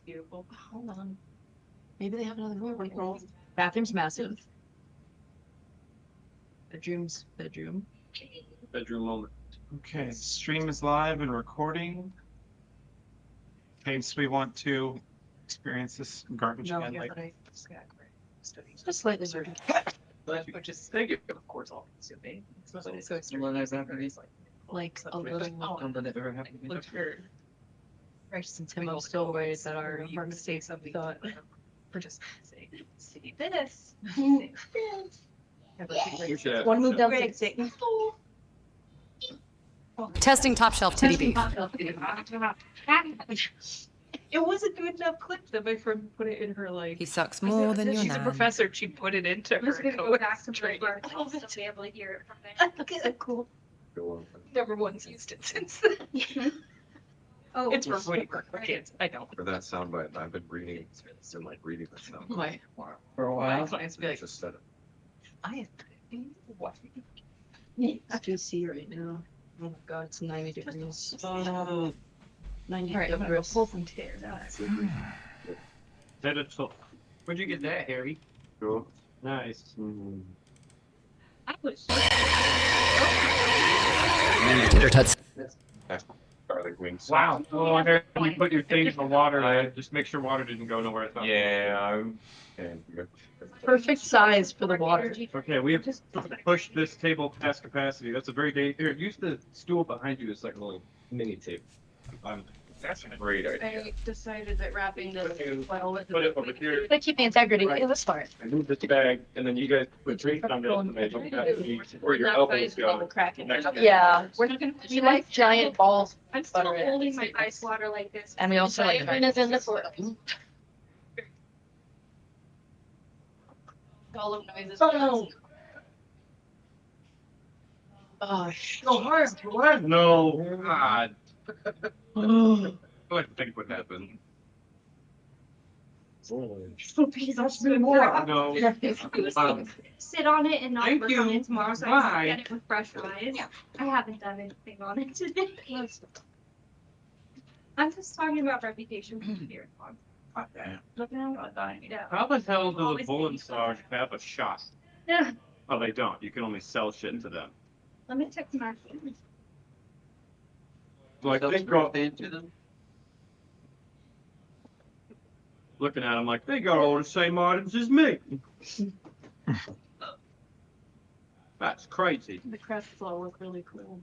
Beautiful. Hold on. Maybe they have another room. Bathroom's massive. Bedroom. Bedroom moment. Okay, stream is live and recording. In case we want to experience this garbage No, again yeah, later. but I just slightly dirty. Which is, thank you. Of course, all consuming. So Like a little. Look for. Bryce and Tim are still worried that our mistakes of thought. We're just saying, see this. You should have. One move down. Testing top shelf titty beef. It wasn't good enough clip that my friend put it in her like. He sucks more than your She's a nan. professor. She put it into her. Go back to my training. birth. I'll still be able to hear it from there. Okay, cool. Never once used it since then. Oh, It's for kids. I know. For that soundbite, I've been reading, so like reading the sound. My For a my while. clients be like, Just said it. I am what? It's DC right now. Oh my god, it's 90 degrees. 90 All right, I'm gonna degrees. pull some chairs out. Where'd you get that, Harry? Cool. Nice. I was. Garlic wings. Wow. Oh, Harry, you put your things in the water. Just make sure water didn't go nowhere. Yeah. Perfect size for the water. Okay, we have to push this table past capacity. That's a very dangerous. Here, use the stool behind you as like a little mini table. That's a great idea. I decided that wrapping this well with Put it over here. They keep the integrity. It was smart. I move this bag, and then you guys put drinks on it. Where your elbows go. Yeah, We're not gonna. we like giant balls. I'm still butter it. holding my ice water like this. And we also like. All of noises. Oh. Oh, so hard. No. God. I think what happened. That's good more. No. Sit on it and not Thank work you. on it tomorrow, so I Bye. can get it with fresh eyes. I haven't done anything on it today. I'm just talking about reputation for beer. Yeah. How the hell do the Bullensage have a shop? Yeah. Oh, they don't. You can only sell shit to them. Let me text my phone. Like they go looking at them like they got all the same items as me. That's crazy. The craft flow look really cool.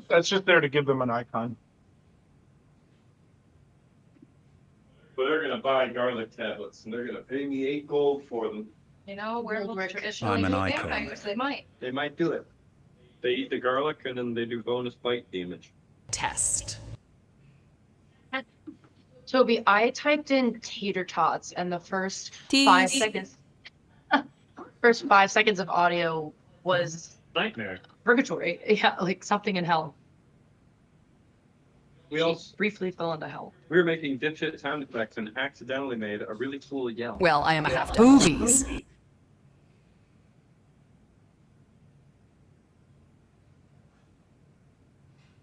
That's just there to give them an icon. But they're gonna buy garlic tablets, and they're gonna pay me 8 gold for them. You know, we're I'm traditionally an good icon. vampires. They might. They might do it. They eat the garlic, and then they do bonus bite damage. Test. Toby, I typed in tater tots, and the first Tease. 5 seconds, first 5 seconds of audio was Nightmare. purgatory. Yeah, like something in hell. We also Briefly fell into hell. we were making dipshit sound effects and accidentally made a really cool yell. Well, I am a half boobies.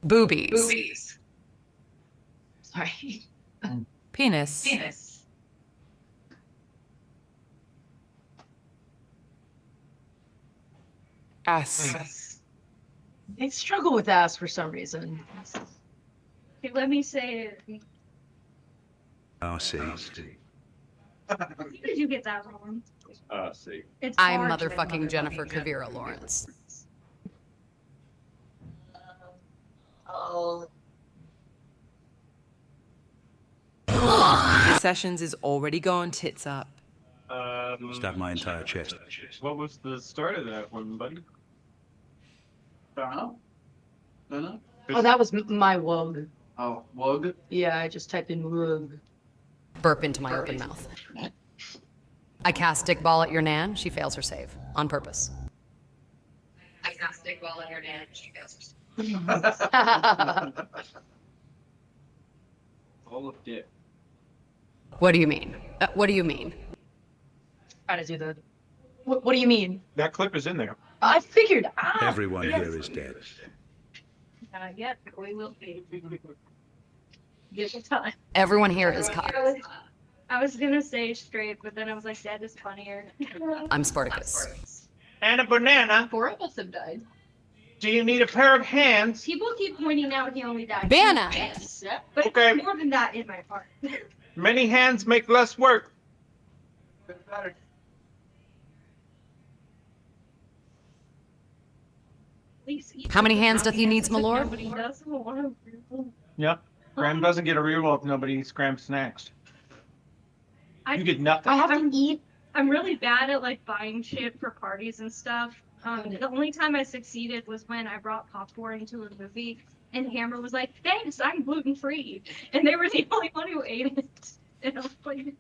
Boobies. Sorry. Penis. Penis. Ass. I struggle with ass for some reason. Okay, let me say it. Oh, see. How did you get that wrong? See. It's I'm hard to- motherfucking Jennifer Kavira Lawrence. Oh. The sessions is already going tits up. Stab my entire chest. What was the start of that one, buddy? Don't know. Oh, that was my wug. Oh, Wug. Yeah, I just typed in wug. Burp into my open mouth. I cast dick ball at your nan. She fails her save on purpose. I cast dick ball at your nan. She fails. All of dick. What do you mean? What do you mean? Try to do the. What do you mean? That clip is in there. I figured. Everyone here is dead. Yep, we will be. Give it time. Everyone here is caught. I was gonna say straight, but then I was like, that is funnier. I'm Spartacus. And a banana. 4 of us have died. Do you need a pair of hands? People keep pointing out he only died. Banana. Yes. But Okay. more than that in my heart. Many hands make less work. How many hands doth he needs, my lord? Nobody does want to. Yep. Graham doesn't get a reroll if nobody eats Graham snacks. You get nothing. I have to eat. I'm really bad at like buying shit for parties and stuff. The only time I succeeded was when I brought popcorn to a movie, and Hammer was like, "Thanks, I'm gluten free," and they were the only one who ate it. And I was like,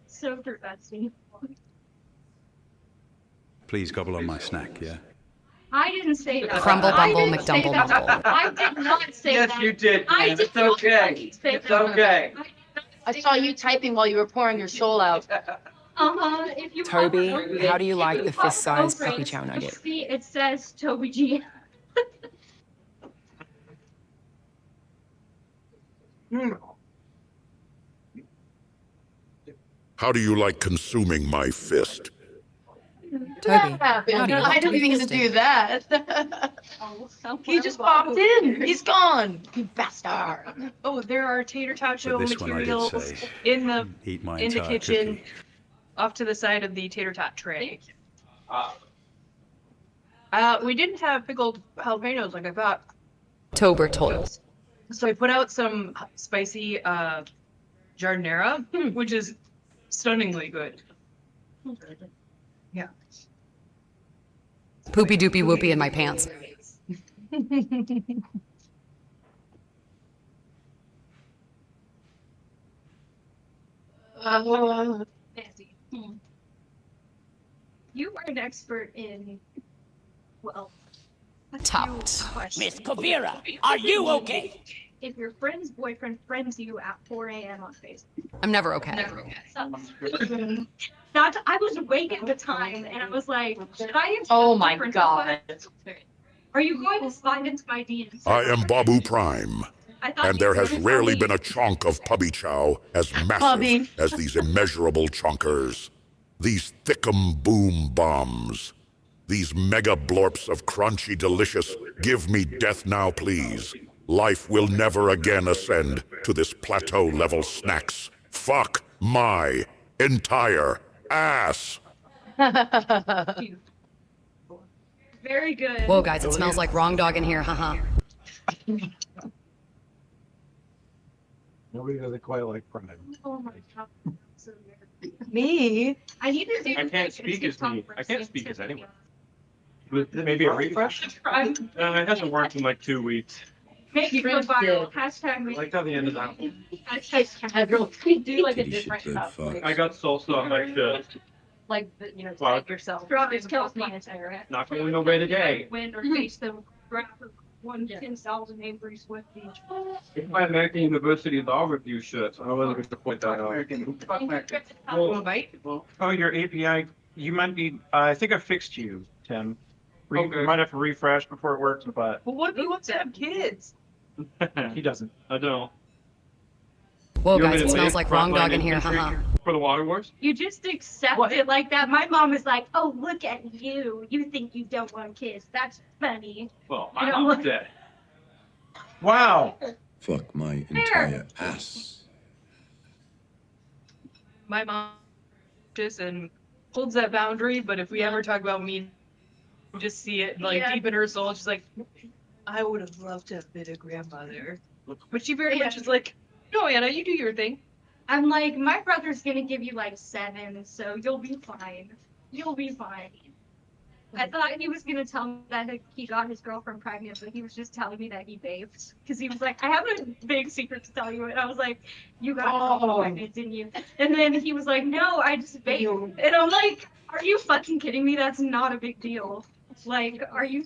so disgusting. Please gobble on my snack, yeah? I didn't say that. Crumble, I bumble, didn't say McDumble, that. mumble. I did not say Yes, that. you did. I man. did It's not okay. fucking say It's that. okay. I saw you typing while you were pouring your soul out. If you Toby, want to how do you like if the want fist-sized to puppy open, chow nugget? See, it says Toby G. How do you like consuming my fist? Toby, Yeah, how do you I like to don't be even get to fisted? do that. He just popped in. He's gone. You bastard. Oh, there are tater tot But show this one I did materials say, in the eat my in the entire kitchen, cookie. off to the side of the tater tot tray. Uh, We didn't have pickled jalapenos like I thought, Tober told. so I put out some spicy jardinera, which is stunningly good. Yeah. Poopy doopy whoopy in my pants. Fancy. You are an expert in, well, Topped. Miss Kavira, are you okay? If your friend's boyfriend friends you at 4 a.m. on Facebook. I'm never okay. Not, I was awake at the time, and I was like, should I accept Oh my friend god. request? Are you going to slide into my DMs? I am Babu Prime, I thought and you there were has gonna rarely tell me- been a chonk of pubby chow as massive Pubby. as these immeasurable chonkers. These thickum boom bombs. These mega blorps of crunchy delicious, give me death now please. Life will never again ascend to this plateau level snacks. Fuck my entire ass. Very good. Whoa, guys, it smells like wrong dog in here, haha. Nobody does it quite like Prime. Oh my god. So weird. Me? I need to do I can't like, a speak as TikTok me. I can't for speak as Santa. anyone. Maybe a refresh? I'm It hasn't worked in like 2 weeks. making it viral. Hashtag I make like how the end of that. hashtag do like a different stuff. I got salsa on my shirt. Like, Wow. like yourself. Strawberries kills me entire head. Not going away today. Wind or face them. Grab one 10,000 Avery Swift beach. My American University Law Review shirt. I wasn't going to point that out. Wanna bite? Oh, your API, you might be, I think I fixed you, Tim. You might have to refresh before it works, but Well, what if he wants to have kids? he doesn't. I don't. Whoa, You want guys, me it to smells make like wrong dog frontline in here, infantry haha. For the Water Wars? You just accept it like that. My mom is like, "Oh, look at you. You think you don't want kids? That's funny." Well, You my know, mom's like- dead. Wow. Fuck my entire ass. My mom just and holds that boundary, but if we ever talk about me, you just see it like Yeah. deep in her soul. She's like, I would have loved to have been a grandmother. But she very much is like, no, Anna, you do your thing. I'm like, my brother's gonna give you like 7, so you'll be fine. You'll be fine. I thought he was gonna tell me that he got his girlfriend pregnant, but he was just telling me that he vaped. Because he was like, I have a big secret to tell you. And I was like, you got pregnant, didn't you? And then he was like, no, I just vape. And I'm like, are you fucking kidding me? That's not a big deal. Like, are you?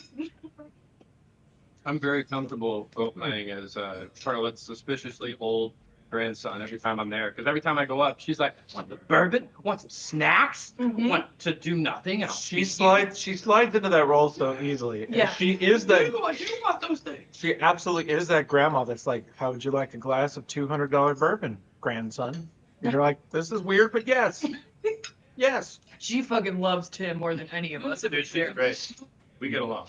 I'm very comfortable role playing as Charlotte's suspiciously old grandson every time I'm there, because every time I go up, she's like, "Want the bourbon? Want some snacks? Want to do nothing?" And I'll She feed you." slides into that role so easily. And Yeah. she is that. I do want those things. She absolutely is that grandma that's like, "How would you like a glass of $200 bourbon, grandson?" And you're like, "This is weird, but yes, yes." She fucking loves Tim more than any of us. Dude, she's great. We get along.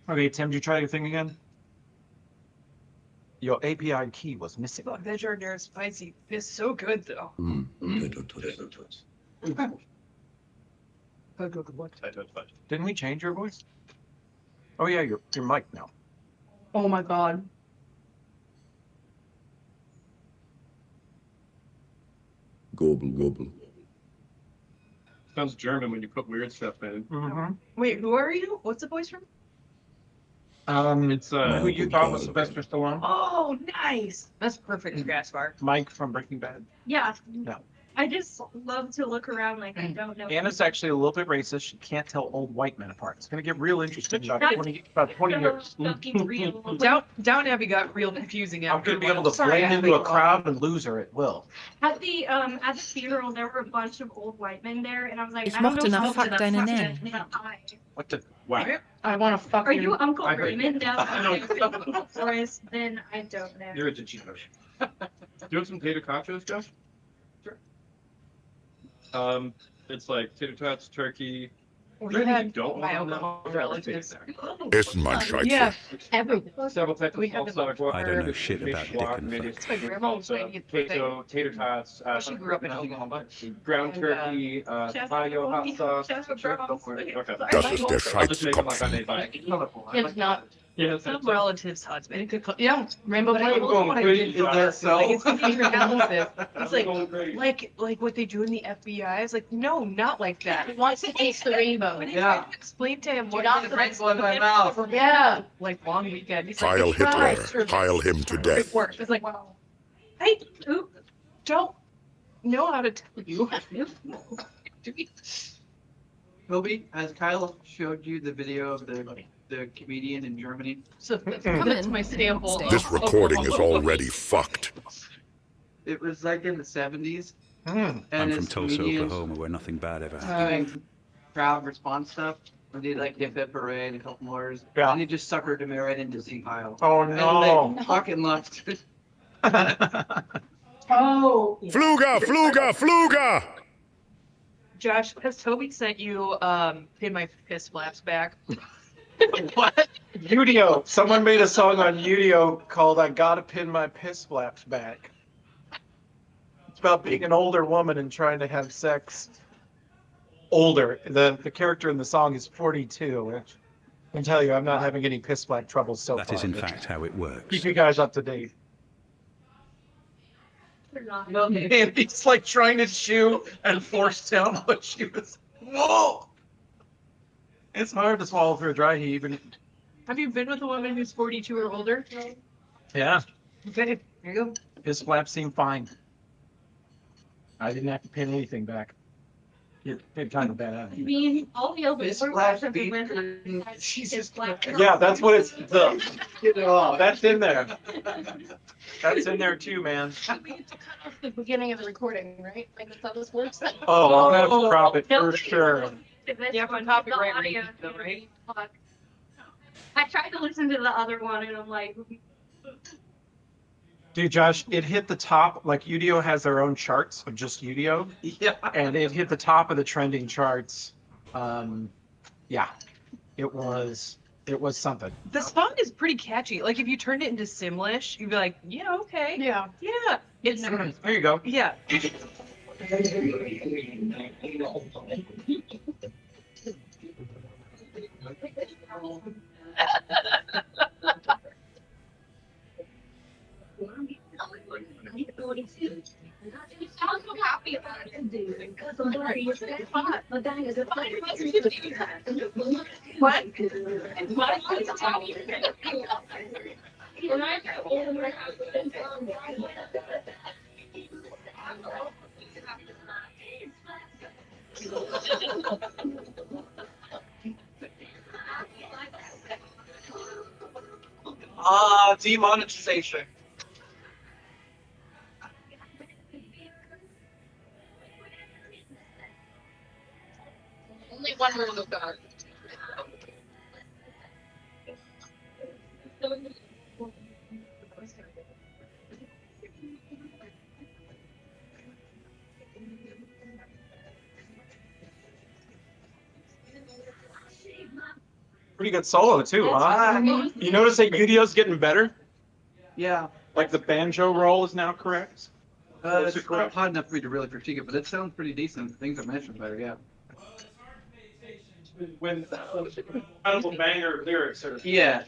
Okay, Tim, did you try your thing again? Your API key was missing. Fuck, that jardinera spicy. It's so good though. Didn't we change your voice? Oh yeah, your mic now. Oh my god. Gobble, gobble. Sounds German when you put weird stuff in. Mm-hmm. Wait, who are you? What's the voice from? It's Who you thought was Sylvester Stallone? Oh, nice. That's perfect for Gaspar. Mike from Breaking Bad. Yeah. No. I just love to look around like I don't know. Anna's actually a little bit racist. She can't tell old white men apart. It's gonna get real interesting about That's 20 years. fucking real. Down Abbey got real confusing. I'm gonna be able to blend into a crowd and lose her at will. At the funeral, there were a bunch of old white men there, and I was like, Ich I don't mochte know nach how Fuck to deine fuck Nan. that guy. What the? Wow. I want to fuck Are you Uncle I heard Raymond you. now? Boys, then I don't know. You're a degenerate. Do you want some tater nachos, Josh? Sure. It's like tater tots, turkey. We Really, had you don't my want alcohol them? relatives. Essen, mein Scheiße. Yeah, everything. Several types We of have salsa, them. I don't know shit about dick and maybe fuck. My grandma was trying to get the queso, tater tots. She grew up in Oklahoma. Ground And, turkey, mayo hot sauce. Okay. Das ist der I'll just make them like I Scheißkopf. made mine. It's not Yeah, some relatives' husband. Yeah, Rainbow But Black. I'm going crazy. Is that so? Like, it's Peter Allen's. It's like, Going crazy. like what they do in the FBI. It's like, no, not like that. He wants to taste the rainbow. When they Yeah. tried to explain to him what not the put one in my mouth. Yeah, like long weekend. He's like, Heil "It's fine." Hitler. Heil him to It death. worked. It's like, wow. I don't know how to tell you. Toby, has Kyle showed you the video of the comedian in Germany? So that's my sample. Stay. This recording is already fucked. It was like in the 70s. I'm And from this Tulsa, comedian Oklahoma, where nothing bad ever happens. doing crowd response stuff. We did like Hip Hip Hooray and a couple more. Yeah. And he just suckered him right into Z Kyle. Oh And no. they fucking loved it. Oh, Fluga, Fluga, Fluga! Josh, has Toby sent you pin my piss flaps back? What? Udio. Someone made a song on Udio called "I Gotta Pin My Piss Flaps Back." It's about being an older woman and trying to have sex. Older. The character in the song is 42, which I can tell you I'm not having any piss flap troubles so That far. is in fact how it works. Keep you guys up to date. They're not. And he's like trying to chew and force down what she was. Whoa! It's hard to swallow through a dry heave. And Have you been with a woman who's 42 or older? yeah, Okay, here you go. his flaps seem fine. I didn't have to pin anything back. It kind of bad. I mean, all the other This ones flash have beat. been Jesus black. Yeah, that's what it's. That's in there. That's in there too, man. We have to cut off the beginning of the recording, right? Like that's how this works. Oh, I'll have to drop it for sure. Yeah, for copyright reasons, though, right? I tried to listen to the other one and I'm like, Dude, Josh, it hit the top. Like Udio has their own charts of just Udio, Yeah. and it hit the top of the trending charts. Yeah, it was something. The song is pretty catchy. Like if you turned it into Simlish, you'd be like, yeah, okay. Yeah. Yeah. It's There you go. yeah. you sound so happy about it, dude. Because I'm sorry, you're so hot. But that is a fine. What? When I got older, Demonetization. Pretty good solo too, huh? You notice that Yudio's getting better? Yeah. Like the banjo roll is now correct? It's not hot enough for me to really critique it, but it sounds pretty decent. Things are mentioned better, yeah. When incredible banger lyrics are. Yeah.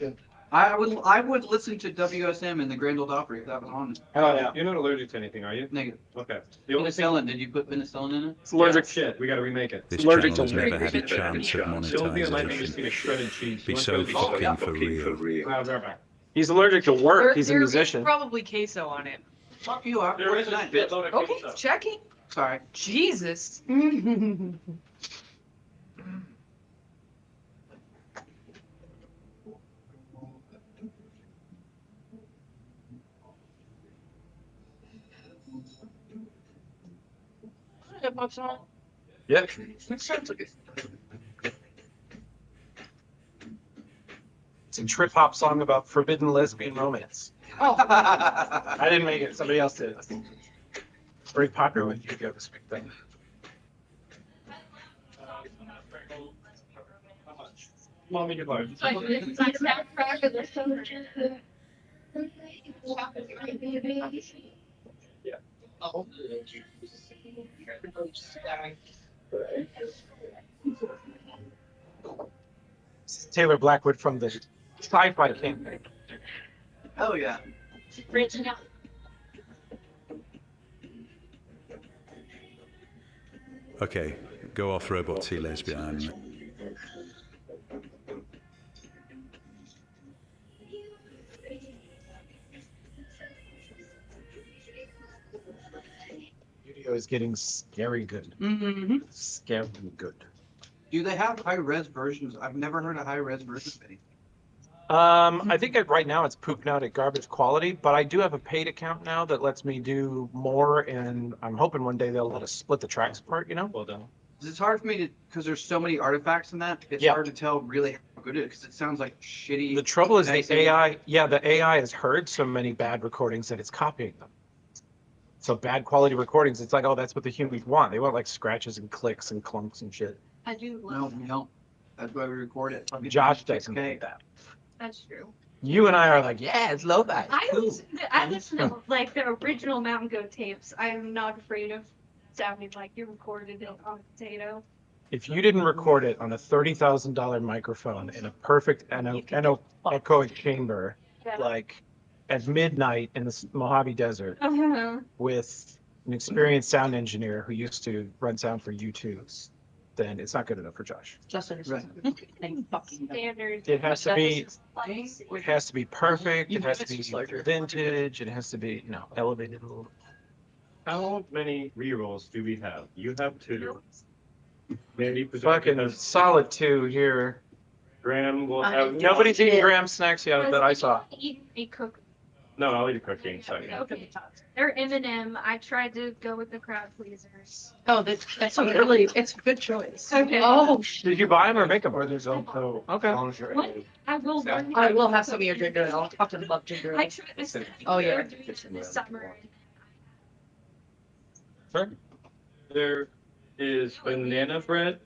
I would listen to WSM in the Grand Ole Opry if that was on. Oh, yeah. You're not allergic to anything, are you? Negative. Okay. The only thing. Penicillin, did you put penicillin in it? It's allergic. Yeah, shit, we gotta remake it. This allergic channel has to never had a chance of Sylvia might be just monetization. gonna shredded cheese. Be so fucking for real. I'll be right back. He's allergic to work. He's a There is musician. probably queso on it. Fuck you are. There is a shitload of Okay, queso. checking. Sorry. Jesus. Hip hop song. Yeah. It's a trip hop song about forbidden lesbian romance. Oh. I didn't make it. Somebody else did. It's very popular with Yu-Gi-Oh this week then. Mommy, good luck. This is Taylor Blackwood from the Sci-Fi campaign. Hell yeah. Okay, go off robot T lesbian. Yu-Gi-Oh is getting scary good. Mm-hmm. Scary good. Do they have high-res versions? I've never heard a high-res version of any. I think right now it's pooping out at garbage quality, but I do have a paid account now that lets me do more, and I'm hoping one day they'll let us split the tracks apart, you know? Well done. It's hard for me to, because there's so many artifacts in that, it's Yeah. hard to tell really how good it is, because it sounds like shitty. The trouble is the mixing. AI, the AI has heard so many bad recordings that it's copying them. So bad quality recordings, it's like, oh, that's what the humans want. They want like scratches and clicks and clumps and shit. I do No, love we don't. That's why we record it. Josh doesn't like that. That's true. You and I are like, yeah, it's lo-fi. I listen to like the original Mountain Goat tapes. I am not afraid of sounding like you recorded it on a potato. If you didn't record it on a $30,000 microphone in a perfect anechoic chamber, Yeah. like at midnight in the Mojave Desert, Uh-huh. with an experienced sound engineer who used to run sound for U2s, then it's not good enough for Josh. Justin is Right. Standard. It has to be, Like, it has to be perfect. You It has might to be just larger. vintage. It has to be, elevated a little. How many rerolls do we have? You have 2. Maybe Fucking solid 2 here. Graham will have. Nobody's eating Graham snacks yet that I saw. Eat a cook. No, I'll eat a cookie in a second. Okay. They're M&M. I tried to go with the crowd pleasers. Oh, that's a really, it's a good choice. Okay. Oh, Did you buy them or make them? Or there's also. Okay. What? I will. learn I how will to have cook. some of your ginger ale. I'll fucking love ginger I ale. tried this. Oh, yeah. They're doing it this summer. Sure. There is banana bread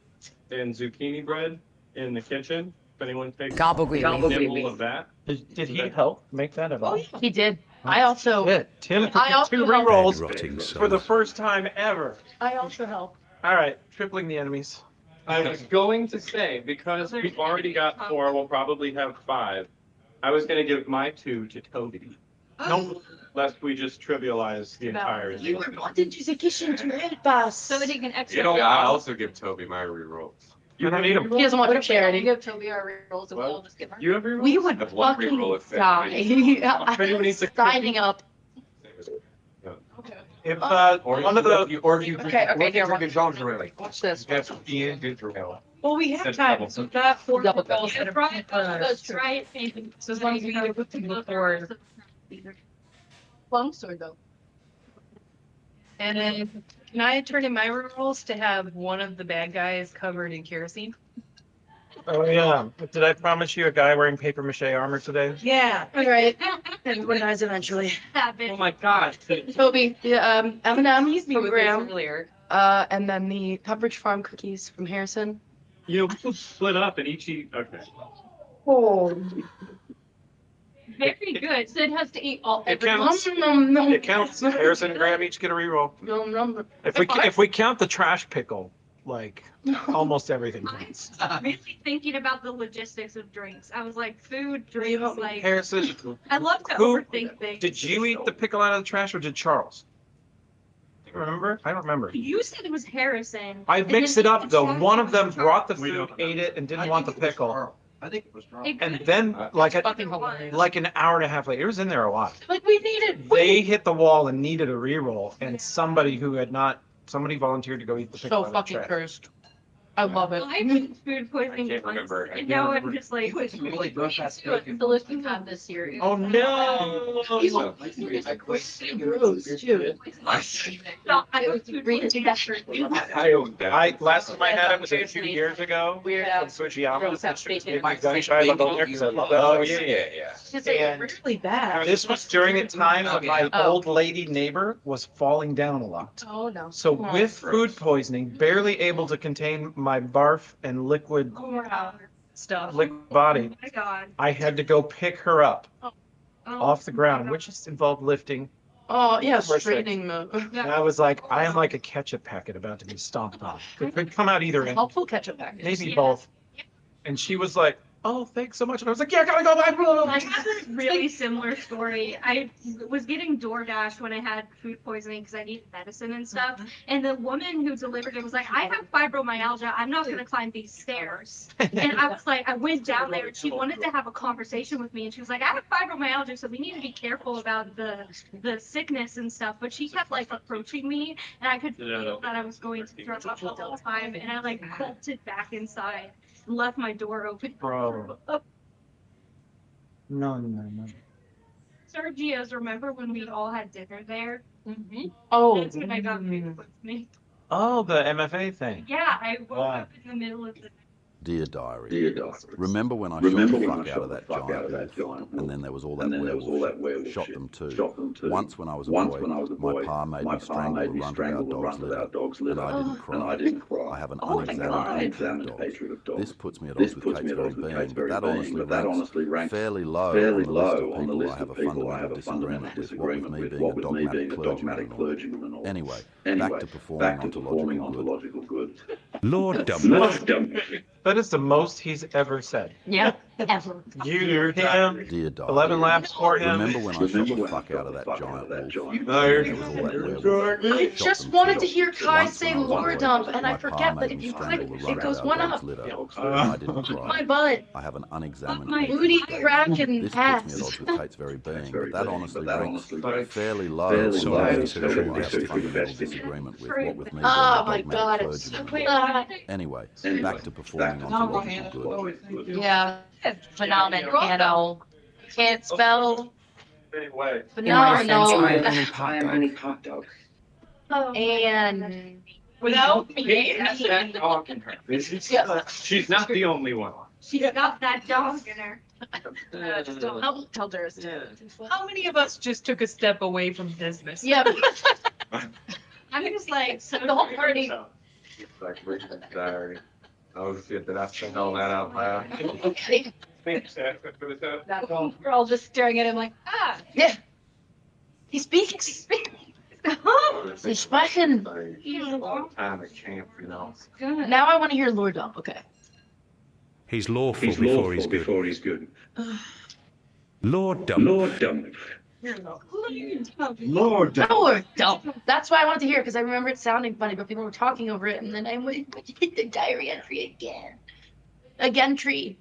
and zucchini bread in the kitchen. If anyone takes a Gobbledygook. nibble of that. Did he help make that at all? He did. I also, Shit, Tim I took also 2 helped. rerolls Bed rotting for the souls. first time ever. I also help. All right, tripling the enemies. I was going to say, because we've already got 4, we'll probably have 5. I was gonna give my 2 to Toby, Nope. lest we just trivialize the entire issue. Did you kitchen to red bus? So that he can extra. You know, I also give Toby my rerolls. You don't need them. He doesn't want your charity. Give Toby our rolls and we'll all just give her. You have rerolls? We would Have one fucking reroll if that- die. If anyone needs a cookie. Signing up. If one of the Okay, here, drink a ginger ale. watch this. That's the ginger ale. Well, we have That's time. double. So we've got 4 Double rolls double. that Right, are let's try it. Maybe. So as long as we either put them before. Long sword though. And then can I turn in my rolls to have one of the bad guys covered in kerosene? Oh yeah. Did I promise you a guy wearing paper mache armor today? Yeah. All right. Everyone dies eventually. Oh my god. Toby, the M&M's Me from with Graham, this earlier. and then the Pepperidge Farm cookies from Harrison. You know, people split up and each eat. Okay. Oh, Very good. Sid has to eat all It every counts. It counts. Harrison and Graham each get a reroll. If we count the trash pickle, like almost everything counts. I'm really thinking about the logistics of drinks. I was like, food, drinks, like Harrison, I love to who overthink things. did you eat the pickle out of the trash or did Charles? Do you remember? I don't remember. You said it was Harrison. I and mixed then it up though. Charles One of them was brought the We food, don't ate it, and I didn't want the think it was pickle. Charles. I think it was Charles. It And could then, like fucking hilarious. like an hour and a half later, it was in there a lot. Like we needed. They hit the wall and needed a reroll, and somebody volunteered to go eat the pickle So out of fucking the trash. cursed. I love it. I had food poisoning I can't once, remember. I and can't now I'm remember. just like, Really broke that steak. The list we have this year. Oh no! I quit. Gross, too. I was really desperate. I last time I had it was a few years ago. Weird From ass. Fujiyama. Girls have bacon. My gun shy about going there because I love that. Oh, place. yeah. It's like And really bad. This was during a time when my Oh. old lady neighbor was falling down a lot. Oh no. So with food poisoning, barely able to contain my barf and liquid Oh wow. Stuff. body, Oh my god. I had to go pick her up Oh off the my ground, God. which just involved lifting. Oh yeah, Horrific. straightening move. And I was like, I am like a ketchup packet about to be stomped on. It could come out either end, Helpful ketchup package. maybe Yeah. both. And she was like, oh, thanks so much. And I was like, yeah, I gotta go back. I have a really similar story. I was getting DoorDash when I had food poisoning because I needed medicine and stuff. And the woman who delivered it was like, I have fibromyalgia. I'm not going to climb these stairs. And I was like, I went down there and she wanted to have a conversation with me. And she was like, I have fibromyalgia, so we need to be careful about the sickness and stuff. But she kept like approaching me and I could feel that I was going to throw up the whole time. And I like bolted back inside and left my door open. Bro. No. Sergio's, remember when we all had dinner there? Oh. That's when I got food poisoning. Oh, the MFA thing. Yeah, I woke Wow. up in the middle of the Dear diary. Remember when I shot the fuck out of that giant wolf, and then there was all that werewolf shit. Shot them too. Once when I was a boy, my pa made me strangle the runt of our dog's litter, and I didn't cry. I have an unexamined hatred of dogs. This puts me at odds with Kate's very being, but that honestly ranks fairly low on the list of people I have a fundamental disagreement with, what with me being a dogmatic clergyman and all. Anyway, back to performing ontological good. Lord Dump. That is the most he's ever said. Yeah. Ever. You, him, Dear Diary, 11 laps for him. remember when I shot the fuck out of that giant wolf? No, There was all that werewolf. I Shot just them wanted too. to hear Kai Once say when I was a Lord boy, Dump, and I my pa forget that made if me you strangle click, the it runt goes of one our up. dog's litter, and I didn't cry. My butt. I have an unexamined My hatred Booty of dogs. crack and This puts me at ass. odds with Kate's very being, but that honestly ranks fairly low Fairly on low. the list of Sorry, people I have a sorry. fundamental disagreement with, what with me being Oh a my god, dogmatic it's so clergyman. Anyway, back to performing ontological good. Yeah. Phenomenal piano. Can't spell. Anyway. Phenomenal. I am only part dog. And Without Kate has that dog in her. She's not the only one. She's got that dog in her. just don't tell Doris. How many of us just took a step away from business? yeah. I'm just like, so The whole party. Like Richard's diary. Oh shit, did I say all that out loud? we're all just staring at him like, ah. Yeah. He speaks. He's speaking. Time at camp, you know. Now I want to hear Lord Dump. Okay. He's lawful before he's good. Lord Dump. Lord Dump. Lord Dump. That's why I wanted to hear because I remember it sounding funny, but people were talking over it, and then I went to hit the diary entry again. Again, tree.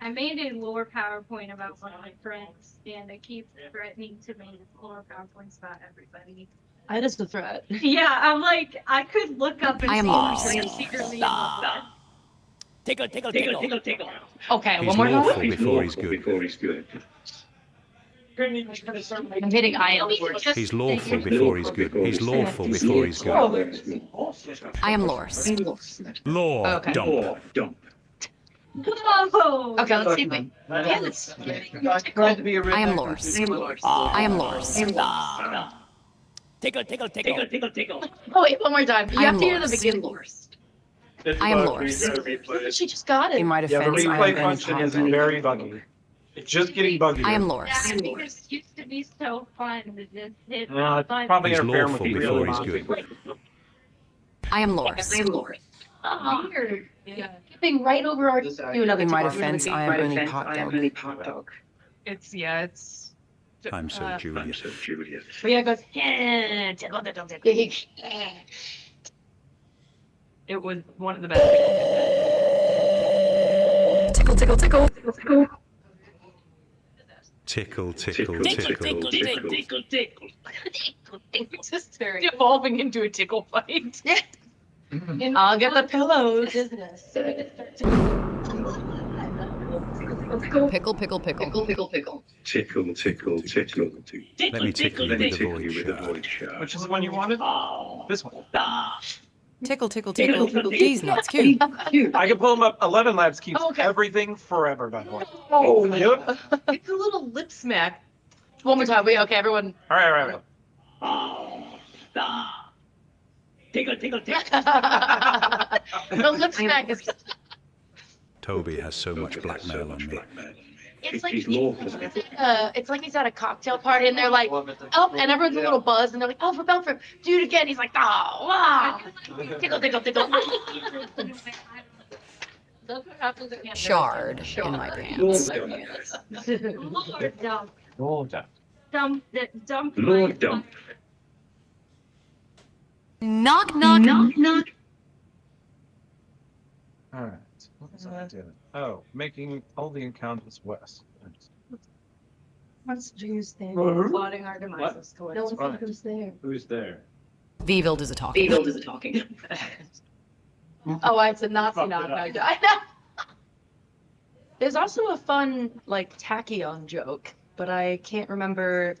I made a lore PowerPoint about one of my friends, and I keep threatening to make lore PowerPoints about everybody. That is the threat. Yeah, I'm like, I could look up and I am see lost. who's really secretly involved. Tickle. Okay, He's one more lawful time. before he's good. I'm hitting I. He's lawful before he's good. He's lawful before he's good. I am Lors. Lord Okay. Dump. Whoa! Okay, let's see. Wait. Yes. I am Lors. I am Lors. Tickle, tickle, tickle, tickle, tickle. Oh wait, one more time. You I have am to hear the Lors. beginning. Lors. I am Lors. She just got it. In my Yeah, the defense, I replay am function is very buggy. It's just getting buggier. I am Lors. It used to be so fun to just hit No, it's fun. probably He's interfering with lawful the before real he's logic. good. I am Lors. Weird. Yeah. Skipping right over our. This Do another In my tickle. defense, I am only part dog. It's it's. I'm so Juliet. But yeah, it goes. Tickle, tickle, tickle. Yeah, he- It was one of the best. Tickle, tickle, tickle. Tickle, tickle, Tickle, tickle. tickle, tickle, tickle, tickle. It's just devolving into a tickle fight. I'll get the pillows. Pickle, pickle, pickle. Tickle, tickle, tickle. Let me tickle you with the void shard. Which is the one you wanted? This one. Tickle, tickle, tickle. These nuts, cute. I can pull them up. 11 Labs keeps Oh, okay. everything forever, by the way. Oh, Yep. It's a little lip smack. one more time. Wait, okay, everyone. All right. Tickle, tickle, tickle. The lip smack is. Toby has so much blackmail on me. It's like it's like he's at a cocktail party and they're like, oh, and everyone's a little buzzed and they're like, oh, for Belfort, do it again. He's like, oh, wow, tickle, tickle, tickle. That's what happens at Canada. Shard in my pants. Lord dump. Dump. Lord dump. Knock, knock. All right. What was I doing? Oh, making all the encounters worse. What's Drew's thing? Plotting our demise. No one Right. who's there. Who's there? Vivild is a talking. Beagle is talking. Oh, it's a Nazi knockout. There's also a fun, like, tachyon joke, but I can't remember.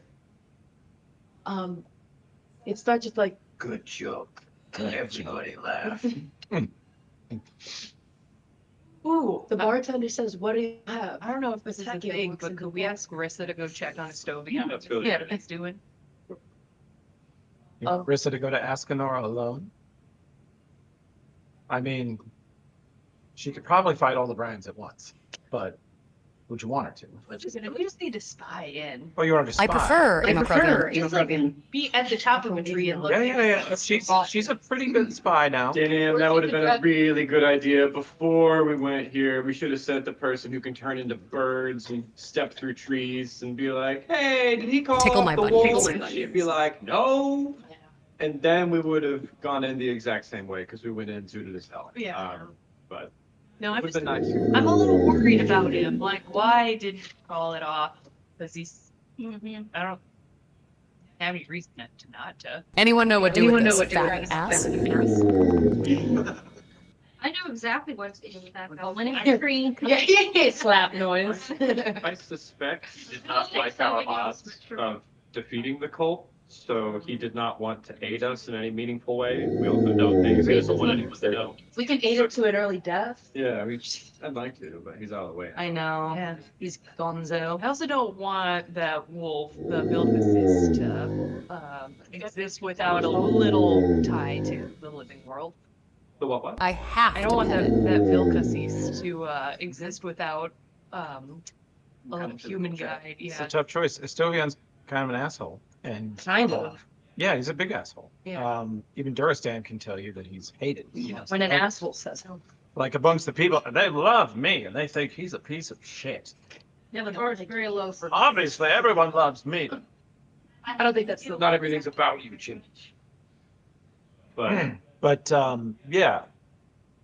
It's not just like, Good joke. Everybody laugh. ooh, the bartender says, what do you have? I don't know if this is a Tachyon thing, looks but in could the we book. ask Marissa to go check on Stovey? That's really Yeah, good. it's doing. You want Rissa to go to Ascanora alone? I mean, she could probably fight all the Bryans at once, but would you want her to? We just need to spy in. Oh, you want her to spy? I prefer Emma Provian. Just like be at the top of a tree and look. Yeah. She's a pretty good spy now. Damn, that would have been a really good idea. Before we went here, we should have sent the person who can turn into birds and step through trees and be like, hey, did he call Tickle off my the buttons. wolf? And she'd be like, no. And then we would have gone in the exact same way because we went in zooted as hell. Yeah. But No, it I'm would just, have been nice. I'm a little worried about him. Like, why didn't he call it off? Because he's, I don't have any reason to not to. Anyone know what to do with this fat ass? I know exactly what to do with that. Though. When it's green. Yeah, slap noise. I suspect he did not like our odds of defeating the cult, so he did not want to aid us in any meaningful way. We also know things he doesn't want anyone to know. We can aid it to an early death. Yeah, I'd like to, but he's out of the way. I know. Yeah. He's gonzo. I also don't want that wolf, the Vilcasys, to exist without a little tie to the living world. The what? I have I to don't want that, pet it. that Vilcasys to exist without a human guide. It's a Yeah. tough choice. Estovian's kind of an asshole. And Kind of. yeah, he's a big asshole. Yeah. Even Duristan can tell you that he's hated. When an asshole says so. Like amongst the people, they love me and they think he's a piece of shit. Yeah, the bar is very low for. Obviously, everyone loves me. I don't think that's the. Not everything's about you, Jim. But Yeah,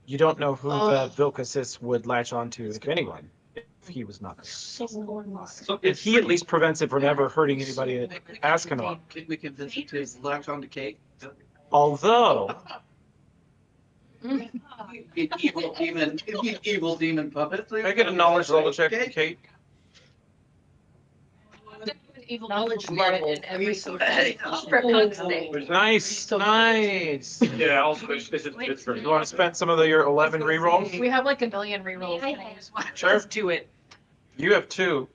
you don't know who the Vilcasys would latch onto, if anyone, if he was not. so If he at least prevents it from ever hurting anybody at Ascanor. We can visit to latch on to Kate. Although, Evil demon puppet. can I get a knowledge level check from Kate? evil knowledge level in every social. For fuck's sake. Nice, nice. Yeah, also it's You want to spend some of your 11 rerolls? We have like a million rerolls. Can I use one? Sure. Let's do it. You have 2.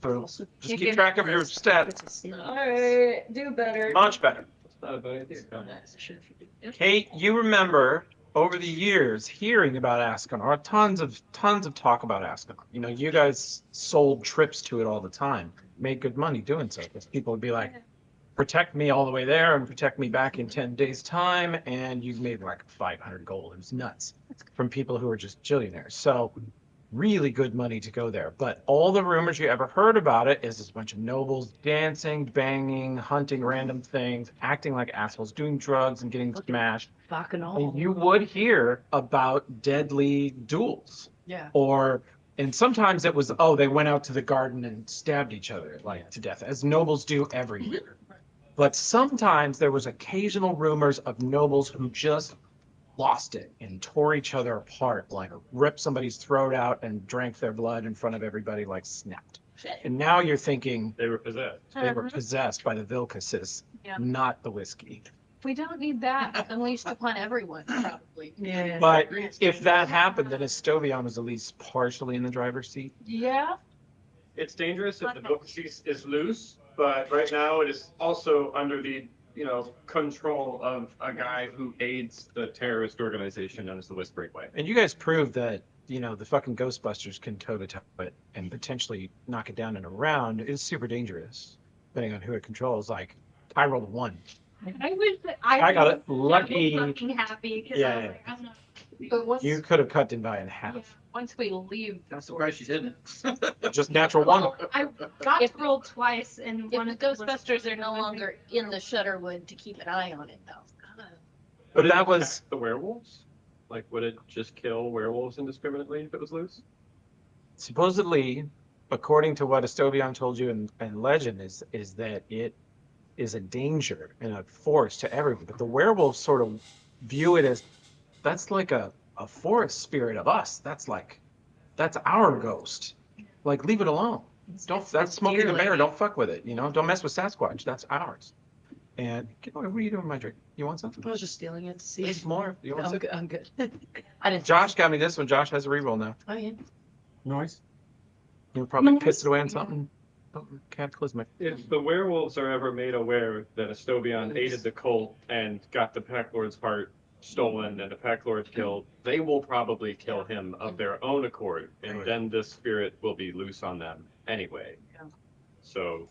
So just keep track of your stats. Alright, do better. Much better. not a bad idea. Kate, you remember over the years hearing about Ascalon, tons of talk about Ascalon. You know, you guys sold trips to it all the time, made good money doing so. Because people would be like, protect me all the way there and protect me back in 10 days time, and you made like 500 gold. It was nuts from people who were just billionaires. So really good money to go there. But all the rumors you ever heard about it is this bunch of nobles dancing, banging, hunting random things, acting like assholes, doing drugs and getting smashed. And you would hear about deadly duels. Yeah. And sometimes it was, oh, they went out to the garden and stabbed each other like to death, as nobles do everywhere. But sometimes there was occasional rumors of nobles who just lost it and tore each other apart, like ripped somebody's throat out and drank their blood in front of everybody, like snapped. And now you're thinking they were possessed. They were possessed by the Vilcasis, not the whiskey. We don't need that unleashed upon everyone, probably. Yeah. But if that happened, then Estovion was at least partially in the driver's seat. Yeah. It's dangerous if the book is loose, but right now it is also under the control of a guy who aids the terrorist organization known as the Whispering Way. And you guys proved that, the fucking Ghostbusters can toe-to-toe it and potentially knock it down in a round. It's super dangerous, depending on who it controls. Like, I rolled a 1. I wish that I got it. Lucky. Fucking happy because I was like, I'm not. But once, You could have cut Denvi in half. once we leave, I'm surprised she didn't. Just natural 1. I got to roll twice, and if one the of them was- Ghostbusters are no longer in the Shudderwood to keep an eye on it, though. But that was the werewolves. Like, would it just kill werewolves indiscriminately if it was loose? supposedly, according to what Estovion told you in legend, is that it is a danger and a force to everyone. But the werewolves sort of view it as that's like a forest spirit of us. That's our ghost. Like, leave it alone. That's Smokey the Bear. Don't fuck with it. Don't mess with Sasquatch. That's ours. And what are you doing with my drink? You want something? I was just stealing it to see. It's more. You want I'm some? good. I'm good. I didn't. Josh got me this one. Josh has a reroll now. Oh yeah. Noise. You probably pissed it away on something cataclysmic. If the werewolves are ever made aware that Estovion aided the cult and got the Pack Lord's heart stolen and the Pack Lord killed, they will probably kill him of their own accord, and then this spirit will be loose on them anyway. Yeah. So,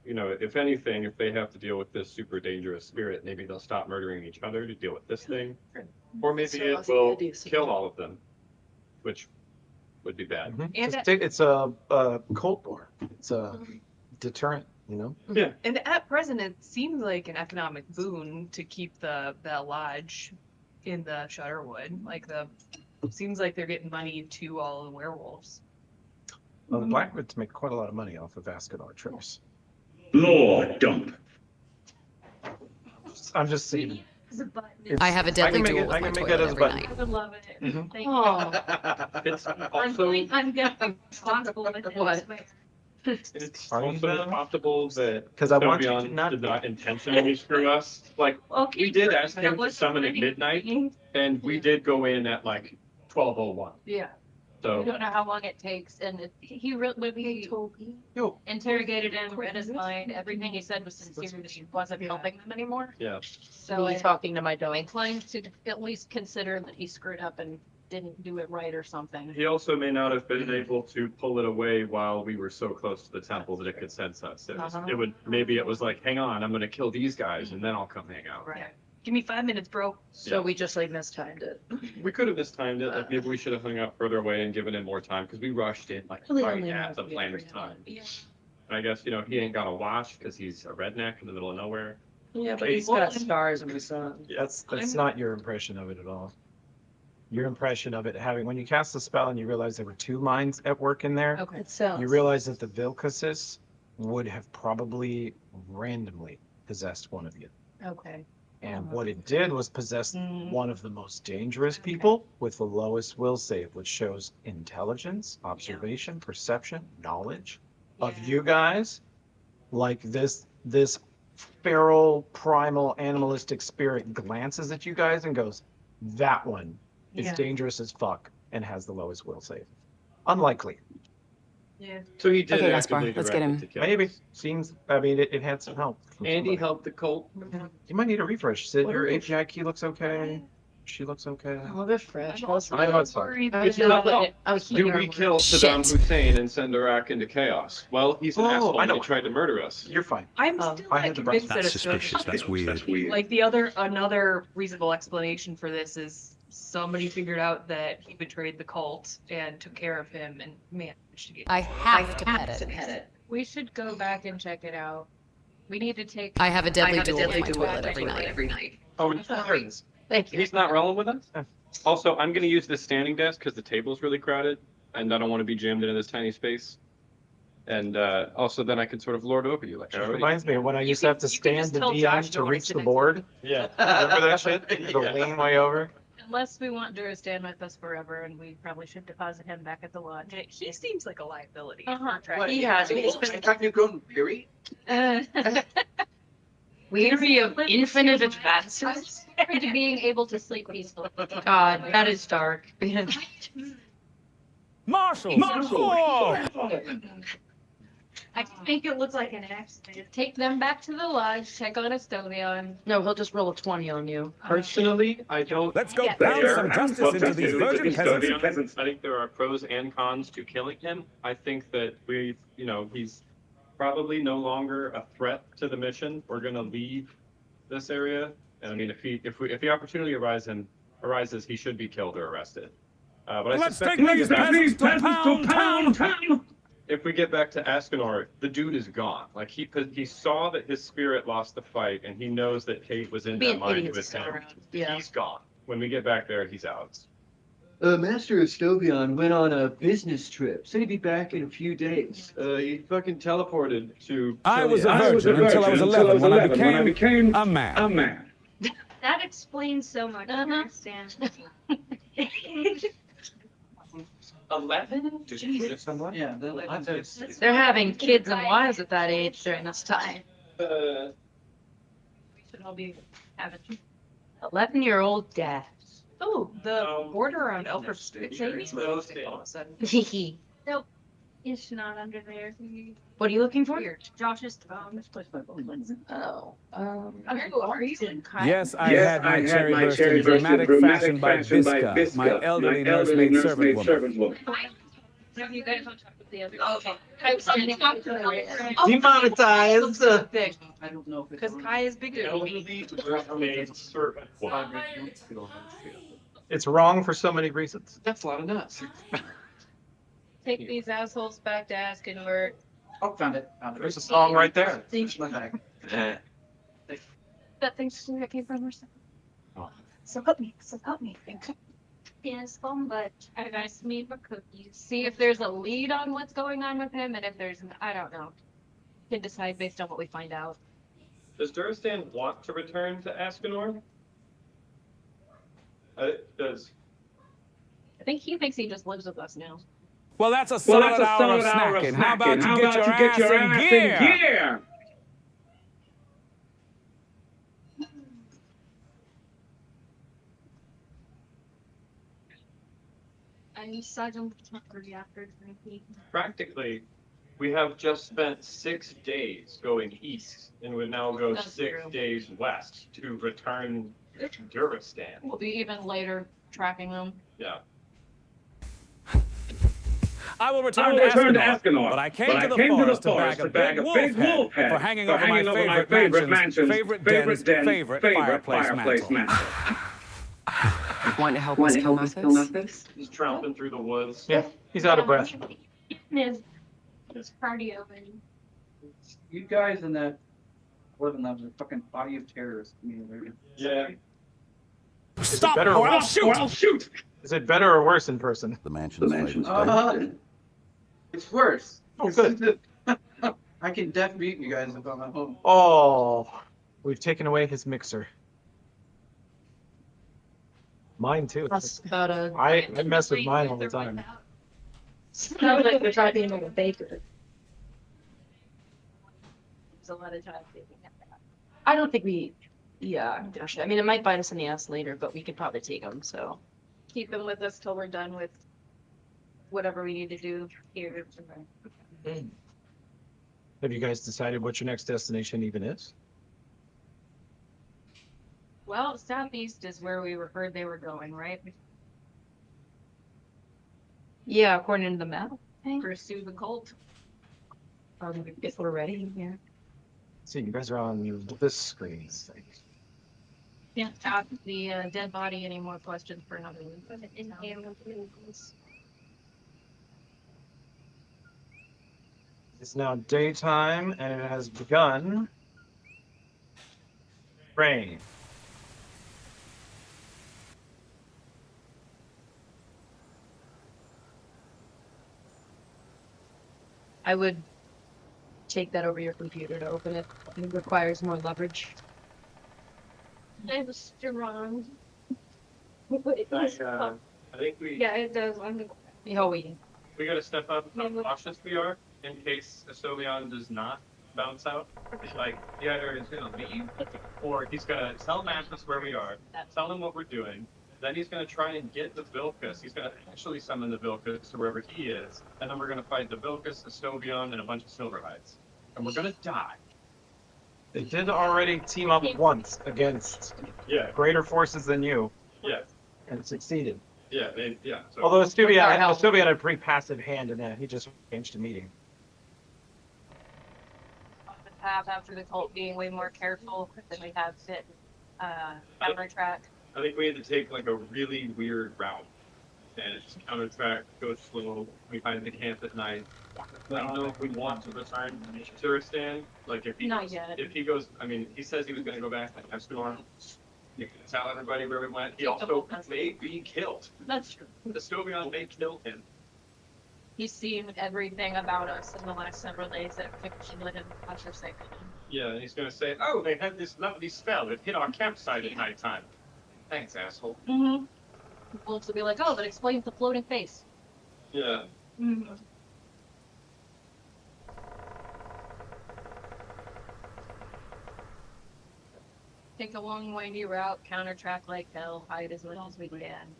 if anything, if they have to deal with this super dangerous spirit, maybe they'll stop murdering each other to deal with this thing, or maybe So, it will kill all of them, which would be bad. It's a cult war. It's a deterrent. Yeah. And at present, it seems like an economic boon to keep the lodge in the Shudderwood. Seems like they're getting money to all the werewolves. Well, the Blackwoods make quite a lot of money off of Ascadar trips. Lord dump. I'm just saying. It's a button. I have a deadly make duel it- with I my can make toilet that as a every button. night. I would love it. Mhm. Thank you. Oh, It's I'm also gonna be responsible with it. What? I swear. it's Are you also though? possible that 'Cause I want you to Estovion not did be. not intentionally screw us. Like, Okay, we did great, ask but him I to wasn't summon at ready. midnight, and we did go in at like 12:01. yeah. We So don't know how long it takes, and he really, when we Yo. interrogated him, read his mind, everything he said was sincere, that he wasn't helping them anymore. yeah, So Me I'm talking to my dog. inclined to at least consider that he screwed up and didn't do it right or something. he also may not have been able to pull it away while we were so close to the temple that it could sense us. Maybe it was like, hang on, I'm gonna kill these guys and then I'll come hang out. Right. Give me 5 minutes, bro. So we just mistimed it. We could have mistimed it. Like, maybe we should have hung out further away and given him more time because we rushed in like Really right only at the knows planned every time. Yeah. And I guess he ain't got a watch because he's a redneck in the middle of nowhere. Yeah, but he's got stars in the sun. That's not your impression of it at all. Your impression of it when you cast the spell and you realize there were 2 minds at work in there, Okay. It sounds. you realize that the Vilcasis would have probably randomly possessed one of you. Okay. And what it did was possess one of the most dangerous people with the lowest will save, which shows intelligence, observation, perception, knowledge of you guys. like this feral, primal, animalistic spirit glances at you guys and goes, "That one is dangerous as fuck and has the lowest will save." Unlikely. Yeah. So he did Okay, actively Gaspar, let's get direct him. it to kill Maybe. us. Seems, I mean, it had some help. from Andy somebody. helped the cult. You might need a refresh. Sid, your API key looks okay. She looks okay. A little bit fresh. I know it's fine. I was Do we kill Saddam Hussein and send Iraq into chaos? Well, he's an asshole. I know. And he tried to murder us. You're fine. I'm still I not had the convinced that That's it's suspicious. That's weird. like another reasonable explanation for this is somebody figured out that he betrayed the cult and took care of him and managed to get. I have to pet it. We should go back and check it out. We need to take. I have a deadly duel with my toilet every night. Oh, there it is. Thank you. He's not rolling with us? Also, I'm going to use this standing desk because the table's really crowded, and I don't want to be jammed into this tiny space. And also, then I can sort of lord over you. Like I It already. reminds me of when I used to have to stand the tell Josh DM you to don't reach sit the next to board. Yeah. Remember that shit? The lean way over. Unless we want Drew to stand with us forever, and we probably should deposit him back at the lodge. He seems like a liability. Uh-huh. What? He has. Have you grown weary? Weary of infinite advances. To being able to sleep peacefully. God, that is dark. Marshal! I think it looks like an accident. Take them back to the lodge, check on Estovion. No, he'll just roll a 20 on you. Personally, I don't. Let's go Yeah. pound some justice into these virgin peasants. I think there are pros and cons to killing him. I think that he's probably no longer a threat to the mission. We're gonna leave this area, and I mean, if the opportunity arises, he should be killed or arrested. But I Let's suspect take these peasants to pound town! if we get back to Askenor, the dude is gone. Like he saw that his spirit lost the fight, and he knows that Kate was in that Being mind idiots with him. around. Yeah. He's gone. When we get back there, he's out. Master Estovion went on a business trip. Said he'd be back in a few days. He fucking teleported to. I was a virgin until I was 11 when I became a man. That explains so much. I understand. 11? Jesus. Yeah, They're having kids and wives at that age during this time. We should all be having. 11-year-old dads. Oh, the border around Elford Babies all of a sudden. Nope. It's not under there. What are you looking for? Weird. Josh's phone. Oh. Are you in Kyle? Yes, I had my cherry burst in dramatic fashion by Visca, my elderly nursemaid servant woman. Have you guys on top of the other? Okay. I'm standing up to the Demonetized. Big, I don't know if it's because Kai is bigger than me. It's wrong for so many reasons. That's a lot of nuts. Take these assholes back to Askenor. Oh, found it. Found it. There's a song right there. It's my bag. That thing that came from her. Oh. So help me. Yes, but I guys made my cookies. See if there's a lead on what's going on with him, and if there's, I don't know. Can decide based on what we find out. Does Duristan want to return to Askenor? Does. I think he thinks he just lives with us now. Well, that's a solid hour of snacking. How about you get your ass in gear? I'm Sergeant Tucker after drinking. Practically, we have just spent 6 days going east, and would now go That's 6 true. days west to return to Duristan. We'll be even later tracking them. Yeah. I will return to Askenor, but I came to the forest to bag a big wolf head for hanging over my favorite mansion's favorite den's favorite fireplace mantle. Want to help us kill Muffets? He's tromping through the woods. Yeah, he's out of breath. His cardio and You guys in that 11 levels are fucking body of terrorists. Yeah. Stop, better or or I'll worse? shoot! Is it better or worse in person? The mansion's It's worse. Oh, good. I can def mute you guys if I'm at home. Oh, we've taken away his mixer. Mine too. That's about a. I mess with mine all the time. Sounds like we're talking about a baker. There's a lot of time thinking of that. I don't think we. Yeah, gosh, I mean, it might bite us in the ass later, but we could probably take them. So Keep them with us till we're done with whatever we need to do here. Have you guys decided what your next destination even is? Well, southeast is where we heard they were going, right? yeah, according to the map, I think. Pursue the cult. If we're ready, yeah. See, you guys are on this screen. Yeah. Ask the dead body any more questions for another one. It's now daytime and it has begun rain. I would take that over your computer to open it. It requires more leverage. I was strong. I think we Yeah, it does. Oh, we gotta step up how cautious we are in case Estovion does not bounce out. Like, he either is gonna leave, or he's gonna tell Mathis where we are, tell him what we're doing, then he's gonna try and get the Vilcus. He's gonna actually summon the Vilcus to wherever he is, and then we're gonna fight the Vilcus, Estovion, and a bunch of Silverhides. And we're gonna die. They did already team up once against greater forces than you. Yeah. And succeeded. Yeah, So. Although Estovion had a pretty passive hand in that. He just arranged a meeting. Have after the cult being way more careful than we have been. Counter track. I think we had to take like a really weird route and just counter track, go slow, we find the camp at night. I don't know if we want to return to Turistan. Like if he Not goes, yet. if he goes, I mean, he says he was going to go back to Escanor. You can tell everybody where we went. He also may be killed. That's true. The Stovion may kill him. He's seen everything about us in the last several days that should let him watch our safety. Yeah, and he's going to say, "Oh, they had this lovely spell. It hit our campsite at nighttime." Thanks, asshole. Mm-hmm. Wolves will be like, "Oh, that explains the floating face." Yeah. Mm-hmm. Take a long, windy route, counter track like hell, hide as much as we can.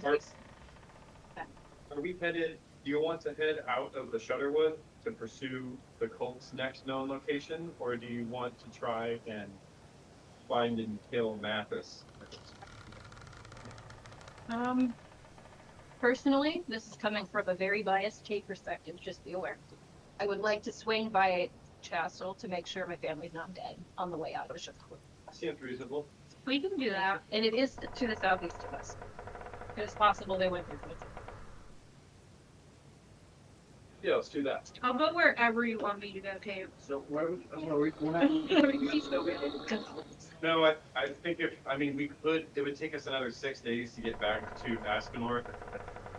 Are we headed? Do you want to head out of the Shudderwood to pursue the cult's next known location, or do you want to try and find and kill Mathis? Personally, this is coming from a very biased Kate perspective, just be aware. I would like to swing by Castle to make sure my family's not dead on the way out of Shudderwood. Seems reasonable. We can do that, and it is to the southeast of us. It's possible they went through it. Yeah, let's do that. I'll go wherever you want me to go, Kate. So where are we going? No, I think we could, it would take us another 6 days to get back to Ascanor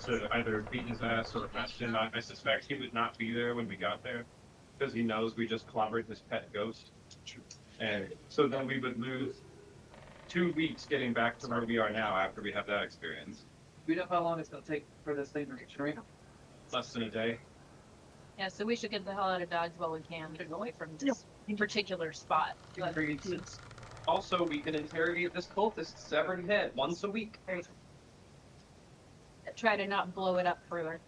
to either beat his ass or arrest him. I suspect he would not be there when we got there because he knows we just clobbered his pet ghost. And so then we would lose 2 weeks getting back to where we are now after we have that experience. We know how long it's going to take for this thing to regenerate? Less than a day. Yeah, so we should get the hell out of Dodge while we can, get away from this particular spot. Also, we can interrogate this cultist's severed head once a week. Try to not blow it up further.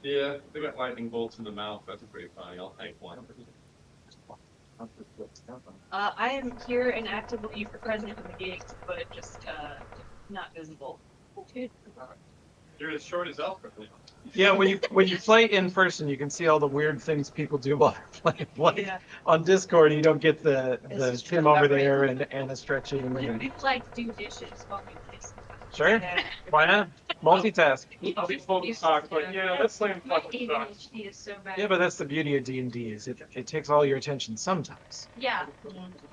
Yeah, they got lightning bolts in the mouth. That's pretty funny. I'll take one. I am here and actively present in the gate, but just not visible. You're as short as Elf. Yeah, when you play in person, you can see all the weird things people do while they're playing. Yeah. On Discord, you don't get the Tim over there and the stretching. We like do dishes while we play. Sure, why not? Multitask. I'll be full of talk, but yeah, let's slam fucking talk. ADHD is so bad. Yeah, but that's the beauty of D&D is it takes all your attention sometimes. Yeah.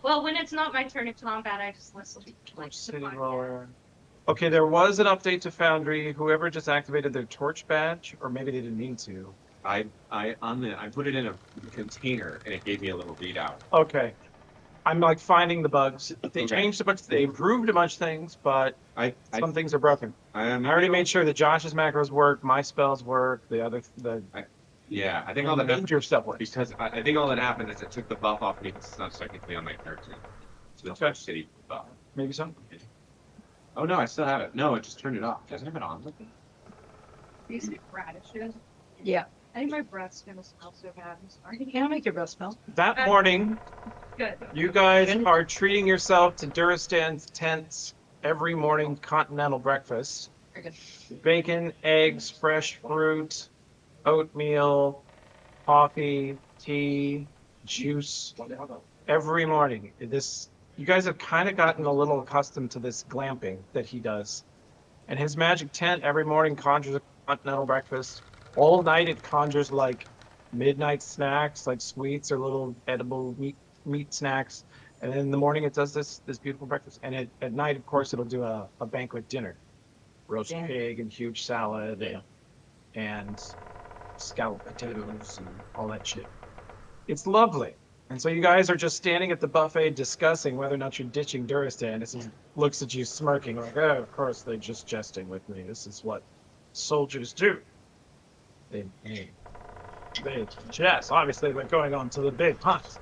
Well, when it's not my turn to combat, I just listen. City roller. Okay, there was an update to Foundry. Whoever just activated their torch badge, or maybe they didn't mean to. I put it in a container and it gave me a little readout. Okay. I'm like finding the bugs. They changed a bunch, they improved a bunch of things, but some things are broken. I already made sure that Josh's macros work, my spells work, Yeah, I think all that happened yourself with. because I think all that happened is it took the buff off me because it's not technically on my character. So the Twitch City buff. Maybe so. Oh no, I still have it. No, it just turned it off. Doesn't have it on. These radishes. Yeah. I think my breath's gonna smell so bad. I'm sorry. Can I make your breath smell? That morning, Good. you guys are treating yourself to Durastan's Tent's every morning continental breakfast. Very good. Bacon, eggs, fresh fruit, oatmeal, coffee, tea, juice. Every morning. You guys have kind of gotten a little accustomed to this glamping that he does. And his magic tent every morning conjures a continental breakfast. All night it conjures like midnight snacks, like sweets or little edible meat snacks. And then in the morning it does this beautiful breakfast. And at night, of course, it'll do a banquet dinner. Roast pig and huge salad and scalloped potatoes and all that shit. It's lovely. And so you guys are just standing at the buffet discussing whether or not you're ditching Durastan. This looks at you smirking like, oh, of course, they're just jesting with me. This is what soldiers do. They jest. Obviously, they're going on to the big hunt.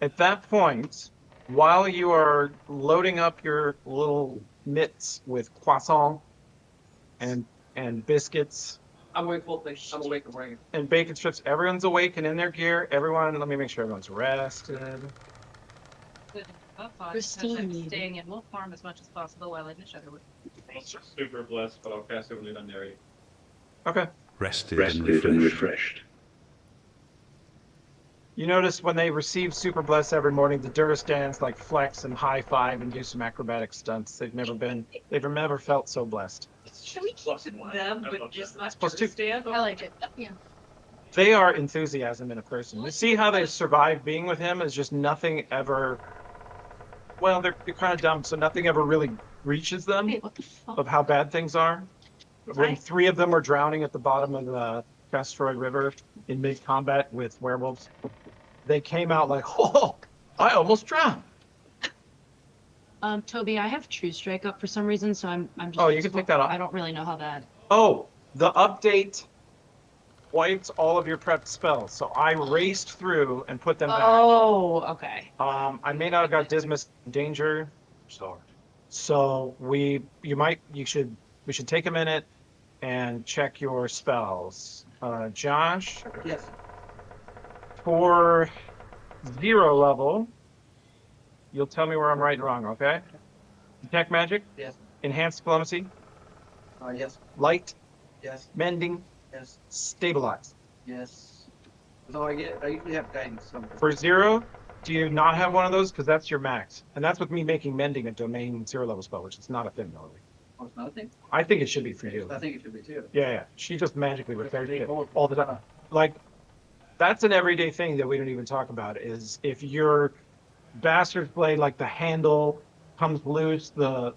At that point, while you are loading up your little mitts with croissant and biscuits I'm awake full thing. I'm awake and working. and bacon strips, everyone's awake and in their gear. Let me make sure everyone's rested. Christine. Staying in Wolf Farm as much as possible while I'm in Shudderwood. Super blessed, but I'll cast it when I'm there. Okay. Rested and refreshed. You notice when they receive Super Bless every morning, the Durastans like flex and high five and do some acrobatic stunts. They've never felt so blessed. Should we keep them, but just not Plus two. stand? I like it. Yeah. They are enthusiasm in a person. You see how they survive being with him is just nothing ever. Well, they're kind of dumb, so nothing ever really reaches them Wait, what the fuck? of how bad things are. When 3 of them were drowning at the bottom of the Castroid River in mid-combat with werewolves, they came out like, oh, I almost drowned. Toby, I have True Strike up for some reason, so I'm just. Oh, you can take that off. I don't really know how that. Oh, the update wiped all of your prepped spells, so I raced through and put them back. Oh, okay. I may not have got Dismas in danger, so we should take a minute and check your spells. Josh, Yes. for 0 level, you'll tell me where I'm right and wrong, okay? Detect magic, Yes. enhanced diplomacy, Yes. light, Yes. mending, Yes. stabilize. Yes. So I usually have guidance somewhere. For 0, do you not have one of those? Because that's your max. And that's with me making mending a domain 0 level spell, which is not a thing, normally. Oh, it's not a thing? I think it should be for you. I think it should be too. Yeah. She just magically repairs it all the time. Like, that's an everyday thing that we don't even talk about, is if your bastard's blade, like the handle comes loose, the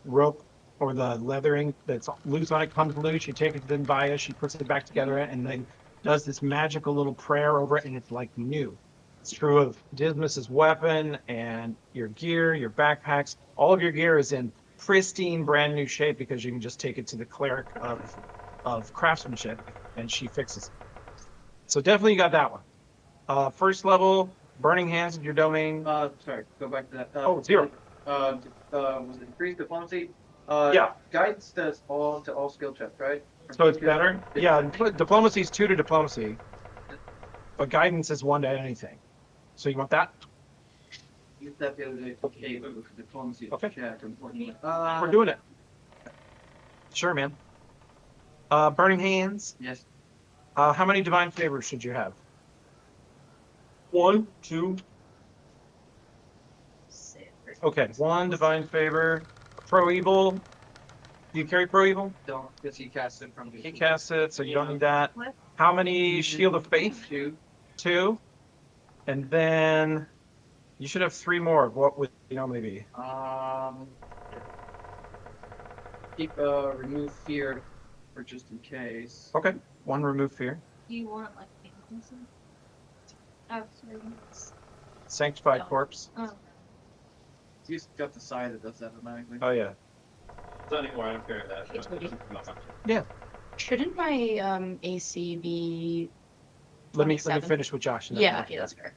rope or the leathering that's loose on it comes loose, you take it to Vaya, she puts it back together and then does this magical little prayer over it, and it's like new. It's true of Dismas's weapon and your gear, your backpacks. All of your gear is in pristine, brand new shape because you can just take it to the cleric of craftsmanship and she fixes it. So definitely you got that one. First level, Burning Hands in your domain. Sorry, go back to that. 0. Was it increased diplomacy? Yeah. Guidance does all skill checks, right? So it's better? Yeah, diplomacy is 2 to diplomacy, but guidance is 1 to anything. So you want that? Used that the other day. Okay, but with diplomacy Okay. check, unfortunately. We're doing it. Sure, man. Burning Hands. Yes. How many divine favors should you have? 1, 2. Okay, 1 divine favor. Pro evil. Do you carry pro evil? Don't, because he casts it from He casts it, so you don't need that. How many shield of faith? 2. 2. And then you should have 3 more. What would you normally be? Keep remove fear for just in case. Okay. 1 remove fear. Do you want like fantasy? Oh, sorry. Sanctified corpse. Oh. He's got the side that does that automatically. Oh yeah. Not anymore, I don't care that. It's Woody. Yeah. Shouldn't my AC be? Let me 27? finish with Josh. and then Yeah, we'll- okay, that's fair.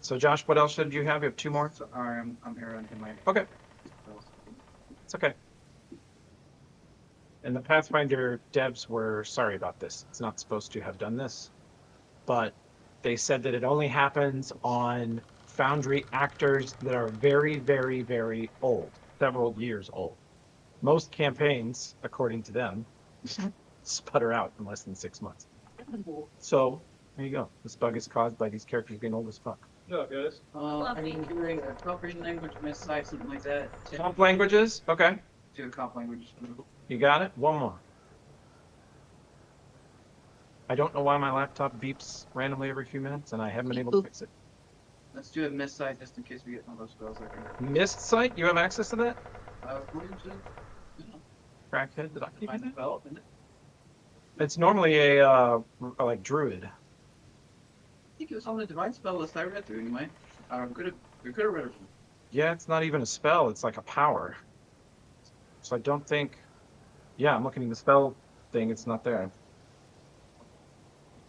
So Josh, what else should you have? You have 2 more? So, I'm Aaron in my. Okay. It's okay. And the Pathfinder devs were sorry about this. It's not supposed to have done this, but they said that it only happens on Foundry actors that are very, very, very old, several years old. Most campaigns, according to them, sputter out in less than 6 months. So there you go. This bug is caused by these characters being old as fuck. No, guys. I mean, doing a appropriate language, missile, something like that. Comp languages? Okay. Do a comp language. You got it? One more. I don't know why my laptop beeps randomly every few minutes, and I haven't been able to fix it. Let's do a missile just in case we get one of those spells. Mist Sight? You have access to that? Going to. Crackhead? Did I give you Find that? spell, isn't it? It's normally a like druid. I think it was on the divine spell list I read through anyway. We could have read it. Yeah, it's not even a spell. It's like a power. So I don't think. Yeah, I'm looking at the spell thing. It's not there.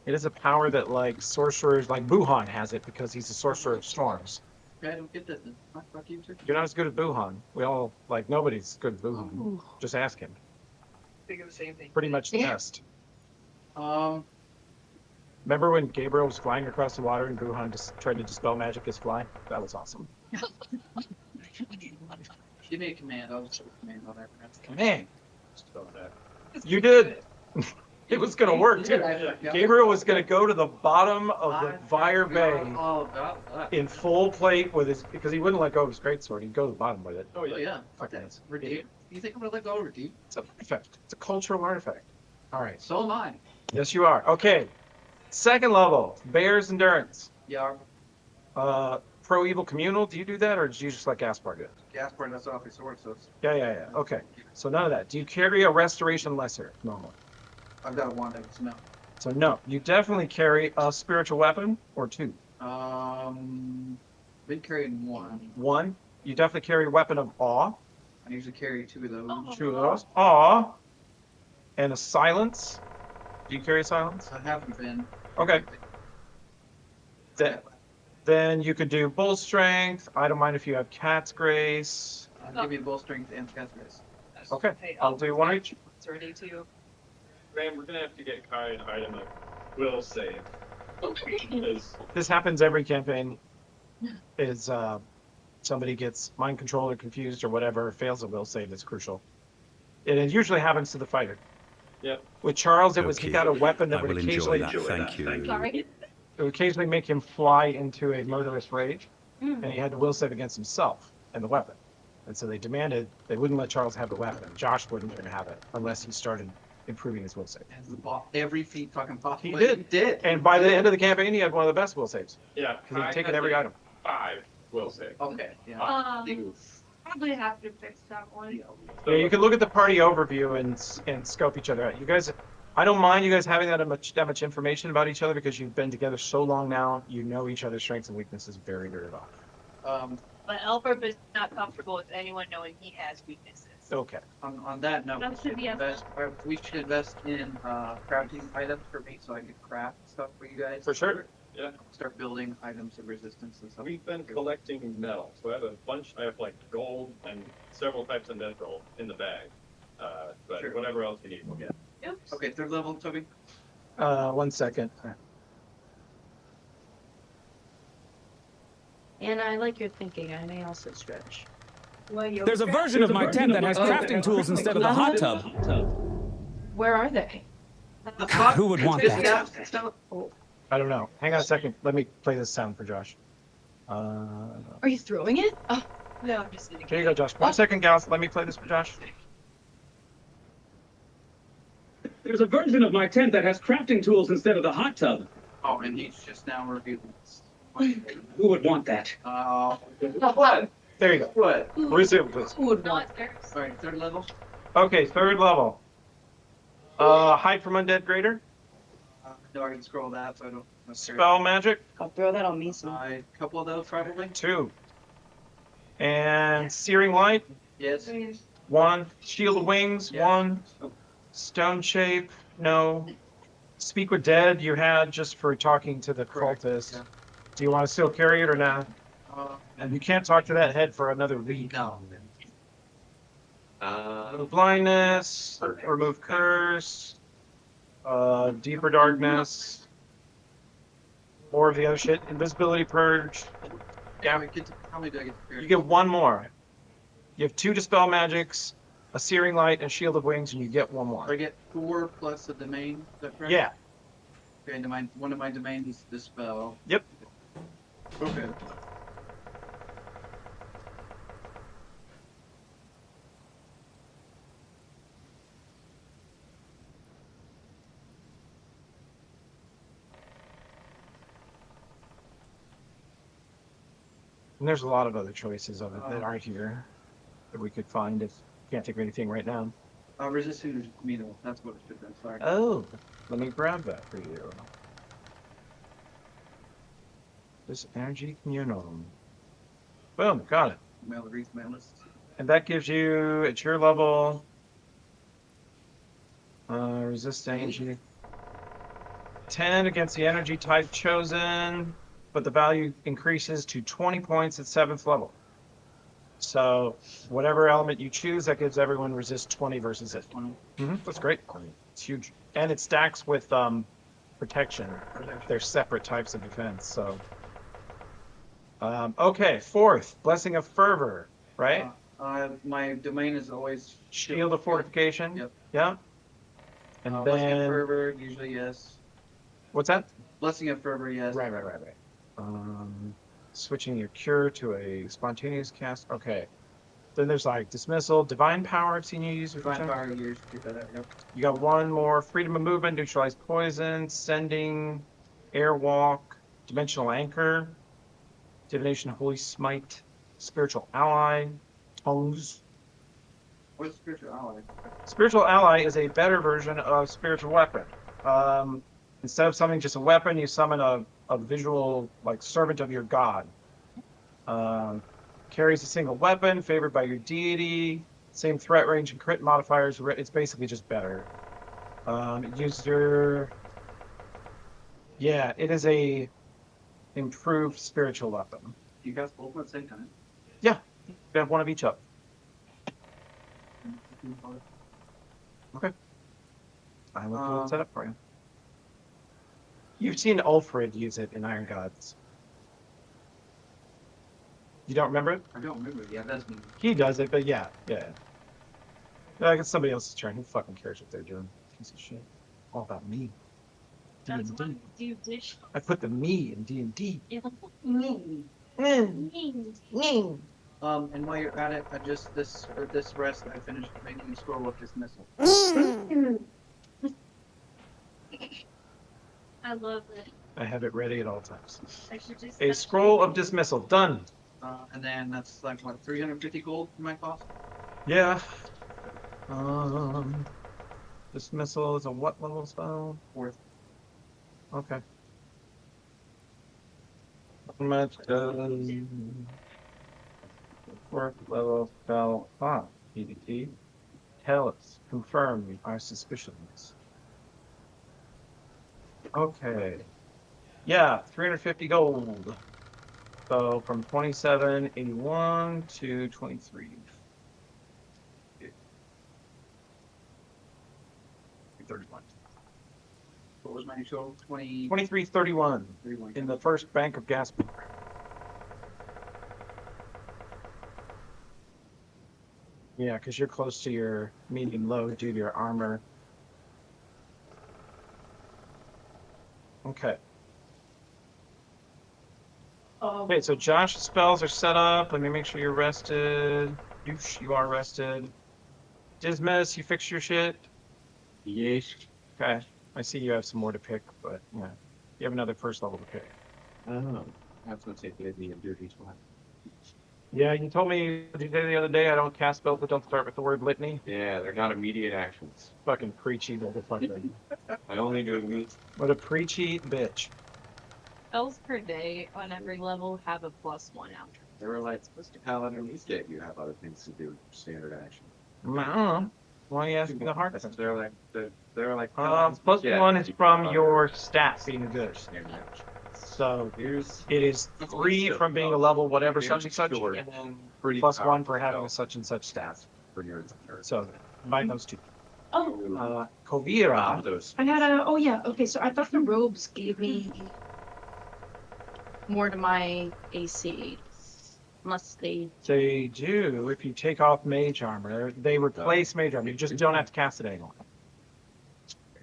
It is a power that like sorcerers, like Buhan has it because he's a sorcerer of storms. I don't get that. Fuck you too. You're not as good as Buhan. We all like nobody's good at Buhan. Just ask him. Think of the same thing. Pretty much the best. Um, Remember when Gabriel was flying across the water and Buhan just tried to dispel magic as fly? That was awesome. give me a command. I'll just put a command on there. Command. You did. It was gonna work too. Gabriel was gonna go to the bottom of the Vire Bay All about that. in full plate with his because he wouldn't let go of his greatsword. He'd go to the bottom with it. Oh yeah. Fuck Okay. that. Redeem. You think I'm gonna let go of redeem? It's an artifact. It's a cultural artifact. All right. So am I. Yes, you are. Okay. Second level, Bear's Endurance. Yeah. Pro Evil Communal. Do you do that, or do you just let Gaspar do it? Gaspar, that's off his sword, so it's, Yeah. Okay. So none of that. Do you carry a Restoration Lesser normally? I've got one that's no. So no. You definitely carry a spiritual weapon or 2. Been carrying one. 1. You definitely carry a weapon of awe. I usually carry 2 of those. 2 of those. Awe. And a silence. Do you carry a silence? I haven't been. Okay. Then you could do bull strength. I don't mind if you have cat's grace. Give me bull strength and cast grace. Okay. I'll do 1 each. It's ready to. Graham, we're gonna have to get Kari an item of will save. Because This happens every campaign. Is somebody gets mind controlled or confused or whatever, fails a will save that's crucial. And it usually happens to the fighter. Yep. With Charles, it was he got a weapon that I would will enjoy occasionally that. Thank you. Sorry. it would occasionally make him fly into a murderous rage, Mm. and he had to will save against himself and the weapon. And so they demanded they wouldn't let Charles have the weapon. Josh wouldn't let him have it unless he started improving his will save. Has the every feat fucking possible. He did. And by the end of the campaign, he had one of the best will saves. yeah, Because he'd Kari taken has every like item. 5 will save. Okay. Yeah. Probably have to fix that one. Yeah, you can look at the party overview and scope each other out. You guys, I don't mind you guys having that much information about each other because you've been together so long now. You know each other's strengths and weaknesses very, very well. But Elford is not comfortable with anyone knowing he has weaknesses. Okay. On that note, That should be we should invest in crafting items for me so I can craft stuff for you guys. For sure. Yeah. Start building items of resistance and stuff. We've been collecting metal, so I have a bunch. I have like gold and several types of metal in the bag. But Sure. whatever else you need, we'll get. Oops. Okay, 3rd level, Toby. 1 second. And I like your thinking. I may also stretch. There's a version of my tent that has crafting tools instead of the hot tub. Where are they? Who would want that? I don't know. Hang on a second. Let me play this sound for Josh. Are you throwing it? Oh, No, I'm just kidding. Here you go, Josh. 1 second, gals. Let me play this for Josh. There's a version of my tent that has crafting tools instead of the hot tub. Oh, and he's just now reviewing this. Who would want that? What? There you go. What? Resume, please. who would want? Sorry, 3rd level. Okay, 3rd level. Hide from undead greater. No, I can scroll that, so I don't. Spell magic. I'll throw that on me soon. A couple of those probably. 2. And searing light. Yes. 1. Shield of Wings, 1. Stone Shape, no. Speak with Dead, you had just for talking to the cultist. Yeah. Do you want to still carry it or not? Uh, And you can't talk to that head for another week. no. Remove blindness, remove curse, deeper darkness, more of the other shit. Invisibility purge. Yeah, how many do I get to You get 1 more. You have 2 dispel magics, a searing light, and shield of wings, and you get 1 more. I get 4 plus a domain. Is that correct? Yeah. Okay, and one of my domains is dispel. Yep. Okay. And there's a lot of other choices of it that aren't here that we could find if can't think of anything right now. Resisting Metal. That's what it should be. Sorry. Oh, let me grab that for you. This energy communal. Boom, got it. Malist. And that gives you, at your level, resist energy. 10 against the energy type chosen, but the value increases to 20 points at 7th level. So whatever element you choose, that gives everyone resist 20 versus it. That's great. It's huge. And it stacks with protection. They're separate types of defense. So okay, 4th, Blessing of Fervor, right? My domain is always Shield of Fortification. Yep. Yeah. And Blessing of then Fervor, usually yes. What's that? Blessing of Fervor, yes. Right. Switching your cure to a spontaneous cast. Okay. Then there's like dismissal, divine power. I've seen you use it. Divine power, you get that. Yep. You got 1 more: freedom of movement, neutralize poison, sending, airwalk, dimensional anchor, divination, holy smite, spiritual ally, tongues. What's spiritual ally? Spiritual ally is a better version of spiritual weapon. Instead of summoning just a weapon, you summon a visual, like, servant of your god. Carries a single weapon, favored by your deity, same threat range and crit modifiers. It's basically just better. User, yeah, it is a improved spiritual weapon. You guys both at the same time? Yeah, you have 1 of each up. Okay. I will pull it set up for you. You've seen Ulfrid use it in Iron Gods. You don't remember it? I don't remember it. Yeah, that's me. He does it, but yeah. I guess somebody else's turn. Who fucking cares what they're doing? Piece of shit. All about me. That's D&D. what you dish. I put the me in D&D. And while you're at it, I just this rest I finished making a scroll of dismissal. I love it. I have it ready at all times. I should just A scroll of dismissal. Done. And then that's like what, 350 gold for my cost? Yeah. Dismissal is a what level spell? 4th. Okay. How much does 4th level spell cost? EDT. Tell us. Confirm our suspicions. Okay. Yeah, 350 gold. So from 2781 to 23. 31. What was my total? 2331 in the first bank of gas. Yeah, because you're close to your medium low due to your armor. Okay. Okay, so Josh's spells are set up. Let me make sure you're rested. You are rested. Dismiss, you fix your shit? Yes. Okay. I see you have some more to pick, but yeah. You have another 1st level to pick. Oh, I was going to say busy and dirty one. Yeah, you told me the other day I don't cast spells that don't start with the word litany. Yeah, they're not immediate actions. Fucking preachy motherfucker. I only do immediate. What a preachy bitch. Spells per day on every level have a +1 out. They were like, supposed to call it a weekday if you have other things to do, standard action. I don't know. Why are you asking the hard stuff? They're like. Plus one is from your stats being good. So it is 3 from being a level whatever such and such, and then plus 1 for having a such and such stat. So combine those two. Oh, Kovira. I had a. Oh yeah. Okay, so I thought the robes gave me more to my AC, unless they. They do. If you take off mage armor, they replace mage armor. You just don't have to cast it anymore.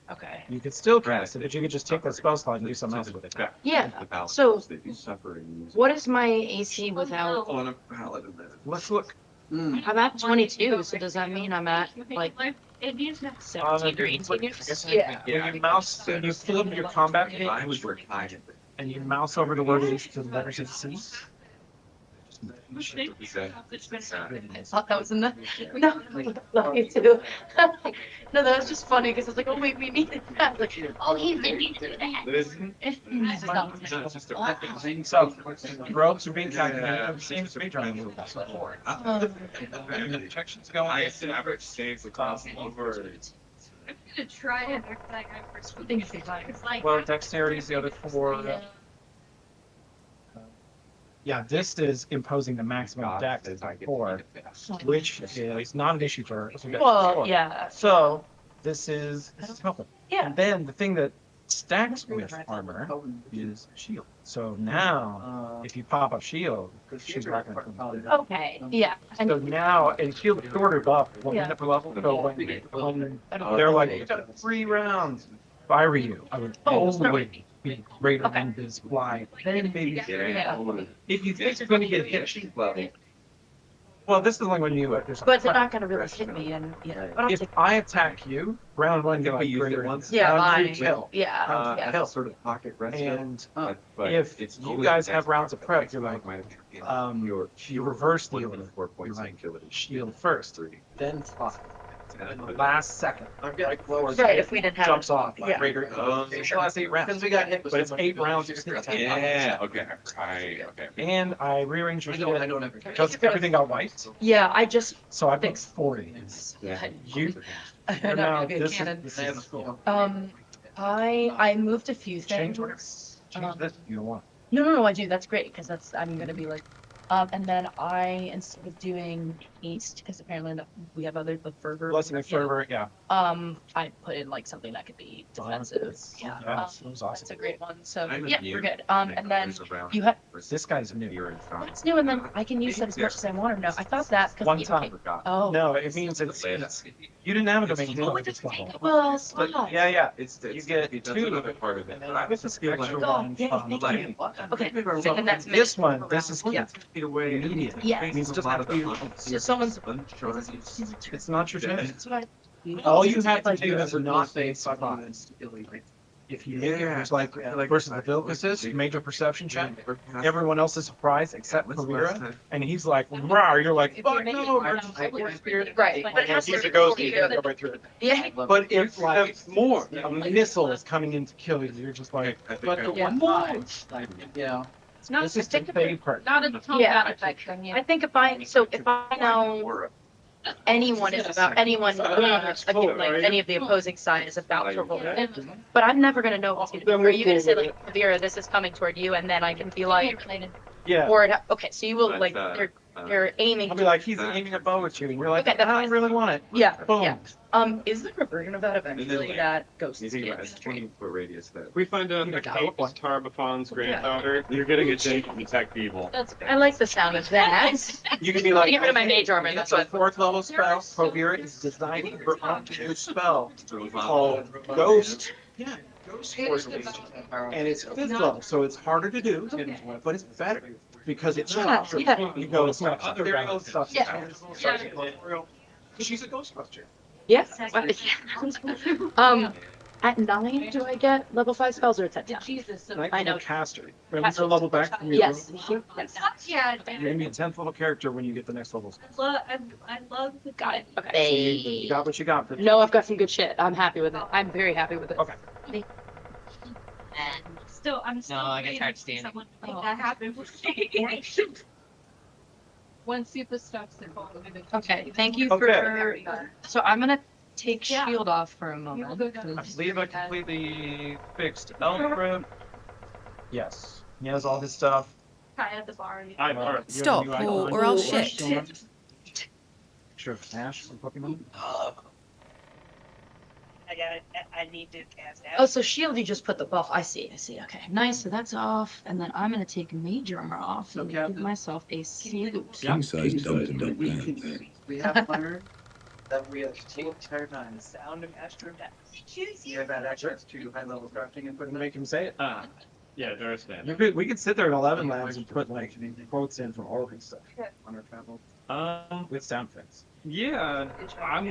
Okay. You could still cast it, but you could just take that spell slot and do something else with it. Yeah. So, what is my AC without? Let's look. I'm at 22, so does that mean I'm at like 17 or 18 years? Yeah. When you mouse, when you pull up your combat page, and you mouse over the word it is to the letters of C. I thought that was in the. No, love you too. No, that was just funny because I was like, oh wait, we needed that. Like, oh, he didn't do that. So, robes are being calculated. Same as mage armor. Protection's going. I average saves across over. I'm gonna try it next time I first think it's like. Well, dexterity is the other 4. Yeah, this is imposing the maximum dex by 4, which is not an issue for us. Well, yeah. So this is helpful. Yeah. And then the thing that stacks with armor is shield. So now, if you pop a shield, she's not going to. Okay. Yeah. So now, and shield is ordered up 1 minute per level. So when they're like, you got 3 rounds. If I were you, I would always be greater than this fly. Then maybe. If you think you're going to get hit, well, this is only when you. But they're not gonna really hit me, and yeah. But I'll If take. I attack you, round 1 you're like greater. Yeah, round 2 mine. kill. Yeah. Yeah. Sort of pocket rest. And if you guys have rounds of prep, you're like, you reverse the order. You're like, shield first, then fly. And the last second, right before Right, if we didn't have. jumps off. Yeah. Greater. It lasts 8 rounds. Because we got hit with But it's somebody 8 rounds. You still take Yeah. Okay. Okay. And I rearrange your I shit don't ever. because everything got wiped. Yeah, I just. So I fixed 40. You. I know, maybe a cannon. This is cool. I moved a few Change things. Change this. You don't want. No, I do. That's great because that's I'm gonna be like, and then I instead of doing east because apparently we have other the fervor. Blessing of fervor. Yeah. I put in like something that could be defensive. Yeah. Yeah, that was awesome. That's a great one. So I'm yeah, new. we're good. And then you have This guy's new. what's new, and then I can use that as much as I want. Or no, I thought that because One time. Oh. No, it means it's you didn't have a domain name at this level. Well, Yeah, yeah. It's You get it does 2, another part of it. and then this is the extra one. yeah, thank you. Okay, So and that's this one, this is Yeah. immediate. Yes. It means just have to. So someone's. It's not your turn. That's what I. All you have to do is not say surprise. If you make it, it's like versus the Vilcus, major perception check. Everyone else is surprised except Kavira, and he's like, "Rawr!" You're like, "Fuck no!" Right, but it has He's to a ghost. He can't go right through it. Yeah. But if like more, a missile is coming in to kill you, you're just like, But the Yeah. one more, like, you know, It's not. this is the fave part. Not a ton Yeah. bad effect on you. I think if I know anyone is about anyone like any of the opposing side is about to roll, but I'm never gonna know what's gonna. Are you gonna say like, Vera, this is coming toward you, and then I can be like, Yeah. or okay, so you will like they're aiming. I'll be like, he's aiming a bow at you, and you're like, Okay, that's I don't really want it. Yeah, Boom. yeah. Is there a version of that eventually that ghosts You think about get? it, 20-foot radius there. We find out that Kate is Tarbafon's granddaughter. You're getting a Jake to detect evil. I like the sound of that. You can be like, Get rid of my mage armor. It's That's a what. 4th level spell. Kovira is designing for a new spell called Ghost. Yeah, Ghost Force. And it's 5th level, so it's harder to do, but it's better because it's Yeah, yeah. You go, it's not other stuff. Yeah. She's a Ghostbuster. Yeah. At 9, do I get level 5 spells or it's at 10? I know. Caster. Remember your level back from your Yes. room? Yeah, You're gonna be a 10th level character when you get the next level. I love the. Got it. Okay. You got what you got. For No, I've got some good shit. I'm happy with it. I'm very happy with it. Okay. I'm still I get waiting tired for standing. someone to make that happen with me. Once super stuff's in home. Okay, thank you Okay. for. So I'm gonna take Yeah. shield off for a moment. I believe I completely fixed Alfred. Yes, he has all his stuff. Kai at the bar. I'm alright. Stop, or I'll shit. Picture of Ash from Pokemon. I need to cast out. Oh, so shield, you just put the buff. I see. Okay, nice. So that's off, and then I'm gonna take major armor off and give myself a salute. King size dumped pants. We have learned that we have the entire time. Sound of Astro Death. You have had access to high level crafting and Couldn't make him say it. Yeah, understand. We could sit there at 11 labs and put like quotes in from all of stuff on our travel with sound effects. Yeah, I'm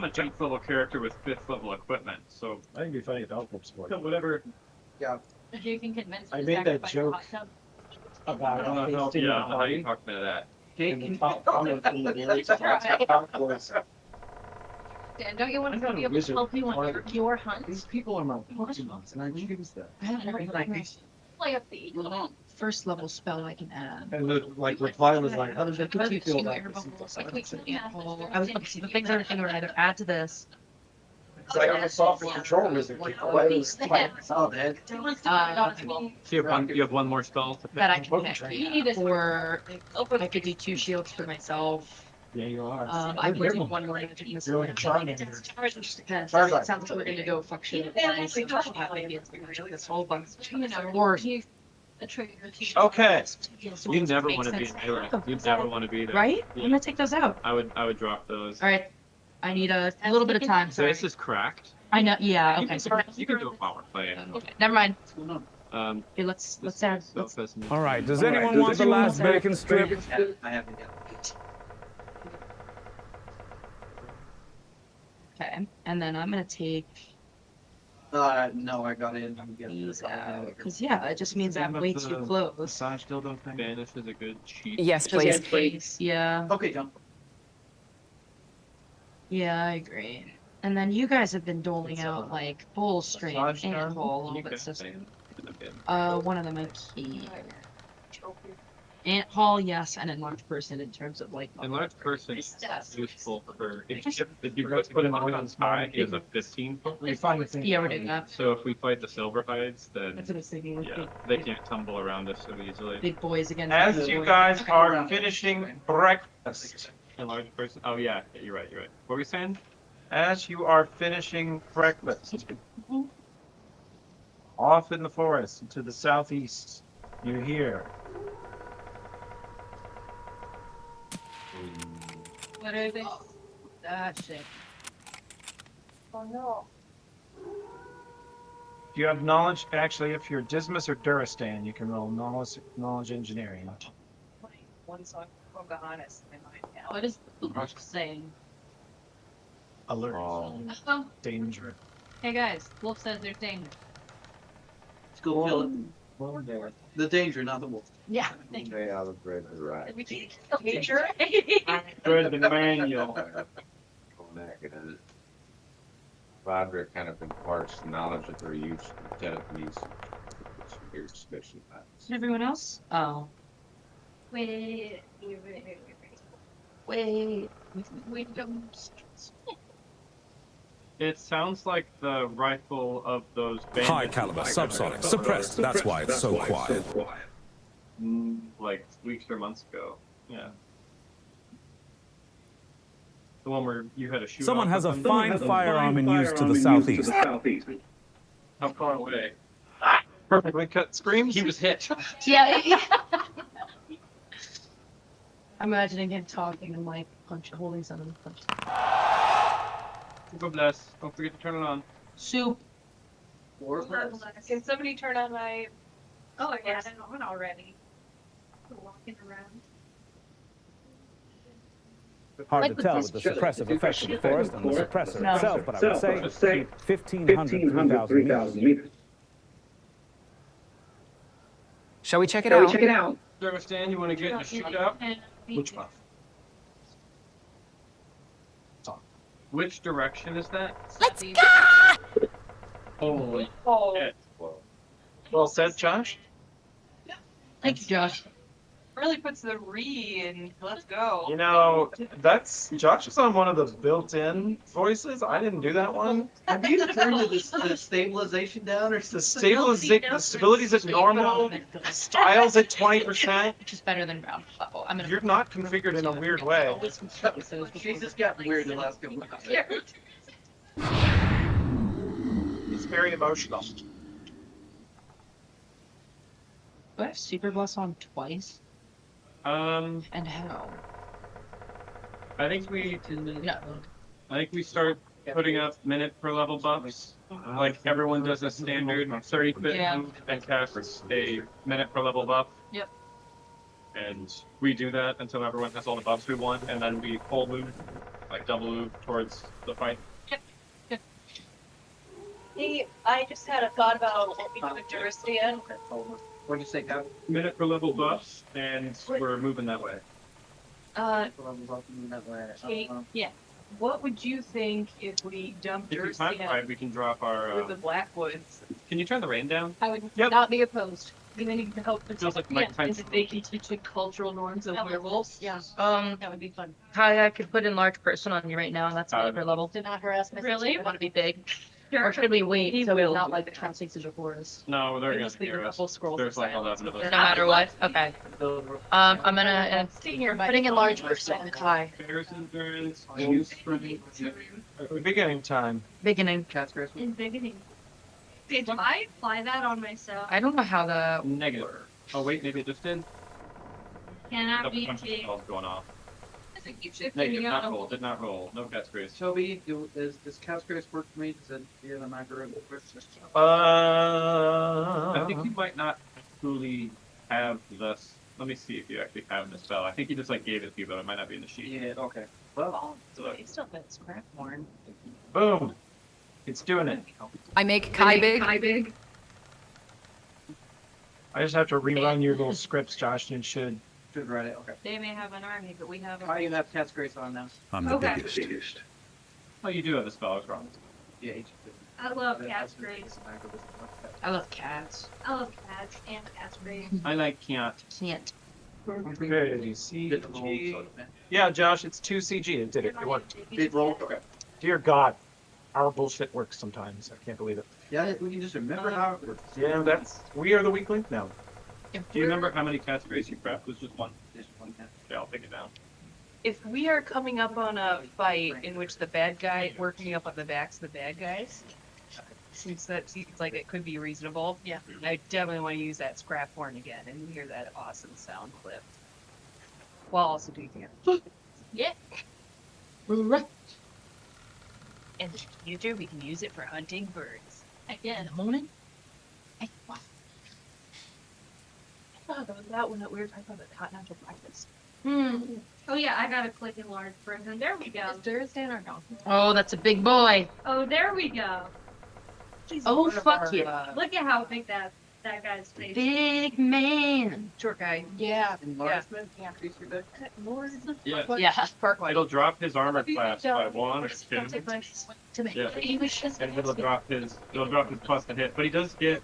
a 10th level character with 5th level equipment, so I think it'd be funny if Elford sport. whatever. Yeah. If you can convince me I to made that sacrifice a joke hot tub. about I don't know pasting yeah, the how you party. talk me to that. And the top comment in the lyrics was, Dan, don't you want I to got be a able to wizard help you on party. your hunts? These people are my Pokemons, and I choose them. Play up the First level spell I can add. And the like reply was like, how does that Two feel air about this? bubbles, like we can't hold. I was about to say the things that are either add to this. It's like I'm a software control wizard. Oh, man. So you have one more spell to pick. That I can pick. Or I could do 2 shields for myself. Yeah, you are. I could do 1 more energy. You're like a Charmander. Depends. It Charizard. sounds like we're gonna go function. Maybe it's this whole bunch. Or Okay. You never want to be in melee. You never want to be there. right? Yeah. I'm gonna take those out. I would drop those. All right. I need a little bit of time. So Sorry. this is cracked. I know. Yeah. You Okay. can- Sorry. You can do it while we're playing. Okay. Never mind. Um, Okay. Let's add. All right, does anyone want the last bacon strip? I have it down. Okay. And then I'm gonna take No, I got in. these out because yeah, it just means I'm way too close. Massage dildo thing. Vanish is a good cheat. Yes, Just please. in case, yeah. Okay, John. Yeah, I agree. And then you guys have been doling out like bull strain Massage and gun? whole, a little You bit guys of say one of them I keep. Ant hall, yes, and enlarged person in terms of like. Enlarged person is useful for if you put him on high, he has a 15. We find the thing. Yeah, we're doing that. So if we fight the silver hides, then That's what I was thinking. yeah, they can't tumble around us so easily. Big boys against. As little you boys. guys are finishing breakfast, Enlarged person. Oh yeah, you're right. What were we saying? as you are finishing breakfast, off in the forest to the southeast, you hear What are they? Ah, shit. Oh no. If you have knowledge, actually, if you're Dismas or Duristan, you can roll knowledge engineering. One song, Pocahontas in my mind now. What is the book saying? Alert. Oh, Danger. hey guys, Wolf says there's danger. Let's go kill it. The danger, not the wolf. Yeah. Stay out of bread to right. We can't kill danger. Good manual. Roderick kind of imparts knowledge of their use of telekinesis. Weird suspicion about it. Everyone else? Oh. Wait. Wait. It sounds like the rifle of those bandits. High caliber, subsonic, suppressed. That's why it's so quiet. Like weeks or months ago. Yeah. The one where you had a shoot. Someone has a fine firearm in use to the southeast. How far away? Perfectly cut screams. He was hit. Yeah. I'm imagining him talking and like holding something. Super bless. Don't forget to turn it on. Soup. Can somebody turn on my? Oh, yeah, I'm on already. Walking around. Hard to tell with the suppressive effects of the forest and the suppressor No. itself, but I would say 1,500, 3,000 meters. Shall we check it out? Duristan, you want to get in a shootout? Which one? Which direction is that? Let's go! Holy shit. Well said, Josh. Thank you, Josh. really puts the in. Let's go. You know, that's Josh is on one of the built-in voices. I didn't do that one. Have you turned the stabilization down or The the stability's at normal. Style's at 20%. Which is better than ground level. I'm gonna. You're not configured in a weird way. She's just gotten weird the last couple of months. It's very emotional. Do I have Super Bless on twice? And how? I think we No. I think we start putting up minute per level buffs. Like everyone does a standard 30-bit move and casts a minute per level buff. Yep. And we do that until everyone has all the buffs we want, and then we full move, like double move towards the fight. Hey, I just had a thought about what we do with Duristia. What'd you say, Cap? Minute per level buffs, and we're moving that way. Kate, Yeah. What would you think if we dumped If you time Duristia right, we can drop our. with the Blackwoods? Can you turn the rain down? I would not be opposed. Even if you can help Feels like yeah, Mike Tyson. and if they can teach the cultural norms of werewolves. Yeah. That would be fun. Hi, I could put enlarged person on you right now, and that's upper level. Do not harass my Really? I want to be big. Sure. Or should we wait He so will it's not do like the that. translates before us? No, they're It'll gonna just be hear a us. couple scrolls There's of like silence. 11 of us. No matter what? Okay. I'm gonna, putting enlarged person. Hi. Bears endurance, use strength. Beginning time. Beginning. In beginning. Did I apply that on myself? I don't know how the. Negative. Oh wait, maybe it just did. Cannot Double be punch big. spells going off. I think you should. Negative, not roll. Did not roll. No cat's grace. Toby, does Cat's Grace work for me? Does it be in the macro? I think you might not truly have this. Let me see if you actually have the spell. I think you just like gave it to you, but it might not be in the sheet. Yeah, okay. Well, they still have scrap horn. Boom. It's doing it. I make Kai big. big. I just have to rerun your little scripts, Josh, and it should. Should write it, okay. They may have an army, but we have. How do you have Cat's Grace on now? I'm the Okay. biggest. Oh, you do have the spell. I was wrong. Yeah, I love Cat's Grace. I love cats. I love cats and Cat's Grace. I like can't. Can't. Okay, CG. Yeah, Josh, it's 2 CG. It did it. It worked. Did roll? Okay. Dear God, our bullshit works sometimes. I can't believe it. Yeah, we can just remember how it works. Yeah, we are the weak link now. Do you remember how many cat's grace you prepped? It was just one. Just one cat. Okay, I'll take it down. If we are coming up on a fight in which the bad guy working up on the backs of the bad guys, since that seems like it could be reasonable, yeah, I definitely want to use that scrap horn again and hear that awesome sound clip. While also doing it. Yeah. And in the future, we can use it for hunting birds. Yeah, in the morning. Oh, that one that we were talking about the continental breakfast. Oh yeah, I gotta click enlarge person. There we go. Is Thursday or no? Oh, that's a big boy. Oh, there we go. Oh, fuck yeah. Look at how big that guy's face. Big man. Short guy. Yeah. Enlargement? Yeah. Increase your deck? Yeah. Yeah. It'll drop his armor class by 1 or 2. To me. Yeah. And it'll drop his plus to hit. But he does get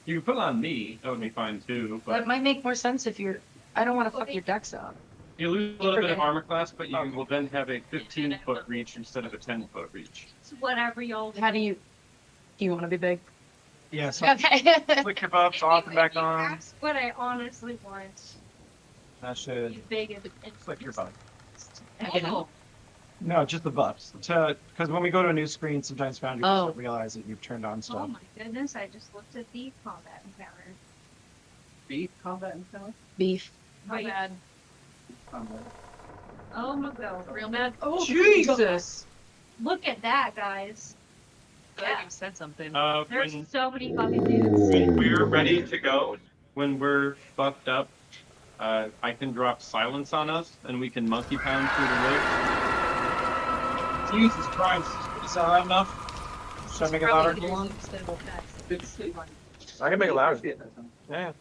you can put it on me, that would be fine too, but That might make more sense if you're. I don't want to fuck your decks up. you lose a little bit of armor class, but you will then have a 15-foot reach instead of a 10-foot reach. It's whatever y'all do. How do you want to be big? Yes. Okay. Flick your buffs off and back on. That's what I honestly want. That should Big and flick your buff. Oh. No, just the buffs. Because when we go to a new screen, sometimes Foundry doesn't realize that you've turned on Oh stuff. my goodness, I just looked at the combat encounter. Beef combat encounter? Beef. My bad. Oh my god. Real bad. Oh Jesus! Look at that, guys. Glad you said something. There's When so many fucking dudes. we're ready to go, when we're fucked up, I can drop silence on us, and we can monkey pound through the woods. Jesus Christ. Is that loud enough? Should I make it louder? I can make it louder. Yeah.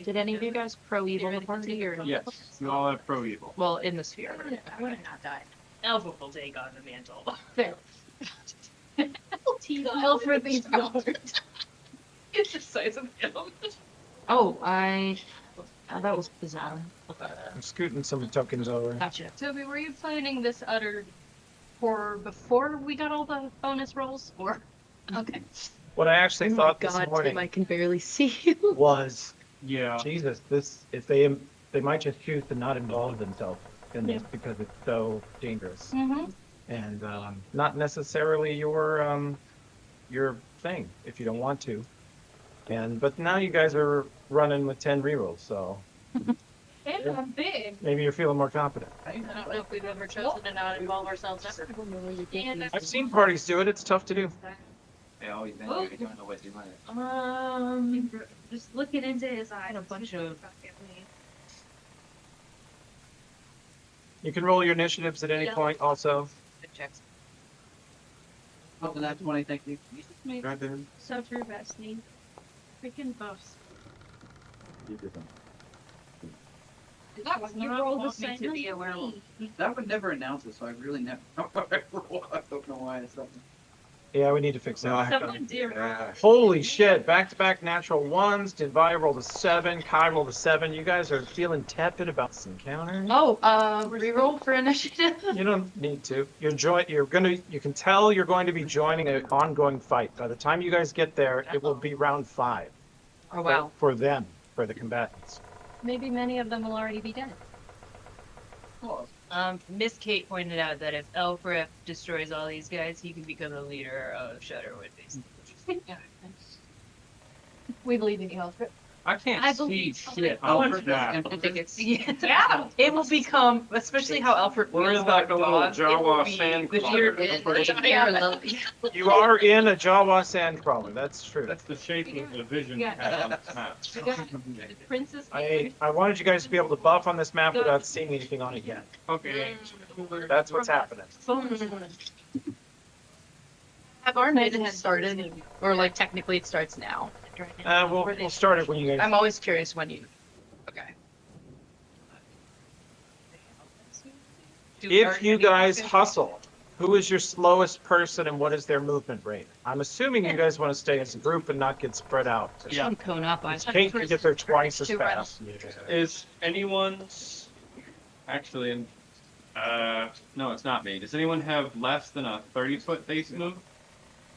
Did any of you guys pro evil the party or? Yes, we all have pro evil. Well, in the sphere. I would have not died. Alpha will take on the mantle. There. Alpha these out. It's the size of him. Oh, I That was bizarre. I'm scooting some tokens over. Gotcha. Toby, were you planning this utter for before we got all the bonus rolls, or? Okay. What I actually Oh my thought this God, morning Tim, I can barely see you. was, Yeah. Jesus, this, if they might just choose to not involve themselves in this because it's so dangerous. Mm-hmm. And not necessarily your thing if you don't want to. But now you guys are running with 10 rerolls, so And I'm big. maybe you're feeling more confident. I don't know if we've ever chosen to not involve ourselves ever. And I've seen parties do it. It's tough to do. They always think you don't know what you want. Just looking into his eyes. A bunch of You can roll your initiatives at any point also. checks. Oh, and that's 20, thank you. Right there. So true, Bestie. Freaking buffs. You roll the same to be as a werewolf. me. That would never announce it, so I really never know what I roll. I don't know why it's something. Yeah, we need to fix that. Someone did roll. Holy shit, back-to-back natural ones. Did Vi roll the 7? Kai rolled the 7. You guys are feeling tepid about this encounter? Oh, reroll for initiative. You don't need to. You can tell you're going to be joining an ongoing fight. By the time you guys get there, it will be round 5. Oh wow. For them, for the combatants. Maybe many of them will already be dead. Miss Kate pointed out that if Elfrith destroys all these guys, he can become the leader of Shudderwood, basically. We believe in you, Alfred. I can't I see believe- shit. Alfred, Yeah. I think it's yeah. It will become, especially how Alfred We're feels in about like a little dogs. It will Jawa be sand the crawler. sheer You are in a Jawa sandcrawler. That's true. That's the shape of the vision you Yeah. had on the map. The princess. I wanted you guys to be able to buff on this map without seeing anything on it yet. Okay. That's what's happening. Have our mission started, or like technically it starts now? We'll start it when you guys. I'm always curious when you. Okay. If you guys hustle, who is your slowest person and what is their movement rate? I'm assuming you guys want to stay as a group and not get spread out. Yeah. Cone up. Kate can get there twice as fast. Is anyone's actually no, it's not me. Does anyone have less than a 30-foot base move?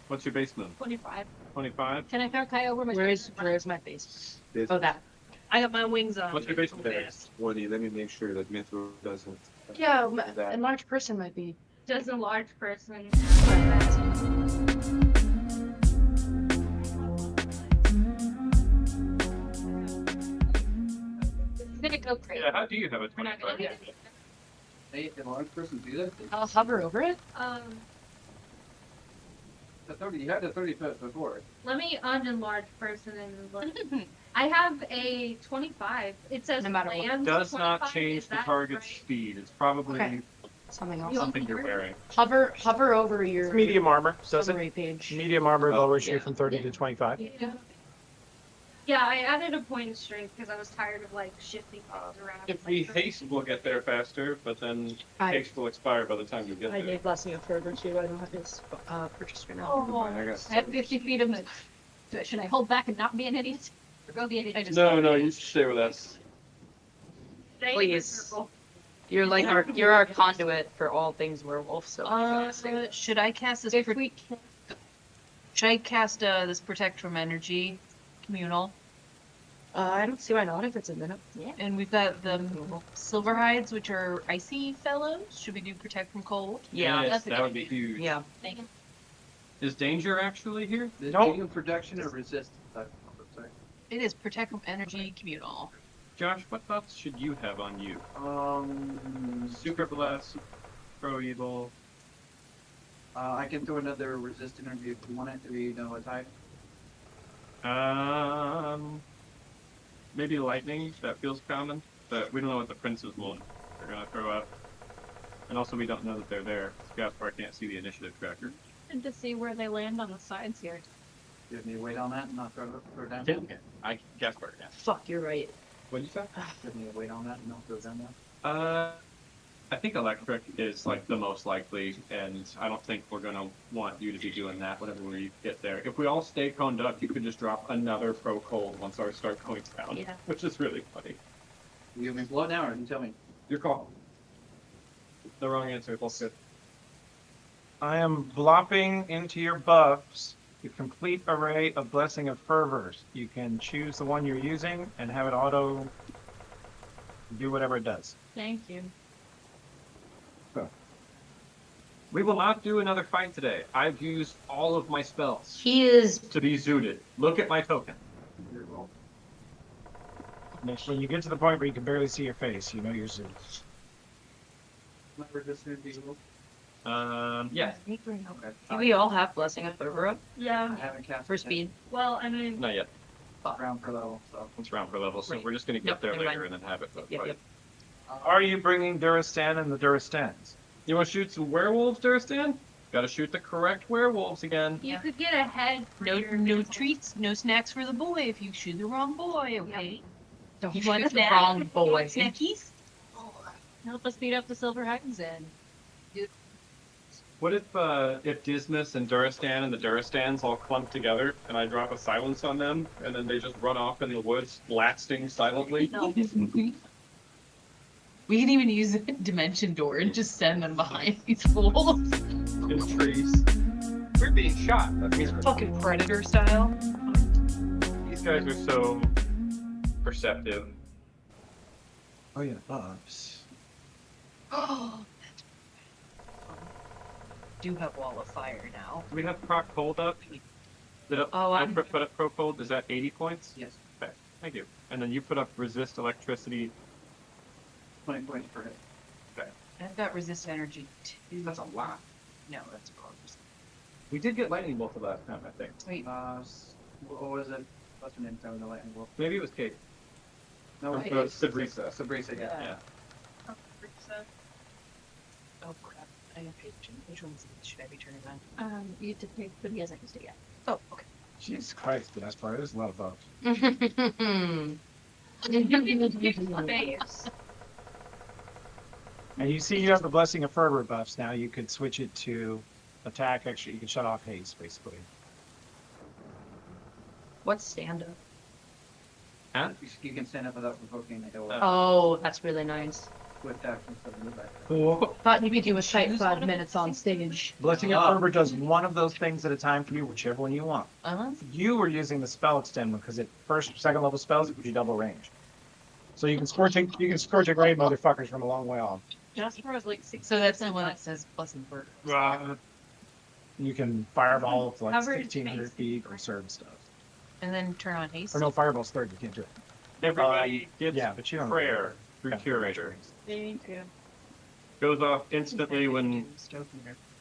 What's your base move? 25. 25? Can I throw Kai over my? Where's my face? This- Oh, that. I got my wings on. What's your base move? Woody, let me make sure that Mithril doesn't. Yeah, that. a large person might be. Does a large person. Gonna go crazy. Yeah, how do you have a We're not 25? gonna Hey, can a large person do that? I'll hover over it. The 30, you had the 30 foot before. Let me unenlarge person and look. I have a 25. It says No matter what. land. Does not 25. change Is the that target's right? speed. It's probably Okay. Something else. something you're wearing. Hover over your It's medium armor, does summary it? page. Medium armor lowers you yeah. from 30 to 25. Yeah. Yeah, I added a point of strength because I was tired of like shifting things around. If we haste, we'll get there faster, but then haste will expire by the time you get I there. need Blessing of Fervor too. I don't have his purchase right now. Oh, I got I have 50 feet of movement. Should I hold back and not be an idiot? Or go be an idiot? No, you should stay with us. Stay in the Please. circle. You're like you're our conduit for all things werewolf. So. Should I cast this? If we can. Should I cast this protect from energy communal? I don't see why not if it's a minute. Yeah. And we've got the silver hides, which are icy fellows. Should we do protect from cold? Yeah, Yes, that's a that good would be huge. Yeah. Thank you. Is danger actually here? Is Nope. it protection or resistance? Sorry. It is protect from energy communal. Josh, what buffs should you have on you? Super bless, pro evil. I can throw another resist energy if you want it to be, a type. Maybe lightning. That feels common, but we don't know what the princes will. They're gonna throw up, and also we don't know that they're there. Gaspar can't see the initiative tracker. Good to see where they land on the sides here. Give me a wait on that and not throw it down. Yeah, Gaspar can. Fuck, you're right. What'd you say? Give me a wait on that and not throw it down there. I think electric is like the most likely, and I don't think we're gonna want you to be doing that whenever we get there. If we all stay coned up, you could just drop another pro cold once ours start going down, Yeah. which is really funny. You want me to blow it now, or you tell me? Your call. The wrong answer. Both good. I am blopping into your buffs the complete array of Blessing of Fervors. You can choose the one you're using and have it auto do whatever it does. Thank you. We will not do another fight today. I've used all of my spells He is. to be zooted. Look at my token. Next, when you get to the point where you can barely see your face, you know you're zooted. Yeah. Okay. Do we all have Blessing of Fervor up? Yeah. I haven't cast For it. speed? Well, I mean, Not yet. Round per level, so. It's round per level, so Right. we're just gonna get Yep, there never later mind. and then have it. Yep. Are you bringing Duristan and the Duristans? You want to shoot some werewolves, Duristan? Got to shoot the correct werewolves again. you could get ahead. No treats, no snacks for the boy if you shoot the wrong boy, okay? Don't You shoot want the snack? wrong You boy. want snackies? Help us beat up the Silver Hens then. What if Dismas and Duristan and the Duristans all clump together and I drop a silence on them and then they just run off in the woods, blasting silently? No. We can even use a dimension door and just send them behind these fools. In trees. We're being shot. That means Fucking predator style. these guys are so perceptive. Oh yeah, buffs. Oh, do have wall of fire now. Do we have proc cold up? Did it, Oh, I'm- put up pro cold? Is that 80 points? Yes. Okay, thank you. And then you put up resist electricity. 20 points per hit. Okay. I've got resist energy too. That's a lot. No, that's wrong. We did get lightning bolt last time, I think. Wait, What was it? What's her name? Tell the lightning bolt. Maybe it was Kate. No, Or, it uh, is. Sabrisa. Sabrisa, yeah. Yeah. oh crap. I have page. Which ones should I be turning on? You have to pick, but he hasn't used it yet. Oh, okay. Jesus Christ, the best part is a lot of buffs. Face. And you see you have the Blessing of Fervor buffs now. You could switch it to attack extra. You can shut off haste, basically. What's stand up? Huh? You can stand up without provoking the hill Oh, that's really nice. with action instead of move back. Cool. Thought you could do a tight 5 minutes on stage. Blessing of Fervor does one of those things at a time for you, whichever one you want. Uh-huh. You were using the spell extend one because at second level spells it gives you double range. So you can scorch a great motherfuckers from a long way off. Jasper was like 6. So that's the one that says blessing for. You can fireball to like Cover his 1,600 face. feet or certain stuff. And then turn on haste. Or no, fireball's third. You can't do it. Everybody gets yeah, but you don't. prayer through Yeah. Curator. Thank you. Goes off instantly when Stoking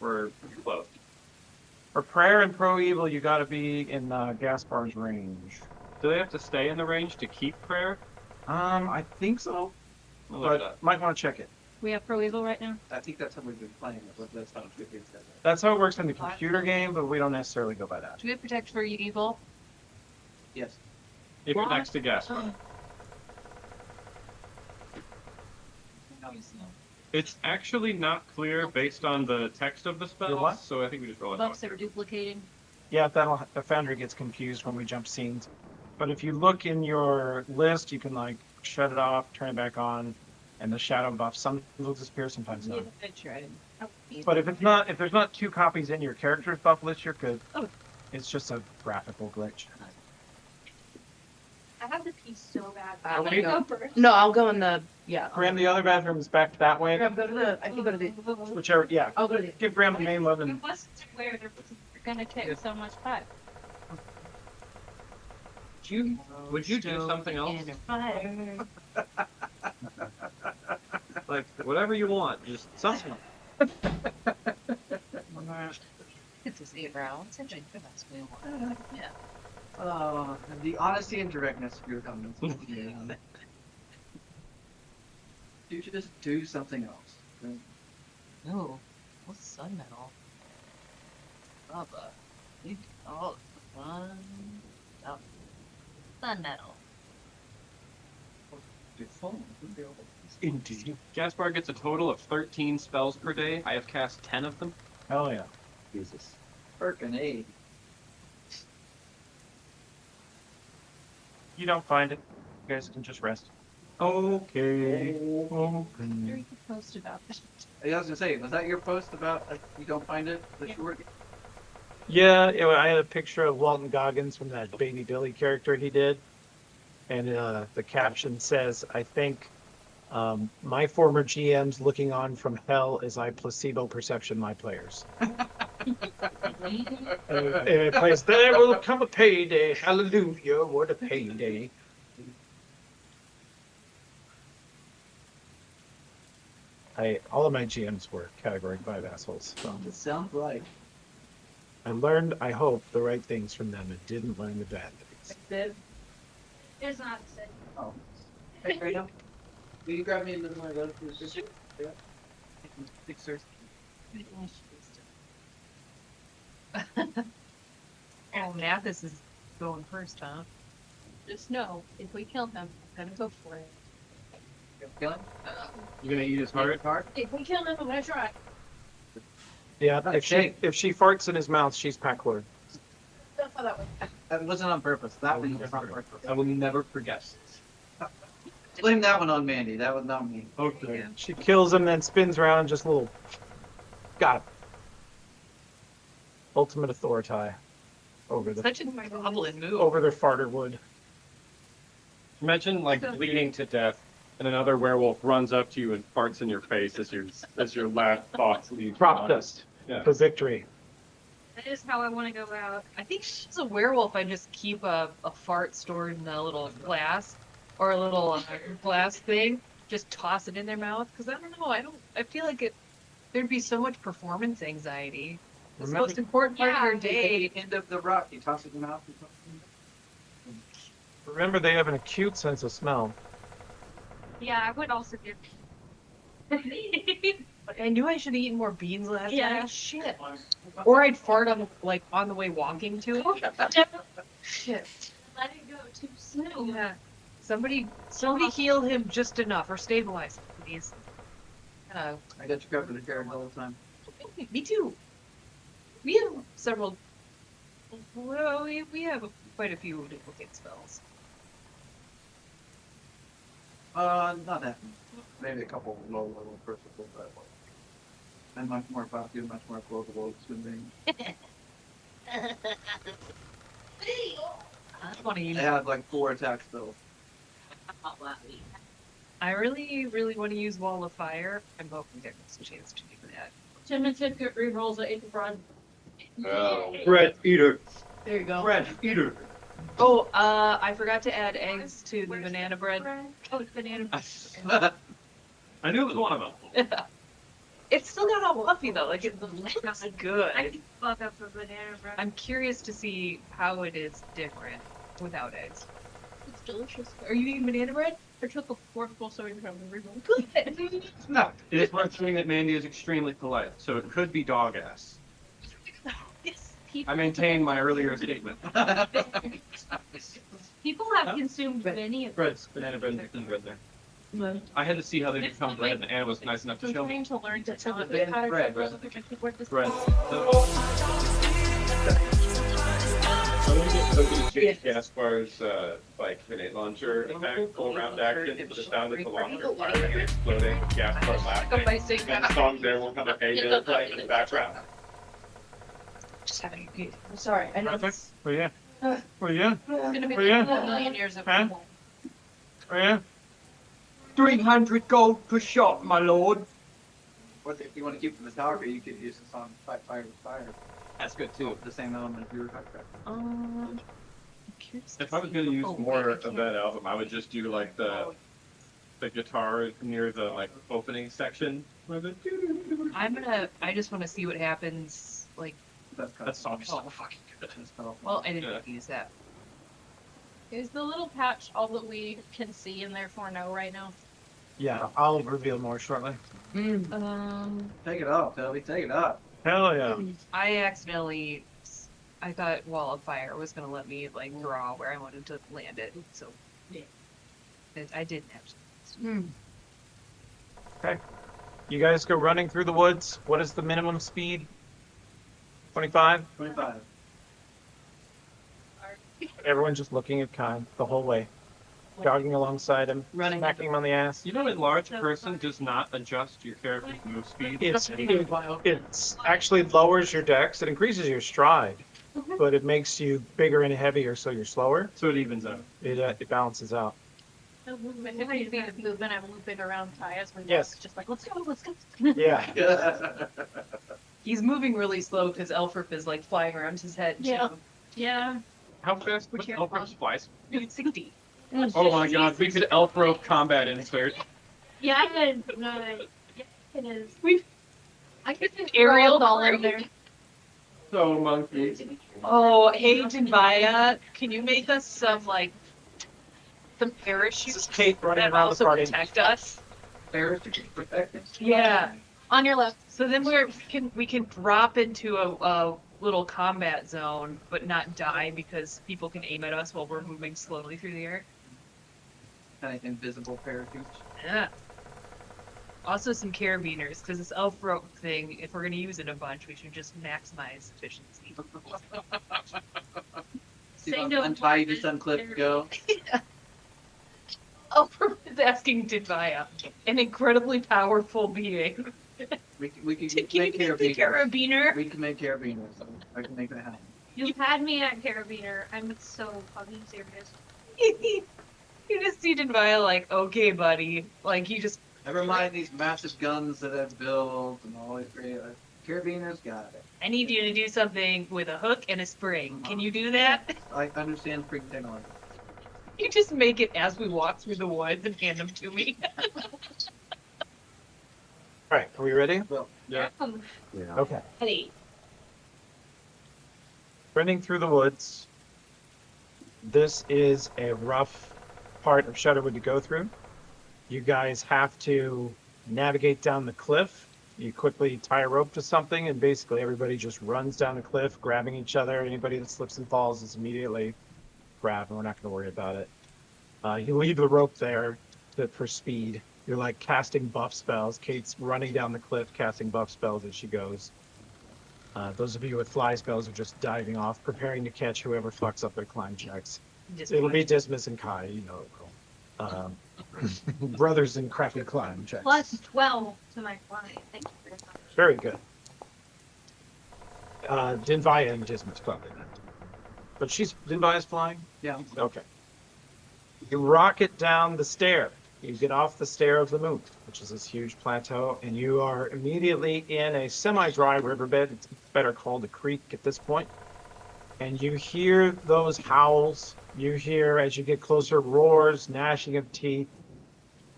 we're close. For prayer and pro evil, you got to be in Gaspar's range. Do they have to stay in the range to keep prayer? I think so, I'll look it but up. might want to check it. We have Pro Evil right now. I think that's how we've been playing it, but that's not good instead. That's how it works in the computer game, but we don't necessarily go by that. Do we have protect for evil? Yes. If you're Why? next to Gaspar. It's actually not clear based on the text of the Your what? spell, so I think we just roll it Buffs out. that are duplicating. Yeah, the Foundry gets confused when we jump scenes. But if you look in your list, you can like shut it off, turn it back on, and the shadow buff sometimes will disappear, sometimes not. I tried. But if there's not two copies in your character's buff list, you're good. Oh. It's just a graphical glitch. I have to pee so bad. I'm Let gonna me go. go first. No, I'll go in the, yeah. Graham, the other bathroom is back that way. Graham, go to the, I can go to the, Whichever, yeah. I'll go to the. Give Graham the main load It and wasn't where they're gonna take so much time. Would you do something else? Like, whatever you want, just something. It's his eyebrows. That's what I want. Yeah. The honesty and directness of your comments. You should just do something else. No. What's sun metal? Bubba. You all fun stuff. Sun metal. indeed. Gaspar gets a total of 13 spells per day. I have cast 10 of them. Hell yeah. Jesus. Frickin' A. You don't find it. You guys can just rest. Okay. Very good post about that. I was gonna say, was that your post about you don't find it the short? Yeah, I had a picture of Walton Goggins from that Baby Billy character he did. And the caption says, I think my former GM's looking on from hell as I placebo perception my players. It plays, there will come a payday. Hallelujah, what a payday. All of my GMs were category 5 assholes. So. It sounds like. I learned, I hope, the right things from them and didn't learn the bad things. There's not a set. Oh. Hey, right now. Will you grab me another one of those? Sure. Yeah. Fixers. Oh, Mathis is going first, huh? Just know, if we kill him, I'm gonna go for it. Kill him? You gonna eat his heart? If we kill him, I'm gonna try. Yeah, if she farts in his mouth, she's pack lord. That's how that went. That wasn't on purpose. That one was on purpose. I will never forget. Blame that one on Mandy. That was not me. Okay. She kills him, then spins around and just a little. Got him. Ultimate authority over the Such a goblin move. over their farter wood. Imagine like bleeding to death, and another werewolf runs up to you and farts in your face as your last thoughts leave. Prop dust for victory. That is how I want to go out. I think she's a werewolf. I just keep a fart stored in a little glass or a little glass thing. Just toss it in their mouth because I don't know. I feel like there'd be so much performance anxiety. It's the most important part of your day. End of the rock. You toss it in the mouth. Remember, they have an acute sense of smell. Yeah, I would also do. I knew I should have eaten more beans last Yeah. night. Shit. Or I'd fart on the way walking to it. Shit. Let it go too soon. Yeah. Somebody heal him just enough or stabilize him, please. I got you covered with Carrion all the time. Me too. We have several. Well, we have quite a few duplicate spells. Not that. Maybe a couple low level personal, but and much more popular, much more quotable swimming. I want to use. I have like 4 attacks though. I really, really want to use Wall of Fire. I'm hoping there's a chance to do that. Timothy rerolls at 8 run. Bread eater. There you go. Bread eater. Oh, I forgot to add eggs to the banana bread. Oh, it's banana bread. I knew it was one of them. It's still not all fluffy though. Like it looks good. I can fuck up a banana bread. I'm curious to see how it is different without eggs. It's delicious. Are you eating banana bread? I took a forkful so we can have the reroll. Good. No, it is worth saying that Mandy is extremely polite, so it could be dog ass. Yes. I maintain my earlier statement. People have consumed many of Breads, banana bread, and bread there. I had to see how they become bread, and Anna was nice enough to I'm show me. trying to learn to tell it Bread, how to bread, bread. bread. I'm gonna get Jake Gaspar's like grenade launcher effect, full round action, for the sound of the launcher firing and exploding, Gaspar laughing, and the song There Will Come a Payday playing in the background. Just having a good. I'm sorry. I know this. Oh yeah. Oh yeah. It's gonna be Oh, yeah. like a million years of Huh? Oh yeah. 300 gold per shot, my lord. Or if you want to keep the photography, you could use this on Fight Fire with Fire. That's good too. The same element you were talking about. If I was gonna use more of that album, I would just do like the guitar near the like opening section. I just want to see what happens. Like That song is so fucking good. well, I didn't use that. Is the little patch all that we can see and therefore know right now? Yeah, I'll reveal more shortly. Take it up, Toby. Take it up. Hell yeah. I thought Wall of Fire was gonna let me like draw where I wanted to land it, so I didn't have to. Okay. You guys go running through the woods. What is the minimum speed? 25? 25. Everyone's just looking at Kai the whole way. jogging alongside him, Running. smacking him on the ass. You know, a large person does not adjust your character's move speed. It's actually lowers your dex. It increases your stride, but it makes you bigger and heavier, so you're slower. So it evens out. It balances out. The movement, 50 feet of movement, I'm looping around Ty as we walk, Yes. just like, let's go, let's go. Yeah. He's moving really slow because Elfrip is like flying around his head. Yeah. too. Yeah. How fast would Elfrop flies? 60. Oh my god, we could elf rope combat insert. Yeah, I could, yeah, it is. I could just Aerial throw it all in crew. there. So monkeys. Oh, hey, Janvaya, can you make us some parachutes This is Kate running that around the also party. protect us? Parachutes protected. Yeah. On your left. So then we can drop into a little combat zone, but not die because people can aim at us while we're moving slowly through the air. Kind of invisible parachutes. Yeah. Also some carabiners, because this elf rope thing, if we're gonna use it a bunch, we should just maximize efficiency. See if I untie you, just unclip, go. Elfrop is asking Janvaya, an incredibly powerful being. We can make the carabiner. We can make carabiners. So I can make that happen. You had me at carabiner. I'm so fucking serious. You just see Janvaya like, okay, buddy. Like, you just... Never mind these massive guns that I've built and all these great carabiners. Got it. I need you to do something with a hook and a spring. Can you do that? I understand spring technology. You just make it as we walk through the woods and hand them to me. All right, are we ready? Well, yeah. Okay. Hey. Running through the woods. This is a rough part of Shudderwood to go through. You guys have to navigate down the cliff. You quickly tie a rope to something, and basically everybody just runs down the cliff, grabbing each other. Anybody that slips and falls is immediately grabbed, and we're not going to worry about it. You leave the rope there for speed. You're like casting buff spells. Kate's running down the cliff, casting buff spells as she goes. Those of you with fly spells are just diving off, preparing to catch whoever fucks up their climb checks. It'll be Dismas and Kai, you know. Brothers in crappy climb checks. Plus 12 to my flying. Thank you very much. Very good. Dinvaya and Dismas probably not. But Dinvaya's flying? Yeah. Okay. You rocket down the stair. You get off the stair of the moon, which is this huge plateau, and you are immediately in a semi-dry riverbed. It's better called a creek at this point. And you hear those howls. You hear, as you get closer, roars, gnashing of teeth.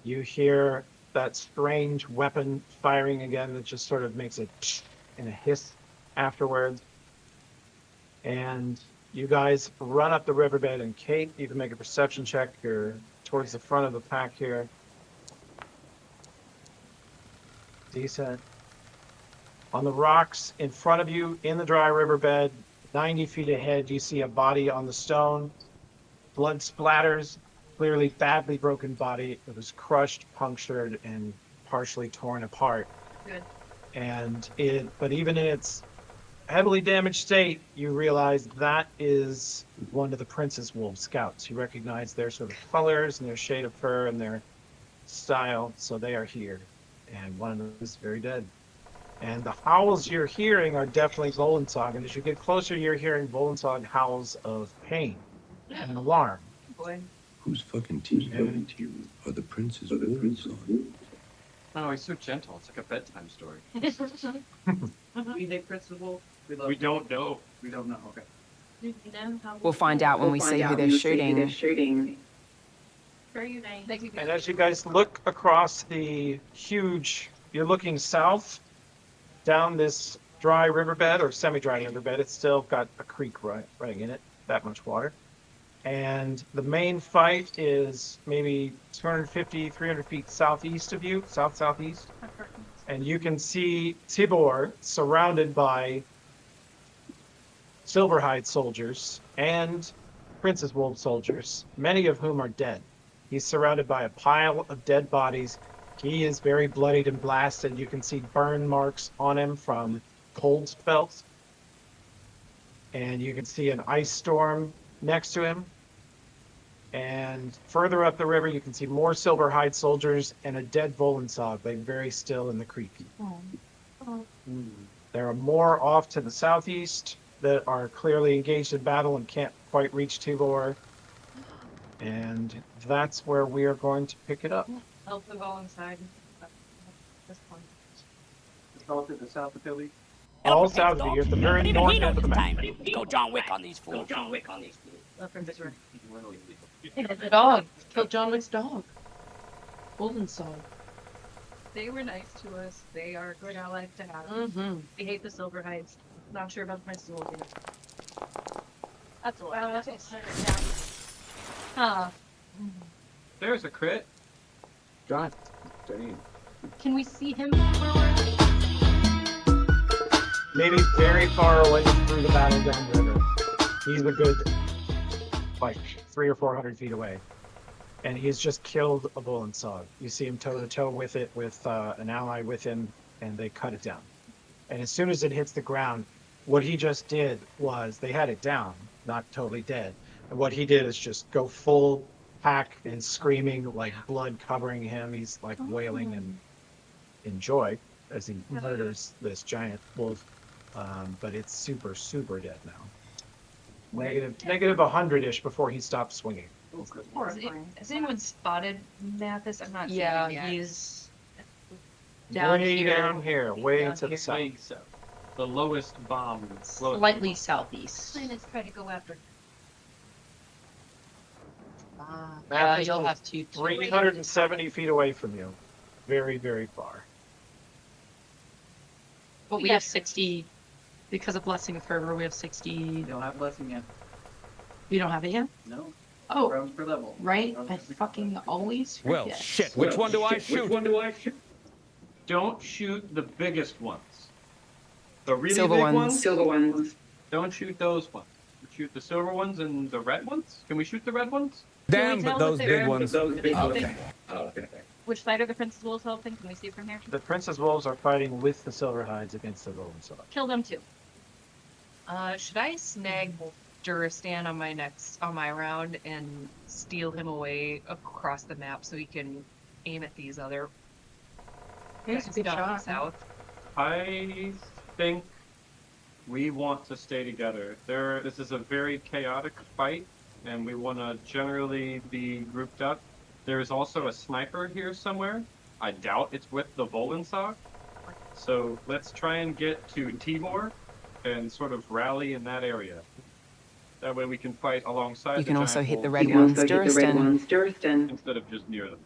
You hear that strange weapon firing again that just sort of makes a tsh and a hiss afterwards. And you guys run up the riverbed, and Kate, you can make a perception check. You're towards the front of the pack here. Decent. On the rocks in front of you, in the dry riverbed, 90 feet ahead, you see a body on the stone. Blood splatters, clearly badly broken body. It was crushed, punctured, and partially torn apart. Good. But even in its heavily damaged state, you realize that is one of the Princess Wolf scouts. You recognize their sort of colors and their shade of fur and their style, so they are here. And one of them is very dead. And the howls you're hearing are definitely Volensog, and as you get closer, you're hearing Volensog howls of pain and alarm. Boy. Whose fucking team are the princes of Wolfsong? Oh, he's so gentle. It's like a bedtime story. We think principal. We don't know. We don't know. Okay. We'll find out when we see who they're shooting. And as you guys look across the huge, you're looking south down this dry riverbed or semi-dry riverbed. It's still got a creek running in it, that much water. And the main fight is maybe 250, 300 feet southeast of you, southeast. And you can see Tibor surrounded by Silverhide soldiers and Princess Wolf soldiers, many of whom are dead. He's surrounded by a pile of dead bodies. He is very bloodied and blasted. You can see burn marks on him from cold spells. And you can see an ice storm next to him. And further up the river, you can see more Silverhide soldiers and a dead Volensog laying very still in the creek. There are more off to the southeast that are clearly engaged in battle and can't quite reach Tibor. And that's where we are going to pick it up. Help them go inside. This point. All to the south of Philly. All south of you, at the very north end of the map. Go John Wick on these fools. Left from this room. The dog. Killed John Wick's dog. Volensog. They were nice to us. They are good allies to have. Mm-hmm. We hate the Silverhides. Not sure about my soul yet. That's all. That's all. Huh. There's a crit. God dang. Can we see him? Maybe very far away through the battle down the river. He's a good, like, 300 or 400 feet away. And he's just killed a Volensog. You see him toe to toe with it, with an ally with him, and they cut it down. And as soon as it hits the ground, what he just did was, they had it down, not totally dead. And what he did is just go full hack and screaming, like blood covering him. He's like wailing and in joy as he murders this giant wolf. But it's super, super dead now. Negative 100-ish before he stopped swinging. Has anyone spotted Mathis? I'm not. Yeah, seeing him yet. he's down Way here. down here, way Down to the here. south. The lowest bomb. Slightly southeast. Let's try to go after. Yeah, Mathis you'll is have to. 370 feet away from you. Very, very far. But we have 60, because of Blessing of Fervor, we have 60. Don't have blessing yet. You don't have it yet? No. Oh, Rounds per level. right? I fucking always Well, forget. shit. Which one do I shoot? Which one do I shoot? Don't shoot the biggest ones. The really Silver big ones. Silver ones. Don't shoot those ones. Shoot the silver ones and the red ones. Can we shoot the red ones? Damn, tell but those what big they're- ones. Those big ones. Okay. Okay. Which side are the Princess Wolves helping? Can we see from here? The Princess Wolves are fighting with the Silverhides against the Volensog. Kill them too. Should I snag Duristan on my round and steal him away across the map so he can aim at these other Here's a good down shot. south? I think we want to stay together. This is a very chaotic fight, and we want to generally be grouped up. There's also a sniper here somewhere. I doubt it's with the Volensog. So let's try and get to Tibor and sort of rally in that area. That way we can fight alongside You the can also giant hit the wolves red ones, Duristan. instead of just near them.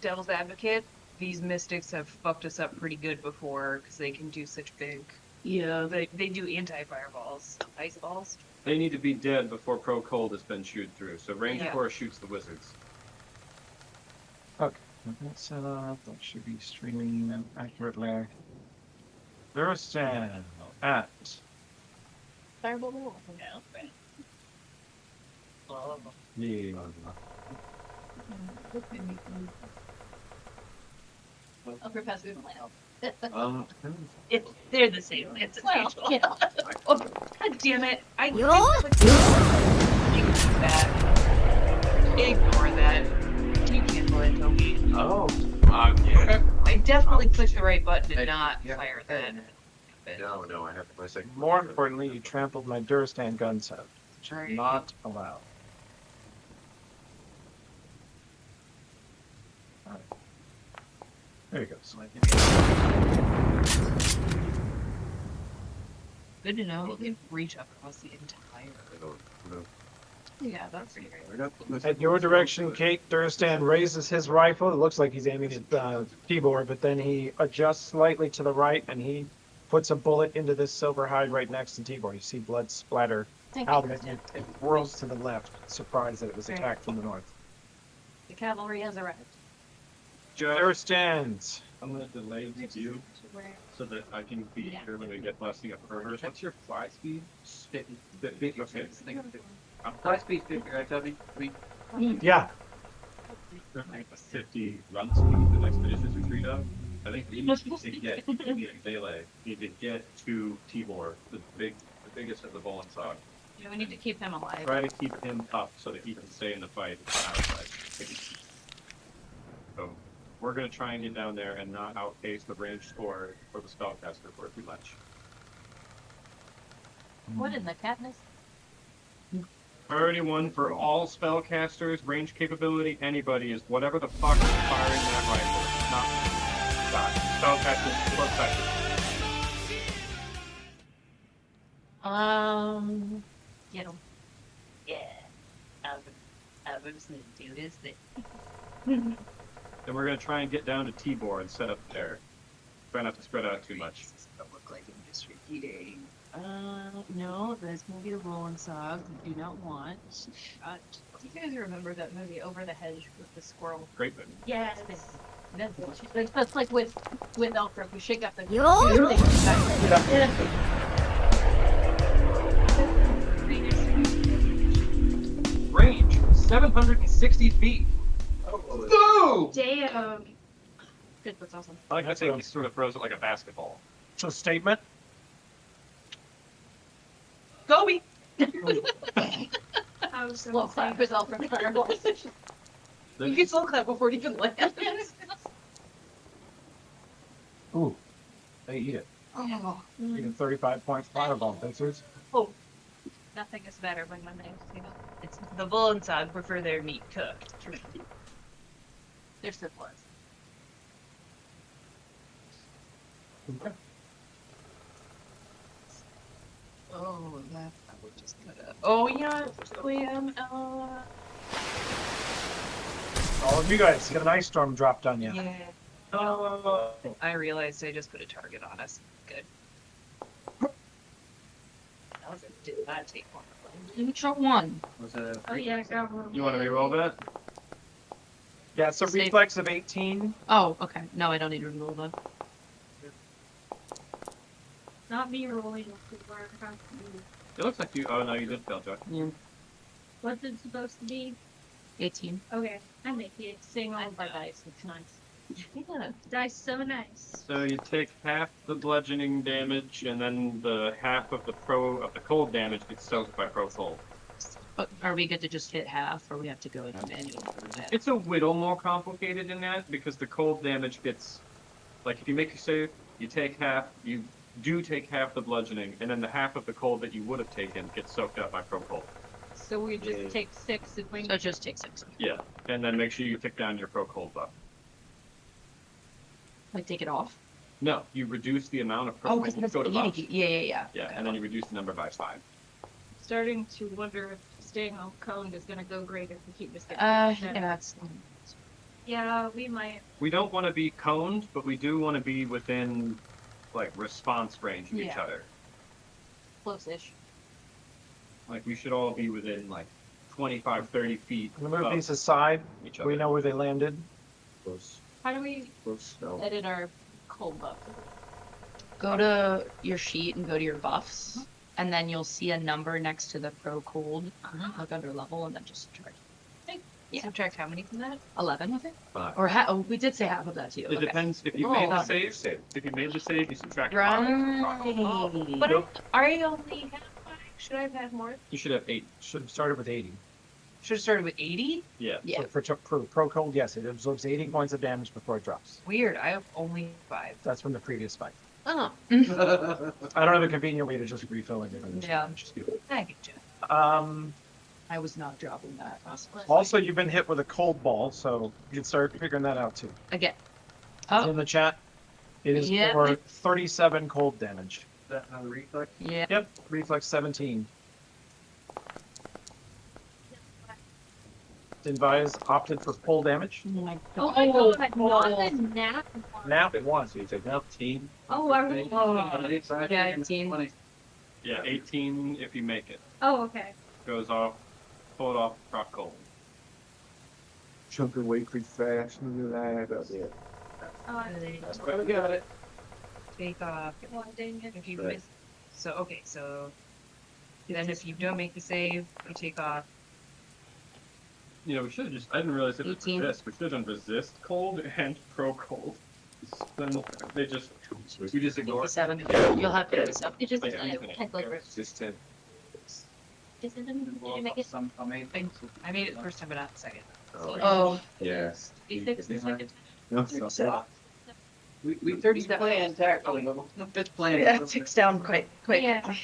Devil's advocate, these mystics have fucked us up pretty good before because they can do such big. Yeah. They do anti-fireballs, ice balls. They need to be dead before Pro Cold has been chewed through. So Range Yeah. Core shoots the wizards. Okay, that's set up. That should be streaming accurately. Duristan at Fireball the wolf. the Upper pass good plan. They're the same. It's a Well, mutual. you know. Oh, God damn it! Ignore that. You cancel it, Toby. Oh. Yeah. I definitely clicked the right button and not fire that. No, I have my second. More importantly, you trampled my Duristan gun set. Sorry. Not allowed. Alright. There you go. Good to know. You can reach up across the entire. Yeah, that's pretty great. At your direction, Kate, Duristan raises his rifle. It looks like he's aiming at Tibor, but then he adjusts slightly to the right and he puts a bullet into this Silverhide right next to Tibor. You see blood splatter Thank out you. of it. It whirls to the left, surprised that it was attacked from the north. The cavalry has arrived. Duristan. I'm going to delay the view so that I can be here when we get Blessing of Fervor. What's your fly speed? 50. 50? Okay. Fly speed 50, right, Toby? Yeah. 50 run speed the expeditions retreat up. I think we need to get melee. Need to get to Tibor, the biggest of the Volensog. Yeah, we need to keep him alive. Try to keep him up so that he can stay in the fight outside. So we're gonna try and get down there and not outpace the range score for the spellcaster for too much. What in the Katniss? Priority 1 for all spellcasters, range capability, anybody is whatever the fuck is firing that rifle. Not spellcasters plus factors. Get him. Yeah. I was gonna do this thing. Then we're gonna try and get down to T-Bor and set up there. Try not to spread out too much. Don't look like I'm just repeating. No, that's gonna be the rolling sog. We do not want. Do you guys remember that movie Over the Hedge with the squirrel? Great movie. Yes. That's like with Alfred. We shake up the. Range 760 feet. Boom! Damn. Good, that's awesome. I like to think he sort of throws it like a basketball. So statement. Kobe. I was Slow clap with Alfred Fireball. Then- You can slow clap before it even lands. Ooh, they eat it. Oh. Eating 35-point fireball pincers. Oh. Nothing is better when my name's, It's the Volensog prefer their meat cooked. They're syphilis. Okay. Oh, that I would just cut up. Oh yeah, All of you guys get an ice storm dropped on you. yeah. Oh, I realized I just put a target on us. Good. That did not take long. Neutral 1. Was it Oh yeah, I got one. You want to re-roll that? Yeah, it's a Save. reflex of 18. Oh, okay. No, I don't need to roll that. Not me rolling. It looks like you. Oh no, you did fail, Josh. Yeah. What's it supposed to be? 18. Okay, I make it sing all my dice. It's nice. Yeah. Dice so nice. So you take half the bludgeoning damage, and then the half of the cold damage gets soaked by pro cold. But are we good to just hit half, or we have to go in manual for that? It's a whittle more complicated than that because the cold damage gets, like if you make your save, you take half, you do take half the bludgeoning, and then the half of the cold that you would have taken gets soaked up by pro cold. So we just take 6 if we. So just take 6. Yeah, and then make sure you tick down your pro cold buff. Like take it off? No, you reduce the amount of pro Oh, cold. because that's Go to 80. buffs. Yeah. Yeah, and then you reduce the number by 5. Starting to wonder if staying on cone is gonna go great if we keep this getting. Yeah, that's. Yeah, we might. We don't want to be coned, but we do want to be within, like, response range of each Yeah. other. Close-ish. Like, we should all be within, like, 25, 30 feet I'm gonna move of these aside. each We other. know where they landed. How do we edit our cold buff? Go to your sheet and go to your buffs, and then you'll see a number next to the pro cold. Look under level, and then just subtract. Yeah. Subtract how many from that? 11, I think. 5. Or we did say half of that too. It depends. If you Oh, made the okay. save, if you made the save, you subtract 5. Right. But I only have 5. Should I have had more? You should have 8. Should have started with 80. Should have started with 80? Yeah. Yeah. For pro cold, yes, it absorbs 80 points of damage before it drops. Weird. I have only 5. That's from the previous fight. Oh. I don't have a convenient way to just refill it. Yeah. I get you. I was not dropping that. Also, you've been hit with a cold ball, so you can start figuring that out too. Again. It's in the chat. It is Yeah. for 37 cold damage. Is that another reflex? Yeah. Yep, reflex 17. Advise opted for full damage. Oh my Oh my god, not the nap. Nap 1. So you take out 18. Oh, I was. Yeah, 18. Yeah, 18 if you make it. Oh, okay. Goes off, pull it off, drop cold. Chunk away pretty fast. Look at that. That's why we got it. Take off. One dang it. If you Right. miss. So, okay, so. Then if you don't make the save, you take off. You know, we should have just, I didn't realize it was 18. resist. We should have done resist cold and pro cold. Then they just, we just ignore it. 57. You'll have 57. It just Yeah, head like this. Just 10. Is it in, did you make it? I made I made it the first time, but not the second. Oh. Yes. D6 the second No, so- We third plan tactically, the fifth plan. Yeah, it ticks down quite Yeah.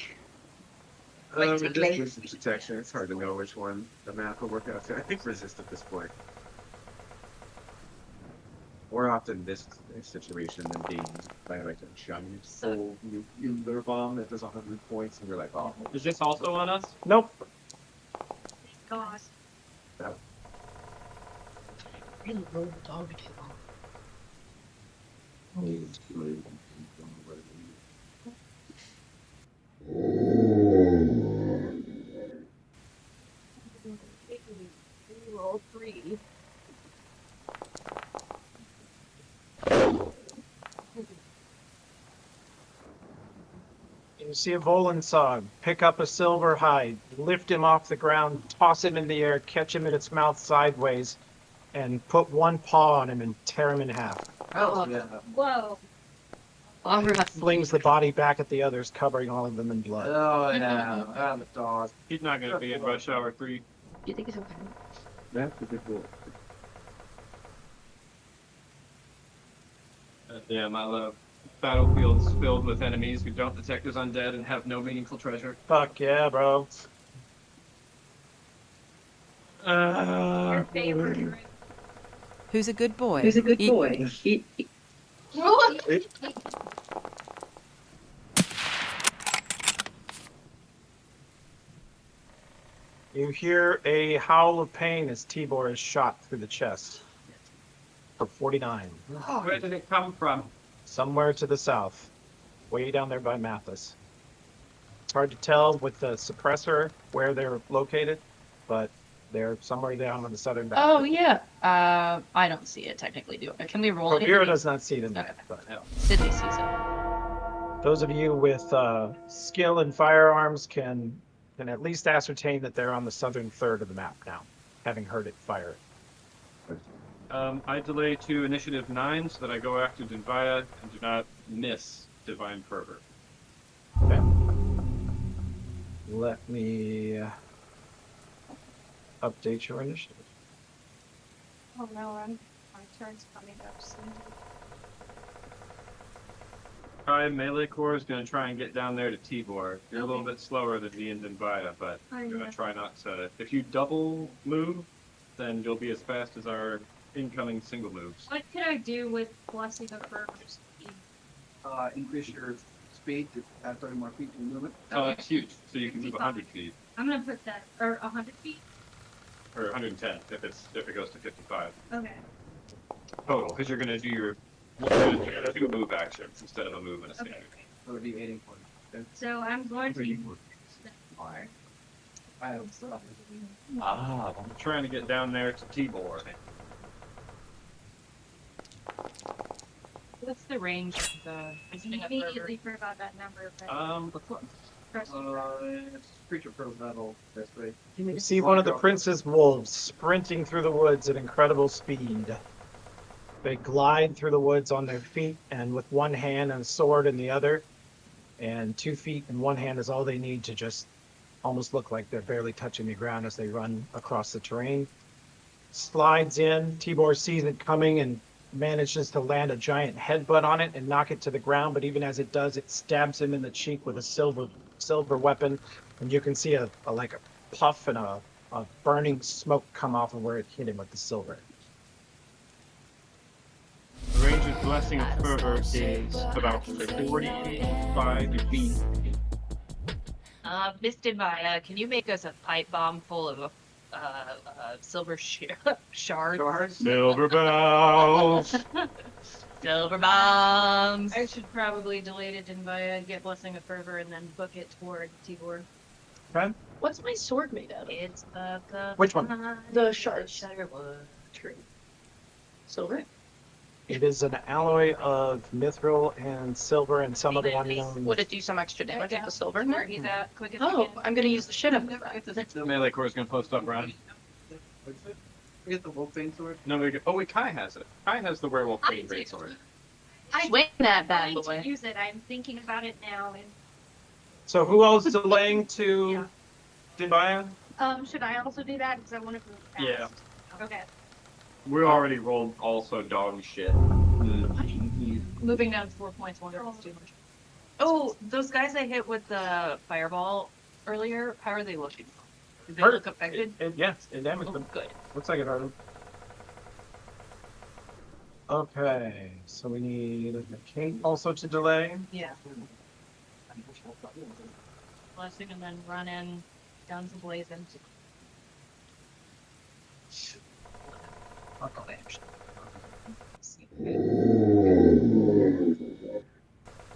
Resist detection. It's hard to know which one the math will work out to. I think resist at this point. More often this situation than being by like a giant full nuclear bomb that does 100 points, and you're like, oh. Is this also on us? Nope. God. That, Really roll the dog too long. Roll 3. You see a Volensog pick up a silver hide, lift him off the ground, toss him in the air, catch him in its mouth sideways, and put one paw on him and tear him in half. Oh, yeah. Whoa. Flings the body back at the others, covering all of them in blood. Oh, yeah. Ah, the dog. He's not gonna be in Rush Hour 3. You think it's okay? that's a good rule. Yeah, I love battlefields filled with enemies who don't detect as undead and have no meaningful treasure. Fuck yeah, bro. Your favorite. Who's a good boy? Who's a good Eat- boy? You hear a howl of pain as Tibor is shot through the chest. For 49. Where did it come from? Somewhere to the south. Way down there by Mathis. It's hard to tell with the suppressor where they're located, but they're somewhere down on the southern back. Oh yeah. I don't see it technically. Do it? Can we roll it? Kavira does not see them. Okay. But Sydney sees it. those of you with skill in firearms can at least ascertain that they're on the southern third of the map now, having heard it fire. I delay to initiative 9 so that I go after Dinvaya and do not miss Divine Fervor. Okay. Let me update your initiative. Oh no, my turn's coming up soon. Melee Corps is going to try and get down there to Tibor. You're a little bit slower than me and Dinvaya, but I'm going to try not to. If you double move, then you'll be as fast as our incoming single moves. What could I do with Blessing of Fervor's speed? Increase your speed to add 30 more feet to movement. Oh, that's huge. So you can move 100 feet. I'm gonna put that, or 100 feet? Or 110 if it goes to 55 Okay. total, because you're going to do your do a move action instead of a move and a standard. So it would be 80 points. So I'm going to use that far. I'm trying to get down there to Tibor. What's the range of the I Visiting of immediately Fervor? forgot that number, but Let's look. trust me. It's creature pro battle this way. You see one of the prince's wolves sprinting through the woods at incredible speed. They glide through the woods on their feet and with one hand and a sword in the other, and 2 feet and one hand is all they need to just almost look like they're barely touching the ground as they run across the terrain. Slides in, Tibor sees it coming and manages to land a giant headbutt on it and knock it to the ground, but even as it does, it stabs him in the cheek with a silver weapon, and you can see a puff and a burning smoke come off of where it hit him with the silver. The range of Blessing of Fervor is about 45 feet. Miss Dinvaya, can you make us a pipe bomb full of silver shards? Silver bells. Silver bombs. I should probably delay it in via get Blessing of Fervor and then book it toward Tibor. Okay. What's my sword made out of? It's the Which one? The shards. Shudderwood tree. Silver. It is an alloy of mithril and silver and some other unknown. Would it do some extra damage with the silver in Where there? he's at, quick as Oh, I'm gonna use the shit out of that. The melee corps is going to post up around. Get the wolf thing sword. No, wait, Kai has it. Kai has the werewolf I great do. sword. Swing that I'm bad going to boy. use it. I'm thinking about it now, and So who else is delaying to Dibaya? Should I also do that? Because I want to move fast. Yeah. Okay. We already rolled also dog shit. Moving down 4 points, wonder if it's too much. Oh, those guys I hit with the fireball earlier, how are they looking? Did they look affected? It damaged them. Good. Looks like it hurt them. Okay, so we need Kate also to delay. Yeah. Blessing and then run in, guns blazing.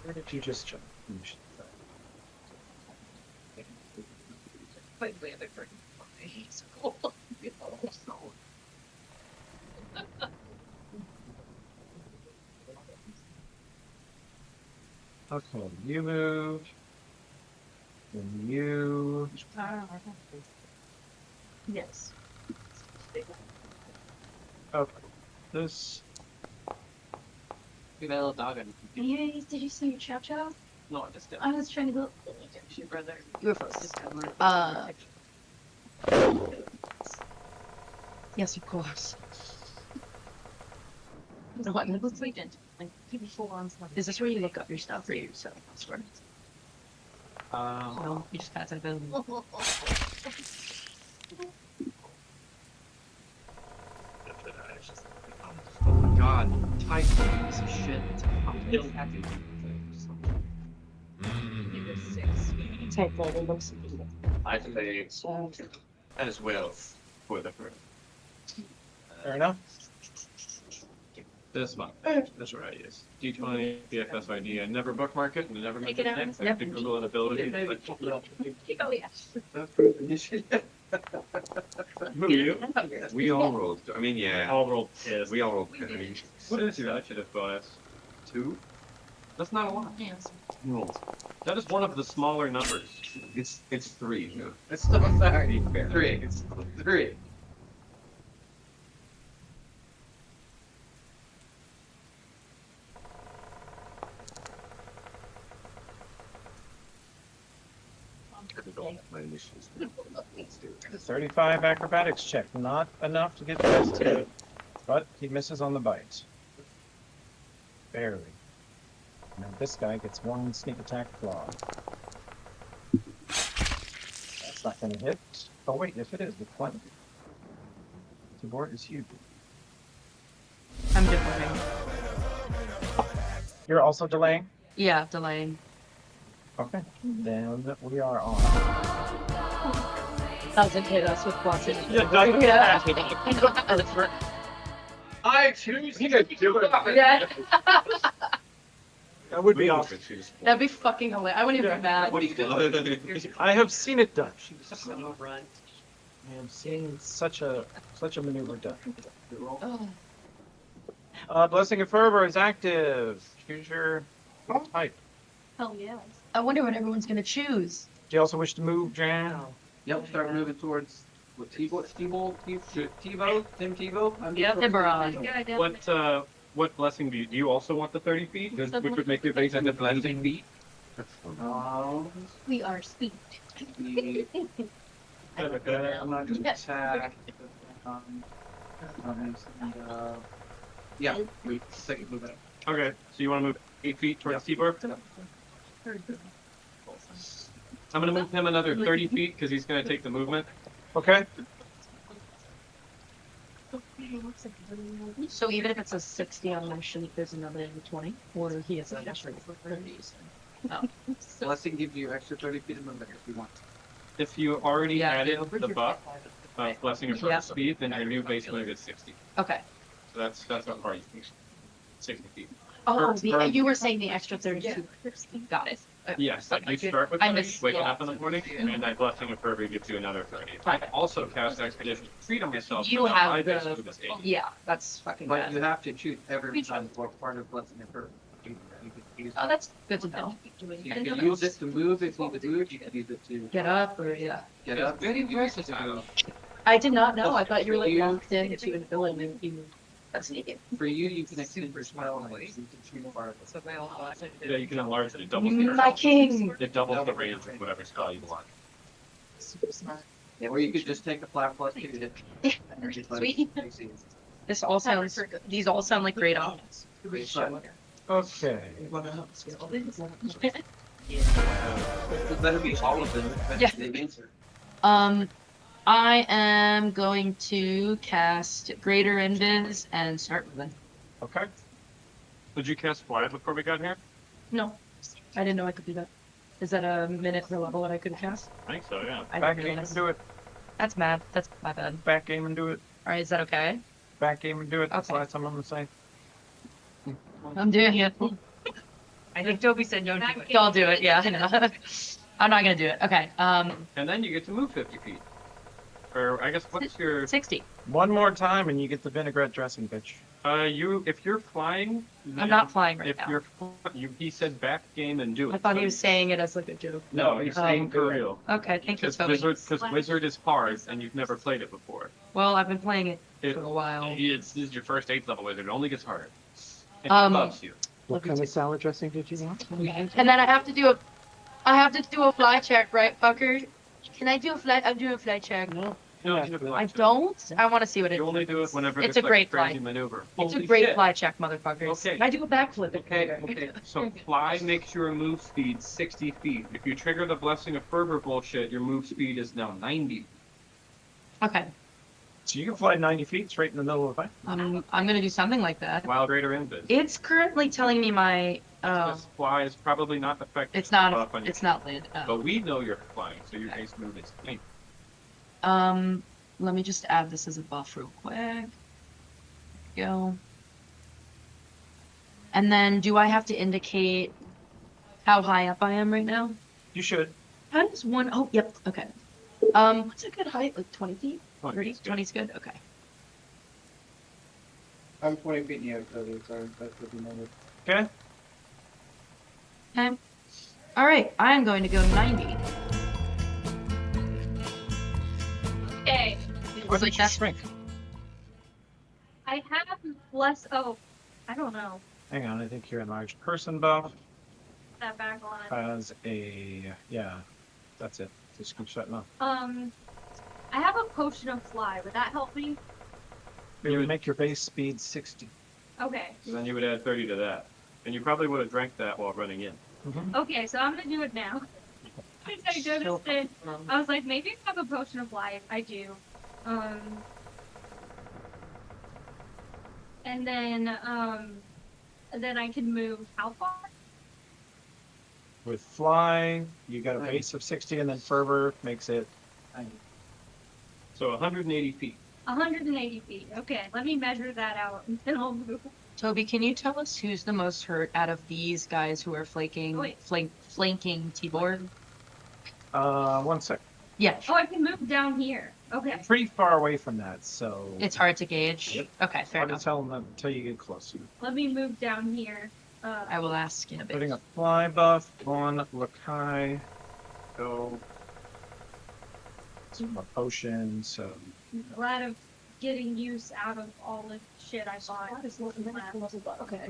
Where did you just jump? Wait, they're freaking so cool. Okay, you move. Then you. Yes. Okay. This. You got a little dog on Hey, did you see your chow chow? No, I just did. I was trying to go. Your brother. You were first. Yes, of course. No, I mean, let's wait. Like, people full on stuff. Is this where you look up your stuff for yourself? No, you just pass it in. God, tight piece of shit. I'm happy. I play as well for the first. Fair enough. This one. That's what I use. D20 BFS ID. I never bookmark it and I never make it next. I have to Google an ability. Oh, yeah. Who you? We all rolled. I mean, yeah. All rolled piss. We all rolled piss. What is your initiative bonus? 2? That's not a lot. No. That is one of the smaller numbers. It's 3. No. It's still sorry. Fair. 3. It's 3. My initials. Let's do it. 35 acrobatics check. Not enough to get past 2. But he misses on the bite. Barely. Now this guy gets 1 sneak attack claw. That's not gonna hit. Oh wait, if it is, the 20. The board is huge. I'm delaying. You're also delaying? Yeah, delaying. Okay. Then we are on. Doesn't hit us with blessing. I choose you to do it. Yeah. That would be awesome. That'd be fucking hilarious. I wouldn't even be mad. What do you do? I have seen it done. Right. I have seen such a maneuver done. Oh. Blessing of Fervor is active. Choose your type. Hell yes. I wonder what everyone's gonna choose. Do you also wish to move, Jan? Yep, start moving towards what Tim Tebow? Yep. What blessing do you also want the 30 feet? Which would make you base on the blessing feet? We are speed. I'm not gonna attack. Yeah, we second move it. Okay, so you want to move 8 feet towards Tibor? I'm going to move him another 30 feet because he's going to take the movement. Okay. So even if it's a 60 on my sheet, there's another 20, or he has an extra 30. Oh. Blessing gives you extra 30 feet of movement if you want. If you already Yeah. added the buff of blessing of Yeah. speed, then your new base move is 60. Okay. So that's how far you can 60 feet. Oh, you were saying the extra 32. Got it. Yes, like you start with I 30, missed- waking yeah. up in the morning, and then blessing of fervor gives you another 30. I also cast expedition freed on myself. You but now my have base the. move is 80. Yeah, that's fucking But you bad. have to choose every time for part of blessing and purpose. You can use Oh, that's good to know. You can use it to move if you need to move. You can use it to Get up or yeah. get up. Very You can use it to move. I did not know. I thought you were like locked into an ability and you. That's neat. For you, you can extend your spell and you can choose part of it. Yeah, you can enlarge it. It doubles the My king. It doubles the range of whatever spell you want. super smart. Or you could just take the flat plus 2 hit. Sweet. This all sounds. These all sound like great options. Okay. It better be all of them. Yeah. They've answered. I am going to cast Greater Invis and start moving. Okay. Did you cast Fly before we got here? No, I didn't know I could do that. Is that a minute per level that I could cast? I think so, yeah. I Back didn't game and realize. do it. That's mad. That's my bad. Back game and do it. All right, is that okay? Back game and do it. That's Okay. last time I'm gonna say. I'm doing it. I think Toby said don't do it. I'll do it. Yeah, I know. I'm not gonna do it. Okay. And then you get to move 50 feet. Or I guess what's your 60. One more time and you get the vinaigrette dressing, bitch. if you're flying. I'm not flying right if now. you're he said back game and do it. I thought he was saying it as like a joke. No, he's saying for real. Okay, thank you, Because Toby. Wizard is hard and you've never played it before. Well, I've been playing it for a while. This is your first 8th level Wizard. It only gets harder. And Um, he loves you. What kind of salad dressing did you want? And then I have to do a fly check, right, fucker? Can I do a fly? I'm doing a fly check. No, I don't. I want to see what it is. You only do it whenever It's there's a great like a crazy fly. maneuver. It's a Holy great shit. fly check, motherfuckers. Okay. Can I do a backflip? Okay. So fly makes your move speed 60 feet. If you trigger the Blessing of Fervor bullshit, your move speed is now 90. Okay. So you can fly 90 feet straight in the middle of the fight. I'm gonna do something like that. Wild Greater Invis. It's currently telling me my. This fly is probably not effective. It's not. buff on your It's not lit. But we know you're flying, so your base move is 90. Let me just add this as a buff real quick. There we go. And then, do I have to indicate how high up I am right now? You should. How does one? Oh, yep. Okay. What's a good height? Like 20 feet? 30? 20 is good. Okay. I'm 20 feet in the air, so that's what you know. Okay. Okay. All right. I'm going to go 90. Okay. What did you shrink? I have less. Oh, I don't know. Hang on, I think your enlarged person buff That back on. has a that's it. Just keep shutting off. I have a potion of fly. Would that help me? It would make your base speed 60. Okay. And then you would add 30 to that. And you probably would have drank that while running in. Okay, so I'm gonna do it now. Since I noticed it, I was like, maybe I have a potion of life. I do. And then I can move how far? With fly, you got a base of 60, and then fervor makes it 90. So 180 feet. 180 feet. Okay, let me measure that out and then I'll move. Toby, can you tell us who's the most hurt out of these guys who are flanking T-board? 1 sec. Yeah. Oh, I can move down here. Okay. Pretty far away from that, so. It's hard to gauge. Yep. Okay, fair Hard enough. to tell them until you get closer. Let me move down here. I will ask in a bit. Putting a fly buff on Lakai. Go. Some more potion, so. Glad of getting use out of all the shit I bought. Okay.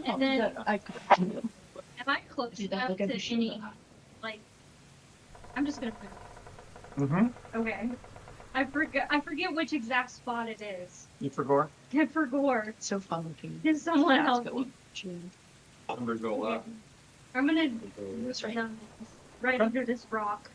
And then, am I close enough to any, like, I'm just gonna move. Mm-hmm. Okay. I forget which exact spot it is. You forgot? I forgot. So fun looking. Can someone help me? Number go up. I'm gonna right under this rock.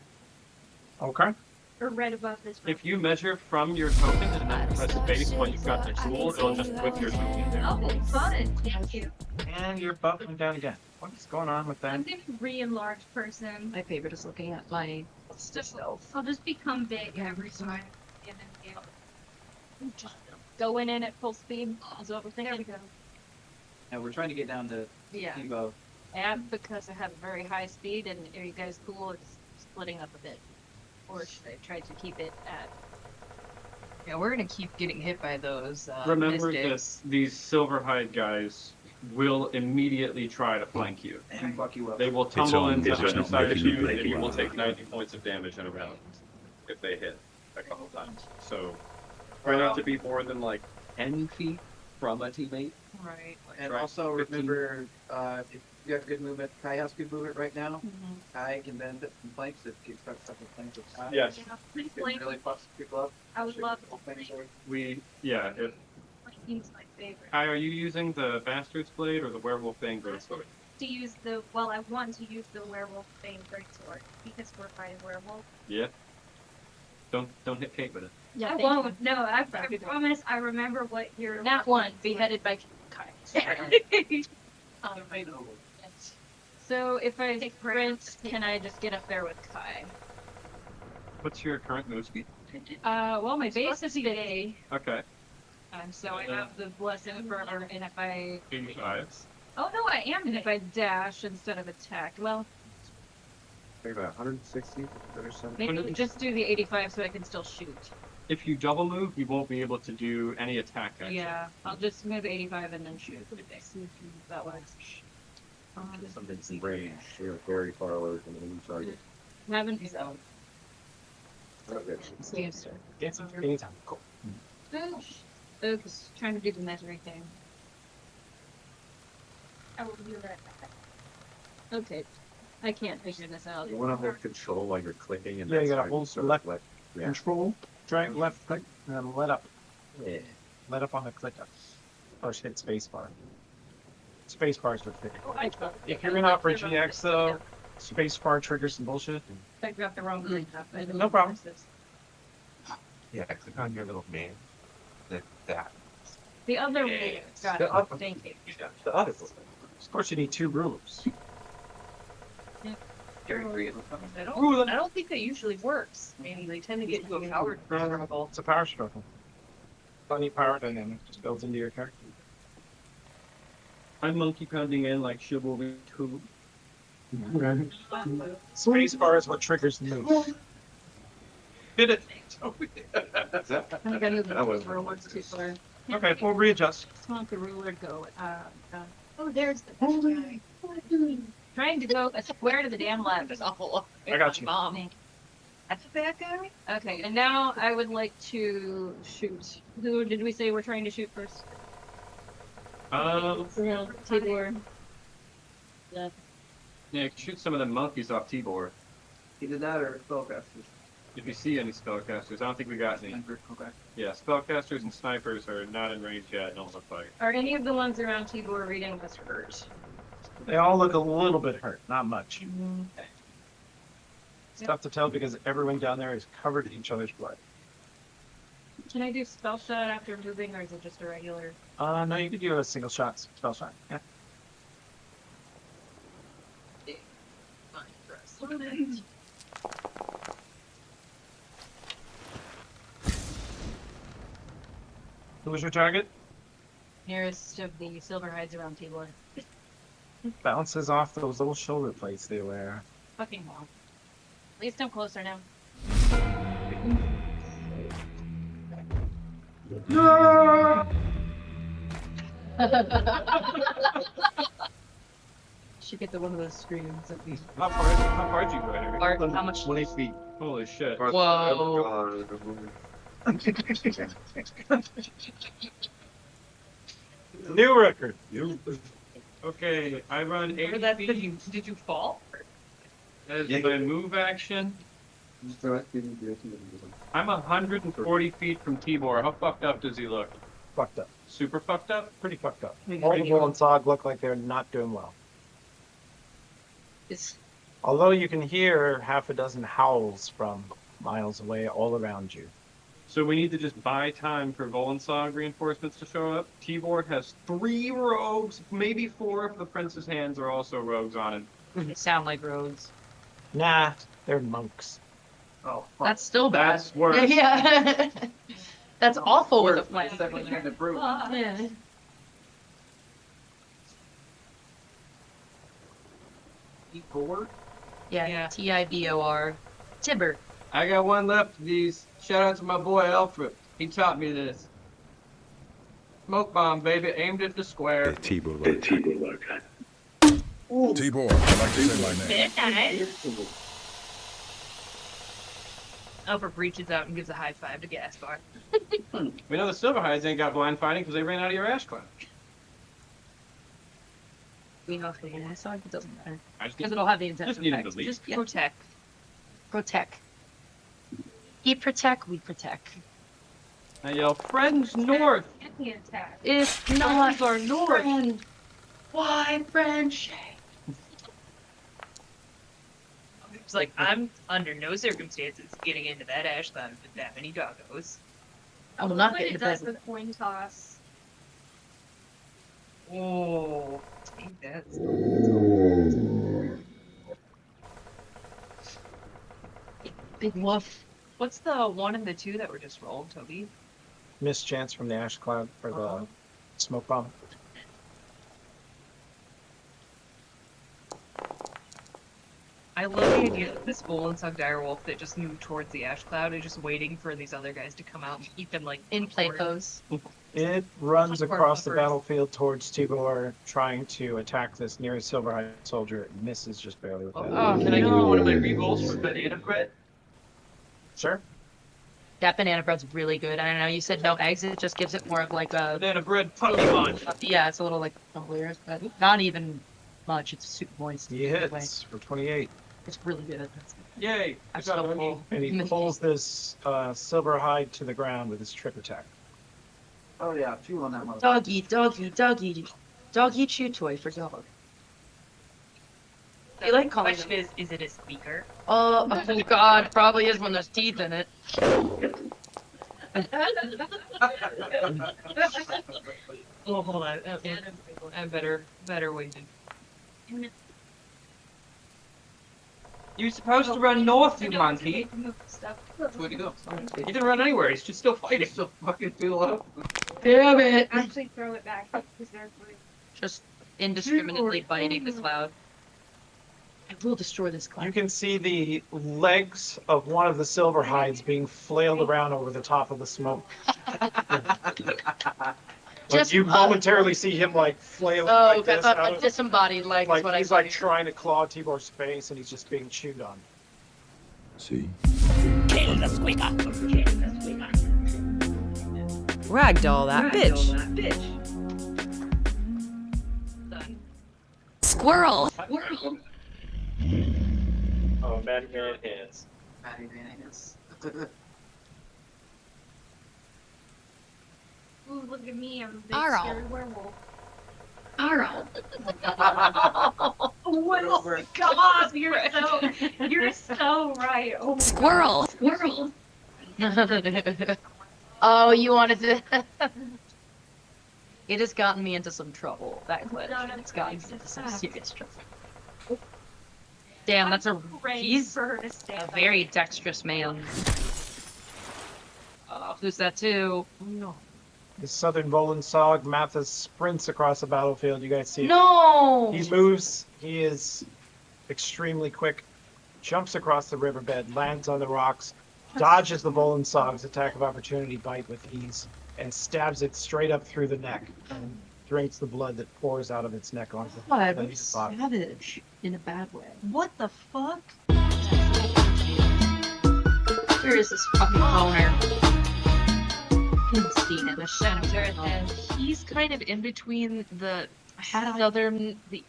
Okay. Or right above this rock. If you measure from your token and then press base while you've got the tool, it'll just put your token there. Oh, fun. Thank you. And your buff went down again. What's going on with that? I'm gonna re-enlarge person. My favorite is looking at my stuff. I'll just become big every time. Going in at full speed is what we're thinking. There we go. And we're trying to get down to Yeah. Evo. And because I have a very high speed, and are you guys cool? It's splitting up a bit. Or should I try to keep it at? Yeah, we're gonna keep getting hit by those. Remember mystics. that these Silverhide guys will immediately try to flank you. And fuck you up. They will tumble on, into it's the not side of making you you, make and you will it. take 90 points of damage in a round if they hit a couple times. So try not to be more than like 10 feet from a teammate. Right. And Right. also 15. remember, if you have good movement, Kai has good movement right now. Mhm. Kai can bend it from planks if you start stuff with planks with Kai. Yes. Yeah, You can Plank, really fuck people up. I would love to Planks play. are- If Planking's my favorite. Kai, are you using the Bastard's Blade or the Werewolf Bane Greatsword? To use the, well, I want to use the werewolf bane greatsword because we're fighting werewolf. Yeah. Don't hit Kate with it. Yeah, I won't. No, I promise. I remember what you're. Not one, beheaded by Kai. So if I sprint, can I just get up there with Kai? What's your current move speed? Well, my base is 50, Okay. so I have the blessing forever, and if I 85. oh no, I am, and if I dash instead of attack, well, Think about 160 or something. maybe just do the 85 so I can still shoot. If you double move, you won't be able to do any attack action. Yeah, I'll just move 85 and then shoot. See if that works. Something's in range. You're very far away from any target. Haven't so. Okay. Get some anytime. Cool. Oops, trying to do the measuring thing. I will be right back. Okay, I can't figure this out. You want to hold control while you're clicking, and Yeah, you that's gotta how hold sort of left let- yeah. control, drag left click, and then let up. Yeah. Let up on the clicker. Or hit spacebar. Spacebar is for clicking. If you're in Opera GX though, spacebar triggers some bullshit. I got the wrong green up. No problem. Yeah, click on your little man. That. The other way. Got The it. other- Thank you. The other one. Of course you need 2 rulers. Yeah. I don't think that usually works. I mean, they tend to get into a power struggle. It's a power struggle. Funny power dynamic just built into your character. I'm monkey pounding in like Chivalry 2. Spacebar is what triggers the move. Did it? I gotta move That was- the ruler too far. Okay, we'll readjust. Just want the ruler to go. Oh, there's the bad guy. Trying to go a square to the damn left. I got you. Mom. That's a bad guy? Okay, and now I would like to shoot. Who did we say we're trying to shoot first? Tibor. Yeah, you can shoot some of the monkeys off Tibor. Either that or spellcasters. If you see any spellcasters, I don't think we got any. Okay. Yeah, spellcasters and snipers are not in range yet and don't look like. Are any of the ones around Tibor reading this hurt? They all look a little bit hurt, not much. Okay. It's tough to tell because everyone down there is covered in each other's blood. Can I do spell shot after moving, or is it just a regular? No, you could do a single shot, spell shot. Yeah. Who was your target? Nearest of the silver hides around Tibor. Bounces off those little shoulder plates they wear. Fucking hell. At least I'm closer now. Should get the one of those screams at least. How far did you go, Henry? Or how much? 20 feet. Holy shit. Whoa. New record. Okay, I run 80 That, feet did you fall? as my move action. I'm 140 feet from Tibor. How fucked up does he look? Fucked up. Super fucked up? Pretty fucked up. All the Bull and Sog look like they're not doing well. Although you can hear half a dozen howls from miles away all around you. So we need to just buy time for Volensog reinforcements to show up. Tibor has 3 rogues, maybe 4 if the prince's hands are also rogues on it. They sound like roads. Nah, they're monks. Oh, That's still bad. That's worse. Yeah. That's awful with a Like flank. when you're in the brew. Yeah. Tibor? Yeah, Tibor. Tibber. I got one left of these. Shout out to my boy Alfred. He taught me this. Smoke bomb, baby, aimed at the square. Tibor. Tibor, I'd like to say my name. Alfred reaches out and gives a high five to Gaspar. We know the Silverhides ain't got blind fighting because they ran out of your ash cloud. We know if they want to, it doesn't matter. I just Because need- it'll have the just intention needed effect. to leave. Just yeah. Protect. Protect. He protect, we protect. I yell, friends north! Get the attack. If not Friends are north! friend, why friendship? It's like, I'm under no circumstances getting into that ash cloud with that many doggos. I will not When get it into does bed. the coin toss. Oh, take that. Big woof. What's the 1 and the 2 that were just rolled, Toby? Mischance from the ash cloud for the smoke bomb. I love the idea of this Volensug direwolf that just moved towards the ash cloud and just waiting for these other guys to come out and keep them like In play forward. pose. It runs Or across the buffers. battlefield towards Tibor, trying to attack this nearest Silverhide soldier. It misses just barely with that. Oh, can I give you one of my rerolls for banana bread? Sure. That banana bread's really good. I know you said no eggs, it just gives it more of like a Banana bread Pokemon. Yeah, it's a little like clear, but not even much. It's super moist. He Good way. hits for 28. It's really good. Yay! I'm Good job, so Wendy. full. And he pulls this Silverhide to the ground with his trip attack. Oh yeah, 2 on that one. Doggy, doggy, doggy. Doggy chew toy for dog. The You like calling question is it a squeaker? Oh god, probably is when there's teeth in it. Oh, hold on. I better wait. You're supposed to run north, you monkey. Where'd he go? He didn't run anywhere. He's just still fighting. Still fucking feel up. Damn it! Actually throw it back because they're free. Just indiscriminately biting the cloud. I will destroy this cloud. You can see the legs of one of the Silverhides being flailed around over the top of the smoke. Just, you momentarily see him like flailing Oh, like this, a out of- disembodied leg like is what he's I like trying to claw Tibor's face, and he's just being chewed on. See? Kill the squeaker. Ragdoll that bitch. Squirrel. Oh, Maddie Man hands. Maddie Vanitas. Ooh, look at me, I'm a big Arl. scary werewolf. Arl. Oh my god, you're so right. Oh my Squirrel. Squirrel. Oh, you wanted to. It has gotten me into some trouble. That glitch. No, no, It's gotten me it's into some fast. serious trouble. Damn, that's a he's for her to stay a very dexterous man. Who's that too? No. The southern Volensog, Mathis sprints across the battlefield. You guys see? No! He moves. He is extremely quick. Jumps across the riverbed, lands on the rocks, dodges the Volensog's attack of opportunity bite with ease, and stabs it straight up through the neck and drinks the blood that pours out of its neck onto God, the what bottom. savage in a bad way. What the fuck? Where is this fucking boner? Seen in the Center, and he's kind of in between the southern, the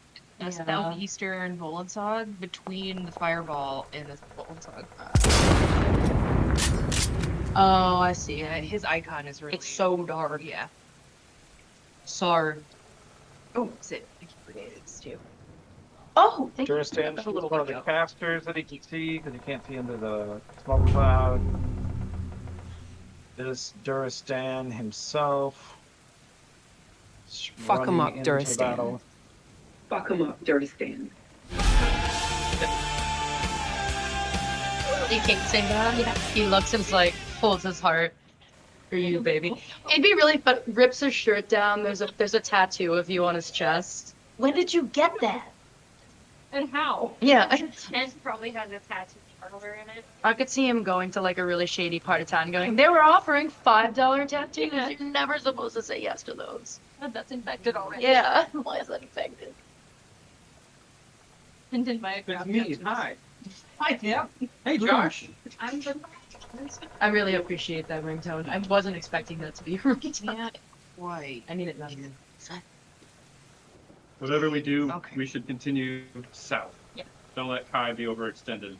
southeastern Volensog, between the fireball and the Volensog. Oh, I see. Yeah, his icon is really. It's so dark. Yeah. Sorry. Oh, sit. I keep forgetting it's too. Oh, thank you. Duristan That's is a little one of the window. casters that he can see because he can't see into the smoke cloud. This Duristan himself. is Fuck him running up, into Duristan. battle. Fuck him up, Duristan. He can't say that. Yeah. He looks and like holds his heart for you, baby. It'd be really fun. Rips his shirt down. There's a tattoo of you on his chest. When did you get that? And how? Yeah. Ted probably has a tattoo parlor in it. I could see him going to like a really shady part of town going, they were offering $5 tattoos. Yeah. You're never supposed to say yes to those. That's infected already. Yeah. Why is that infected? And in my It's me. Hi. Hi, Tim. Hey, Josh. I'm the I really appreciate that ringtone. I wasn't expecting that to be a ringtone. Yeah. Why? I need it now. Whatever we do, Okay. we should continue south. Yeah. Don't let Kai be overextended.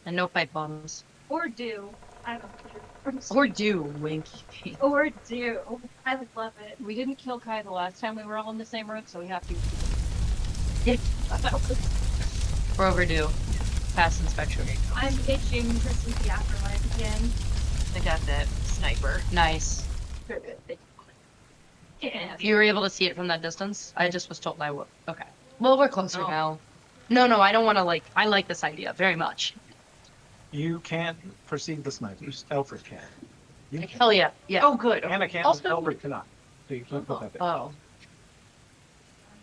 And no pipe bombs. Or do. I don't care. Or do, Winky. Or do. I would love it. We didn't kill Kai the last time we were all in the same room, so we have to. We're overdue. Past inspection. I'm itching to see the afterlife again. I got that sniper. Nice. Yeah. You were able to see it from that distance? I just was told I would. Okay. Well, we're closer Oh. now. No, I don't want to like. I like this idea very much. You can't perceive the snipers. Alfred can. You can. Hell yeah. Yeah. Oh, good. Hannah can, Also- Alfred cannot. So you can't put that there. Oh.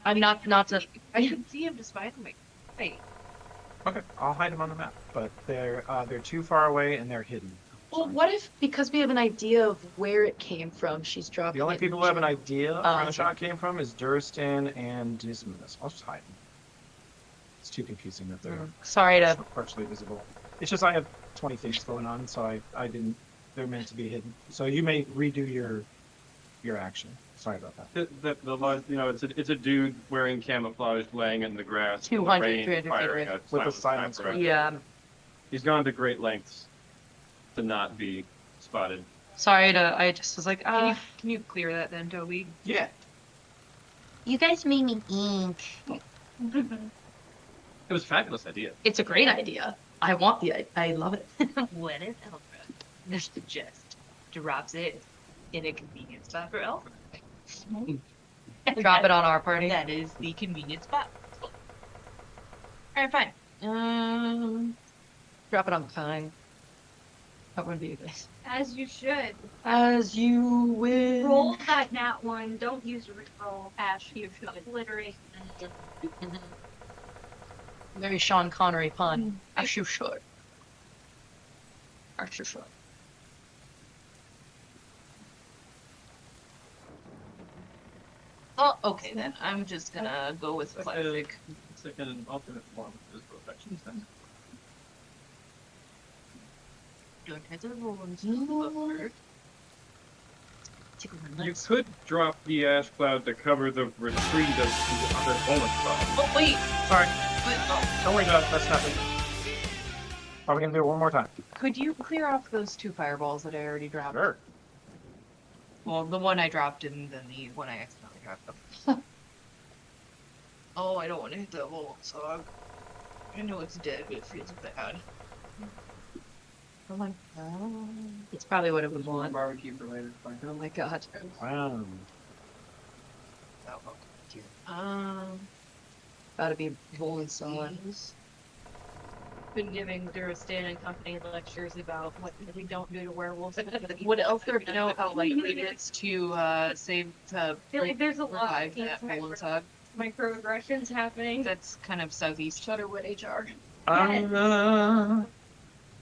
I'm not to. I can see him despite me. Wait. Okay, I'll hide them on the map, but they're too far away and they're hidden. Well, what if, because we have an idea of where it came from, she's dropping The only it people who have an into- idea of where the shot came from is Durstan and Dismas. I'll just hide them. It's too confusing that they're Sorry to. partially visible. It's just I have 20 things going on, so I didn't. They're meant to be hidden. So you may redo your action. Sorry about that. It's a dude wearing camouflage, laying in the grass, in the 200, rain, 300 feet firing away. With a silent silence. Yeah. He's gone to great lengths to not be spotted. Sorry to. I just was like, Can you clear that then, Toby? Yeah. You guys made me ink. It was a fabulous idea. It's a great idea. I want the. I love it. What if Alfred just drops it in a convenient spot for Alfred? Drop it on our party. That is the convenient spot. Alright, fine. Drop it on Kai. That would be nice. As you should. As you will. Roll that nat one. Don't use a reroll. Ash, you should obliterate. Very Sean Connery pun. As you should. As you should. Oh, okay then. I'm just gonna go with classic. Second alternate form is perfection. Don't have to roll on You could drop the ash cloud to cover the retreat of the other bonus cloud. Oh wait, Sorry. but, oh, Don't worry about it. That's nothing. Are we gonna do it one more time? could you clear off those 2 fireballs that I already dropped? Sure. Well, the one I dropped and then the one I accidentally dropped. Them. Oh, I don't want to hit that whole sog. I know it's dead, but it feels bad. Oh my god. It's probably what it would want. Barbecue for later. Fine. Oh my god. Wow. Gotta be rolling someone. Been giving Duristan and company lectures about what we don't do to werewolves. Would Elfthorpe know how likely it is to save I feel like there's a lot revive of that Poland sog? microaggressions happening. That's kind of southeast. Shudderwood HR.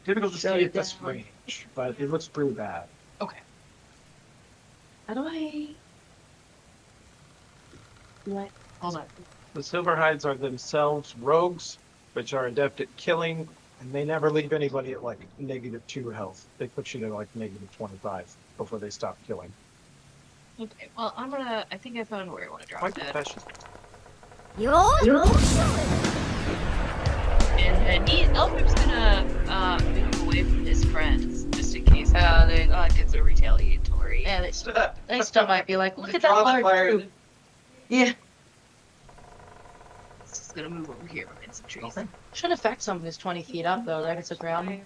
Difficult to Shut see it at this down. range, but it looks pretty bad. Okay. How do I? What? Hold on. The Silverhides are themselves rogues, which are adept at killing, and they never leave anybody at like -2 health. They put you to like -25 before they stop killing. Okay. Well, I think I found where I want to drop Quite that. confession. And Elfthorpe's gonna move away from his friends just in case they gets a retaliatory. Yeah, they still might be like, look at that large troop. Yeah. It's just gonna move over here behind some trees. Should affect someone who's 20 feet up though. Like it's a ground.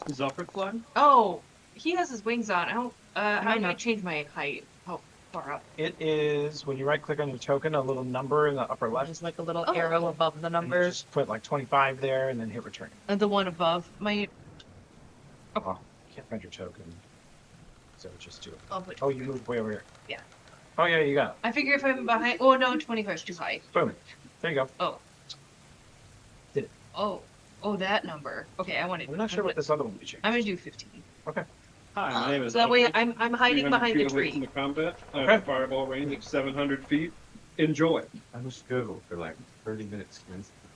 Is Alfred flying? Oh, he has his wings on. How Might do I not. change my height? How far up? It is when you right click on your token, a little number in the upper left. There's like a little Oh. arrow above the And you numbers. just put like 25 there and then hit return. The one above my. Oh, can't find your token. So just do it. I'll put Oh, you moved way over here. Yeah. Oh yeah, you got it. I figure if I'm behind. Oh no, 25 is too high. Boom. There you go. Oh. Did it. Oh, that number. Okay, I want to. I'm not sure what this other one would change. I'm gonna do 15. Okay. Hi, my name is So that way Alfred. I'm hiding 300 behind the feet away from tree. the combat. I have Okay. a fireball range of 700 feet. Enjoy. I was Google for like 30 minutes,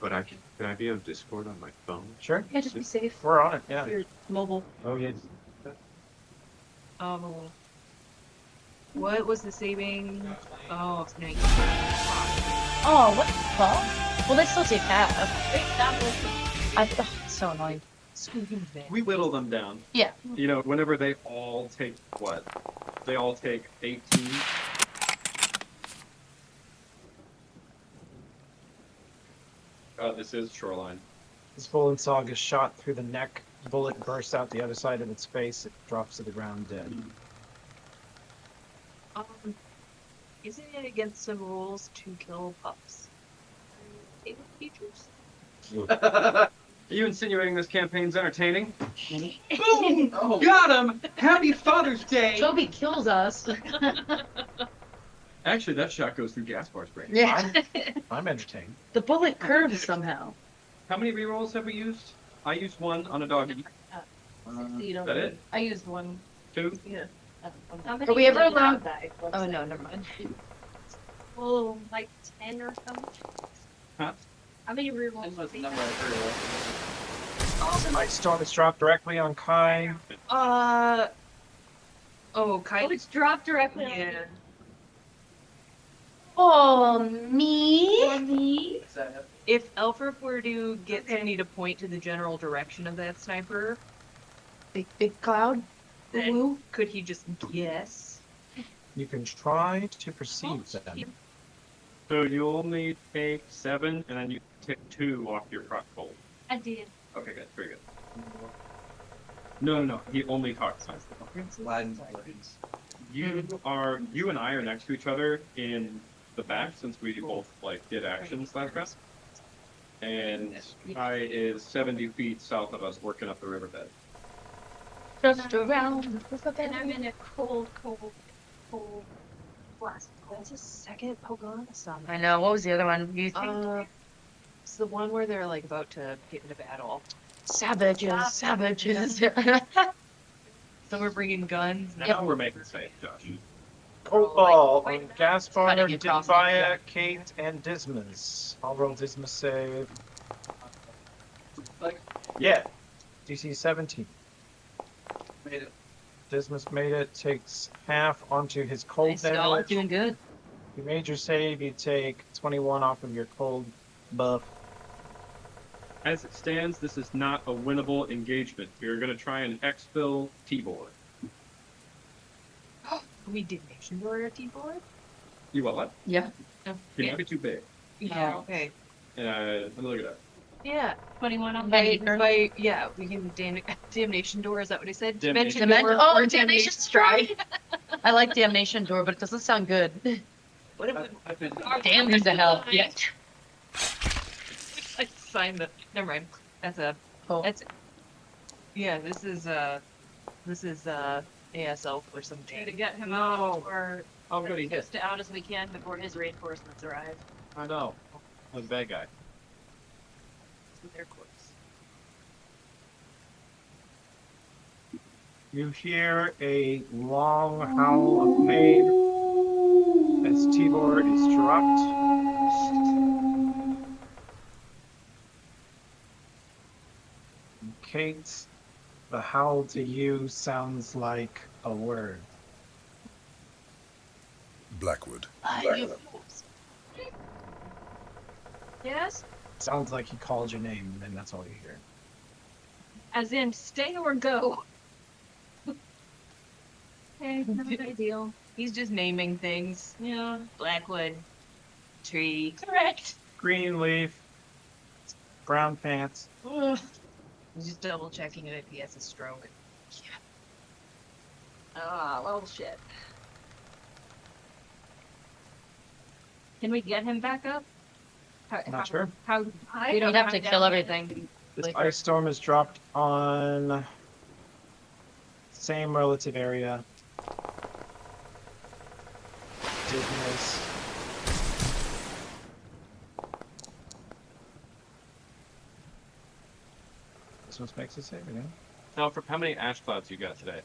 but can I be on Discord on my phone? Sure. Yeah, just be safe. We're on it, yeah. You're mobile. Oh yes. What was the saving? Oh, it's 19. Oh, what the fuck? Well, they still take half. It's so annoying. We whittle them down. Yeah. You know, whenever they all take what? They all take 18. This is Shoreline. This Volan Sog is shot through the neck. Bullet bursts out the other side of its face. It drops to the ground dead. Isn't it against some rules to kill pups? Table features? Are you insinuating this campaign's entertaining? Boom! Got him! Happy Father's Day! Toby kills us. Actually, that shot goes through Gaspar's brain. Yeah. I'm entertained. The bullet curves somehow. How many rerolls have we used? I used one on a doggy. Is that it? I used one. 2? Yeah. Are we ever allowed? Oh no, never mind. Oh, like 10 or something. Huh? How many rerolls? Ice Storm is dropped directly on Kai. Oh, Oh, Kai. it's dropped directly on Yeah. Oh, me? If Elfrip were to get Cindy to point to the general direction of that sniper, Big cloud? then could he just guess? You can try to perceive them. So you only take 7, and then you take 2 off your proc roll. I did. Okay, good. Very good. No. He only talks. You and I are next to each other in the back since we both did actions last round. And Kai is 70 feet south of us, working up the riverbed. Just around. And I'm in a cold blast. That's a second Pocahontas song. I know. What was the other one? You think? It's the one where they're like about to get into battle. Savages. Savages. So we're bringing guns. Now we're making safe, Josh. Cobalt on Gaspar, Cutting across Divia, Kate, and Dismas. I'll roll Dismas save. Yeah. DC 17. Made it. Dismas made it, takes half onto his cold Nice, y'all are damage. doing good. You made your save, you take 21 off of your cold buff. As it stands, this is not a winnable engagement. We are going to try and exfil T-board. We did Nation Warrior T-board? You want what? Yeah. It might be too big. Yeah. Okay. Let me look it up. Yeah. 21 on Yeah, we can damnation door. Is that what I said? Damnation Dimension door. Oh, or Damnation Stride. I like Damnation Door, but it doesn't sound good. What if Damn to hell. Yeah. I signed the. Never mind. That's a. Oh. That's. Yeah. This is ASL or something. to get him out or Oh, good, he hit. just out as we can before his reinforcements arrive. I know. I'm the bad guy. With their corpse. You hear a long howl of pain as Tibor is dropped. Kate, the howl to you sounds like a word. Blackwood. Yes? Sounds like he called your name, and then that's all you hear. As in, stay or go. Okay, not a big deal. He's just naming things. Yeah. Blackwood. Tree. Correct. Green leaf, brown pants. Ugh. He's just double checking it if he has a stroke. Ah, well, shit. Can we get him back up? Not sure. How You'd have to kill everything. This ice storm is dropped on same relative area. Dismas. This one makes a save again. Now, for how many ash clouds you got today?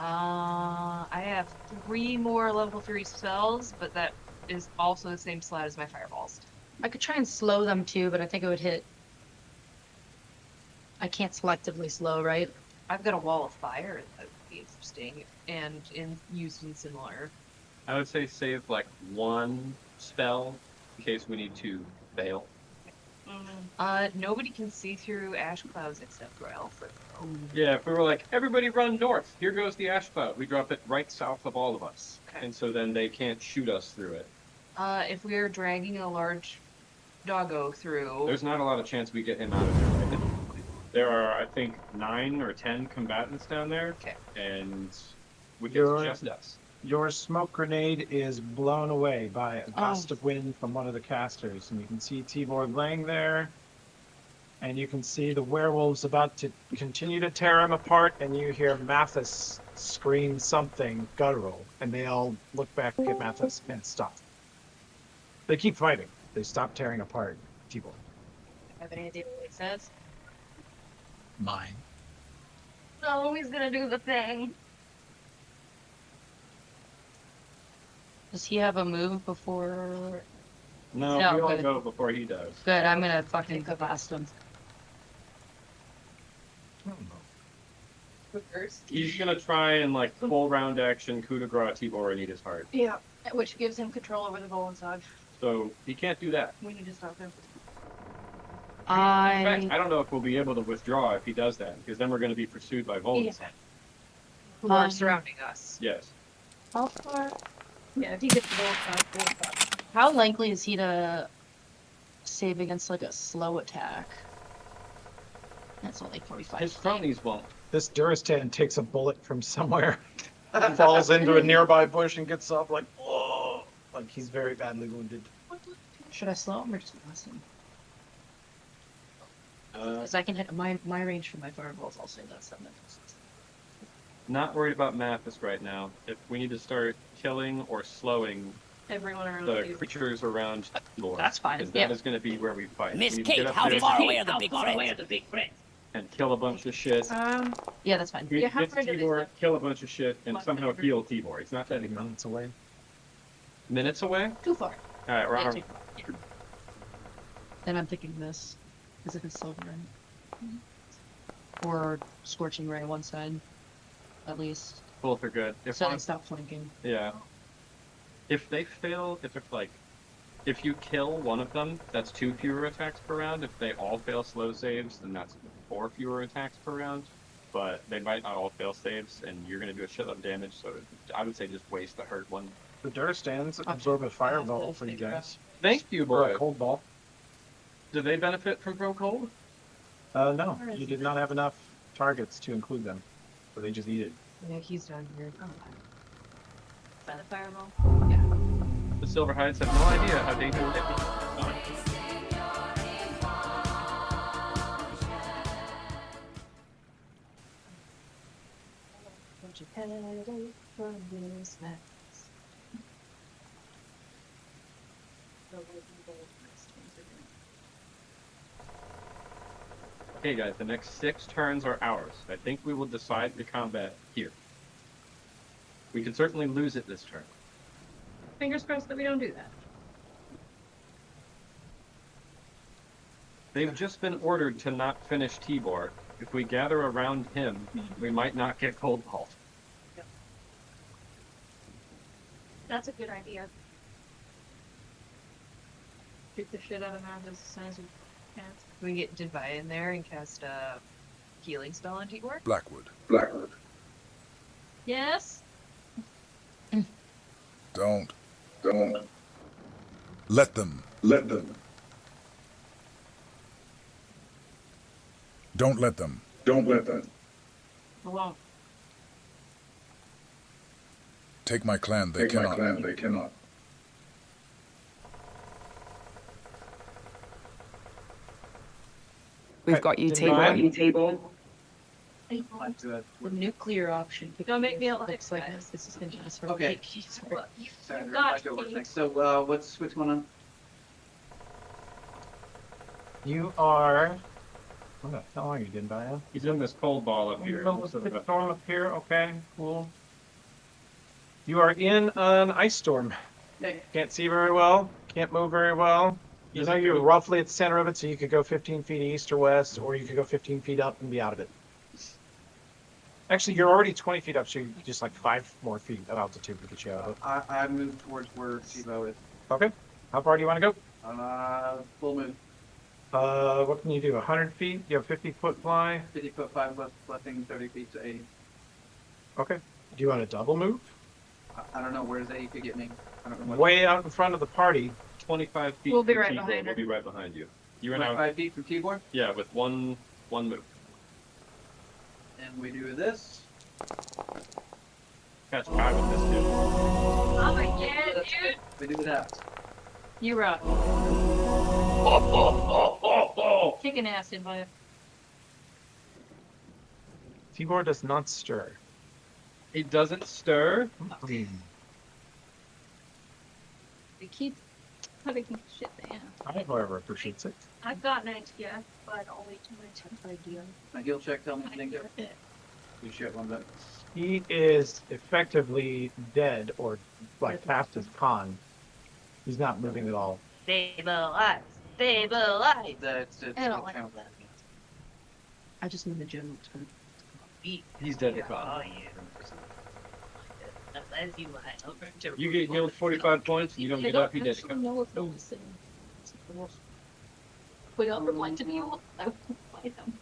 I have 3 more level 3 spells, but that is also the same slot as my fireballs. I could try and slow them too, but I think it would hit. I can't selectively slow, right? I've got a wall of fire that would be interesting and used in similar. I would say save like 1 spell in case we need to fail. Nobody can see through ash clouds except for Alfred. Yeah, if we were like, everybody run north, here goes the ash cloud, we drop it right south of all of us. Okay. And so then they can't shoot us through it. If we are dragging a large doggo through. There's not a lot of chance we get him out of there right now. There are, I think, 9 or 10 combatants down there. Okay. And it's just us. Your smoke grenade is blown away by a gust of wind from one of the casters, and you can see Tibor laying there, and you can see the werewolves about to continue to tear him apart, and you hear Mathis scream something guttural, and they all look back at Mathis and stop. They keep fighting. They stop tearing apart Tibor. Have any idea what it says? Mine. No, he's gonna do the thing. Does he have a move before? No, No, we all good. go before he does. Good, I'm gonna fucking go past him. He's gonna try and like full round action coup de grace Tibor and eat his heart. Yeah, which gives him control over the Volensog. So he can't do that. We need to stop him. In fact, I don't know if we'll be able to withdraw if he does that, because then we're going to be pursued by Volens. Who are surrounding us. Yes. How far? Yeah, if he gets the Volensog. How likely is he to save against like a slow attack? That's only 45. His cronies won't. This Duristan takes a bullet from somewhere, falls into a nearby bush, and gets up like, oh, like he's very badly wounded. Should I slow him or just pass him? Because I can hit my range for my fireballs. I'll say that's 7. Not worried about Mathis right now. If we need to start killing or slowing Everyone around the you. creatures around Tibor, That's fine, because yeah. that is going to be where we fight. Miss We need to Kate, get up how there far away are the big friends? and kill a bunch of shit. Yeah, that's fine. We Yeah, how get far did it Tibor, say? kill a bunch of shit, and Less somehow than heal Tibor. He's not that Minutes away. minutes away. Too far. All right, we're Yeah, on. too far. Yeah. Then I'm thinking this, because if it's silver or scorching ray one side, at least. Both are good. If So one- they stop flanking. Yeah. If they fail, if it's like, if you kill one of them, that's 2 fewer attacks per round. If they all fail slow saves, then that's 4 fewer attacks per round. But they might not all fail saves, and you're going to do a shitload of damage, so I would say just waste the hurt one. The Duristans absorb a fireball for you guys. Thank you, Or boy. a cold ball. Do they benefit from Pro Cold? No, you did not have enough targets to include them, so they just eat it. Yeah, he's down here. By the fireball. The Silverhides have no idea how dangerous it is. Okay, guys, the next 6 turns are ours. I think we will decide the combat here. We can certainly lose it this turn. Fingers crossed that we don't do that. They've just been ordered to not finish Tibor. If we gather around him, we might not get cold balled. That's a good idea. Kick the shit out of Mathis as soon as we can. Can we get Divide in there and cast a healing spell on Tibor? Blackwood. Yes? Don't. Let them. Don't let them. Alone. Take my clan. They cannot. We've got you, Divine. table. The nuclear option. Don't make me alive, Looks like guys. this is dangerous for Okay. So, what's going on? You are What the hell are you doing, Bio? He's in this cold ball up here. Storm up here. Okay, cool. You are in an ice storm. Can't see very well. Can't move very well. You know you're roughly at the center of it, so you could go 15 feet east or west, or you could go 15 feet up and be out of it. Actually, you're already 20 feet up, so you just like 5 more feet of altitude to get you out of it. I moved towards where Sibo is. Okay. How far do you want to Full move. go? What can you do? 100 feet? You have 50-foot fly? 50-foot 5 plus 30 feet to 80. Okay. Do you want a double move? I don't know. Where's that you could get me? I don't know what. Way out in front of the party. 25 feet. We'll be from right T-board. behind her. We'll be right behind you. You and 25 feet from keyboard? Yeah, with one move. And we do this. Catch Kai with this dude. Oh my god, dude. We do that. You rock. Kicking ass in my. T-board does not stir. He doesn't stir. They keep putting shit down. I, however, appreciates it. I've got an idea, but only to my 10th idea. My heal check, tell me if you think it. You shit one bit. He is effectively dead, or like past his con. He's not moving at all. Stabilize. Stabilize. That's I don't like that. I just need the general term. He's dead to con. Oh, yeah. Unless you like. You get healed 45 points, you don't get up, he dead to I con. know if they're listening. We all like to be able to play them.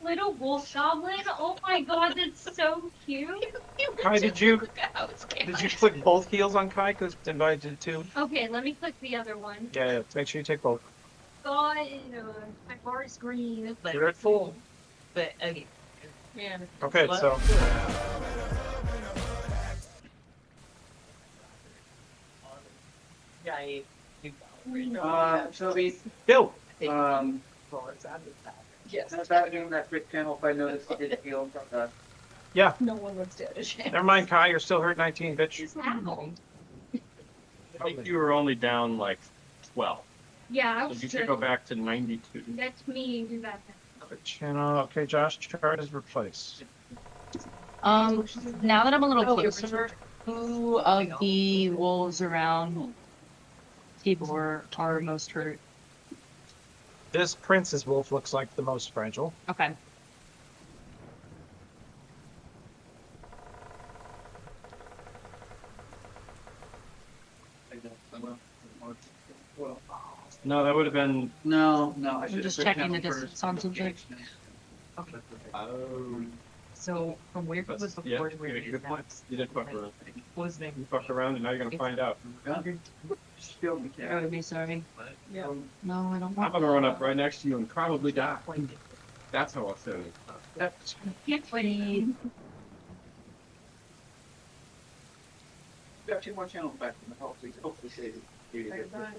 Little wolf goblin. Oh my god, that's so cute. Kai, did you click both heals on Kai? Because invited did too. Okay, let me click the other one. Yeah, make sure you take both. God, my bar is green. You're at full. But okay. Yeah. Okay, so Toby. Go. Yes. About doing that quick channel, if I noticed he did heal from the. yeah. No one was dead. Never mind, Kai. You're still hurt 19, bitch. Ow. I think you were only down like 12. Yeah, I So was you should go back to 92. That's me do that. Channel. Okay, Josh. Chart is replaced. Now that I'm a little closer, who of the wolves around Tibor are most hurt? This princess wolf looks like the most fragile. Okay. No, that would have been. No, I I'm should just have checking the distance on something. Okay. Oh. So from where That's, was yeah, before to where you it is good now? point. You did fuck around. What was the name? You fucked around, and now you're gonna find out. Still me, I would be sorry. Yeah. No, I don't I'm want. gonna run up right next to you and probably die. That's how I'll say it. Can't wait. We got 2 more channels back from the hopefully save you.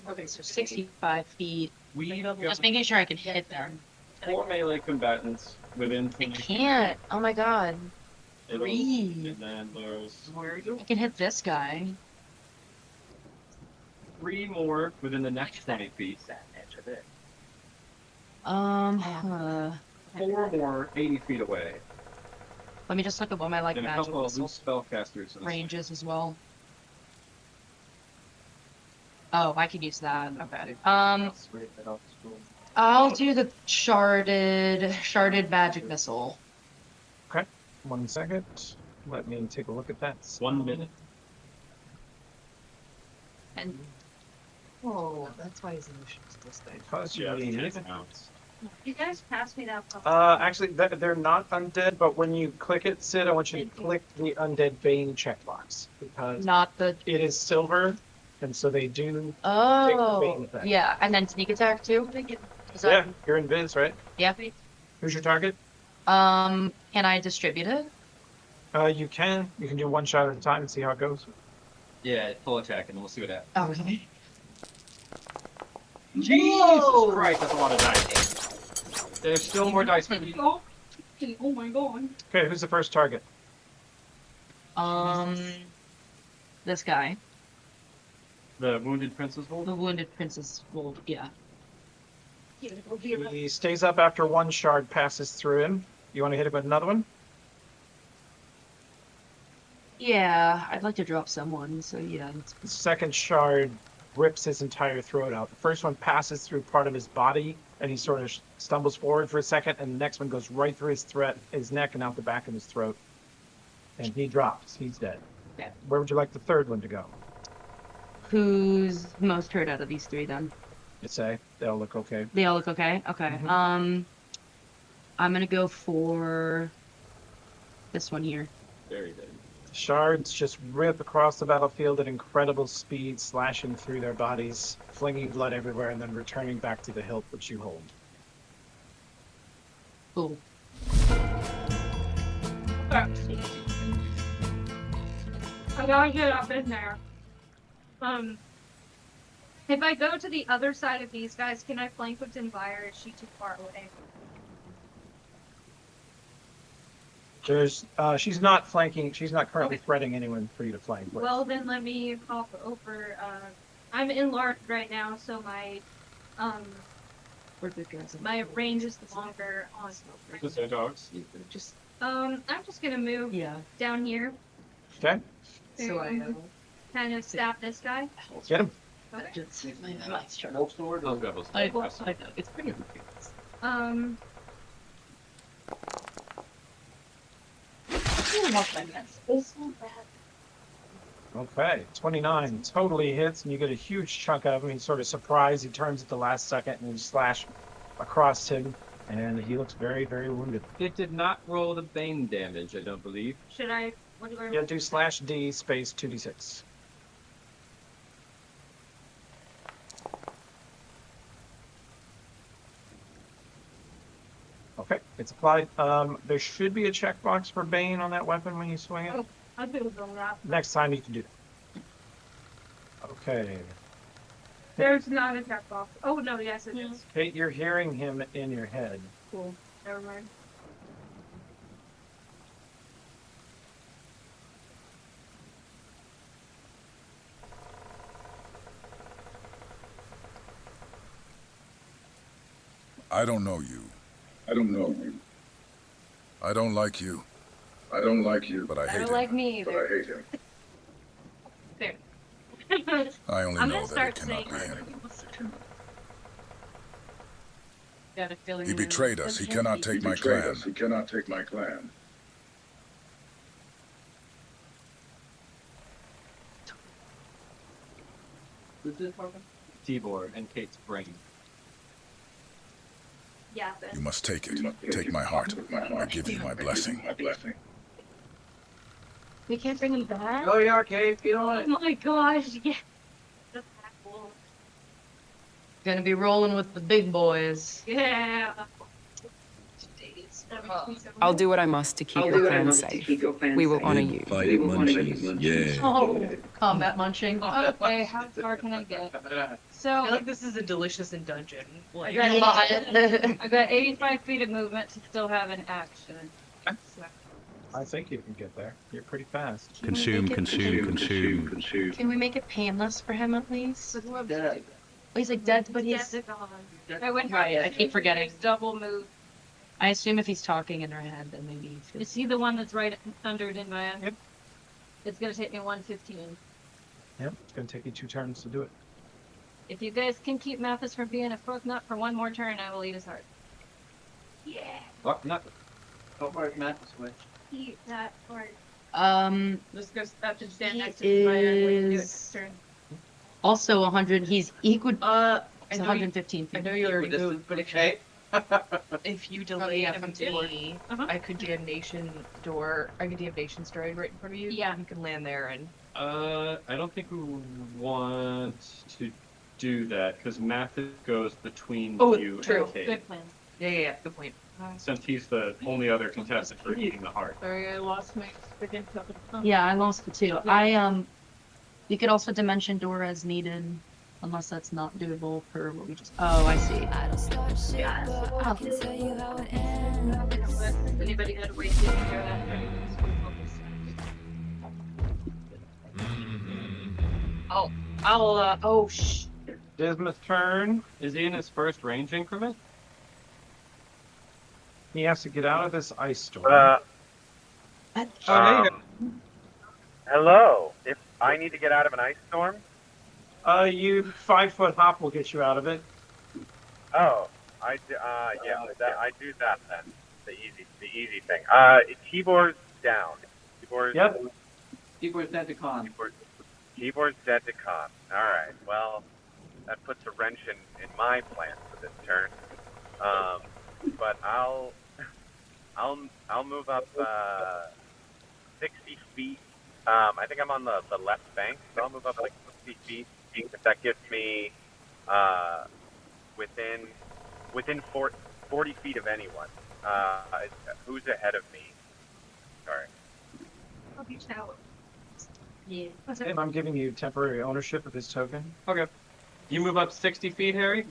Okay, so 65 feet. We Just making sure I can hit them. 4 melee combatants within I 20 can't. Oh my god. It'll- Breathe. And then there's I can hit this guy. 3 more within the next 20 feet. 4 more 80 feet away. Let me just look at what my like And a magic couple of missile loose spellcasters. ranges as well. Oh, I could use that. Okay. I'll do the sharded magic missile. Okay. 1 second. Let me take a look at that. 1 minute. And oh, that's why his emotions this thing. Because you Yeah, need 10 it. pounds. You guys passed me that. Actually, they're not undead, but when you click it, Sid, I want you to click the undead bane checkbox because Not the. it is silver, and so they do. Oh. Bane effect. Yeah, and then sneak attack too. Is Yeah, that- you're in Viz, right? Yeah. Who's your target? Can I distribute it? You can. You can do 1 shot at a time and see how it goes. Yeah, full attack, and we'll see what happens. Oh, really? Jesus Christ, that's a lot of dice. There's still more dice. Oh my god. Okay, who's the first target? This guy. The wounded princess wolf? The wounded princess wolf. Yeah. He stays up after one shard passes through him. You want to hit him with another one? Yeah, I'd like to drop someone, so yeah. The second shard rips his entire throat out. The first one passes through part of his body, and he sort of stumbles forward for a second, and the next one goes right through his neck and out the back of his throat. And he drops. He's dead. Yeah. Where would you like the third one to go? Who's most hurt out of these three then? You say they all look okay. They all look okay? Okay. I'm gonna go for this one here. Very good. Shards just rip across the battlefield at incredible speed, slashing through their bodies, flinging blood everywhere, and then returning back to the hilt which you hold. Cool. I gotta get up in there. If I go to the other side of these guys, can I flank with Denvire? Is she too far away? She's not flanking. She's not currently threatening anyone for you to flank with. Well, then let me hop over. I'm enlarged right now, so my my range is longer on. I'm just gonna move down here. Okay. So I know. Kind of stab this guy. Get him. Okay. It's pretty Okay, 29 totally hits, and you get a huge chunk of him. He's sort of surprised. He turns at the last second, and you slash across him, and he looks very, very wounded. It did not roll the bane damage, I don't believe. Should I? What do I? Yeah, do /D space 2d6. Okay, it's applied. There should be a checkbox for Bane on that weapon when you swing it. Oh, I'll do that. Next time you can do that. Okay. There's not a checkbox. Oh no, yes it is. Kate, you're hearing him in your head. Cool. Never mind. I don't know you. I don't know you. I don't like you. I don't like you. But I I hate don't him. like me But either. I hate him. There. I only I'm know gonna that start it cannot saying. be him. Got a feeling. He betrayed us. He cannot take He my betrayed clan. us. He cannot take my clan. Tibor and Kate's brain. Yeah. You must take it. Take my heart. I give you my blessing. My blessing. We can't bring him back. Go, yeah, Kate. Get on Oh it. my gosh! Yeah. That's cool. Gonna be rolling with the big boys. Yeah. I'll do what I must to keep your clan safe. We will honor you. Fight munchies. Yeah. Oh, combat munching. Okay, how far can I get? I feel So like this is a delicious in dungeon. I Like, got 85 feet of movement to still have an action. I think you can get there. You're pretty fast. Consume, consume, consume. Consume. Can we make it painless for him at least? Dead. He's like dead, but he's. Yes, gone. I went Right, I keep forgetting. Double move. I assume if he's talking in our head, then maybe he feels. Is he the one that's right under Denvire? Yep. It's gonna take me 115. Yep, it's gonna take you 2 turns to do it. If you guys can keep Mathis from being a fork nut for one more turn, I will eat his heart. Yeah. Fuck, not. How far is Matt this way? Eat that heart. This Just go have to stand He next to Denvire and wait to do it is- next turn. also 100. He's equal. I It's know you- 115 feet. I know you already moved, but if you delay yeah, him from to me, I could do a nation door. I could do a nation droid right in front of you. Yeah. You can land there and. I don't think we want to do that because Mathis goes between you true. and Kate. Good plan. Yeah. Good point. Since he's the only other contestant for eating the heart. Sorry, I lost my freaking token. Yeah, I lost the 2. You could also dimension door as needed, unless that's not doable per what we just. Oh, I see. Anybody had a way to take care of that? Oh, I'll. Oh, Disma's turn. Is he in his first range increment? He has to get out of this ice storm. Oh, there you go. Hello. If I need to get out of an ice storm? You 5-foot hop will get you out of it. Oh, I do that then. The easy thing. Tibor's down. Yep. Tibor's dead to con. Tibor's dead to con. All right. Well, that puts a wrench in my plans for this turn. But I'll move up 60 feet. I think I'm on the left bank, so I'll move up like 60 feet. If that gets me within 40 feet of anyone. Who's ahead of me? Sorry. I'll be out. Yeah. And I'm giving you temporary ownership of this token. Okay. You move up 60 feet, Harry?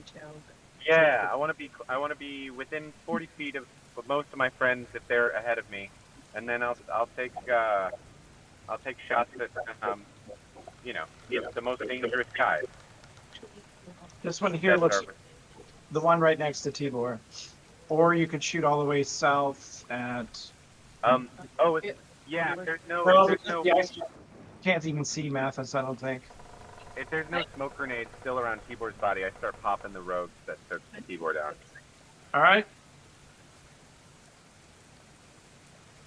Yeah, I want to be within 40 feet of most of my friends if they're ahead of me, and then I'll take shots at the most dangerous guys. This one here looks the one right next to Tibor. Or you could shoot all the way south at. There's no. Can't even see Mathis, I don't think. If there's no smoke grenades still around Tibor's body, I start popping the rogues that took Tibor down. All right.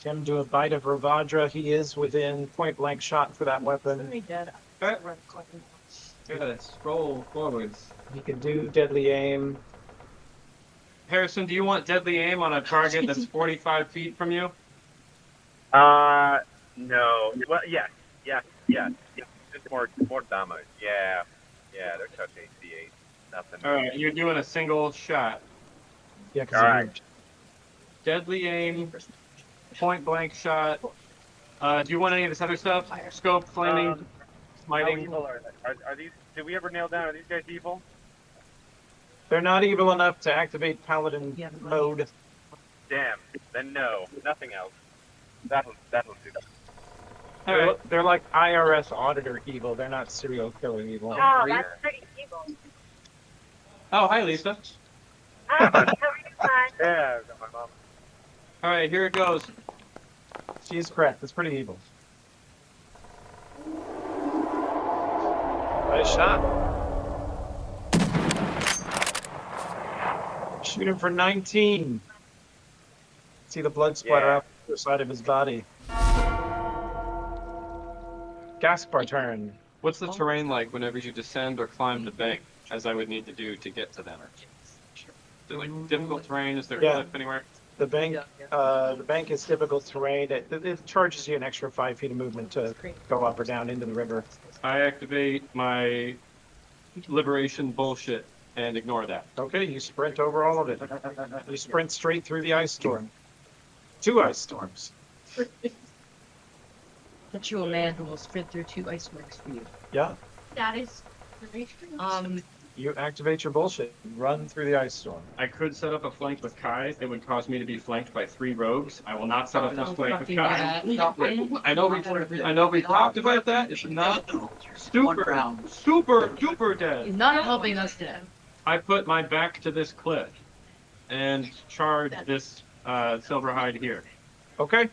Tim, do a bite of Ravadra. He is within point blank shot for that weapon. Gotta scroll forwards. He can do deadly aim. Harrison, do you want deadly aim on a target that's 45 feet from you? No. Well, yes. Just more damage. Yeah, they're touch AC 8. Nothing. All right, you're doing a single shot. Yeah, All right. Deadly aim, point blank shot. Do you want any of this other stuff? Scope, flaming, smiting. How evil are these? Did we ever nail down? Are these guys evil? They're not evil enough to activate Paladin mode. Damn. Then no. Nothing else. That'll do that. They're like IRS auditor evil. They're not serial killer evil. Oh, that's pretty evil. Oh, hi, Lisa. Oh, how are you doing? Yeah, I got my mom. All right, here it goes. She's correct. It's pretty evil. Nice shot. Shoot him for 19. See the blood splatter out the side of his body. Gaspar turn. What's the terrain like whenever you descend or climb the bank, as I would need to do to get to them? Is it like difficult terrain? Is there a cliff anywhere? The bank is difficult terrain. It charges you an extra 5 feet of movement to go up or down into the river. I activate my liberation bullshit and ignore that. Okay, you sprint over all of it. You sprint straight through the ice storm. 2 ice storms. That's you a man who will sprint through 2 ice storms for you. Yeah. That is very true. You activate your bullshit. Run through the ice storm. I could set up a flank with Kai. It would cause me to be flanked by 3 rogues. I will not set up this flank with Kai. I know we talked about that. It's not super duper dead. He's not helping us dead. I put my back to this cliff and charge this silver hide here. Okay.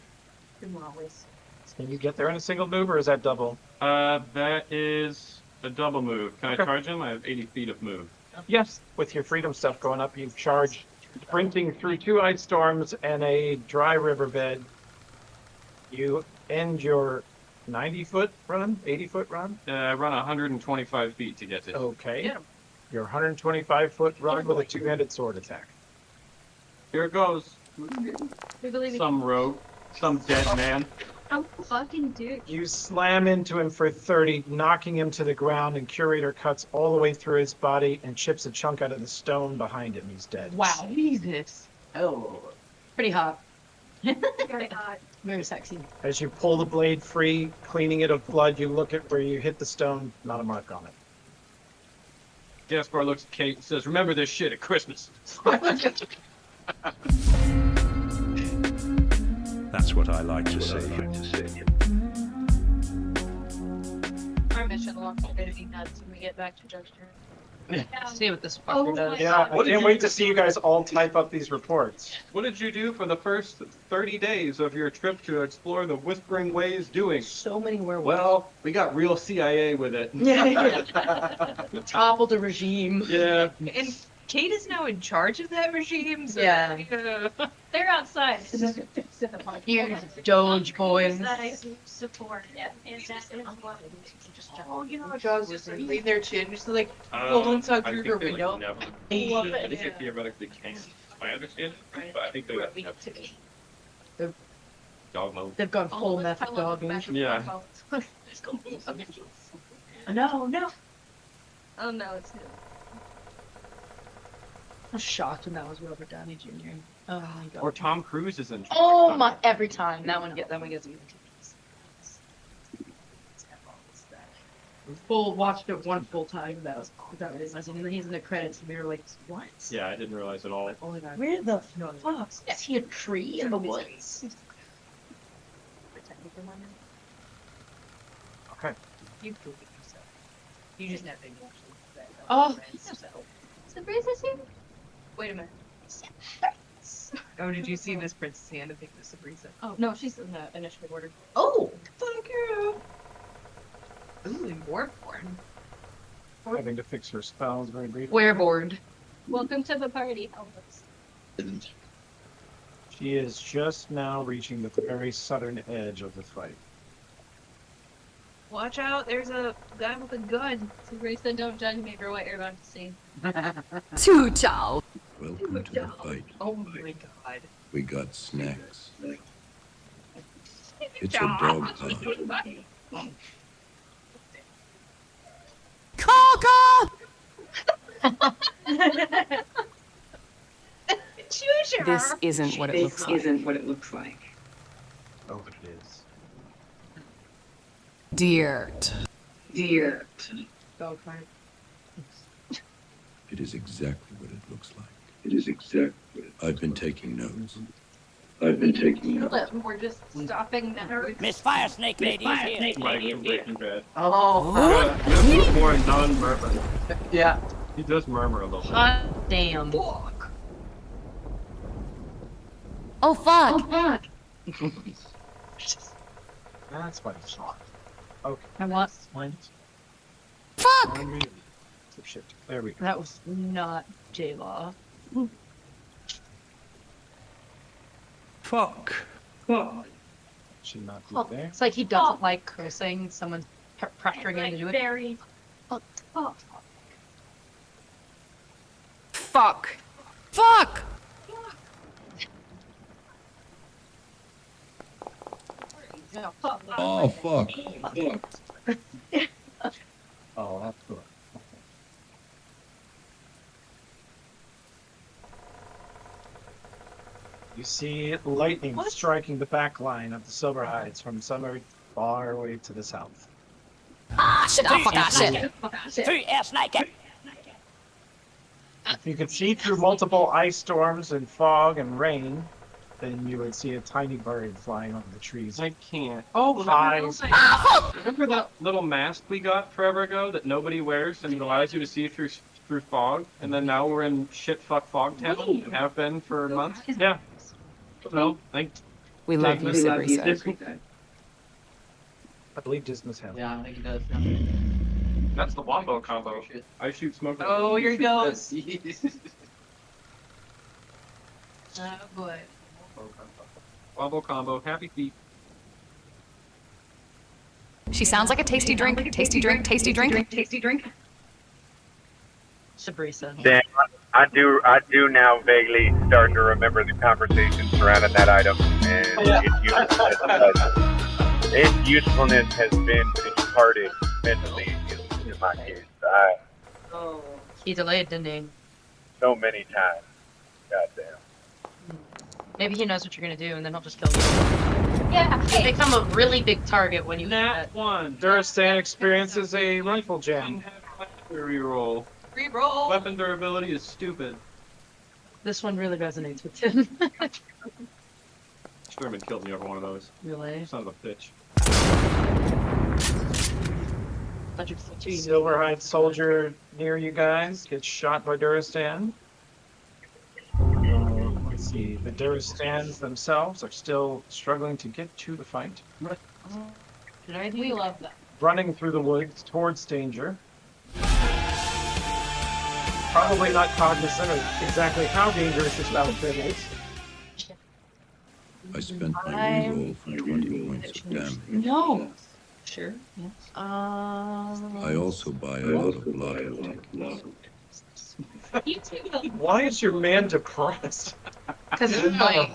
Can you get there in a single move, or is that double? That is a double move. Can I charge him? I have 80 feet of move. Yes. With your freedom stuff going up, you charge, sprinting through 2 ice storms and a dry riverbed. You end your 90-foot run, 80-foot run? I run 125 feet to get to him. Okay. Your 125-foot run with a 2-handed sword attack. Here it goes. Some rogue, some dead man. I'm fucking dude. You slam into him for 30, knocking him to the ground, and Curator cuts all the way through his body and chips a chunk out of the stone behind him. He's dead. Wow, Jesus. Oh. Pretty hot. Very hot. Very sexy. As you pull the blade free, cleaning it of blood, you look at where you hit the stone, not a mark on it. Gaspar looks at Kate and says, "Remember this shit at Christmas." That's what I like to see. Our mission will also be nuts when we get back to Judge Turn. See what this fucker does. Yeah, I can't wait to see you guys all type up these reports. What did you do for the first 30 days of your trip to explore the Whispering Ways doing? So many werewolves. Well, we got real CIA with it. Toppled the regime. Yeah. And Kate is now in charge of that regime. So Yeah. They're outside. Here's Doge boys. Support. Yeah. Oh, you know how dogs just like lean their chin, just like holding I through think her they window. never. Love I it. think they theoretically can. I understand it, but I think they never. Dog mode. They've gone full meth dogging. Yeah. No, no. Oh no, it's new. I was shocked when that was Robert Downey Jr. Oh my god. Or Tom Cruise is in. Oh my! Every time that one gets me. Watched it one full time without realizing, and then he's in the credits, and we were like, what? Yeah, I didn't realize at all. Where the fuck? Is he a tree in the woods? Okay. You prove it yourself. You just have to watch it. Oh. Sabrisa's here? Wait a minute. Oh, did you see Miss Princess hand and pick Miss Sabrisa? Oh no, she's in the initiative order. Oh. Fuck you. Ooh, Warborn. Having to fix her spells very briefly. Warboard. Welcome to the party, Elvis. She is just now reaching the very southern edge of the fight. Watch out, there's a guy with a gun. Sabrisa, don't judge me for what you're about to see. Too ciao. Welcome to the fight. Oh my god. We got snacks. It's a dog pod. This isn't what it looks like. looks like. Oh, it is. Dirt. Dog fight. It is exactly what it looks like. It is exactly. I've been taking notes. Look, we're just stopping now. Miss Fire Snake Lady is here. Mike from Breaking Bad. Oh. Just more non-murmur. Yeah. He does murmur a little. Hot damn. Oh fuck. That's what it's not. Okay. I want. Fuck. Shit. There we go. That was not J-Law. Fuck. Should not be Oh, there. it's like he doesn't like cursing. Someone's pressuring him to do it. Very. Oh. Fuck. Fuck. Oh, fuck. Oh, that's good. You see lightning striking the back line of the Silver Hides from somewhere far away to the south. Ah shit. Oh fuck that shit. Three ass naked. If you could see through multiple ice storms and fog and rain, then you would see a tiny bird flying over the trees. I can't. Oh, Hi. remember that little mask we got forever ago that nobody wears and it allows you to see through fog? And then now we're in shit fuck fog town and have been for months. Yeah. No, We love you, Sabrisa. I believe Dismas has. Yeah, I think he does. that's the Wombo combo. I shoot smoke. Oh, here he goes. Oh boy. Wombo combo. Happy feet. She sounds like a tasty drink. Tasty drink. Tasty drink. Tasty drink. Sabrisa. Dan, I do now vaguely start to remember the conversation surrounding that item, and its usefulness has been imparted mentally in my kids. He delayed, didn't he? So many times. Goddamn. Maybe he knows what you're gonna do, and then he'll just kill you. Yeah. You become a really big target when you. Nat one. Duristan experiences a rifle jam. Reroll. Reroll. Weapon durability is stupid. This one really resonates with him. Sherman killed me over one of those. Really? Son of a bitch. Silverhide soldier near you guys gets shot by Duristan. Let's see. The Duristans themselves are still struggling to get to the fight. We love them. Running through the woods towards danger. Probably not cognizant of exactly how dangerous this battlefield is. I spent my reroll for 20 points of damage. No. Sure. Yes. I also buy a lot of lotto tickets. Why is your man depressed? Because Mike.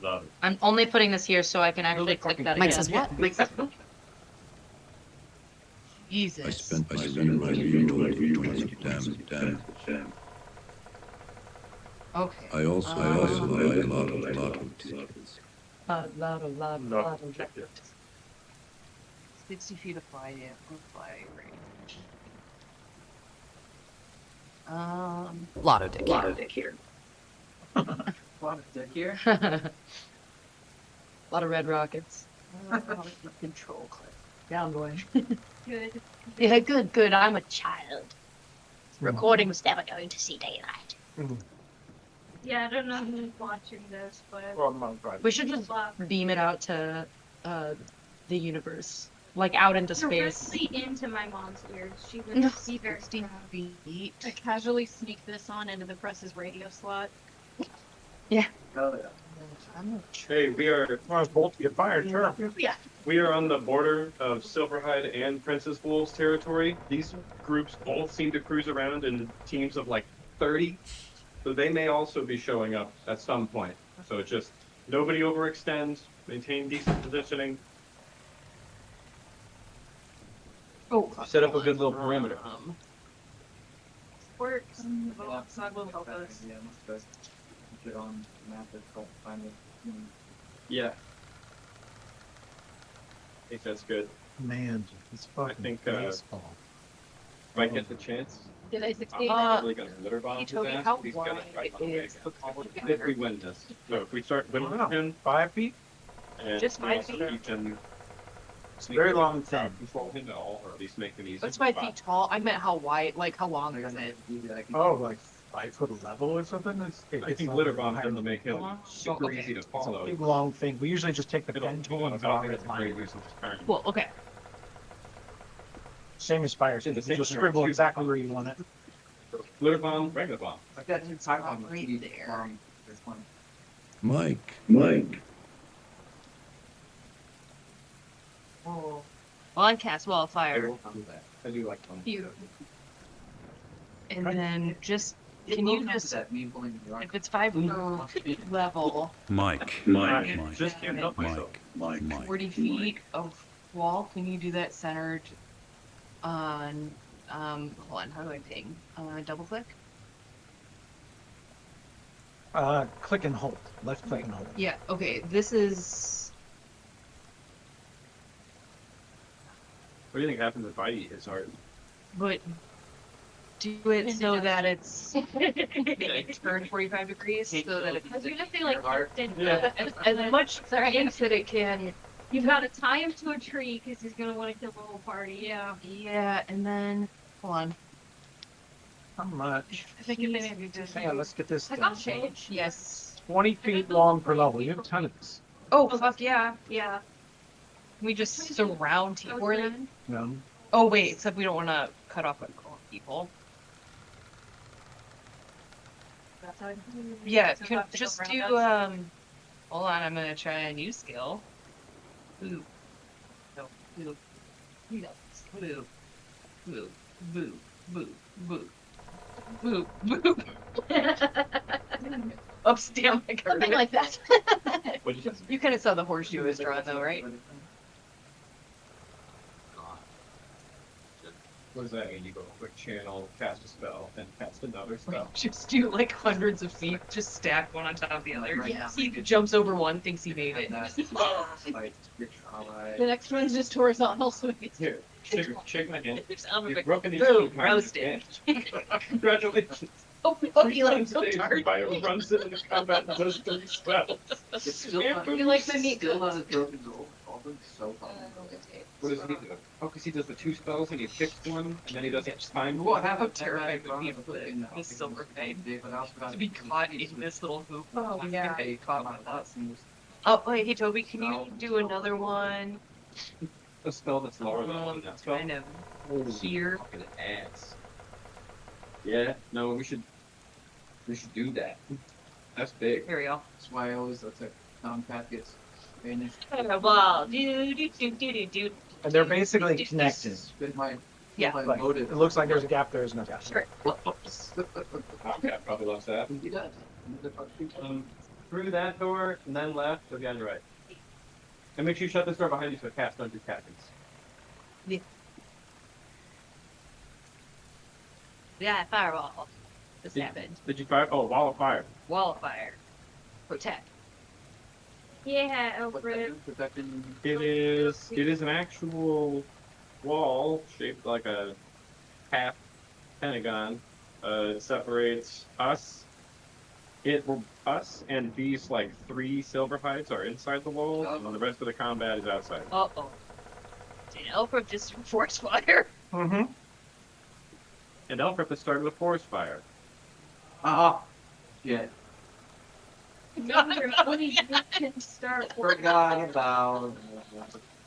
Love it. I'm only putting this here so I can actually click that Mike again. says what? Jesus. I spent my reroll for 20 points of damage. Okay. I also buy a lot of lotto tickets. Lotto. 60 feet of fly range. Lotto dick. here. Lot of dick here. Lot of red rockets. Control click. Down boy. Good. Yeah, good. I'm a child. Recording was never going to see daylight. Yeah, I don't know who's watching this, but We should just beam it out to the universe. Like out into space. directly into my mom's ears. She would be very 60 proud. feet. I casually sneak this on into the press's radio slot. Yeah. Oh, yeah. Hey, we are bolt get fired, sure. Yeah. We are on the border of Silverhide and Princess Wolf's territory. These groups both seem to cruise around in teams of like 30. So they may also be showing up at some point. So it's just nobody overextends, maintain decent positioning. Oh. Set up a good little perimeter. Works. Sog will help us. Yeah, let's get on the map. It's called find it. Yeah. I think that's good. Man, it's fucking I think baseball. if I get the chance, Did I I'm succeed? probably gonna litter bomb Hey, his Toby, ass, how but he's gonna wide try to is make the it. ball? If we win this. So if we start winning him 5 feet? and Just we 5 also feet? can It's a very long thing. control him at all, or at least make him easy. That's 5 feet tall. I meant how wide, like how long is it? Oh, like 5 foot level or something? I think litter bomb him to make him super easy to follow. Big long thing. We usually just take the pen tool and draw it. Well, okay. Same as fire. You just scribble exactly where you want it. Litter bomb, regular bomb. I've got 2 time on Right there. This one. Mike. Oh. Well, I cast wildfire, I do like them. Beautiful. and then just can you just if it's 5 feet level, Mike. Just can't help myself. 40 feet of wall, can you do that centered on hold on, how do I ping? Double click? Click and hold. Left click and hold. Yeah, okay. This is What do you think happens if I eat his heart? but do it so that it's turn 45 degrees so that I was it's gonna say like Yeah. as much space that it can. You've got to tie him to a tree because he's gonna want to kill the whole party. Yeah. Yeah, and then hold on. How much? I think it maybe just Hang on, let's get this I done. got change. yes. 20 feet long per level. You have a ton of this. Oh fuck yeah. Yeah. We just surround people. No. Oh wait, except we don't want to cut off people. That's how Yeah, just do hold on, I'm gonna try a new skill. Boo. No, boo. No. Boo. Boo. Boo. Boo. Boo. Boo. Boo. Oops, damn, I got Something like that. What'd you say? You kind of saw the horseshoe was drawn though, right? What does that mean? You go quick channel, cast a spell, then cast another spell. Just do like hundreds of feet, just stack one on top of the other. Yeah. He jumps over one, thinks he made it. The next one's just horizontal, so it's Here, shake my hand. I'm You've broken these boom, two cards. roasted. Congratulations. Oh, he like so hard. Fire runs into combat and does 30 spells. you like the neat Still not a broken goal. So What does he do? Oh, because he does the 2 spells and he picks one, and then he does each time. What how terrifying would be for the silver fade to be caught in this little hoop? Oh, yeah. He caught my bus. Oh, wait, hey, Toby, can you do another one? A spell that's lower than that spell. Kind of Here. Fucking ass. Yeah, no, we should do that. That's big. Here we go. That's why I always look like non-fat gets banished. Fireball. Do. And they're basically connected. Yeah. Like, it looks like there's a gap, there's no gap. Sure. Okay, probably loves that. Through that door, and then left, again right. And make sure you shut this door behind you so cats don't do cat things. Yeah, fireball. This happened. Did you fire? Oh, wall of fire. Wall of fire. Protect. Yeah, Alfred. It is an actual wall shaped like a half pentagon. It separates us. Us and these like 3 silver hides are inside the wall, and the rest of the combat is outside. Uh-oh. Did Alfred just force fire? Mm-hmm. And Elfrip has started a forest fire. Yeah. When you can start. Forgot about.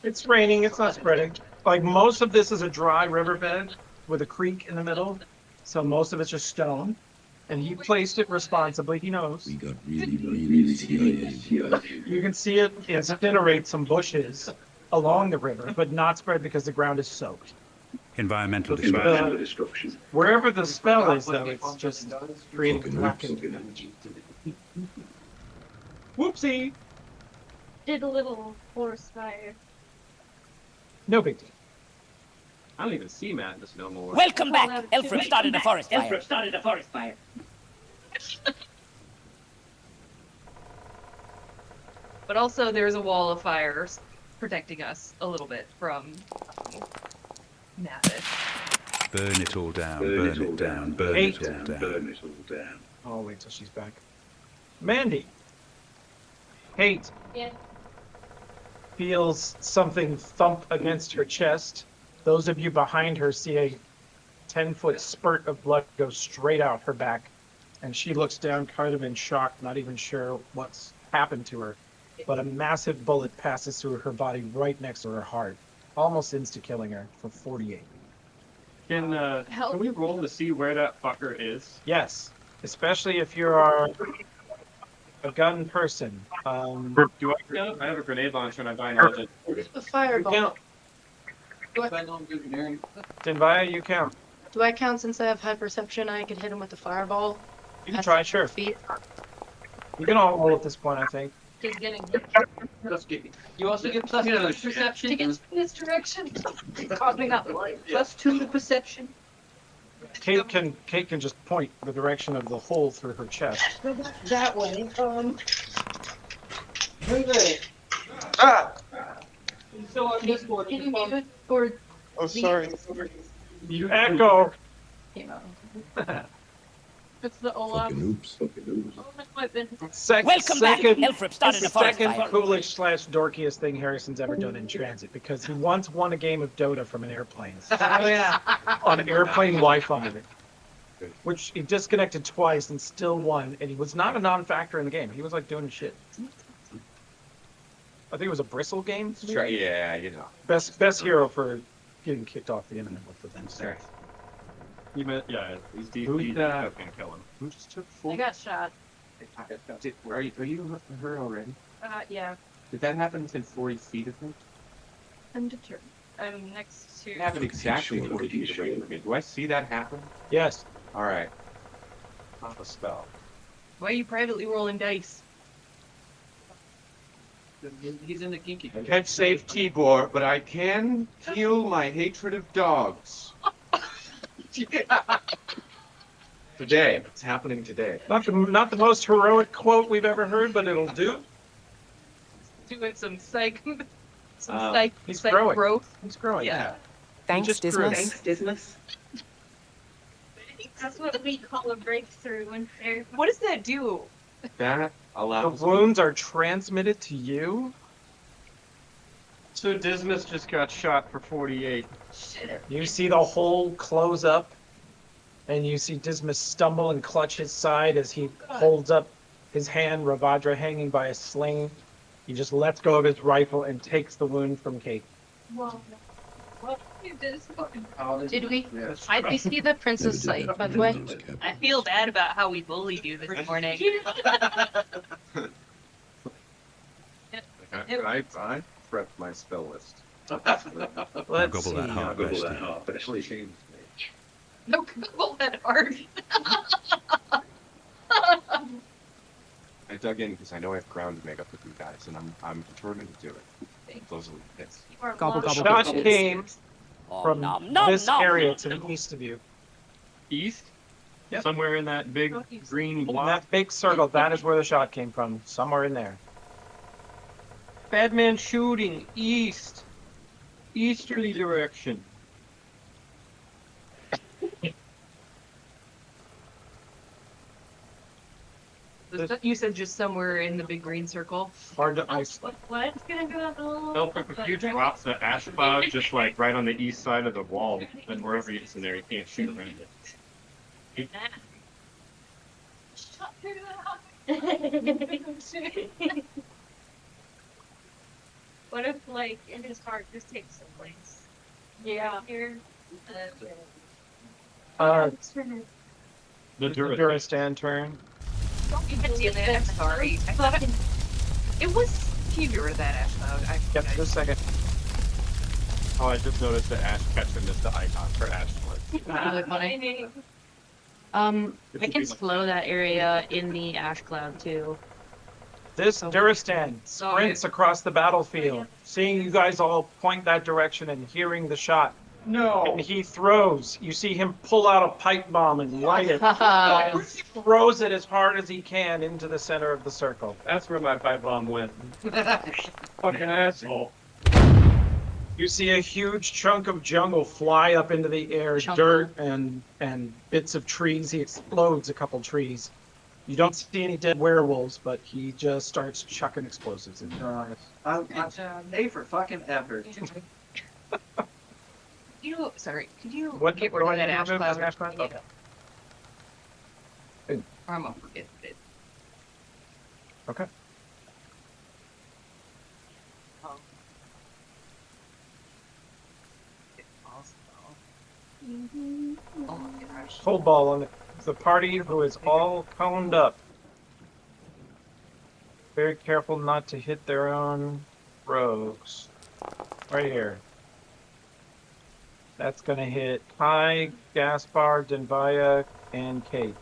It's raining, it's not spreading. Like, most of this is a dry riverbed with a creek in the middle, so most of it's just stone. And he placed it responsibly, he knows. We got really serious. You can see it incinerate some bushes along the river, but not spread because the ground is soaked. Environmental destruction. Wherever the spell is, though, it's just creating blackened. Whoopsie! Did a little forest fire. No big deal. I don't even see Madness no more. Welcome back. Elfrip started a forest fire. Elfrip started a forest fire. But also, there's a wall of fire protecting us a little bit from Navis. Burn it all down, burn it down, burn it all down. Burn it all down. I'll wait till she's back. Mandy. Kate. Yeah. Feels something thump against her chest. Those of you behind her see a 10-foot spurt of blood go straight out her back. And she looks down kind of in shock, not even sure what's happened to her. But a massive bullet passes through her body right next to her heart, almost insta-killing her for 48. Can we roll to see where that fucker is? Yes, especially if you are a gun person. Do I count? I have a grenade launcher and I buy intelligent. A fireball. Denvaya, you count. Do I count since I have high perception? I could hit him with the fireball. You can try, sure. Feet. You can all roll at this point, I think. Just getting. You also get plus perception to get in this direction. Causing that light. +2 to perception. Kate can just point the direction of the hole through her chest. Go back that way. Ah! Still on Discord. Can you mute or? Oh, sorry. You echo. It's the Olaf. Oops. Welcome back. Elfrip started a forest Second fire. foolish / dorkiest thing Harrison's ever done in transit, because he once won a game of Dota from an airplane. Oh yeah. On airplane Wi-Fi. Which he disconnected twice and still won, and he was not a non-factor in the game. He was like doing shit. I think it was a Bristle game. Sure, yeah, you know. Best hero for getting kicked off the internet with them. Sorry. You meant, yeah, he's deep. Who's He's that? gonna kill him. Who just took I full? got shot. Are you hurt already? Yeah. Did that happen within 40 feet of me? I'm determined. I'm next to. It happened exactly 40 feet away from me. Do I see that happen? Yes. All right. Pop a spell. Why are you privately rolling dice? He's in the kinky. I can't save Tibor, but I can heal my hatred of dogs. Today. It's happening today. Not the most heroic quote we've ever heard, but it'll do. Doing some psych. Some He's psych growing. growth. He's growing. Yeah. Thanks, just grew. Dismas. Dismas. That's what we call a breakthrough in fair. What does that do? That The allows wounds are transmitted to you. So Dismas just got shot for 48. You see the hole close up, and you see Dismas stumble and clutch his side as he holds up his hand, Ravadra hanging by a sling. He just lets go of his rifle and takes the wound from Kate. Well, you did fucking. Did we? We see the princess Never did sight, that by the within way. those cabins. I feel bad about how we bullied you this morning. I prepped my spell list. Let's Gobble see. that heart, Google bestie. that up. It actually changed me. No, Google that hard. I dug in because I know I have ground to make up with you guys, and I'm determined to do it. Those are the hits. Gobble, The gobble, shot bitches. came from nom, nom, this nom. area to the east of you. East? Yep. Somewhere in that big green In block. that big circle, that is where the shot came from, somewhere in there. Bad man shooting east. Easterly direction. You said just somewhere in the big green circle. Hard to isolate. What's gonna go? Elfrip, if you drop the ash cloud just like right on the east side of the wall, then wherever it's in there, you can't shoot around it. What if, like, in his heart just takes the place? Yeah. Here. The Duristan turn. You can see that. I'm sorry. I thought it was fewer that ash cloud. Yep, just a second. Oh, I just noticed that Ash Ketchum is the icon for Ash Lord. Really funny. I can slow that area in the ash cloud too. This Duristan sprints across the battlefield, seeing you guys all point that direction and hearing the shot. No. And he throws. You see him pull out a pipe bomb and light it. And throws it as hard as he can into the center of the circle. That's where my pipe bomb went. Fucking asshole. You see a huge chunk of jungle fly up into the air, dirt and bits of trees. He explodes a couple trees. You don't see any dead werewolves, but he just starts chucking explosives in there. I'm A for fucking effort. Sorry, could you What get do rid I of that need to ash remove? cloud? This ash cloud? Yeah. Okay. Or I'm gonna forget it. Okay. Oh my gosh. Hold ball on the party who is all coned up. Very careful not to hit their own rogues. Right here. That's gonna hit Kai, Gaspar, Denvaya, and Kate.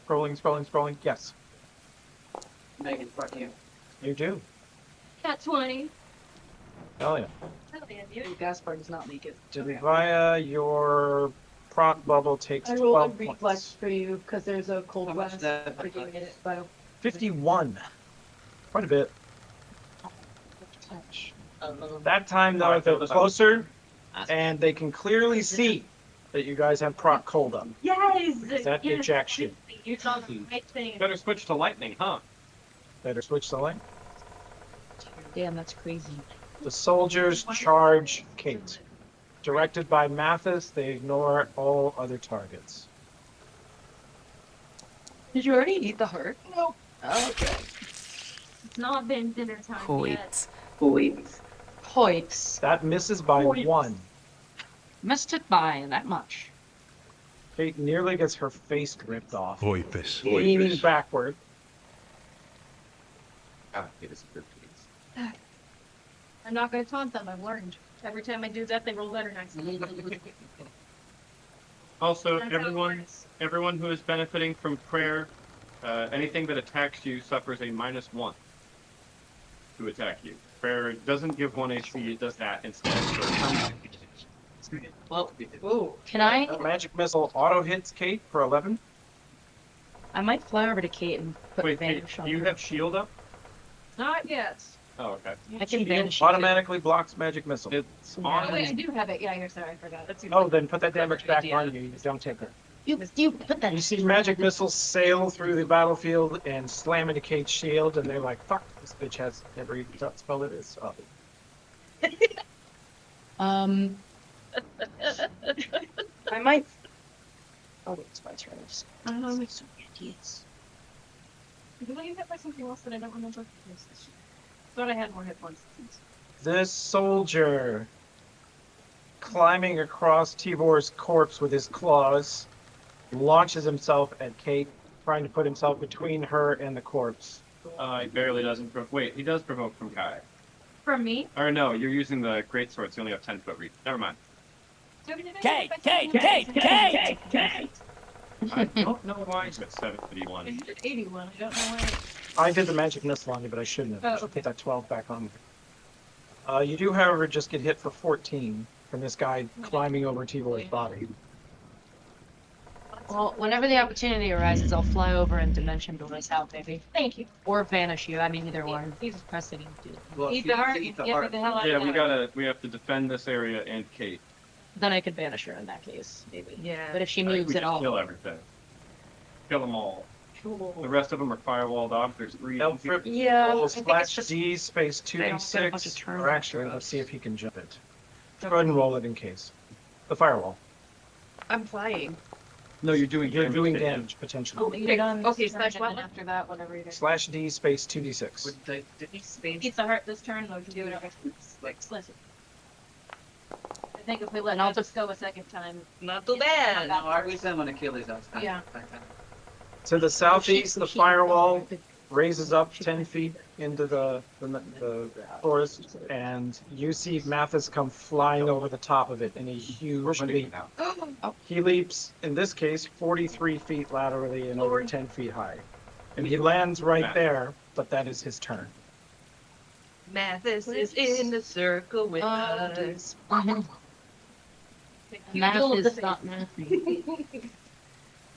Scrolling. Yes, Megan, fuck you. you do. Cat 20. Hell yeah. Hell yeah, dude. Gaspar does not make it. Denvaya, your proc bubble takes I roll a 12 reflex points. for you because there's a cold How much blast that- for doing it by 51. Quite a bit. That time, though, they're closer, and they can clearly see that you guys have proc cold up. Yes! That yes. ejects you. You saw the right thing. Better switch to lightning, huh? Better switch the lane. Damn, that's crazy. The soldiers charge Kate. Directed by Mathis, they ignore all other targets. Did you already eat the heart? Nope. Okay. It's not been dinner time yet. Hoits. That misses by Hoits. 1. Missed it by that much. Kate nearly gets her face ripped off. Oipus. Leaning backward. Ah, it is a good piece. I'm not gonna taunt them, I've learned. Every time I do that, they roll better next time. Also, That's how it everyone who is benefiting from prayer, anything that attacks you suffers a -1 to attack you. Prayer doesn't give 1 HP, it does that instead. Well, ooh, can I? Magic missile auto hits Kate for 11. I might fly over to Kate and put Wait, Kate, vanish on do you her. have shield up? Not yet. Oh, okay. I can Shield vanish. automatically blocks magic missile. It's Oh, wait, I do have it. Yeah, you're sorry, I forgot. Oh, then put that damage back on you. You don't take it. You put that. You see magic missiles sail through the battlefield and slam into Kate's shield, and they're like, "Fuck, this bitch has every spell it is." Oh. I might. Oh, wait, it's my turn. So many ideas. Did I get hit by something else that I don't remember? Thought I had more hit points. This soldier climbing across Tibor's corpse with his claws launches himself at Kate, trying to put himself between her and the corpse. He barely doesn't. Wait, he does provoke from Kai. From me? Or no, you're using the great sword, so you only have 10-foot reach. Never mind. Kate! I don't know why it's at 71. I hit 81. I don't know why. I did the magic missile on you, but I shouldn't have. I should put that 12 back on. You do, however, just get hit for 14 from this guy climbing over Tibor's body. Well, whenever the opportunity arises, I'll fly over and dimension bonus out, maybe. Thank you. Or vanish you. I mean, either one. He's pressing you. Well, Eat the heart. eat the Get heart. the hell out Yeah, of there. we have to defend this area and Kate. Then I could banish her in that case, maybe. Yeah. But if she I think moves we at just all. kill everything. Kill them all. The rest of them are firewalled off. There's 3. Elfrip Yeah, will I think slash it's just- D space they don't get a bunch of 2d6. turns Or actually, let's see if he can jump it. Go ahead and roll it in case. The firewall. I'm flying. No, you're doing You're damage. doing to him. damage potentially. Okay, slash And what? then after that, whatever you do. Slash D space 2d6. Eat the heart this turn. We'll do it over. Listen. I think if we let I'll just go a second time. Not too bad. No, I wish them on Achilles outside. Yeah. To the southeast, the firewall raises up 10 feet into the forest, and you see Mathis come flying over the top of it in a huge leap. He leaps, in this case, 43 feet laterally and over 10 feet high. And he lands right there, but that is his turn. Mathis is in the circle with us. Math is not math.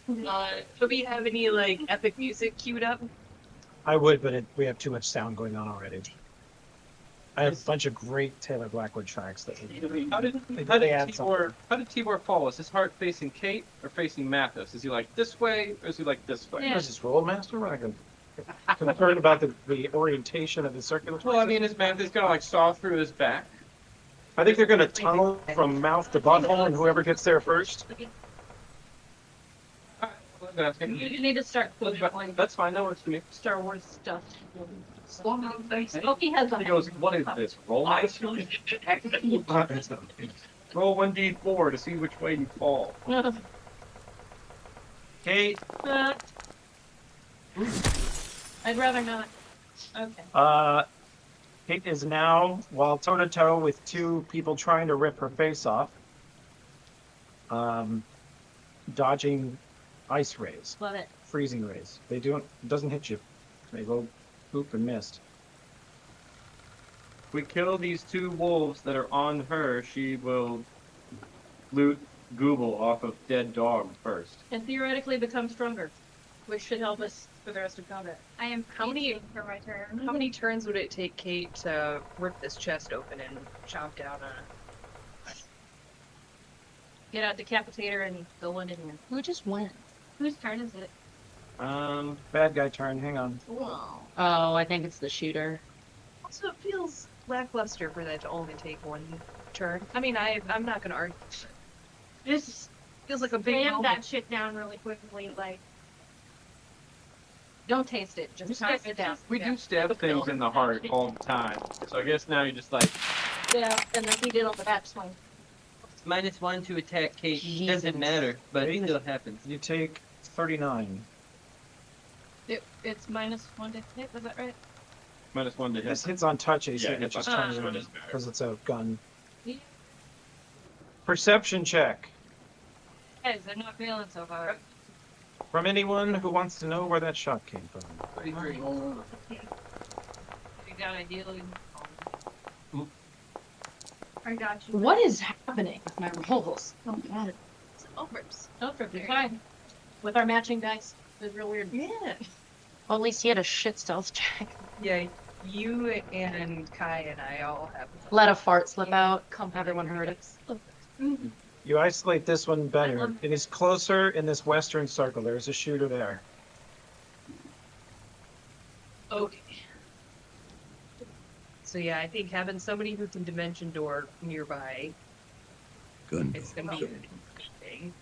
Do we have any like epic music queued up? I would, but we have too much sound going on already. I have a bunch of great Taylor Blackwood tracks that How did add something. Tibor fall? Is his heart facing Kate or facing Mathis? Is he like this way or is he like this way? Yeah. Is this roll master? I can concerned about the orientation of the circular. Well, I mean, is Mathis gonna like saw through his back? I think they're gonna tunnel from mouth to butthole, and whoever gets there first. You need to start putting That's fine. That works for me. Star Wars stuff. Smokey has He goes, "What is this? Roll master? Roll 1d4 to see which way you fall." Kate. I'd rather not. Okay. Kate is now, while toe-to-toe with 2 people trying to rip her face off, dodging ice rays, Love it. freezing rays. They don't, it doesn't hit you. They go poop and mist. If we kill these 2 wolves that are on her, she will loot Google off of dead dog first. And theoretically become stronger, which should help us for the rest of combat. I am How many for my turn. How many turns would it take Kate to rip this chest open and chomp down on Get out decapitator and go in here. Who just went? Whose turn is it? Bad guy turn, hang on. Oh, I think it's the shooter. Also, it feels lackluster for that to only take 1 turn. I mean, I'm not gonna argue. This feels like a big Slam moment. that shit down really quickly, like. Don't taste it, just stab it down. We do stab things in the heart all the time. So I guess now you're just like, Yeah, and like he did on the bat swing. -1 to attack Kate. Doesn't matter, but it still happens. You take 39. It's -1 to hit, was that right? -1 to hit. This hits on touch AC, Yeah, it hits just on turns touch, around so it doesn't matter. because it's a gun. Yeah. Perception check. Guys, they're not feeling so hard. From anyone who wants to know where that shot came from. 33. You got ideally. I got you. What is happening with my rolls? Oh god. It's Elfrips. Elfrips, you're fine. With our matching dice. It was real weird. Yeah. Well, at least he had a shit stealth check. Yeah, you and Kai and I all have. Let a fart slip out. Everyone heard it. You isolate this one better. It is closer in this western circle. There's a shooter there. Okay. So yeah, I think having somebody who can dimension door nearby, Gun. it's gonna be a good thing.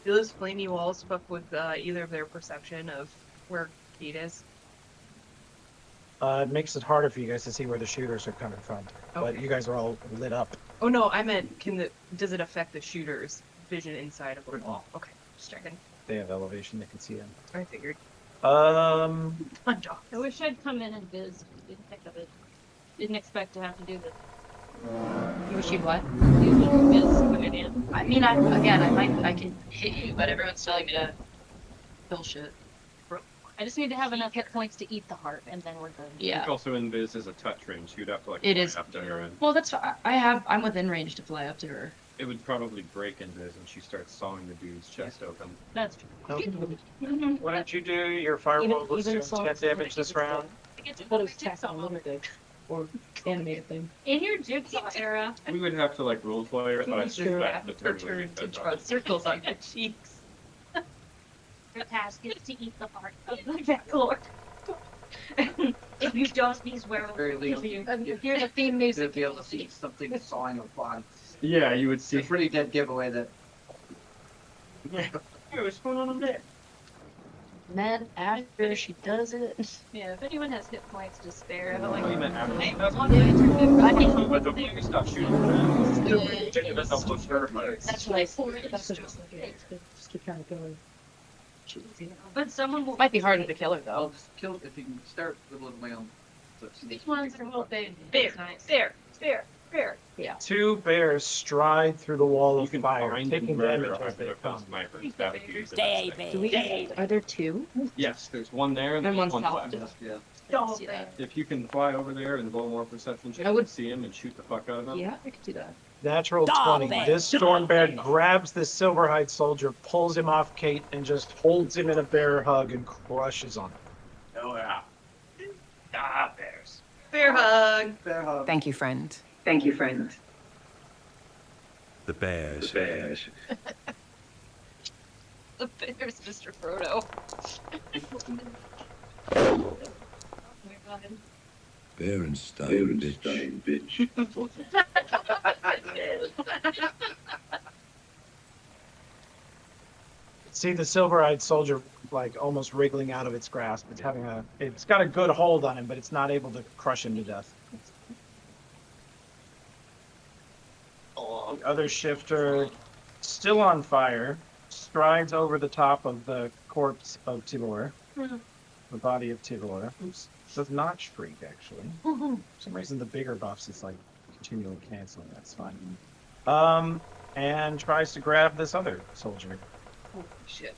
Do those flamey walls fuck with either of their perception of where Kate is? It makes it harder for you guys to see where the shooters are coming from. But Okay. you guys are all lit up. Oh no, I meant does it affect the shooter's vision inside of the wall? Okay, just checking. They have elevation, they can see them. I figured. I wish I'd come in and biz. Didn't think of it. Didn't expect to have to do this. You wish you'd what? I mean, I can hit you, but everyone's telling me to bullshit. I just need to have enough hit points to eat the heart, and then we're good. I think also in Viz is a touch range. You'd have to like It fly is. up to her, and Well, that's I'm within range to fly up to her. it would probably break in Viz when she starts sawing the dude's chest open. That's true. Why don't you do your firewall was doing 10 damage this round? I thought it was tactical limited or animated thing. In your jigsaw era, We would have to like rule play it, but I That's true. suspect the turn To draw circles on your cheeks. your task is to eat the heart of the Veclord. If you don't, these werewolves Very will legal. kill you. Hear the theme music. To be able to see something sawing a body. Yeah, you would see. It's a pretty dead giveaway that. Hey, what's going on there? Then after she does it. Yeah, if anyone has hit points to spare, but Oh, you like, meant after. hey, That's one day to do But the blue stuff shooting around. That's almost terrifying. That's what I said. That's what I was looking at. Just keep trying to go. But someone will. Might be harder to kill her though. I'll just kill if you can start with one of my own. These ones are little big. Fair. Yeah. Two bears stride through the wall You of can fire, find taking and murder damage a as they hundred come. snipers. That would be the best thing. Do we, are there two? Yes, there's one there and And there's one's one south. left. Yeah. Don't See that. If you can fly over there and roll more perception checks I would- and see him and shoot the fuck out of him. Yeah, I could do that. Natural Dog 20. bear. This storm bear grabs this silverhide soldier, pulls him off Kate, and just holds him in a bear hug and crushes on him. Oh yeah. Ah, bears. Bear hug. Bear hug. Thank you, friend. Thank you, friend. The bears. The bear's Mr. Frodo. Berenstein, bitch. See the silver-eyed soldier like almost wriggling out of its grasp. It's got a good hold on him, but it's not able to crush him to death. The other shifter, still on fire, strides over the top of the corpse of Tibor, the body of Tibor, who does not shriek actually. For some reason the bigger buffs is like continually canceling. That's fine. And tries to grab this other soldier. Holy shit.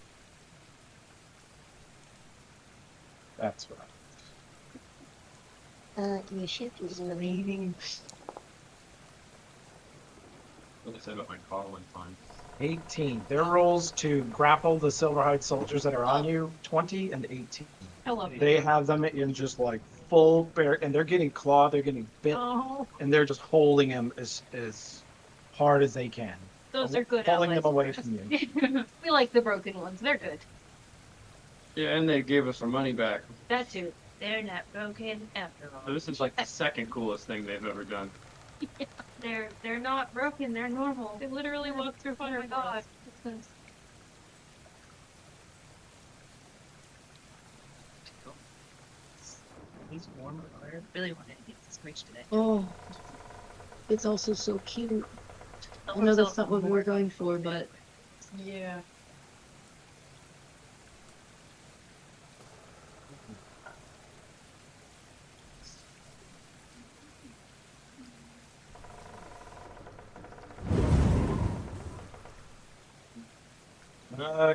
That's what. Your shift is remaining. What I said about my car went fine. 18. Their rolls to grapple the silverhide soldiers that are on you, 20 and 18. I love you. They have them in just like full bear, and they're getting clawed, they're getting bit, Oh, and they're just holding them as hard as they can. those are good Pulling allies. them away from you. We like the broken ones. They're good. Yeah, and they gave us our money back. That too. They're not broken after all. So this is like the second coolest thing they've ever done. They're not broken. They're normal. They literally walk through fire. Oh my god. He's warm. I really want to get this bridge today. Oh, it's also so cute. I know that's not what we're going for, but Yeah.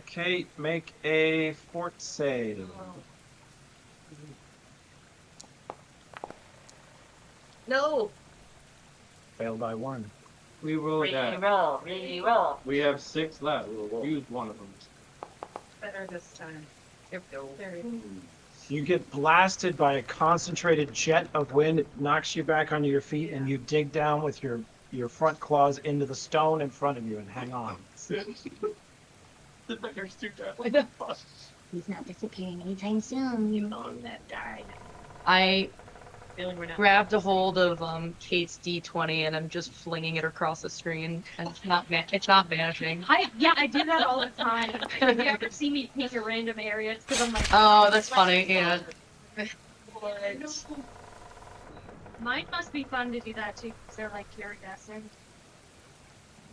Kate, make a fort save. No. Failed by 1. We rolled that. Roll. We have 6 left. We'll use one of them. Better this time. Here we go. You get blasted by a concentrated jet of wind. It knocks you back onto your feet, and you dig down with your front claws into the stone in front of you and hang on. The beggars do that. What the fuck? He's not disappearing anytime soon. You know that died. I Feeling we're not. grabbed a hold of Kate's D20 and I'm just flinging it across the screen, and it's not vanishing. I do that all the time. If you ever see me pick a random area, it's because I'm like, Oh, that's funny. Yeah. Mine must be fun to do that too, because they're like iridescent.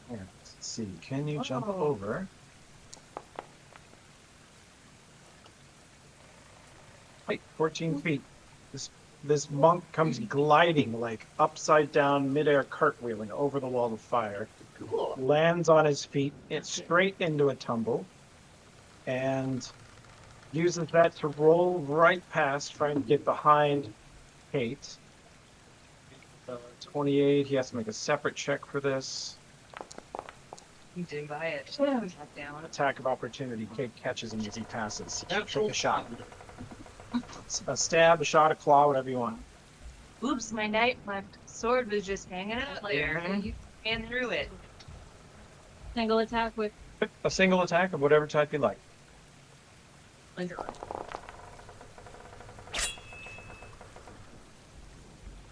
Here, let's see. Can you jump Oh. over? Wait, 14 feet. This monk comes gliding like upside down, midair cartwheeling over the wall of fire. Cool. Lands on his feet, it's straight into a tumble, and uses that to roll right past, trying to get behind Kate. 28. He has to make a separate check for this. You did buy it. Down. Attack of opportunity. Kate catches him as he passes. Take a shot. A stab, a shot, a claw, whatever you want. Oops, my sword was just hanging out there. You ran through it. Single attack with. A single attack of whatever type you like.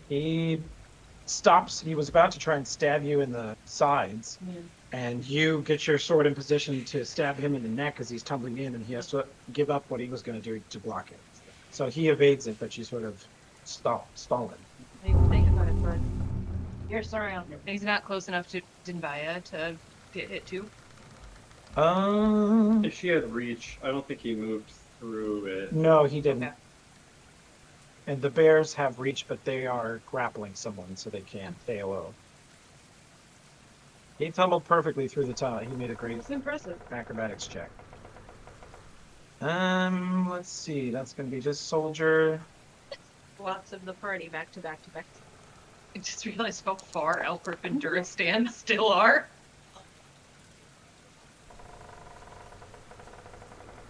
He stops. He was about to try and stab you in the sides, and you get your sword in position to stab him in the neck as he's tumbling in, and he has to give up what he was going to do to block it. So he evades it, but you sort of stalling. Think about it, bud. You're sorry. He's not close enough to Dinbaya to get hit too. If she had reach, I don't think he moved through it. No, he didn't. Okay. And the bears have reach, but they are grappling someone, so they can't AOO. He tumbled perfectly through the tunnel. He made a great acrobatics check. Let's see. That's going to be this soldier. Lots of the party back to back to back. I just realized how far Elfrith and Duristan still are.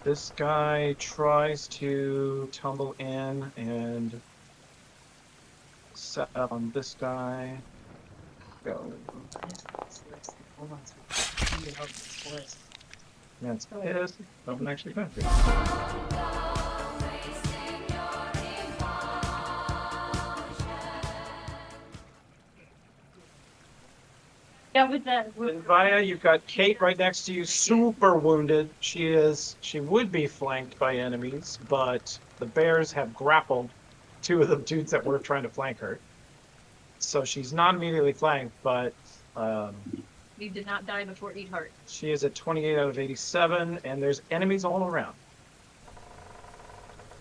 This guy tries to tumble in and set up on this guy. Go. That's it. Doesn't actually benefit. Yeah, with that. Via, you've got Kate right next to you, super wounded. She would be flanked by enemies, but the bears have grappled two of the dudes that were trying to flank her. So she's not immediately flanked, but You did not die before eat heart. she is at 28 out of 87, and there's enemies all around.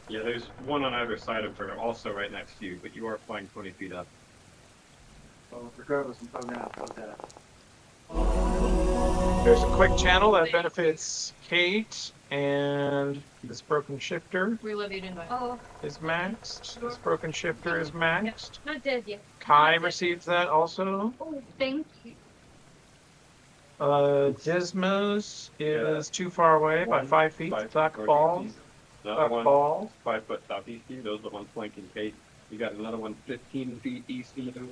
Yeah, there's one on either side of her, also right next to you, but you are flying 20 feet up. Well, regardless, I'm probably gonna have to go with that. There's a quick channel that benefits Kate, and this broken shifter We love you, Dinbaya. Oh, is maxed. This broken shifter is maxed. not dead yet. Kai receives that also. Oh, thank you. Dismos is too far away by 5 feet. Duck balls. Another Duck one balls. 5 foot southeast of you. Those are the ones flanking Kate. You got another one 15 feet east of you.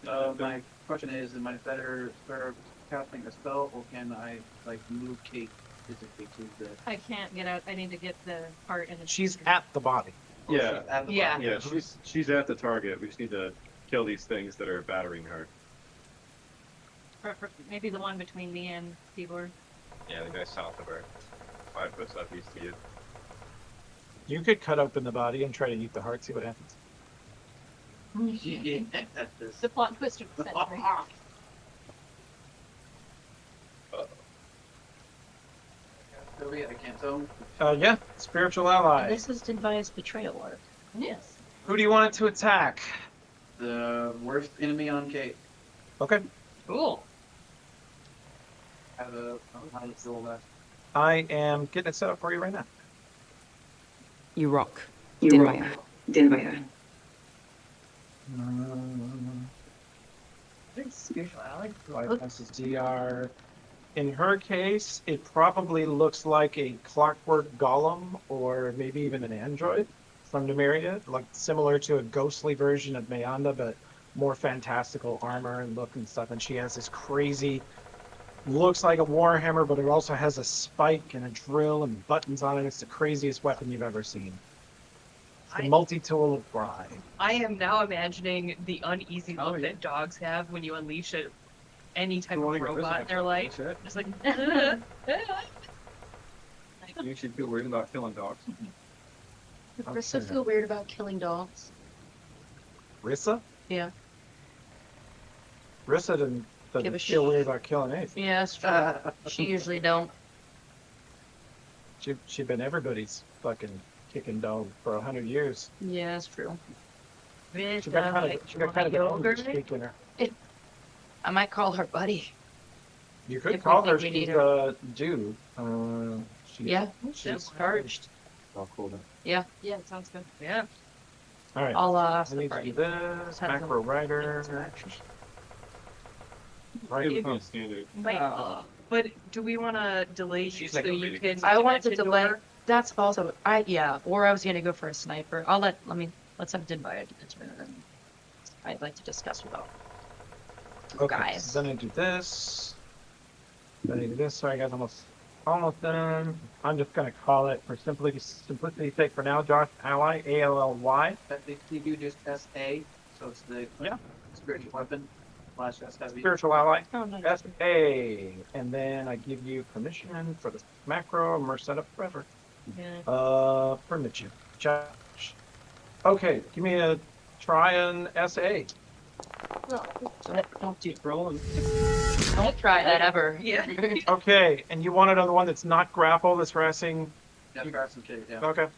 My question is, am I better casting a spell, or can I like move Kate physically to the? I can't get out. I need to get the heart and the. She's at the body. Yeah, At the Yeah. bottom. yeah, she's at the target. We just need to kill these things that are battering her. Maybe the one between me and Tibor. Yeah, the guy south of her. 5 foot southeast of you. You could cut open the body and try to eat the heart, see what happens. The plot twist of the century. Sylvia, I can't tell. Yeah, spiritual ally. This is Dinbaya's betrayal arc. Yes. Who do you want it to attack? The worst enemy on Kate. Okay. Cool. How to roll that? I am getting it set up for you right now. You rock. You rock. Dinbaya. Spiritual ally. Bypasses DR. In her case, it probably looks like a clockwork golem or maybe even an android. from Numeria, like similar to a ghostly version of Meanda, but more fantastical armor and look and stuff. And she has this crazy, looks like a warhammer, but it also has a spike and a drill and buttons on it. It's the craziest weapon you've ever seen. It's the multi-tool of bride. I am now imagining the uneasy look that dogs have when you unleash any type of robot in their life. Just like, You should feel weird about killing dogs. Does Rissa feel weird about killing dogs? Rissa? Yeah. Rissa doesn't feel weird about killing anything. Yeah, that's true. She usually don't. She's been everybody's fucking kicking dog for 100 years. Yeah, that's true. She got kind of an older streak in her. I might call her buddy. You could If we call think her. we need She's her. dude. Yeah, she's charged. Oh, cool. Then. Yeah. yeah, it sounds good. Yeah. All right. I'll I need to do this. Macro writer. Right. But do we want to delay you so you can? I wanted to dimension delay. door? That's also or I was gonna go for a sniper. Let's have Din by a turn, and then I'd like to discuss with all. Okay. Guys. So then I do this. Then I do this. Sorry, guys, almost done. I'm just gonna call it for simplicity's sake for now. Josh Ally, ALLY. You do just SA, so it's the spiritual weapon / SW. Spiritual ally. Oh, nice. SA. And then I give you permission for the macro. I'm gonna set up forever. Yeah. Permission. Josh. Okay, give me a try an SA. Don't do rolling. Don't try that ever. Yeah. Okay, and you want it on the one that's not grapple, that's harassing? Yeah, yeah. Okay.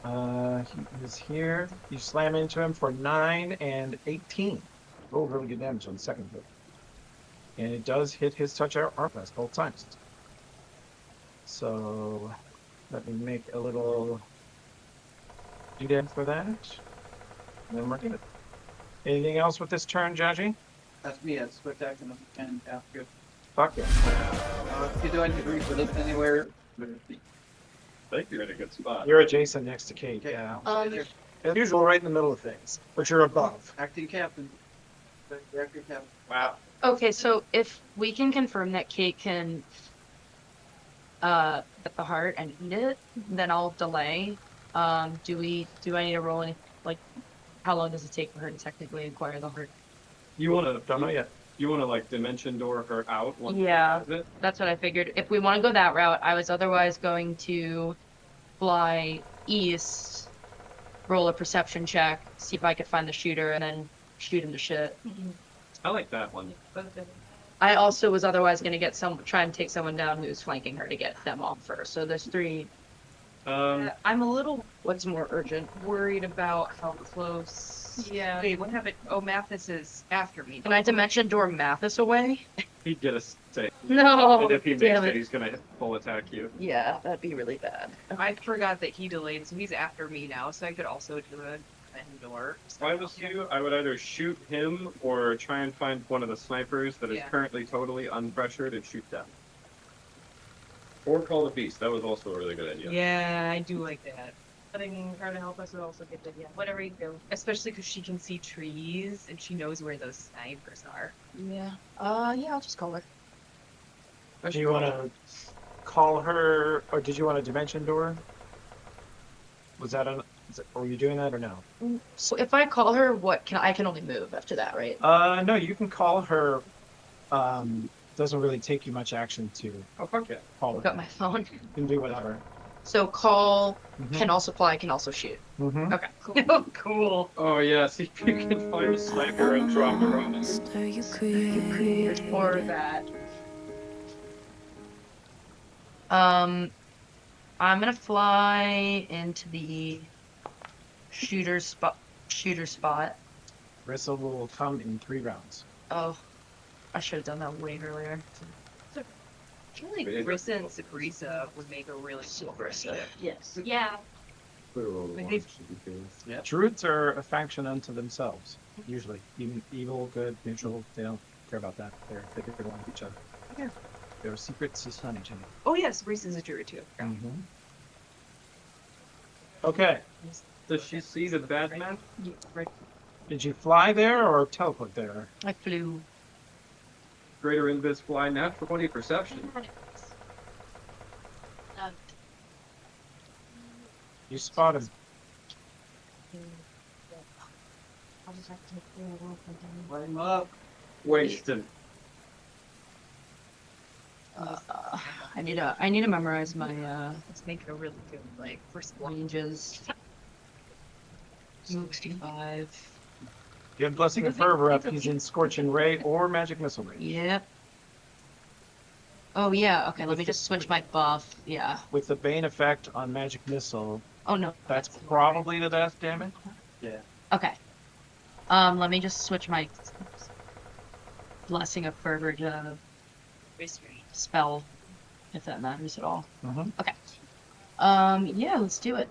He is here. You slam into him for 9 and 18. Roll really good damage on the second hit. And it does hit his touch arm class both times. So let me make a little doodad for that. And then we're good. Anything else with this turn, Jaji? That's me, that's quick action and after. Fuck yeah. If you do any agree with it anywhere. I think you're in a good spot. You're adjacent next to Kate, yeah. As usual, right in the middle of things, but you're above. Acting captain. Acting captain. Wow. Okay, so if we can confirm that Kate can get the heart and eat it, then I'll delay. Do I need to roll any, like, how long does it take for her to technically acquire the heart? You want to? Don't know yet. You want to like dimension door her out? Once Yeah, she has it? that's what I figured. If we want to go that route, I was otherwise going to fly east, roll a perception check, see if I could find the shooter, and then shoot him to shit. I like that one. I also was otherwise going to try and take someone down who's flanking her to get them off first. So there's 3. I'm a little What's more urgent? worried about how close. Yeah. Wait, what happened? Oh, Mathis is after me. Can I dimension door Mathis away? He'd get a save. No, And if he makes damn it, it. he's gonna full attack you. Yeah, that'd be really bad. I forgot that he delayed, so he's after me now. So I could also do a door. If I was you, I would either shoot him or try and find one of the snipers that is Yeah. currently totally unpressured and shoot them. Or call the beast. That was also a really good idea. Yeah, I do like that. Letting her to help us would also get the whatever you do. Especially because she can see trees and she knows where those snipers are. Yeah. Yeah, I'll just call her. Do you want to call her, or did you want a dimension door? Was that were you doing that or no? So if I call her, I can only move after that, right? No, you can call her. Doesn't really take you much action to fuck yeah. call her. Got my phone. You can do whatever. So call Mhm. can also fly, can also shoot. Mm-hmm. Okay, cool. Oh, cool. Oh yeah, see if you can find a sniper and drop her on it. Or that. I'm gonna fly into the shooter spot. Rissa will come in 3 rounds. Oh, I should have done that way earlier. I feel like Rissa and Sabrisa would make a really cool friendship. Yes. Yeah. Yeah. Druids are a faction unto themselves, usually. Even evil, good, neutral, they don't care about that. They get along with each other. Yeah. Their secrets is on each other. Oh yes, Risa's a druid too. Mm-hmm. Okay. Does she see the bad man? Did you fly there or teleport there? I flew. Greater invis fly natural 20 perception. You spot him. Light him up. Wasted. I need to memorize my Let's make it a really good, like, first ranges. Move 65. You have Blessing of Fervor up. He's in Scorching Ray or Magic Missile range. Yep. Oh yeah, okay, let me just switch my buff. Yeah. With the Bane effect on Magic Missile. Oh no. That's probably the best damage. Yeah. Okay. Let me just switch my Blessing of Fervor to spell, if that matters at all. Okay. Yeah, let's do it.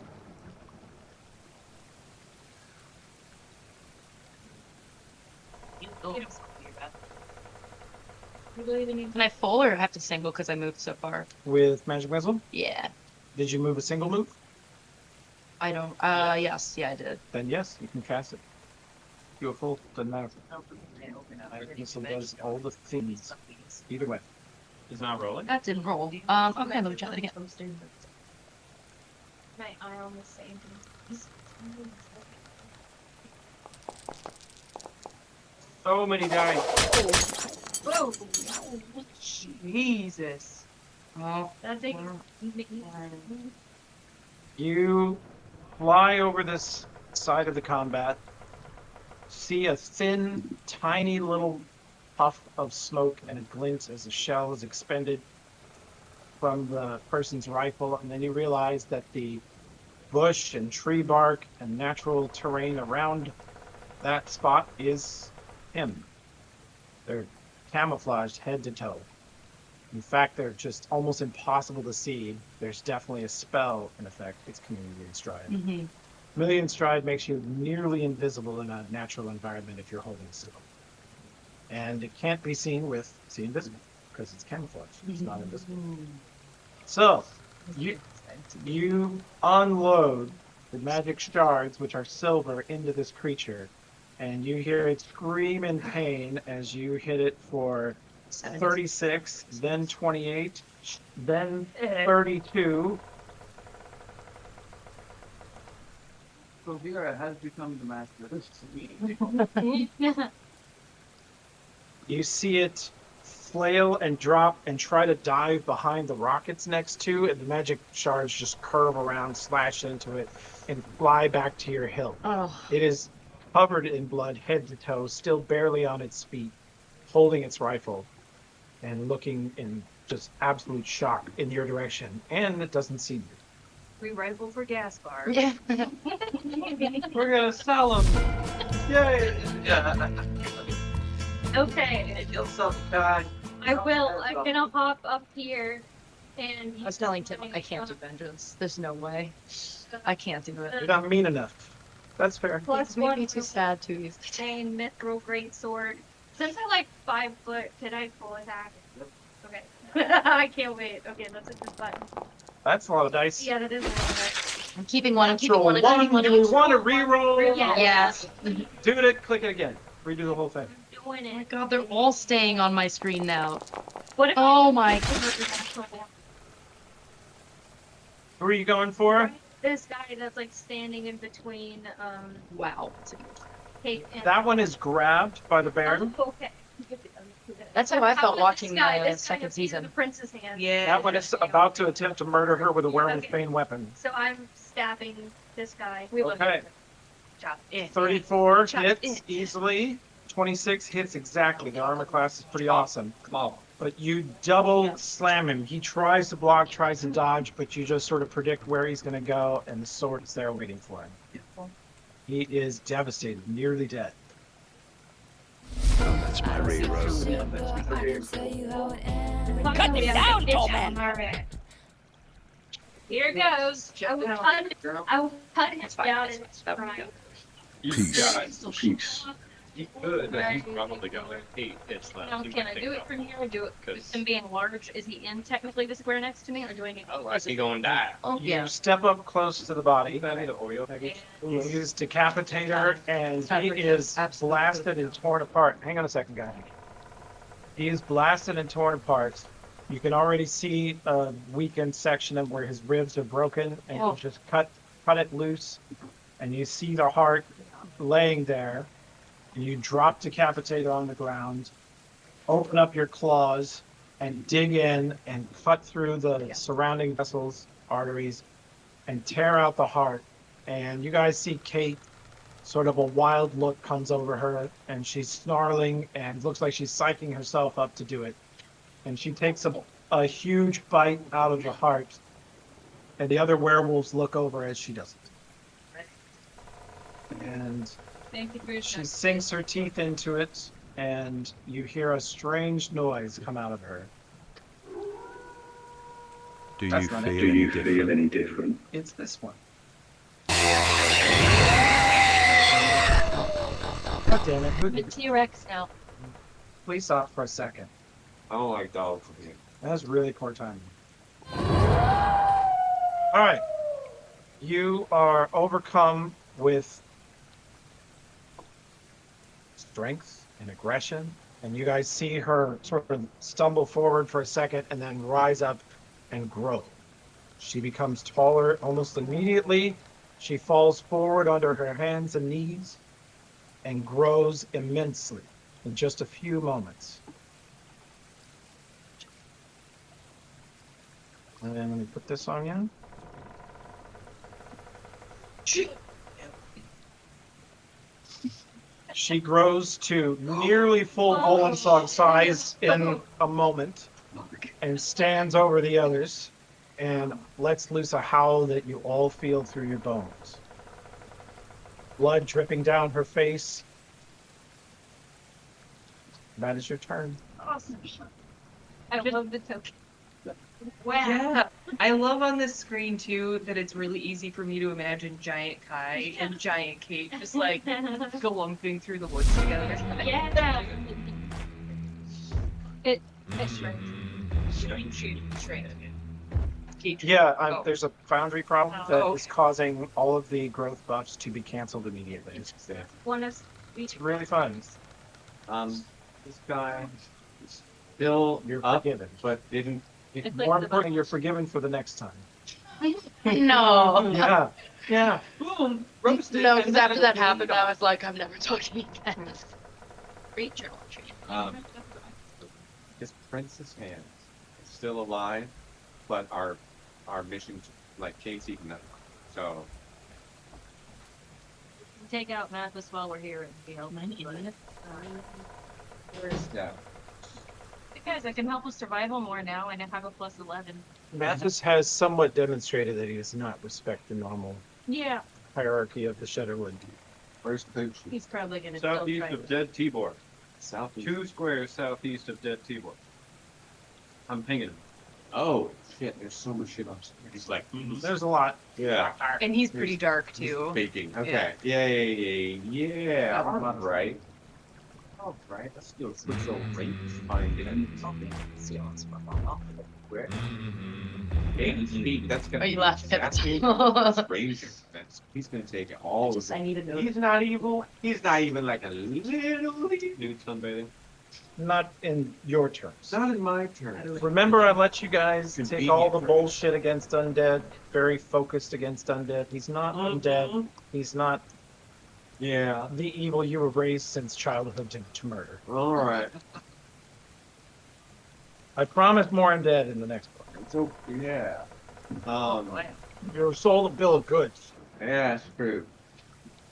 Can I full or have to single because I moved so far? With Magic Missile? Yeah. Did you move a single move? I don't. Yes. Yeah, I did. Then yes, you can cast it. You go full, doesn't matter. Magic Missile does all the things. Either way. It's not rolling? That didn't roll. Okay, let me try that again. My eye on the same. So many dice. Whoa! Jesus. Oh. That's it. You fly over this side of the combat, see a thin, tiny little puff of smoke and it glints as the shell is expended from the person's rifle, and then you realize that the bush and tree bark and natural terrain around that spot is him. They're camouflaged head to toe. In fact, they're just almost impossible to see. There's definitely a spell in effect. It's Chameleon Stride. Mm-hmm. Chameleon Stride makes you nearly invisible in a natural environment if you're holding still. And it can't be seen with See Invisible because it's camouflaged. It's not invisible. So, you unload the magic shards, which are silver, into this creature, and you hear it scream in pain as you hit it for 36, then 28, then 32. So Vera has become the master. You see it flail and drop and try to dive behind the rockets next to, and the magic shards just curve around, slash into it, and fly back to your hilt. Oh. It is covered in blood, head to toe, still barely on its feet, holding its rifle, and looking in just absolute shock in your direction, and it doesn't see you. Free rifle for gas bar. Yeah. We're gonna sell them. Yay! Okay. I feel so bad. I will. I'm gonna hop up here and. I was telling Tim I can't do vengeance. There's no way. I can't do it. You're not mean enough. That's fair. Plus Made one me too sad to use. Chain mithril greatsword. Since I like 5 foot, can I full attack? Okay. I can't wait. Okay, let's hit this button. That's a lot of dice. Yeah, that is a lot of dice. I'm keeping one. I'm keeping Natural one. I'm keeping one. Do we want to reroll? Yes. Do it. Click it again. Redo the whole thing. Doing it. Oh my god, they're all staying on my screen now. What if Oh my. Who are you going for? This guy that's like standing in between Wow. Kate and That one is grabbed by the bear. Oh, okay. That's how I felt watching this guy, the this guy second that's using season. The prince's hand. Yeah. That one is about to attempt to murder her with a werewolf bane weapon. So I'm stabbing this guy. Okay. Chop it. 34 Chop hits it. easily. 26 hits exactly. The armor class is pretty awesome. But you double slam him. He tries to block, tries to dodge, but you just sort of predict where he's going to go, and the sword is there waiting for him. He is devastated, nearly dead. Oh, that's my reroll. Cut him down, tall man. Alright. Here goes. I will cut him down and try. Peace. Peace. He could, but he's probably got like 8 hits left. Now, He can might I take do it it off. from here or do it? Cause And being large, is he in technically the square next to me, or do I need? otherwise he gonna die. Oh, You yeah. step up close to the body. That ain't an Oreo package. You use decapitator, and he is blasted and torn apart. Hang on a second, guy. He is blasted and torn apart. You can already see a weakened section of where his ribs are broken, and you just cut it loose, and you see the heart laying there. And you drop decapitator on the ground, open up your claws, and dig in and cut through the surrounding vessels, arteries, and tear out the heart. And you guys see Kate, sort of a wild look comes over her, and she's snarling and looks like she's psyching herself up to do it. And she takes a huge bite out of the heart, and the other werewolves look over as she does it. And Thank you for your she time. sinks her teeth into it, and you hear a strange noise come out of her. Do you That's not it. feel any different? It's this one. God damn it. The T-Rex now. Please stop for a second. I don't like dogs. That was really poor timing. All right. You are overcome with strength and aggression, and you guys see her sort of stumble forward for a second and then rise up and grow. She becomes taller almost immediately. She falls forward under her hands and knees and grows immensely in just a few moments. And then let me put this on you. She grows to nearly full Golensong size in a moment and stands over the others and lets loose a howl that you all feel through your bones. Blood dripping down her face. That is your turn. Awesome. I love the token. Wow. Yeah, I love on this screen too that it's really easy for me to imagine Giant Kai and Giant Kate just like galumphing through the woods together. Yeah. It Yeah, there's a foundry problem that Oh. is causing all of the growth buffs to be canceled immediately. one of It's really fun. This guy is still You're up, forgiven. but didn't. It's like More the- importantly, you're forgiven for the next time. No. Yeah. Yeah. Boom! Roasted. No, because after that happened, I was like, I'm never talking again. Great journal entry. His princess hands is still alive, but our mission, like Casey, no. So Take out Mathis while we're here and be helpful. where's that? Guys, I can help with survival more now, and I have a plus 11. Mathis has somewhat demonstrated that he does not respect the normal Yeah. hierarchy of the Shudderwood. Where's Poochie? He's probably gonna still Southeast try of Dead Tibor. Southeast. 2 squares southeast of Dead Tibor. I'm pinging him. Oh shit! There's so much shit on. He's like, There's a lot. Yeah. And he's pretty dark too. Baking. Okay. Yeah. All right. All right. Let's do a quick little range finding. Where? 80 feet. That's gonna. Oh, you laughed at that's the that's range. He's gonna take it all. Just, I need to know. He's not evil. He's not even like a little. Nude sunbathing. Not in your terms. Not in my turn. Remember, I let you guys take Convenient all the for- bullshit against undead, very focused against undead. He's not undead. He's not Yeah. the evil you were raised since childhood to murder. All right. I promise more undead in the next book. It's okay. Yeah. You're sold a bill of goods. Yeah, that's true.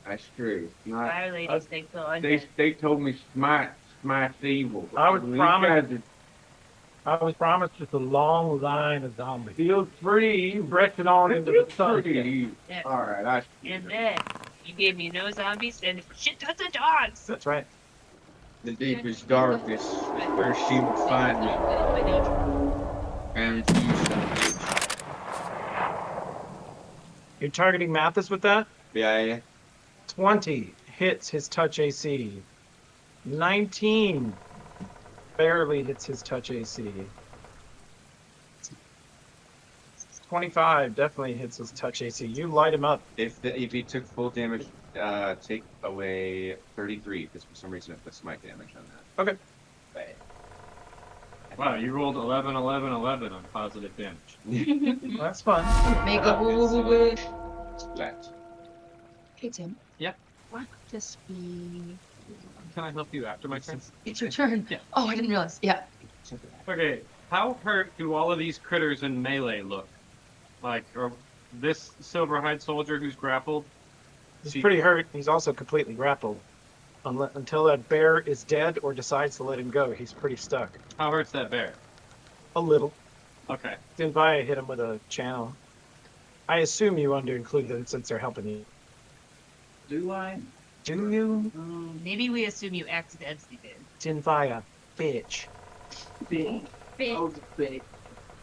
That's true. Not, Fire ladies think so. they told me smite evil. I was You promised. guys I was promised just a long line of zombies. feel free. Stretching on into the sun. Free. Yeah. All right. And then you gave me no zombies and shit tons of dogs. That's right. The deepest darkness where she will find me. And You're targeting Mathis with that? yeah. 20 hits his touch AC. 19 barely hits his touch AC. 25 definitely hits his touch AC. You light him up. If he took full damage, take away 33, because for some reason it puts smite damage on that. Okay. Bad. Wow, you rolled 11, 11, 11 on positive damage. Well, that's fun. Make a wish. Splat. Hey Tim. Yeah. What would this be? Can I help you after my turn? It's your turn. Yeah. Oh, I didn't realize. Yeah. Okay, how hurt do all of these critters in melee look? Like, or this silverhide soldier who's grappled? He's pretty hurt. He's also completely grappled. Until that bear is dead or decides to let him go, he's pretty stuck. How hurt's that bear? A little. Okay. Dinvaya hit him with a channel. I assume you want to include them since they're helping you. Do I? Do you? Maybe we assume you accidentally did. Dinvaya, bitch. Big. Big. Oh, big.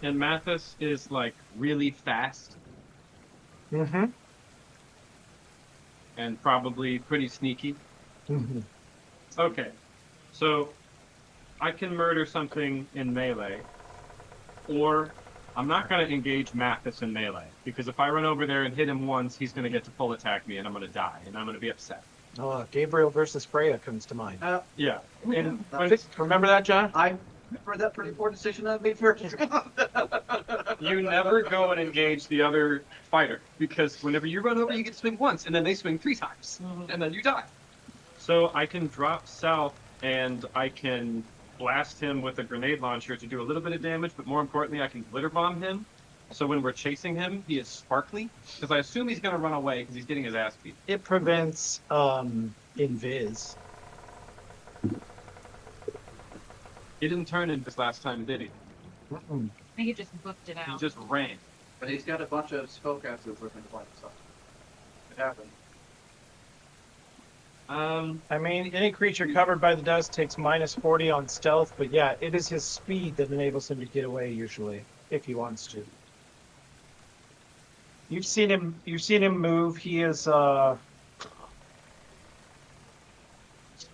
And Mathis is like really fast Mm-hmm. and probably pretty sneaky. Mm-hmm. Okay, so I can murder something in melee, or I'm not going to engage Mathis in melee, because if I run over there and hit him once, he's going to get to full attack me, and I'm going to die, and I'm going to be upset. Oh, Gabriel versus Freya comes to mind. Yeah. And Remember that, John? I remember that pretty poor decision I made first. you never go and engage the other fighter, because whenever you run over, you get to swing once, and then they swing 3 times, and then you die. So I can drop south, and I can blast him with a grenade launcher to do a little bit of damage, but more importantly, I can glitter bomb him. So when we're chasing him, he is sparkly, because I assume he's going to run away because he's getting his ass beat. It prevents invis. He didn't turn in this last time, did he? Mm-mm. I think he just booked it out. He just ran. But he's got a bunch of spellcasters looking to find stuff. It happened. I mean, any creature covered by the dust takes minus 40 on stealth, but yeah, it is his speed that enables him to get away usually, if he wants to. You've seen him move. He is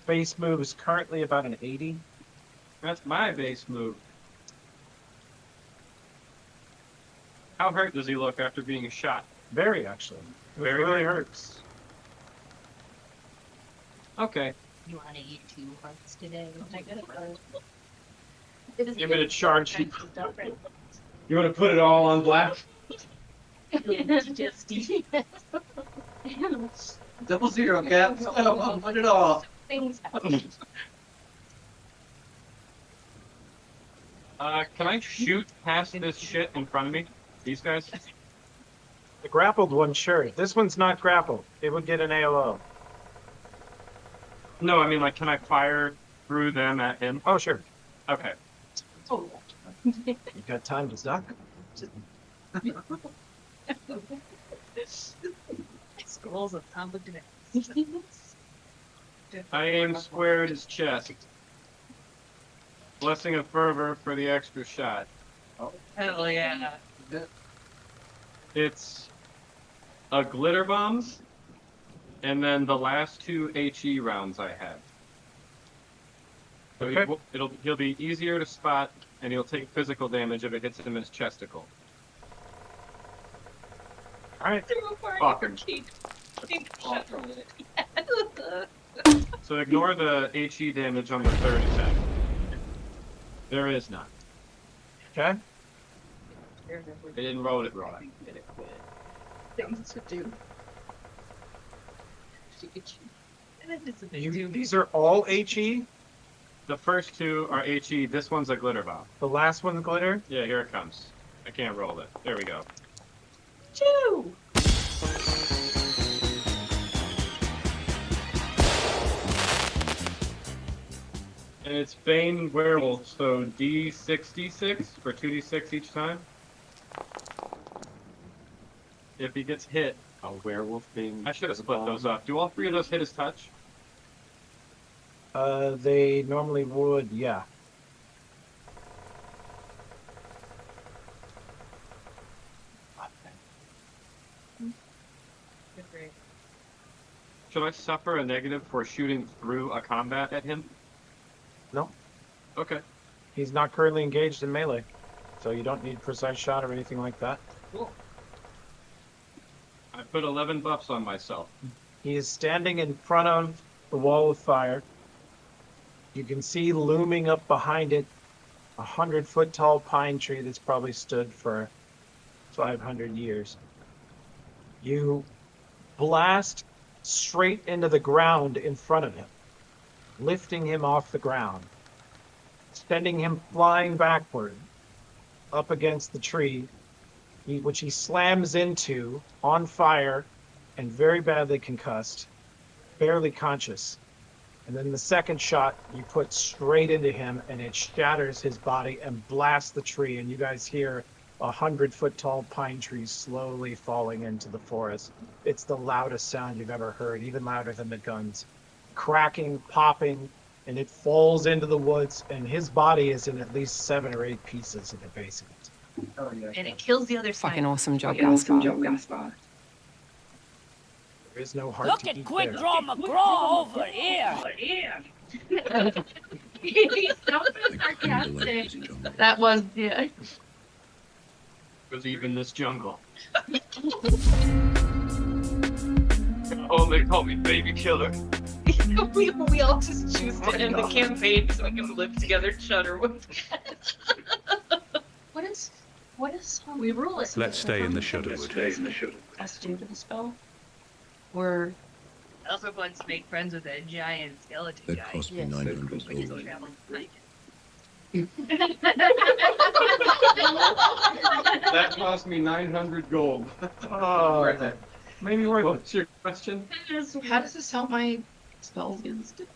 base move is currently about an 80. That's my base move. How hurt does he look after being shot? Very, actually. It really hurts. Okay. You want to eat 2 hearts today? Give it a charge. You want to put it all on black? Just Double zero, Cap. Put it all. things. Can I shoot past this shit in front of me? These guys? The grappled one, sure. This one's not grappled. It would get an AOO. No, I mean, like, can I fire through them at him? Oh, sure. Okay. You got time to duck? Scrolls of complicated. I aim square at his chest. Blessing of Fervor for the extra shot. Hell yeah. It's a glitter bombs, and then the last 2 HE rounds I have. So Okay. he'll be easier to spot, and he'll take physical damage if it hits him in his chesticle. Alright. Fucking. So ignore the HE damage on the 3rd attack. There is none. Okay. I didn't roll it right. Things to do. These are all HE? The first 2 are HE. This one's a glitter bomb. The last one's glitter? Yeah, here it comes. I can't roll it. There we go. 2. And it's Bane Werewolf, so D66 for 2d6 each time. If he gets hit. A werewolf being. I should have split those up. Do all 3 of those hit his touch? They normally would, yeah. Should I suffer a negative for shooting through a combat at him? No, Okay. he's not currently engaged in melee, so you don't need precise shot or anything like that. Cool. I put 11 buffs on myself. He is standing in front of the wall of fire. You can see looming up behind it 100-foot tall pine tree that's probably stood for 500 years. You blast straight into the ground in front of him, lifting him off the ground, sending him flying backward up against the tree, which he slams into on fire and very badly concussed, barely conscious. And then the second shot you put straight into him and it shatters his body and blasts the tree. And you guys hear 100-foot tall pine trees slowly falling into the forest. It's the loudest sound you've ever heard, even louder than the guns. Cracking, popping, and it falls into the woods, and his body is in at least 7 or 8 pieces at the base of it. Oh, yeah. And it kills the other Fucking side. awesome job, Gaspar. There is no heart Look to at eat Quick there. Draw McGraw over here. He's so I came to like sarcastic. this jungle. That was, yeah. Believe in this jungle. Oh, they call me baby killer. we all just choose to end the campaign so we can live together in Shudderwood. What is We rule it. Let's stay in the Shudderwood. has to do with the spell? Or I also want to make friends with a giant skeleton That guy. cost me Yes. 900 We can gold. travel night. That cost me 900 gold. Oh, maybe worth it. What's your question? how does this help my spells?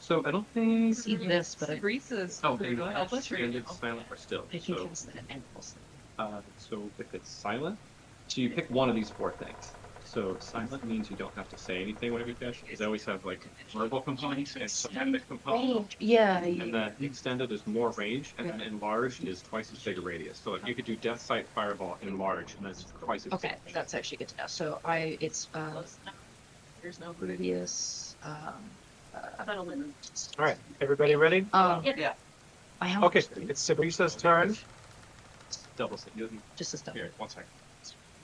So I don't think. See this, but I Reese's. Oh, they help us read. extended, silent, or still. can So, cast that and also. so if it's silent, so you pick one of these 4 things. So silent means you don't have to say anything whenever you dash, because they always have like verbal components and somatic components. Yeah. And then extended is more range, and then enlarged is twice as big a radius. So like you could do Death Sight, Fireball, enlarge, and that's twice as Okay, big. that's actually good to know. So it's there's no radius. All right, everybody ready? Yeah. I have Okay, it's Sabrisa's turn. Double set. just a step. Here, 1 second.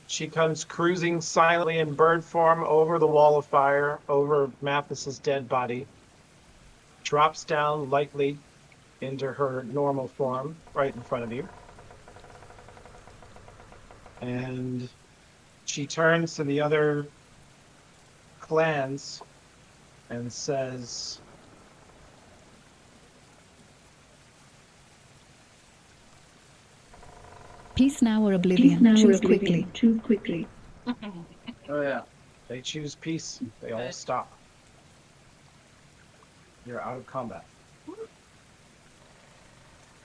She comes cruising silently in bird form over the wall of fire, over Mathis's dead body, drops down lightly into her normal form right in front of you. And she turns to the other clans and says, Peace now or oblivion. Choose quickly. Choose quickly. oh yeah, they choose peace. They all stop. You're out of combat.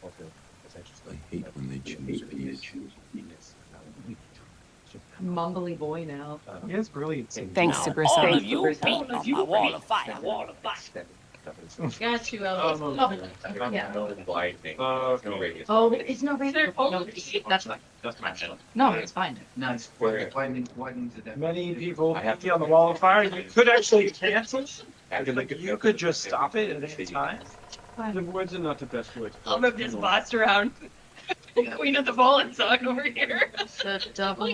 I hate when they choose peace. Mumbly boy now. He has brilliant. Thanks, All Sabrissa. of you beat on my wall of fire. Got you, Elvis. Yeah. Okay. Oh, it's no radius. No, that's fine. That's my channel. No, it's fine. Nice. Widening to that. Many people be on the wall of fire. You could actually cancel. Like, you could just stop it at any time. The woods are not the best way to I'll move this boss around. Queen of the Bowling Song over here. The double.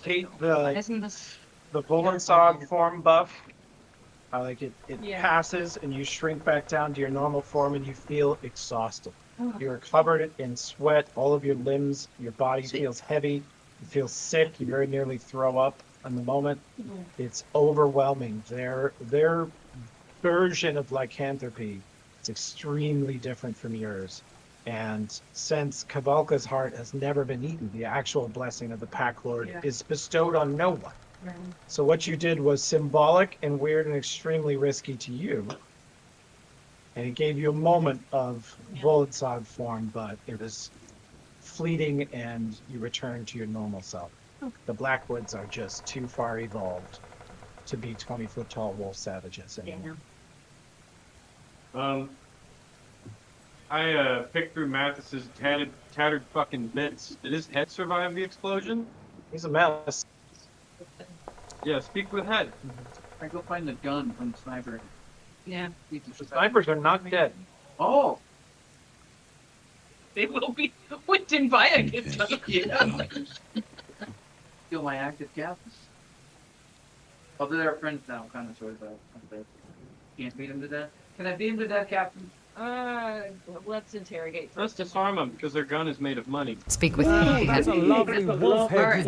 Kate, Isn't this? the Volensog form buff, like it Yeah. passes and you shrink back down to your normal form and you feel exhausted. Oh. You're covered in sweat, all of your limbs, your body feels heavy, you feel sick, you very nearly throw up in the moment. It's overwhelming. Their version of lycanthropy is extremely different from yours. And since Kavalka's heart has never been eaten, the actual blessing of the Pack Lord is bestowed on no one. So what you did was symbolic and weird and extremely risky to you. And it gave you a moment of Volensog form, but it was fleeting and you returned to your normal self. The Blackwoods are just too far evolved to be 20-foot tall wolf savages anymore. I picked through Mathis's tattered fucking bits. Did his head survive the explosion? He's a mess. Yeah, speak with head. I go find the gun from the sniper. Yeah. The snipers are not dead. Oh. They will be when Dinvaya gets done. Yeah. Kill my active captains. Oh, they're friends now, kind of, sort of. Can't beat him to death. Can I beat him to death, Captain? Let's interrogate. Let's disarm them because their gun is made of money. Speak with Oh, me. that's a lovely wolf head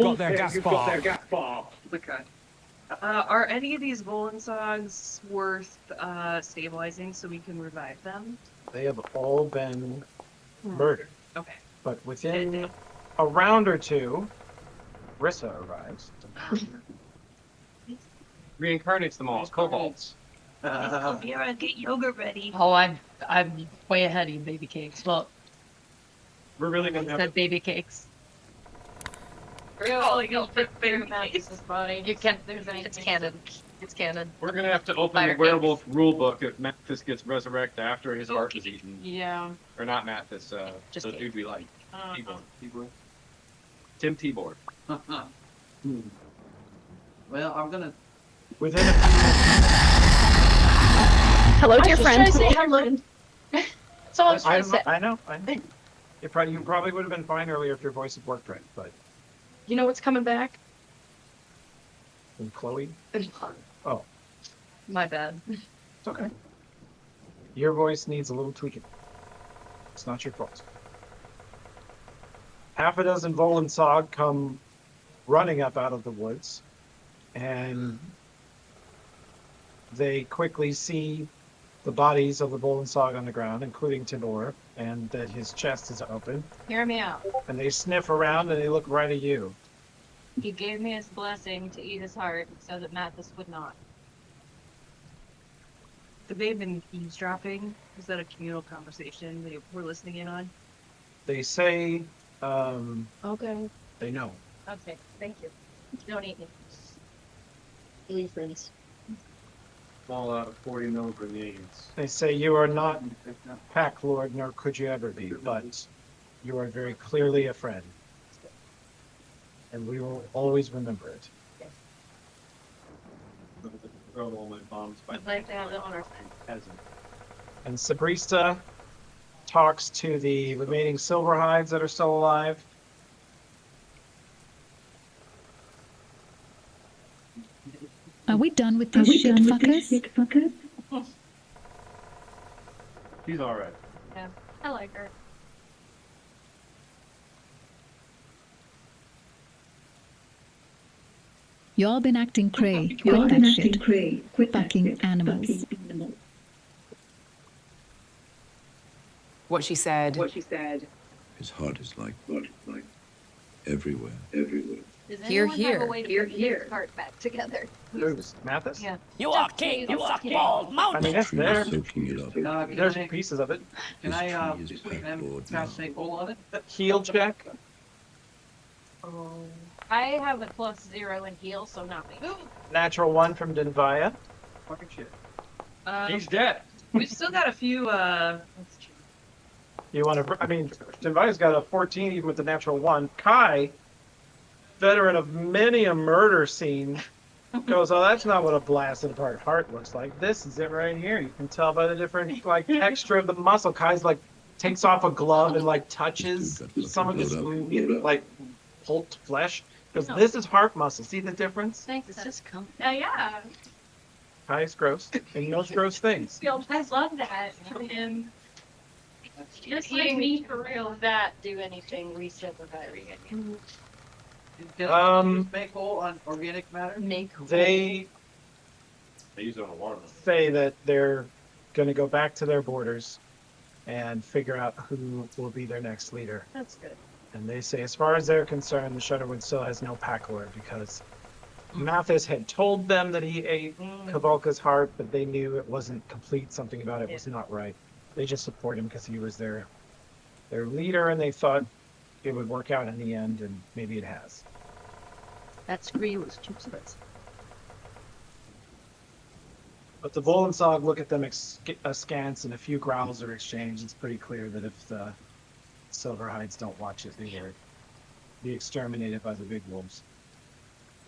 you've got there, Gaspar. Okay. Are any of these Volensogs worth stabilizing so we can revive them? They have all been murdered. Okay. But within a round or two, Rissa arrives. Reincarnates them all as kobolds. Vera, get yogurt ready. Oh, I'm way ahead of you, baby cakes. Well, We're really gonna have said baby cakes. Oh, you'll fit baby cakes. You can't. It's canon. It's canon. We're gonna have to open Fire the werewolf rule book if Mathis gets resurrected after his heart is eaten. Yeah. Or not Mathis, Just the kidding. dude we like. Uh-huh. Tibor. Tim Tibor. Well, I'm gonna. Within a few Hello, I dear was friend. trying to say hello. That's all I'm trying to say. I know. You probably would have been fine earlier if your voice had worked right, but You know what's coming back? and Chloe, oh, My bad. it's okay. Your voice needs a little tweaking. It's not your fault. Half a dozen Volensog come running up out of the woods, and they quickly see the bodies of the Volensog on the ground, including Tibor, and that his chest is open. Hear me out. And they sniff around and they look right at you. He gave me his blessing to eat his heart so that Mathis would not. Have they been eavesdropping? Is that a communal conversation that we're listening in on? They say Okay. they know. Okay, thank you. Don't eat me. Leave friends. Fall out of 40 mil grenades. They say you are not Pack Lord, nor could you ever be, but you are very clearly a friend. And we will always remember it. Throw all my bombs by I'd like to have the honor. peasant. And Sabrista talks to the remaining Silverhides that are still alive. Are we done with this shit fuckers? She's alright. Yeah, I like her. Y'all been acting cray. Quit that shit. Fucking animals. What she said. His heart is like everywhere. Does Here, anyone have a here. way to put his heart back together? Who's Mathis? Yeah. You are king of the bald I mountain. mean, it's Tree there. soaking it up. There's pieces of it. Can This I tree is Pack can Lord I now. cast Snake Hole on it? Heal check. I have a +0 in heal, so not me. Natural 1 from Dinvaya. Fucking shit. He's dead. We've still got a few. You want to? I mean, Dinvaya's got a 14 even with the natural 1. Kai, veteran of many a murder scene, goes, "Oh, that's not what a blasted apart heart looks like. This is it right here. You can tell by the different like texture of the muscle." Kai's like takes off a glove and like touches some of his like pulped flesh. Because this is heart muscle. See the difference? Thanks. It's just come. Yeah. Kai's gross, and he knows gross things. I love that. And just like me for real. That do anything reset the battery again. Make hole on organic matter? Make hole. They use it on a water. say that they're going to go back to their borders and figure out who will be their next leader. That's good. And they say, as far as they're concerned, the Shudderwood still has no Pack Lord because Mathis had told them that he ate Kavalka's heart, but they knew it wasn't complete. Something about it was not right. They just support him because he was their leader, and they thought it would work out in the end, and maybe it has. That scree was too expensive. But the Volensog look at them askance, and a few growls are exchanged. It's pretty clear that if the Silverhides don't watch it, they will be exterminated by the big wolves.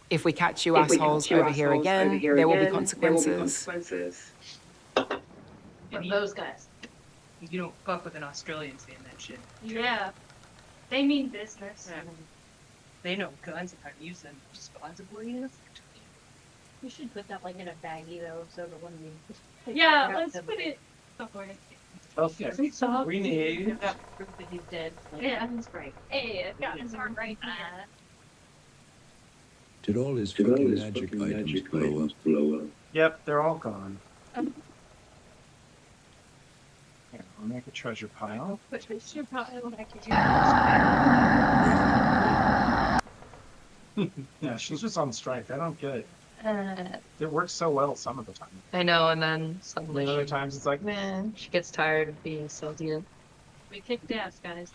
If we catch you assholes over here again, there will be consequences. And those guys. You don't fuck with an Australian saying that shit. Yeah. They mean business. Yeah. They know guns and how to use them responsibly. We should put that like in a baggie though, so that when we Yeah, let's put it somewhere. Okay. We need. proof that he's dead. Like, Yeah. that's great. Hey, I've got his heart right there. Did all his fucking magic items blow up? Yep, they're all gone. Here, I'll make a treasure pile. But we should probably back Yeah, she's just on strike. I don't get it. Uh, It works so well some of the time. I know, and then suddenly Other times it's like, man. she gets tired of being salty. We kicked ass, guys.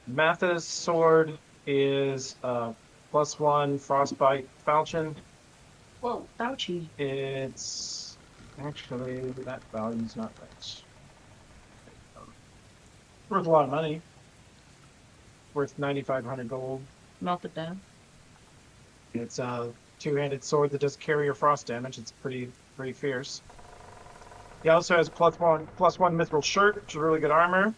Matha's sword is +1 frostbite falchion. Whoa, Fauci. It's actually that value's not right. Worth a lot of money. Worth 9,500 gold. Melt it down. It's a two-handed sword that does carrier frost damage. It's pretty fierce. He also has +1 mithril shirt, which is really good armor.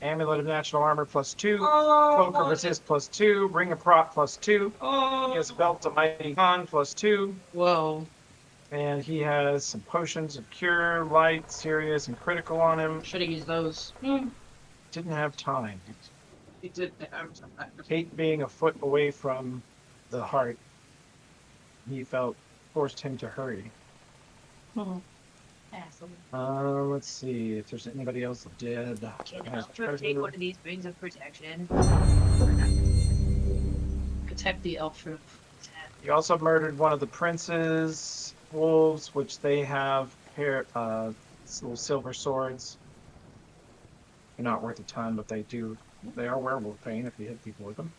Amulet of natural armor +2. Cloak of resist +2. Ring of prot +2. He has belt of mighty con +2. Whoa. And he has some potions of cure, light, serious, and critical on him. Should have used those. Didn't have time. He did have time. Hate being a foot away from the heart. He felt forced him to hurry. Asshole. Let's see if there's anybody else dead. Has Take treasure. one of these rings of protection. Protect the elf. He also murdered one of the prince's wolves, which they have little silver swords. They're not worth a ton, but they are werewolf pain if you hit people with them.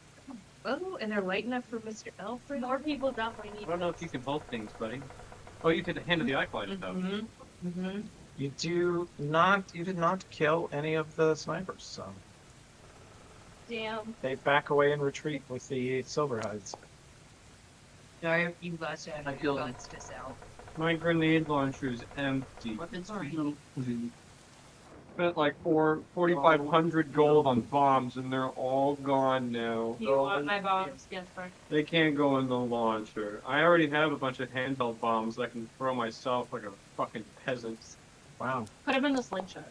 Oh, and they're light enough for Mr. Alfred. More people definitely I need. don't know if you can hold things, buddy. Oh, you did the hand of the acolyte though. Mm-hmm. You did not kill any of the snipers, so Damn. they back away and retreat with the silver hides. Sorry, you guys have I your killed him. guns to sell. My grenade launcher is empty. Weapons are Spent like 4,500 gold on bombs, and they're all gone now. You want my bombs, Jesper? They can't go in the launcher. I already have a bunch of handheld bombs I can throw myself like a fucking peasant. Wow. Put him in the slingshot.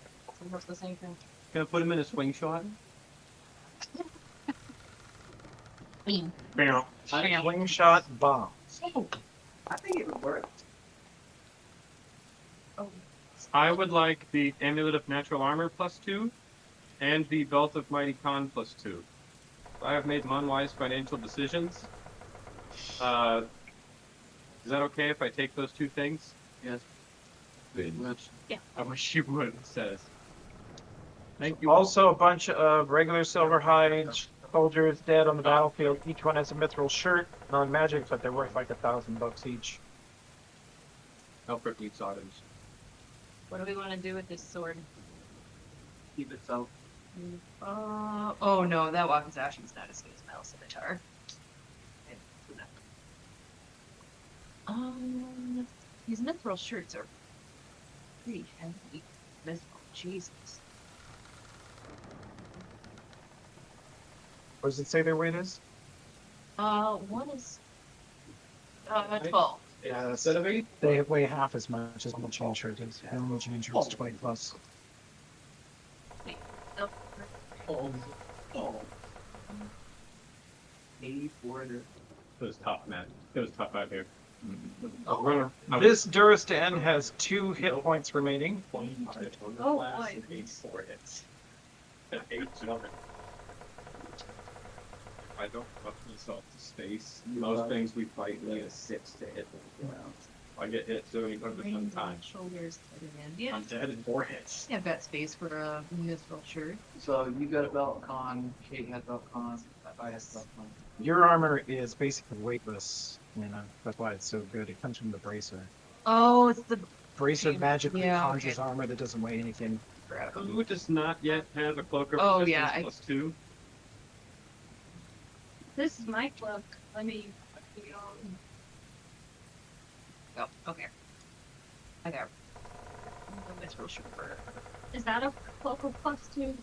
It's the same thing. Can I put him in a swing shot? Bam. Bam. Slingshot bomb. I think it would work. I would like the Amulet of Natural Armor +2, and the Belt of Mighty Con +2. I have made some unwise financial decisions. Is that okay if I take those two things? Yes. Yeah. I wish you would, it says. Thank you. Also, a bunch of regular silver hide soldiers dead on the battlefield. Each one has a mithril shirt, non-magic, but they're worth like $1,000 each. Alfred needs items. What do we want to do with this sword? Keep it so. Oh no, that weapon's actually not as good as Metal Scimitar. These mithril shirts are pretty heavy. Mithril, Jesus. What does it say their weight is? One is 12. Yeah, instead of 8, they weigh half as much as normal chain shirt is. Normal chain shirt is 20 plus. Nope. Oh. 84. It was tough, man. It was tough out here. This Duristan has 2 hit points remaining. Oh boy. 4 hits. 8 I don't trust myself to space. Most things we fight need a 6 to hit them. I get hit 70% of the time. Shoulders, yeah. I'm dead in 4 hits. I've got space for a mithril shirt. So you got a belt con, Kate had belt con, I had belt con. Your armor is basically weightless. You know, that's why it's so good. It comes from the bracer. Oh, it's the Bracer magically Yeah, conjures okay. armor that doesn't weigh anything. Who does not yet have a cloak of Oh, resistance yeah, +2? This is my cloak. Let me. Oh, okay. I got It's real super. Is that a cloak of +2?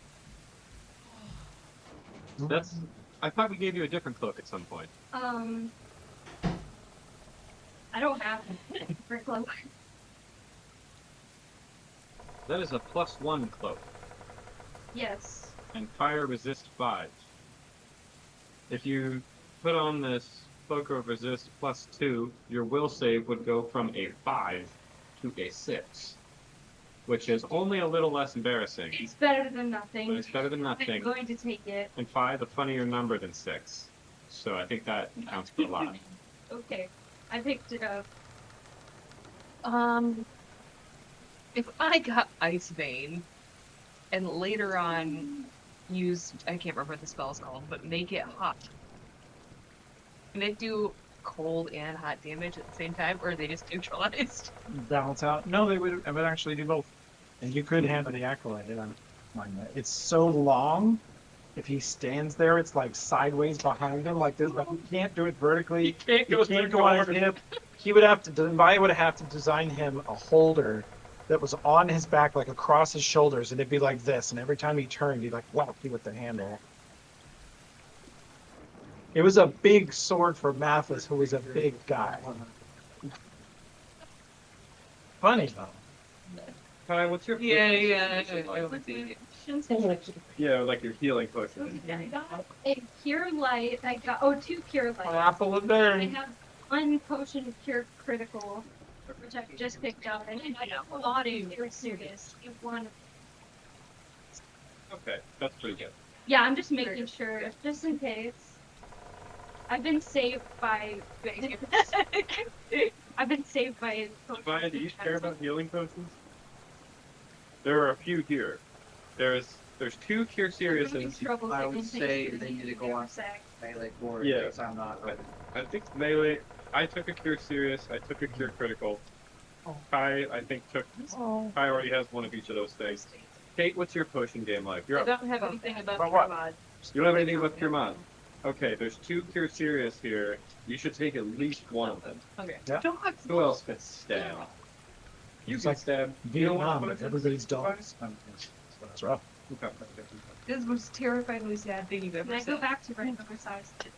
That's. I thought we gave you a different cloak at some point. I don't have a for cloak. That is a +1 cloak, Yes. and fire resist 5. If you put on this cloak of resist +2, your will save would go from a 5 to a 6, which is only a little less embarrassing. It's better than nothing. But it's better than I'm nothing. going to take it. And 5 a funnier number than 6, so I think that counts for a lot. Okay. I picked it up. If I got Ice Vein, and later on used, I can't remember what the spell's called, but make it hot. Can it do cold and hot damage at the same time, or are they just neutralized? Balance out. No, they would. I would actually do both. And you could handle the acolyte. It's so long. If he stands there, it's like sideways behind him, like this. But you can't do it vertically. You can't go on his hip. He would have to. Devaya would have to design him a holder that was on his back, like across his shoulders, and it'd be like this. And every time he turned, he'd like whack you with the handle. It was a big sword for Mathis, who was a big guy. Funny though. Hi, what's your Yeah. Yeah, like your healing potion. I got a cure light. I got two cure lights. Apple of I day. have one potion of cure critical, which I just picked up, and I have a lot of cure serious. One. Okay, that's pretty good. Yeah, I'm just making sure, just in case. I've been saved by. I've been saved by. Devaya, do you care about healing potions? There are a few here. There's 2 Cure Serious and I would say they need to go on melee for yeah. because I'm not. I think melee. I took a Cure Serious. I took a Cure Critical. Kai, I think Kai already has one of each of those things. Kate, what's your potion game like? You're I up. don't have anything about About Cure what? Mod. You don't have anything about Cure Mod. Okay, there's 2 Cure Serious here. You should take at least one of them. Okay. Yeah. Dogs. Who else can stab? You It's can like stab. Vietnam, but everybody's dogs. That's rough. Okay. This is the most terrifyingly sad thing you've Can ever I go said. back to regular size? Did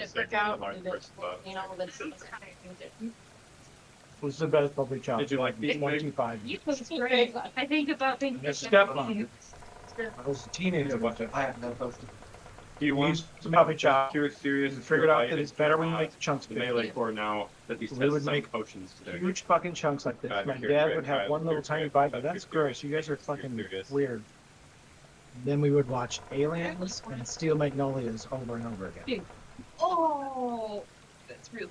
it work out? Did it, you know, that's Who's the best public child? Did you like these 125. You was great. I think about being. Yes, stepmom. I was a teenager. I have no potion. Do you want Some public child. Cure Serious? We figured out that it's better when you make the chunks big. Melee core now that these We tests would some make potions today. Huge fucking chunks like this. My dad would have one little tiny bite, but that's gross. You guys are fucking weird. Then we would watch Aliens and Steel Magnolias over and over again. Oh, that's real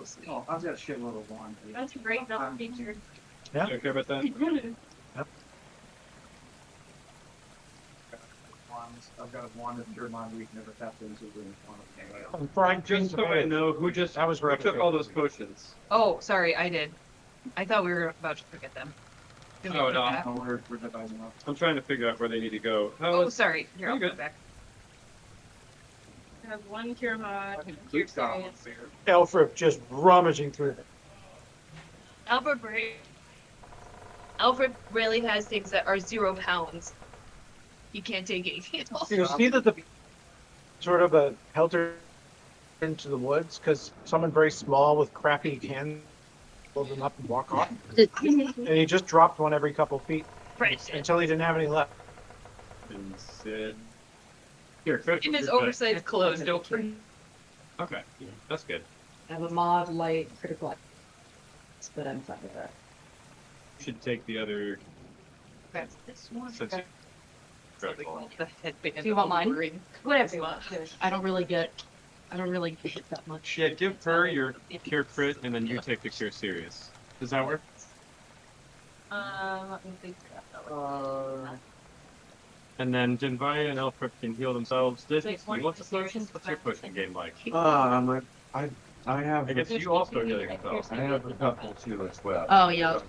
sweet. Oh, I've got a shitload of wand. That's great. Double featured. Yeah. You okay about that? Yep. I've got a wand of pure mind we've never tapped into with one of them. I'm frying Just so I know, who took all those potions? Oh, sorry, I did. I thought we were about to forget them. Did we Oh, put no. that? We're dividing up. I'm trying to figure out where they need to go. Oh, sorry. Here, I'll You're put it back. I have one cure mod. Luke got one. Alfred just rummaging through it. Alfred really has things that are 0 pounds. He can't take anything at all. You see that the sort of a helter into the woods because someone very small with crappy hands pulled him up and walk off. And he just dropped one every couple feet until he didn't have any left. And said, here, In his oversized clothes, don't worry. Okay, that's good. I have a mod light critical, but I'm fine with that. Should take the other. That's this one. Since you- critical. The headband. Do you want mine? Whatever you want. I don't really get that much. Yeah, give her your Cure Crit, and then you take the Cure Serious. Does that work? Let me think. And then Denvaya and Elfrip can heal themselves. Wait, What's the potion? What's your potion game like? I have. I guess you also are healing yourself. I have a couple too as well. Oh, yeah.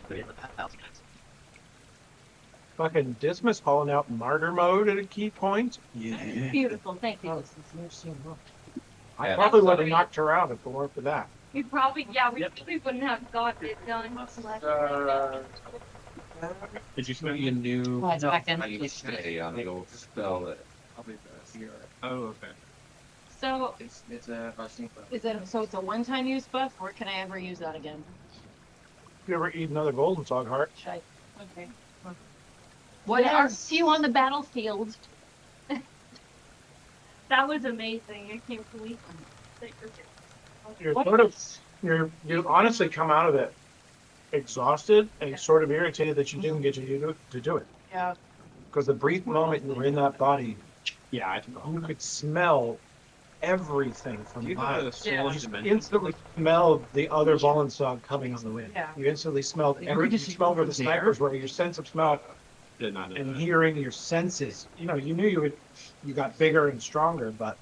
Fucking Dismas calling out martyr mode at a key point. Beautiful, thank you. I probably would have knocked her out if it weren't for that. We probably wouldn't have got it done. Did you spend a new? Oh, it's back in. Stay on the old spell that. Oh, okay. So, It's a. is it, so it's a one-time use buff, or can I ever use that again? If you ever eat another golden sog heart, Should I? Okay. What are you on the battlefield? That was amazing. I can't believe you're sort of, you honestly come out of it exhausted and sort of irritated that you didn't get to do it. Yeah. Because the brief moment you were in that body, yeah, you could smell everything from You miles. have a You dimension. instantly smelled the other Volensog coming on the wind. Yeah. You instantly smelled everything. You smelled where the snipers were. Your sense of smell Did not know and that. hearing, your senses. You know, you knew you got bigger and stronger, but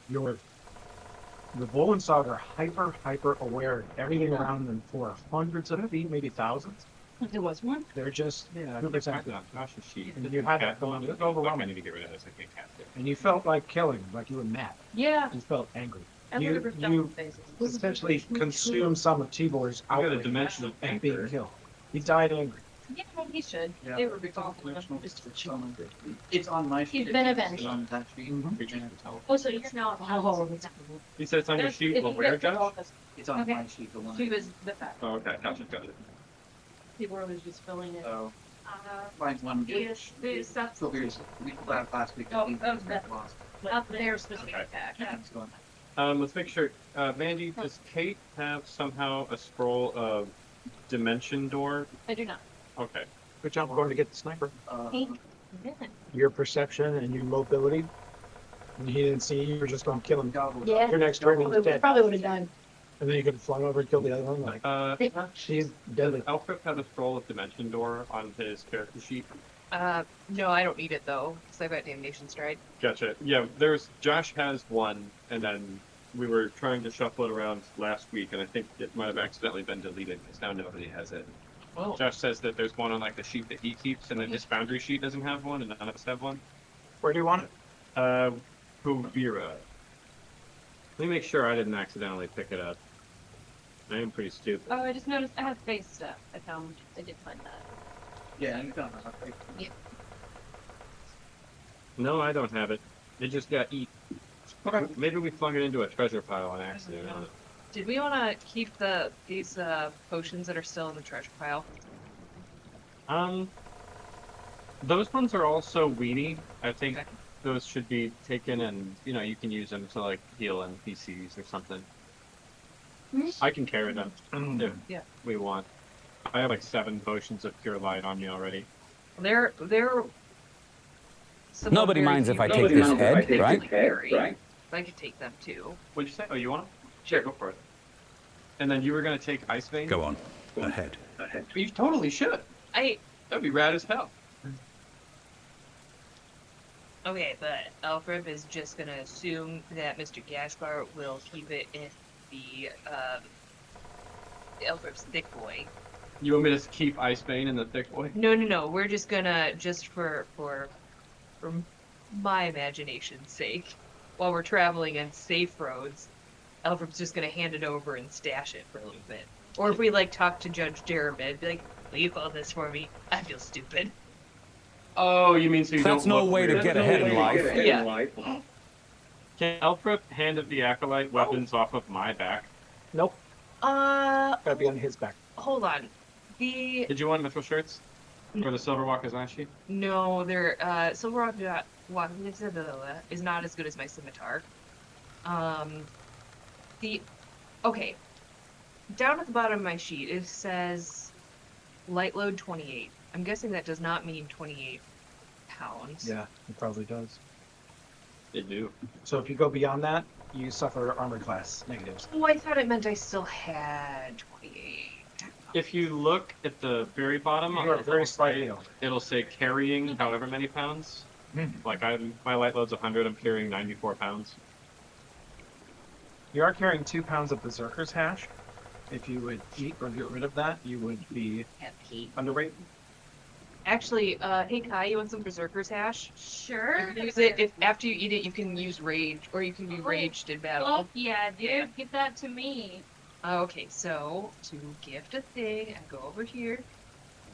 the Volensog are hyper aware of everything around them for hundreds of feet, maybe thousands. There was one. They're just Yeah, 100%. Josh's sheet. And you had that going. It was overwhelming. I need to get rid of this. I can't cast it. And you felt like killing, like you were mad. Yeah. You felt angry. I would've ripped off You the faces. essentially consumed some of Tibor's I got a outrage dimension of and anger. being killed. He died angry. Yeah, he should. Yeah. They were responsible. It's on my sheet. He's been avenged. It's on that sheet. Oh, so you're now. Oh, He said it's on your sheet. Well, where, Josh? It's on Okay. my sheet. The one. She was the fact. Oh, okay. Gotcha. Got it. People was just filling it. So mine's one. There's stuff. So here's we pulled out last week. Oh, that lost. up there specific Okay. attack. Yeah, it's going. Let's make sure. Mandy, does Kate have somehow a scroll of Dimension Door? I do not. Okay. Good job going to get the sniper. Pink. Your perception and your mobility. And he didn't see you, you were just going to kill him. Yeah. Your next turn, he's dead. Probably would have died. And then you could have flung over and killed the other one. Like, she's deadly. Alfred has a scroll of Dimension Door on his character sheet. No, I don't need it though, because I've got Damnation Stride. Gotcha. Yeah, Josh has one, and then we were trying to shuffle it around last week, and I think it might have accidentally been deleted because now nobody has it. Oh. Josh says that there's one on like the sheet that he keeps, and then his boundary sheet doesn't have one, and none of us have one. Where do you want it? Kuvira. Let me make sure I didn't accidentally pick it up. I am pretty stupid. Oh, I just noticed I have face stuff. I did find that. Yeah, you don't have it. Yeah. No, I don't have it. It just got eat. Okay. Maybe we flung it into a treasure pile on accident. Did we want to keep these potions that are still in the treasure pile? Those ones are also weenie. I think those should be taken, and you can use them to like heal NPCs or something. I can carry them if we want. I have like 7 potions of pure light on me already. They're some Nobody of very minds if few- I take this head, right? I could take them too. What'd you say? Oh, you want them? Sure, go for it. And then you were gonna take Ice Vein? Go on. Ahead. You totally should. That'd be rad as hell. Okay, but Alfred is just gonna assume that Mr. Gaspar will keep it in the Alfred's thick boy. You want me to keep Ice Vein in the thick boy? No. We're just gonna for my imagination's sake, while we're traveling on safe roads, Alfred's just gonna hand it over and stash it for a little bit. Or if we like talk to Judge Jeremy, be like, "Will you call this for me? I feel stupid." Oh, you mean so you That's don't no look way to weird? get ahead in life. Yeah. Can Alfred hand the acolyte weapons off of my back? Nope. Gotta be on his back. Hold on. The Did you want mithril shirts? Or the Silver Walk Azashi? No, they're Silver Rock is not as good as my scimitar. Okay. Down at the bottom of my sheet it says light load 28. I'm guessing that does not mean 28 pounds. Yeah, it probably does. They do. So if you go beyond that, you suffer armor class negatives. Oh, I thought it meant I still had 28. If you look at the very bottom, You are very slightly over. it'll say carrying however many pounds. Like my light load's 100, I'm carrying 94 pounds. You are carrying 2 pounds of Berserker's hash. If you would eat or get rid of that, you would be underweight. Actually, hey Kai, you want some Berserker's hash? Sure. You can use it if after you eat it, you can use rage, or you can be raged in battle. Oh yeah, dude, give that to me. Okay, so to gift a thing, I go over here,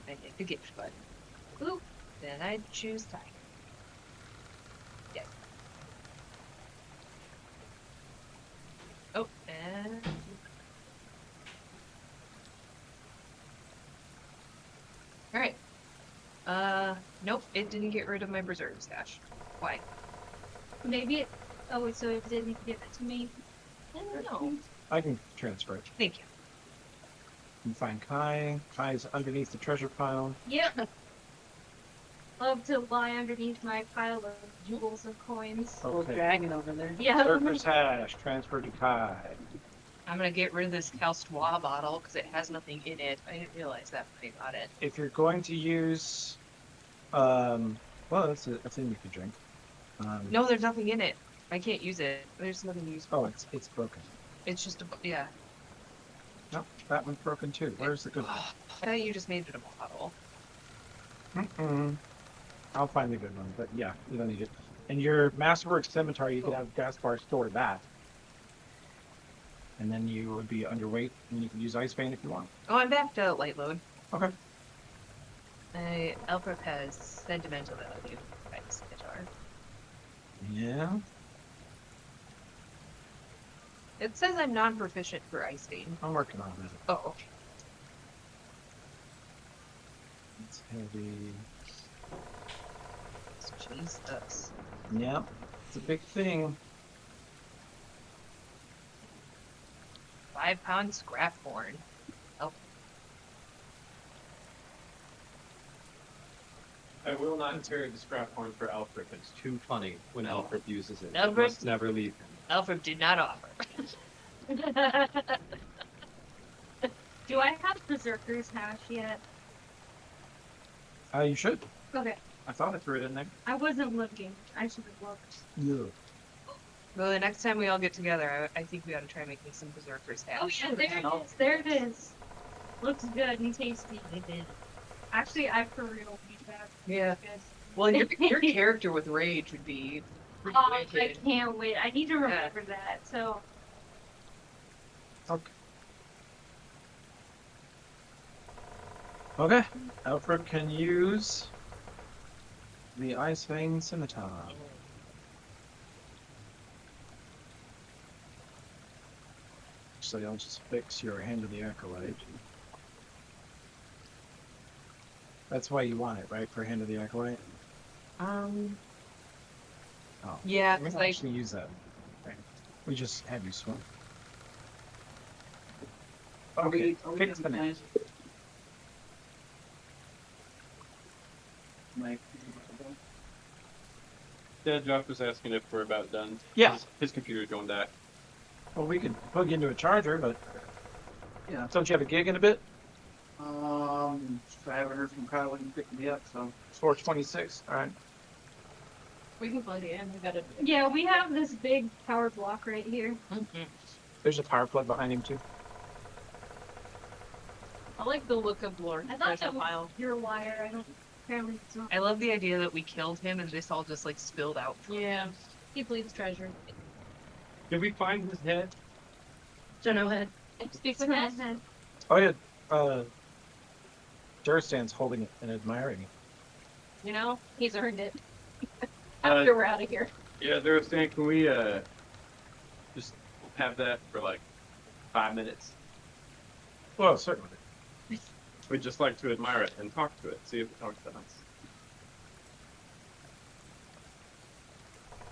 I hit the gift button. Oop. Then I choose tiger. Yes. Oh, and all right. Nope, it didn't get rid of my Berserker stash. Why? Maybe it. Oh, so it didn't give it to me. I don't know. I can transfer it. Thank you. You can find Kai. Kai's underneath the treasure pile. Yep. Love to lie underneath my pile of jewels and coins. Okay. Dragon over there. Yeah. Surfer's hash transferred to Kai. I'm gonna get rid of this Calstois bottle because it has nothing in it. I didn't realize that when I got it. If you're going to use, well, that's a thing you could drink. No, there's nothing in it. I can't use it. There's nothing to use. Oh, it's broken. It's just a yeah. No, that one's broken too. Where's the good one? I thought you just made it a bottle. Mm-mm. I'll find the good one, but yeah, you don't need it. And your Masterworks Scimitar, you could have Gaspar store that. And then you would be underweight, and you could use Ice Vein if you want. Oh, I'm back to light load. Okay. Alfred has sentimental value. Ice guitar. Yeah. It says I'm non-proficient for Ice Vein. I'm working on it. Oh, okay. It's heavy. Jesus. Yeah, it's a big thing. 5-pound scrap horn. Oh. I will not carry the scrap horn for Alfred. It's too funny when Alfred uses it. Alfred? You must never leave him. Alfred did not offer. Do I have Berserker's hash yet? You should. Okay. I thought I threw it in there. I wasn't looking. I should have looked. Yeah. Well, the next time we all get together, I think we ought to try making some Berserker's hash. Oh yeah, there it is. There it is. Looks good and tasty. It did. Actually, I for real eat that. Yeah. Good. Well, and your character with rage would be. pretty Oh, I wicked. can't wait. I need to remember that. So. Okay. Okay. Alfred can use the Ice Vein Scimitar. Actually, I'll just fix your Hand of the Acolyte. That's why you want it, right? For Hand of the Acolyte? Oh. Yeah, We can 'cause I- actually use that. Okay. We just have you swim. Okay, fix the net. Yeah, Josh was asking if we're about done. Yeah. His computer's going to die. Well, we could plug into a charger, but Yeah. don't you have a gig in a bit? I haven't heard from Kyle when he picked me up, so. 426. All right. We can plug it in. We got it. Yeah, we have this big power block right here. There's a power plug behind him too. I like the look of Lord. I thought that was your wire. I don't. Apparently it's not. I love the idea that we killed him and this all just like spilled out. Yeah. He bleeds treasure. Did we find his head? Don't head. Speaks with his head. Oh yeah. Durstan's holding it and admiring it. You know, he's earned it. After we're out of here. Yeah, they were saying, can we just have that for like 5 minutes? Well, certainly. We'd just like to admire it and talk to it, see if it talks to us.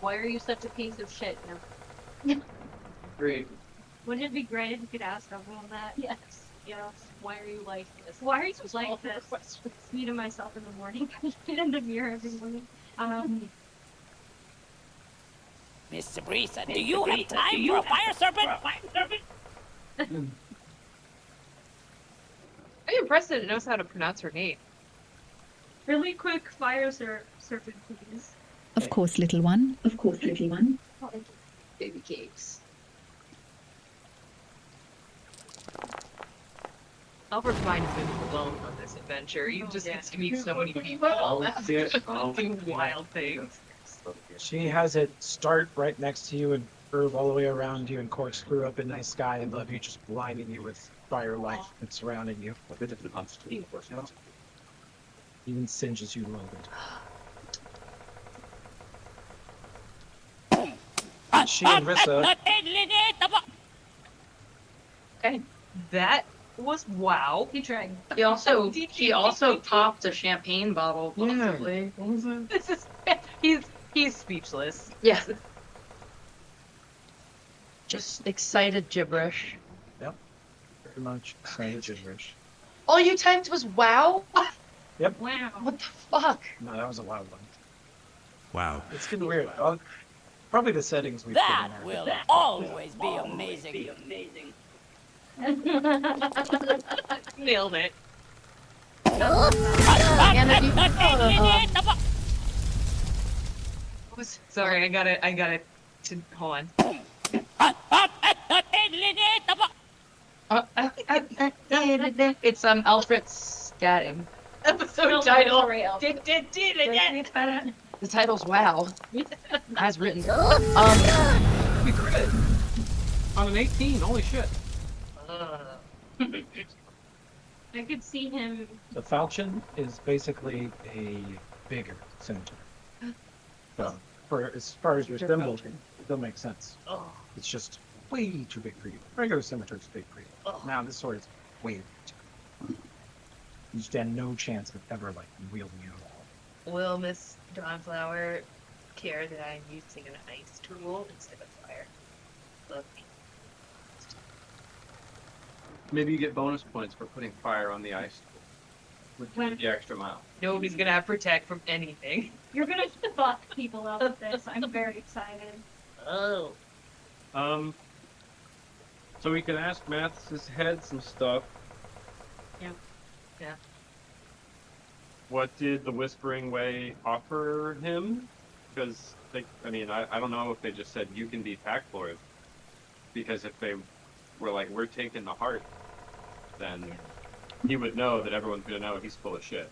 Why are you such a piece of shit now? Great. Wouldn't it be great if you could ask everyone that? Yes. Yeah. Why are you like this? Why are you like this? Me to myself in the morning. In the mirror every morning. Miss Sabrisa, do you have time for a fire serpent? I'm impressed that it knows how to pronounce her name. Really quick fire serpent, please. Of course, little one. Of course, little one. Baby cakes. Albert's mind has been blown on this adventure. He just gets to meet so many people. Doing wild things. She has it start right next to you and curve all the way around you and corkscrew up into the sky above you, just blinding you with fire light that's surrounding you. Even singes you a little bit. She and Rissa. Okay. That was wow. He tried. He also popped a champagne bottle. Possibly. What was that? This is he's speechless. Yeah. Just excited gibberish. Yep. Very much excited gibberish. All you typed was wow? Yep. Wow. What the fuck? No, that was a loud one. Wow. It's getting weird. Probably the settings we That put in there. will always be amazing. Nailed it. Sorry, I got it. Hold on. It's Alfred scatting. Episode title. The title's wow. As written. We crit. On an 18, holy shit. I could see him. The falchion is basically a bigger scimitar. So, as far as your symbol, it still makes sense. It's just way too big for you. Regular scimitar is big for you. Now this sword is way too big. You stand no chance of ever like wielding it at all. Will Miss Dawnflower care that I'm using an ice tool instead of fire? Love me. Maybe you get bonus points for putting fire on the ice with the extra mile. Nobody's gonna have protect from anything. You're gonna fuck people up with this. I'm very excited. Oh. So we can ask Mathis' head some stuff. Yeah. Yeah. What did the Whispering Way offer him? Because I don't know if they just said you can be Pack Lord. Because if they were like, we're taking the heart, then he would know that everyone's gonna know he's full of shit.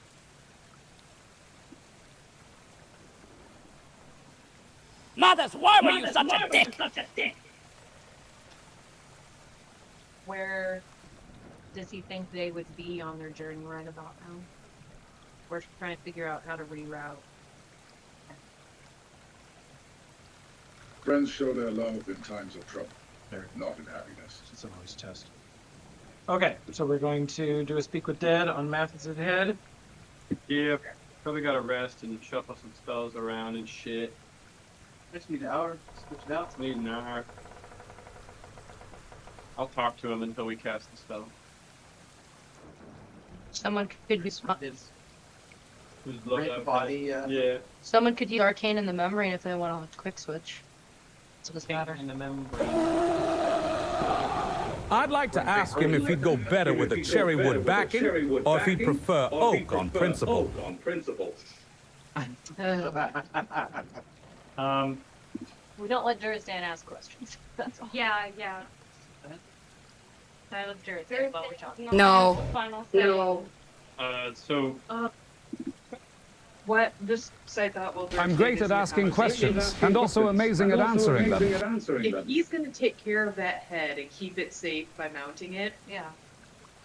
Mothers, why were you such a dick? Where does he think they would be on their journey right about now? We're trying to figure out how to reroute. Friends show their love in times of trouble, not in happiness. It's a voice test. Okay, so we're going to do a speak with dead on Mathis' head. Yeah, probably gotta rest and shuffle some spells around and shit. Just need an hour. Switch it out. Need an hour. I'll talk to him until we cast the spell. Someone could be Yeah. Someone could use arcane in the membrane if they want a quick switch. So this matter. In the membrane. I'd like to ask him if he'd go better with a cherrywood backing, or if he'd prefer oak on principle. We don't let Durstan ask questions. That's all. Yeah. I love Durstan while we're talking. No. Final No. So. What? Just say that while I'm great at asking questions, and also amazing at answering them. If he's gonna take care of that head and keep it safe by mounting it, Yeah.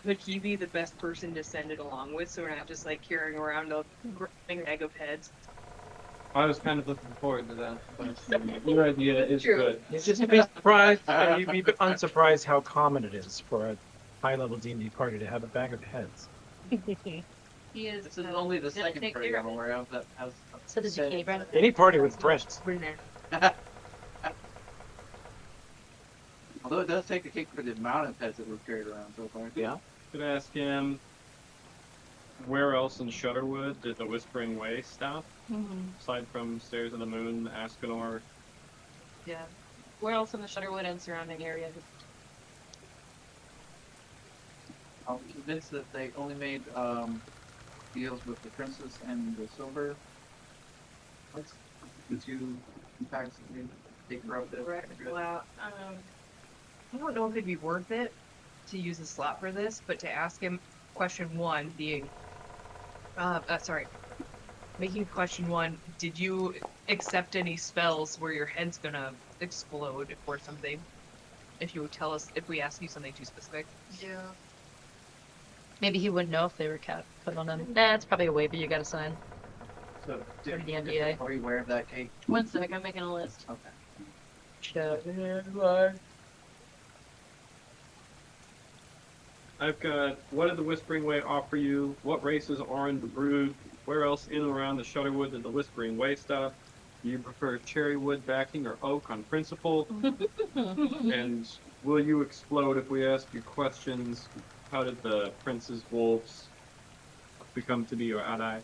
could he be the best person to send it along with, so we're not just like carrying around a bag of heads? I was kind of looking forward to that, but your idea is True. good. You'd just be surprised, and you'd be unsurprised how common it is for a high-level D&D party to have a bag of heads. He is. This is only the second take party care I'm of it. aware of that has. So does he brother? Any party with friends. We're in there. Although it does take a kick for the amount of heads that we've carried around so far. Yeah. Could ask him where else in Shudderwood did the Whispering Way stop? Aside from Stairs of the Moon, Ascanor. Yeah. Where else in the Shudderwood and surrounding area? I'm convinced that they only made deals with the Princess and the Silver. What's the two packs that they take her up there? Right. Well, I don't know if it'd be worth it to use a slot for this, but to ask him question one being, making question one, did you accept any spells where your head's gonna explode or something? If you would tell us, if we ask you something too specific. Yeah. Maybe he wouldn't know if they were put on him. Nah, it's probably a waiver you gotta sign. So, Or the NDA. Are you aware of that, Kate? 1 sec, I'm making a list. Okay. Shudderwood. I've got, what did the Whispering Way offer you? What races are in the brood? Where else in and around the Shudderwood did the Whispering Way stop? Do you prefer cherrywood backing or oak on principle? And will you explode if we ask you questions? How did the prince's wolves become to be your ally?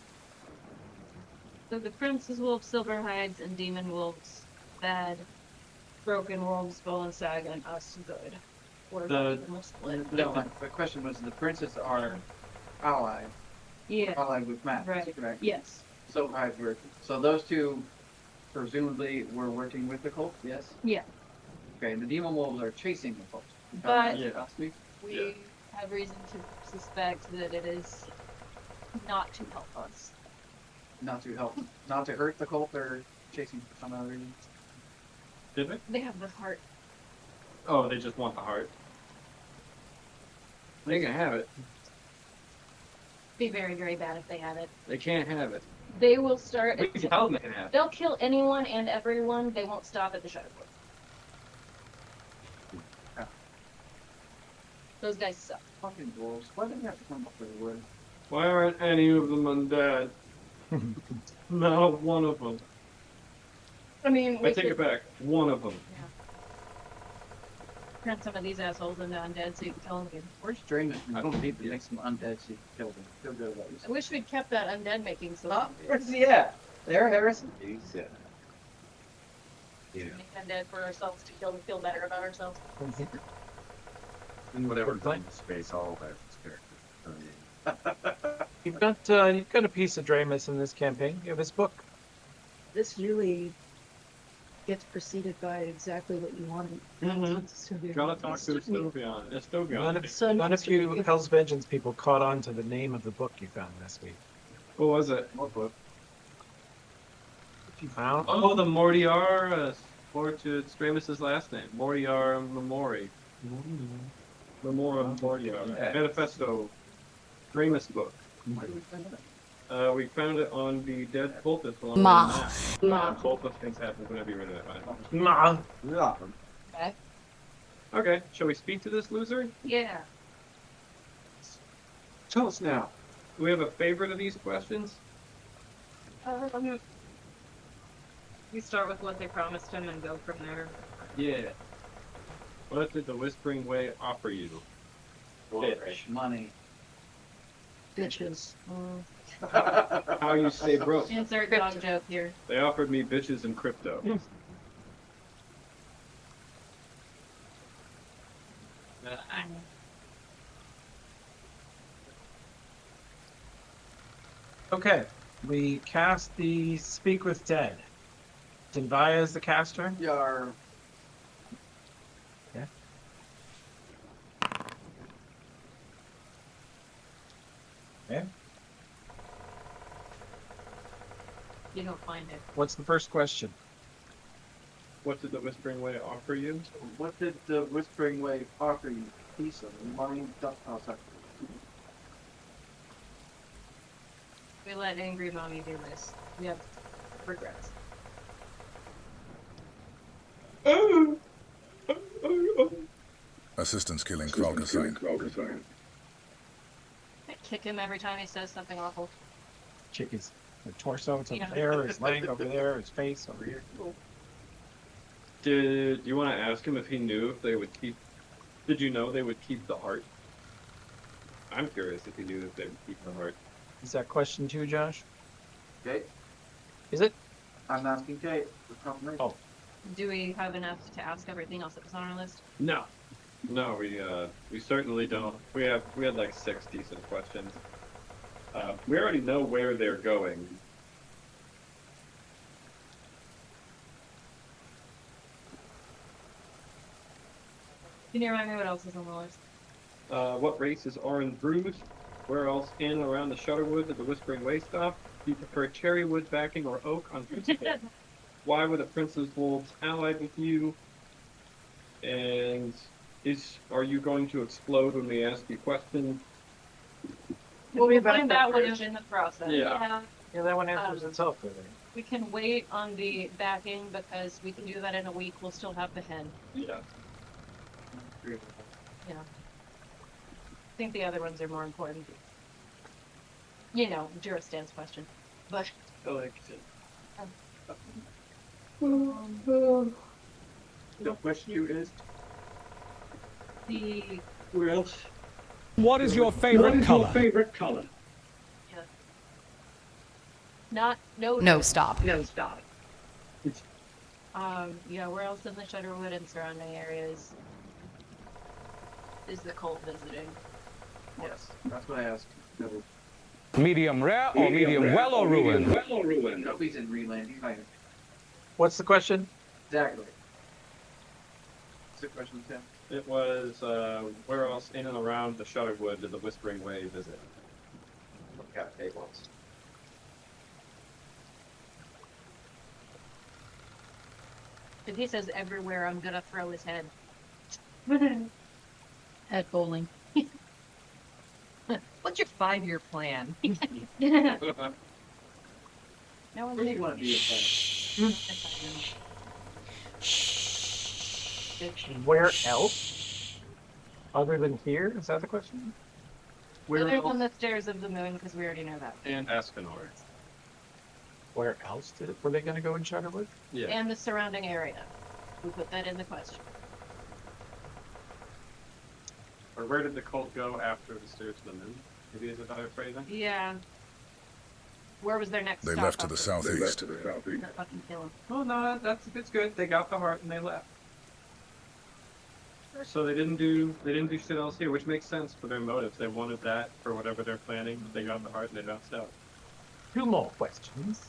So the Prince's Wolf, Silverhides, and Demon Wolves, bad. Broken Wolves, Bull and Sag, and us, good. Or The split. no, my question was the princes are allied. Yeah. Allied with Matt. Right. Correct. Yes. So so those two presumably were working with the cult. Yes. Yeah. Okay. And the demon wolves are chasing the cult. But Last week. we have reason to suspect that it is not to help us. Not to help, not to hurt the cult or chasing for some other reason. Did they? They have the heart. Oh, they just want the heart. They can have it. Be very, very bad if they have it. They can't have it. They will start. We can tell them they can have it. They'll kill anyone and everyone. They won't stop at the Shudderwood. Those guys suck. Fucking wolves. Why do they have to come up with the wood? Why aren't any of them undead? Not one of them. I mean, I take it back. One of them. Turn some of these assholes into undead so you can kill them again. Where's Draymond? I don't need to make some undead so you can kill them. Feel good about I yourself. wish we'd kept that undead making so Where's he at? There, Harrison? Yeah. make undead for ourselves to kill and feel better about ourselves. In whatever time space, all of that character. You've got a piece of Dramus in this campaign. You have his book. This really gets preceded by exactly what you wanted. Gotta talk to Estovion. None of you Hell's Vengeance people caught on to the name of the book you found this week. What was it? What book? You found? Oh, the Mortiar, or to Stramus's last name, Mortiar Memori. Memora Mortiar. Yeah. Manifesto. Stramus book. We found it on the dead cultist. Cultist things happen whenever you're in it. Ma. Okay. Okay, shall we speak to this loser? Yeah. Tell us now. Do we have a favorite of these questions? We start with what they promised him and go from there. Yeah. What did the Whispering Way offer you? Bitch. Money. Bitches. How you stay broke? Insert dog joke here. They offered me bitches and crypto. Okay, we cast the Speak with Dead. Denvaya is the caster. Yar. Yeah. Okay. You don't find it. What's the first question? What did the Whispering Way offer you? What did the Whispering Way offer you? Piece of money. Oh, sorry. We let Angry Mommy do this. We have regrets. Assistance killing Kralkasine. I kick him every time he says something awful. Check his torso, it's Yeah. over there, his leg over there, his face over here. Did you want to ask him if he knew if they would keep? Did you know they would keep the heart? I'm curious if he knew if they would keep the heart. Is that question 2, Josh? Kate? Is it? I'm asking Kate for confirmation. Oh. Do we have enough to ask everything else that was on our list? No, no, we certainly don't. We had like 6 decent questions. We already know where they're going. Can you remind me what else is on the list? What race is orange bruised? Where else in and around the Shudderwood did the Whispering Way stop? Do you prefer cherry wood backing or oak on principle? Why were the Prince's Wolves allied with you? And are you going to explode when we ask you questions? We'll find out when it's in the process. Yeah. Yeah, that one answers itself. I think. We can wait on the backing because we can do that in a week. We'll still have the head. Yeah. Yeah. I think the other ones are more important. You know, Jura stance question. But I like it. The question is Where else? What is your favorite color? favorite color? No, stop. No, stop. Yeah, where else in the Shudderwood and surrounding areas is the cult visiting? Yes, that's what I asked. Medium rare or medium well or ruined? No, he's in Reland. He's not here. What's the question? Exactly. What's the question, Tim? It was where else in and around the Shudderwood did the Whispering Way visit? Got tables. If he says everywhere, I'm gonna throw his head. Head bowling. What's your 5-year plan? No one Where do you want to be? Where else? Other than here? Is that the question? Where Other else? than the stairs of the moon, because we already know that. And Escanor. Where else were they going to go in Shudderwood? Yeah. And the surrounding area. We put that in the question. Or where did the cult go after the stairs to the moon? Maybe is a better phrasing? Yeah. Where was their next They stop left to the after? southeast. Not fucking kill 'em. Oh no, it's good. They got the heart and they left. So they didn't do shit else here, which makes sense for their motives. They wanted that for whatever they're planning. They got the heart and they bounced out. 2 more questions.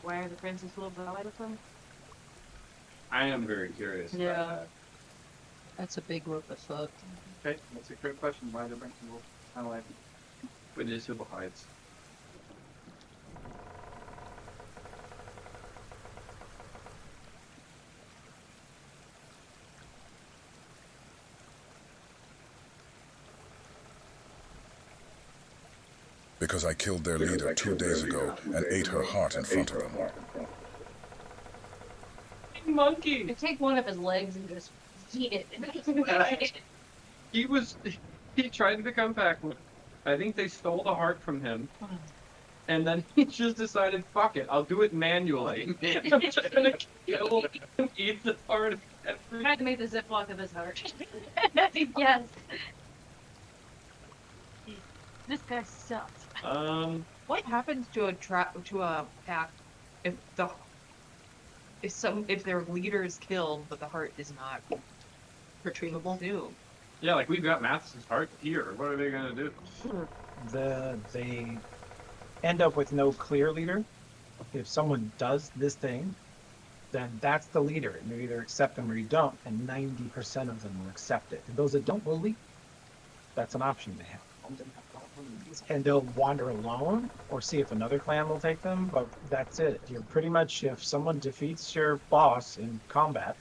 Why are the Prince's Wolves allied with them? I am very curious. about Yeah. that. That's a big what the fuck. Okay, that's a great question. Why the Prince will highlight? With his civil heights. Because I killed their leader 2 days ago and ate her heart in front of them. Monkey! You take one of his legs and just eat it. He tried to become backward. I think they stole the heart from him. And then he just decided, fuck it, I'll do it manually. I'm just gonna kill and eat the heart of every... Tried to make the ziploc of his heart. Yes. This guy sucks. What happens to a pack if their leader is killed but the heart is not retrievable? Yeah, like we've got Matheson's heart here. What are they gonna do? They end up with no clear leader. If someone does this thing, then that's the leader. And you either accept them or you don't, and 90% of them will accept it. And those that don't will leave. That's an option they have. And they'll wander alone or see if another clan will take them, but that's it. You're pretty much, if someone defeats your boss in combat,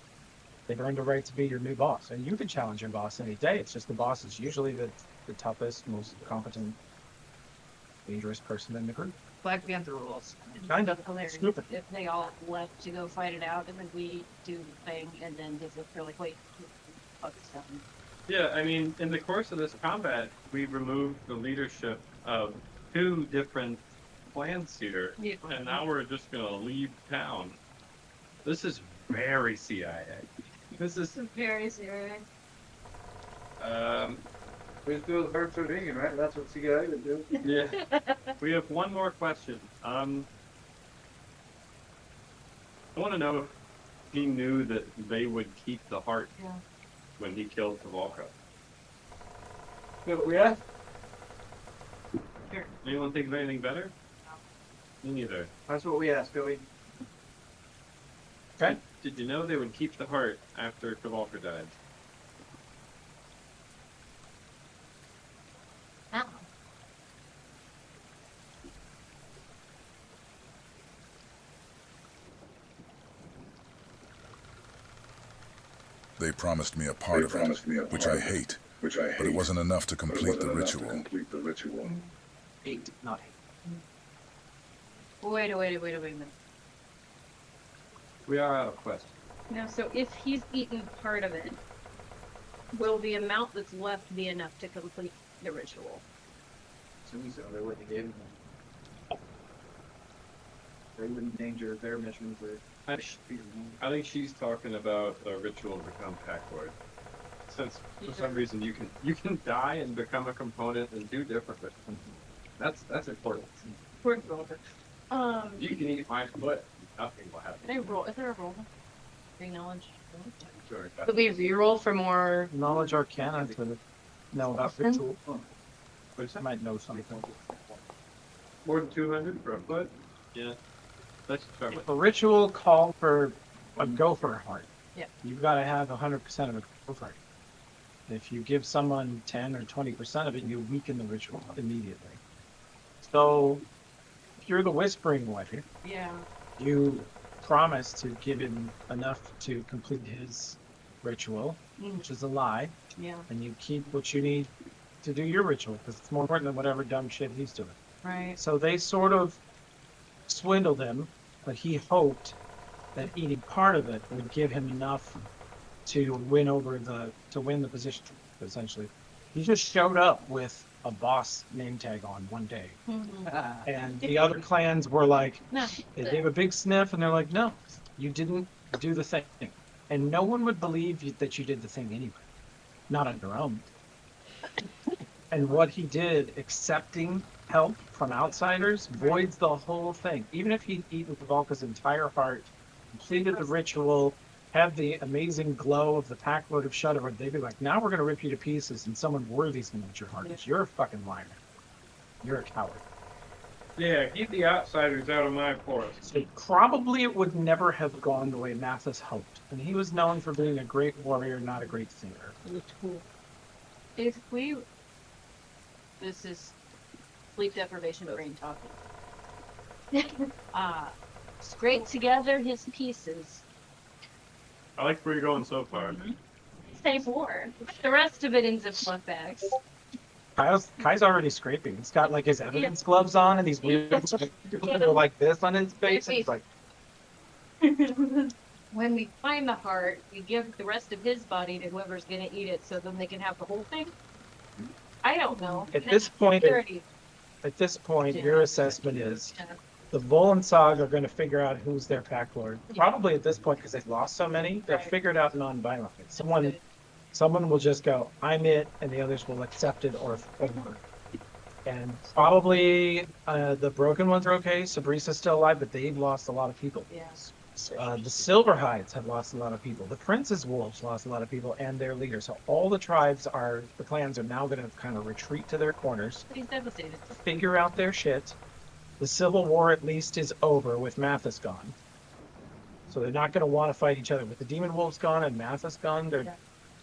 they've earned a right to be your new boss. And you can challenge your boss any day. It's just the boss is usually the toughest, most competent, dangerous person in the group. Black Panther rules. Kind of. Hilarious. Stupid. If they all left to go fight it out, and then we do the thing, and then they're like, wait, fuck this down. Yeah, I mean, in the course of this combat, we removed the leadership of 2 different clans here, and now we're just gonna leave town. This is very CIA. This is Very serious. We just do the birds are vegan, right? That's what CIA would do. Yeah. We have one more question. I want to know if he knew that they would keep the heart when he killed Kavalka. We asked. Here. Anyone think of anything better? Me neither. That's what we asked, Billy. Okay. Did you know they would keep the heart after Kavalka died? They promised me a part of it, which I hate, but it wasn't enough to complete the ritual. Hate, not hate. Wait a minute. We are out of questions. No, so if he's eaten part of it, will the amount that's left be enough to complete the ritual? So they wouldn't have given them. They wouldn't endanger their mission for. I think she's talking about the ritual become Packlord. Since for some reason you can die and become a component and do different things. That's important. Poor Grover. You can eat my foot, nothing will happen. Can I roll? Is there a roll? Bring knowledge. Sure. Could we reroll for more? Knowledge Arcana to know about ritual. Which I might know something. More than 200 for a foot? Yeah. Let's start with A ritual call for a gopher heart. Yeah. You've got to have 100% of a gopher heart. If you give someone 10 or 20% of it, you weaken the ritual immediately. So, if you're the Whispering Wife, Yeah. you promise to give him enough to complete his ritual, which is a lie, Yeah. and you keep what you need to do your ritual, because it's more important than whatever dumb shit he's doing. Right. So they sort of swindled him, but he hoped that eating part of it would give him enough to win the position, essentially. He just showed up with a boss name tag on one day. And the other clans were like, No. they gave a big sniff and they're like, no, you didn't do the thing. And no one would believe that you did the thing anyway. Not on your own. And what he did, accepting help from outsiders, voids the whole thing. Even if he'd eaten Pavalka's entire heart, completed the ritual, had the amazing glow of the Packlord of Shudderwood, they'd be like, now we're going to rip you to pieces and someone worthy's going to eat your heart. You're a fucking liar. You're a coward. Yeah, keep the outsiders out of my forest. So probably it would never have gone the way Mathis hoped. And he was known for being a great warrior, not a great singer. If we, this is sleep deprivation brain talking. Scrape together his pieces. I like where you're going so far. Say more. The rest of it in Ziploc bags. Kai's already scraping. He's got like his evidence gloves on and these weird they're like this on his face. And he's like, When we find the heart, we give the rest of his body to whoever's gonna eat it, so then they can have the whole thing. I don't know. at this point, your assessment is the Volensog are going to figure out who's their Packlord. Probably at this point, because they've lost so many, they'll figure it out non-violently. Someone will just go, I'm it, and the others will accept it or favor. And probably the broken ones are okay. Sabrisa's still alive, but they've lost a lot of people. Yes. The Silverhides have lost a lot of people. The Prince's Wolves lost a lot of people and their leaders. So all the clans are now going to kind of retreat to their corners, He's devastated. figure out their shit. The Civil War at least is over with Mathis gone. So they're not going to want to fight each other. With the Demon Wolves gone and Mathis gone,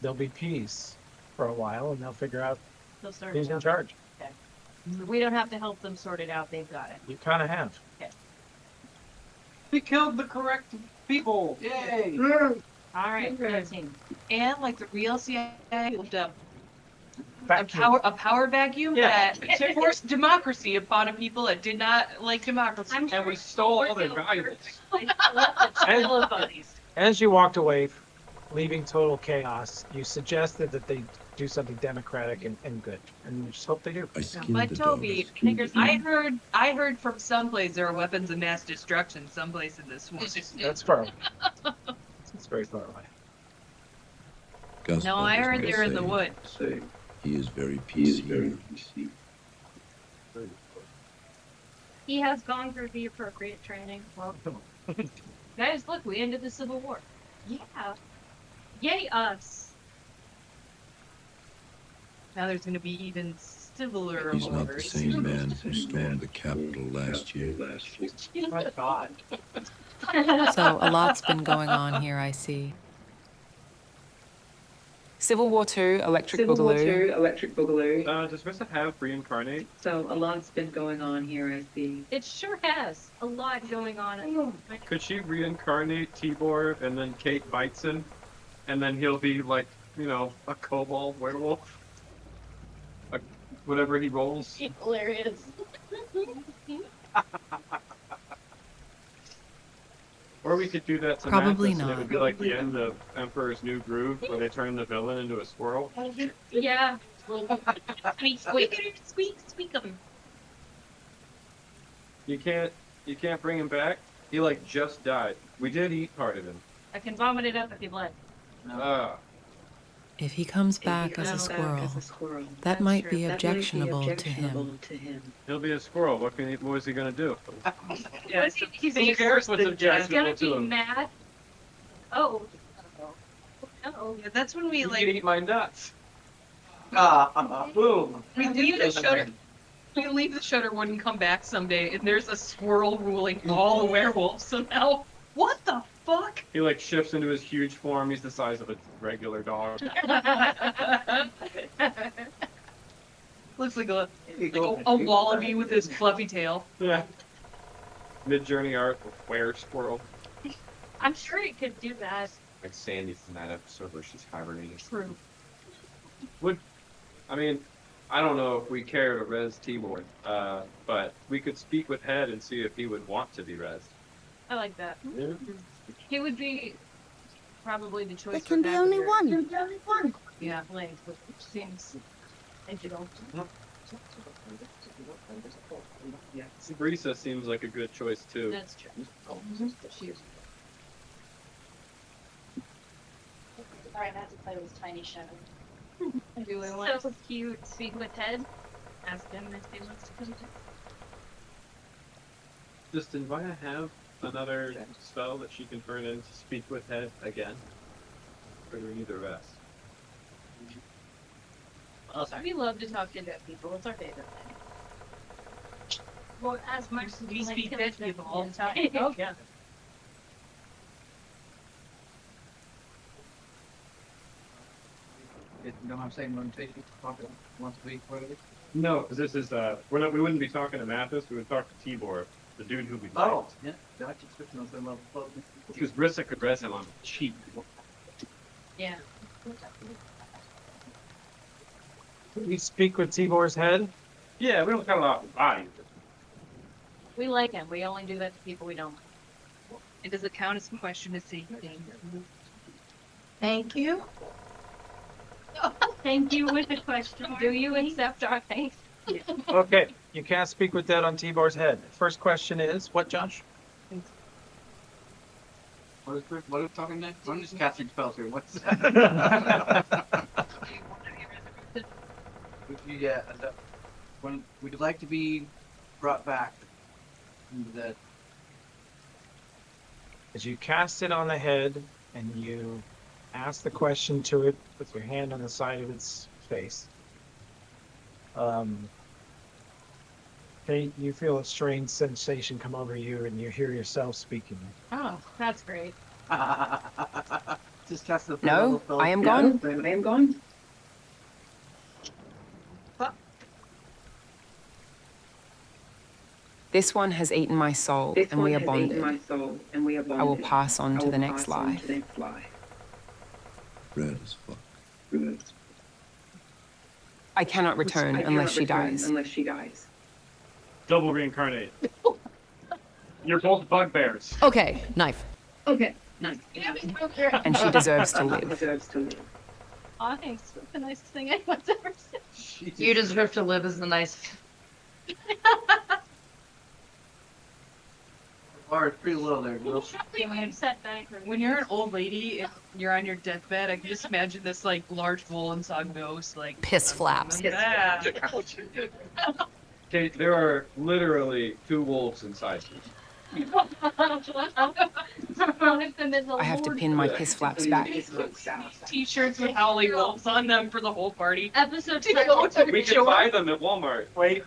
there'll be peace for a while, and they'll figure out They'll start who's in charge. Okay. We don't have to help them sort it out. They've got it. You kind of have. Okay. We killed the correct people. Yay! All right. 13. And like the real CIA looked up Vacuum. a power vacuum that forced democracy upon a people that did not like democracy. And we stole all their valuables. As you walked away, leaving total chaos, you suggested that they do something democratic and good, and we just hope they do. But Toby, I heard from someplace there are weapons of mass destruction someplace in this one. That's far away. It's very far away. No, I heard they're in the wood. He is very PC. He has gone through the appropriate training. Welcome. Guys, look, we ended the Civil War. Yeah. Yay us. Now there's going to be even civiller He's not the wars. same man who stormed the Capitol last year. My God. So a lot's been going on here, I see. Civil War II, Electric Boogaloo. Does Rissa have reincarnate? So a lot's been going on here, I see. It sure has a lot going on. Could she reincarnate Tibor and then Kate bites him? and then he'll be like, you know, a kobold werewolf. Whatever he rolls. Hilarious. Or we could do that to Probably Mathis, and it not. would be like the end of Emperor's New Groove, where they turn the villain into a squirrel. Yeah. Squeak, squeak. Squeak, squeak them. You can't bring him back. He like just died. We did eat part of him. I can vomit it up if you'd like. If he comes back as a squirrel, that might be objectionable to him. He'll be a squirrel. What is he gonna do? Yeah, He's who cares what's He's objectionable gonna to be him? mad. Oh. Oh. Yeah, that's when we You like. can eat my nuts. Boom. We leave the shutter. We leave the Shudderwood and come back someday, and there's a squirrel ruling all the werewolves somehow. What the fuck? He like shifts into his huge form. He's the size of a regular dog. Looks like a wallaby with his fluffy tail. Yeah. Mid-journey art of were squirrel. I'm sure it could do that. Like Sandy from that episode where she's hibernating. True. I mean, I don't know if we care to res T-Ward, but we could speak with Head and see if he would want to be res. I like that. Yeah. He would be probably the choice. There can be only one. Yeah, like, which seems ideal. Sabrisa seems like a good choice too. That's true. Sorry, I had to play with tiny shadow. Do we want so cute. Speak with Ted. Ask him if he wants to come. Does Invia have another spell that she can turn into speak with Head again? Or do we need the rest? We love to talk to dead people. It's our favorite thing. Well, as much as We like speak to dead them people all the time. Oh, Yeah. You know what I'm saying? When they talk once a week, whatever. No, because this is we wouldn't be talking to Mathis. We would talk to Tibor, the dude who we fight. Oh, yeah. Gotcha. Switching on some level. Because Rissa could res him on cheap. Yeah. We speak with Tibor's head. Yeah, we don't cut off his body. We like him. We only do that to people we don't like. And does it count as a question of safety? Thank you. Thank you with the question. Do you accept our thanks? Okay, you can't speak with that on Tibor's head. First question is, what, Josh? What are we talking next? I'm just casting spells here. What's yeah, when would you like to be brought back into that? As you cast it on the head and you ask the question to it with your hand on the side of its face. Okay, you feel a strange sensation come over you and you hear yourself speaking. Oh, that's great. Just cast the No, I am gone. I am gone. This one has eaten my soul, and we are bonded. I will pass on to the next life. Red as fuck. Red. I cannot return unless she dies. Double reincarnate. You're both bugbears. Okay, knife. Okay, nice. And she deserves to live. Oh, thanks. That's the nicest thing anyone's ever said. You deserve to live is the nice. Or it's pretty low there, girl. When you're an old lady and you're on your deathbed, I can just imagine this like large Wolensog ghost like Piss flaps. Yeah. Okay, there are literally 2 wolves inside you. I have to pin my piss flaps back. T-shirts with howling wolves on them for the whole party. Episode We can buy them at Walmart. Wait.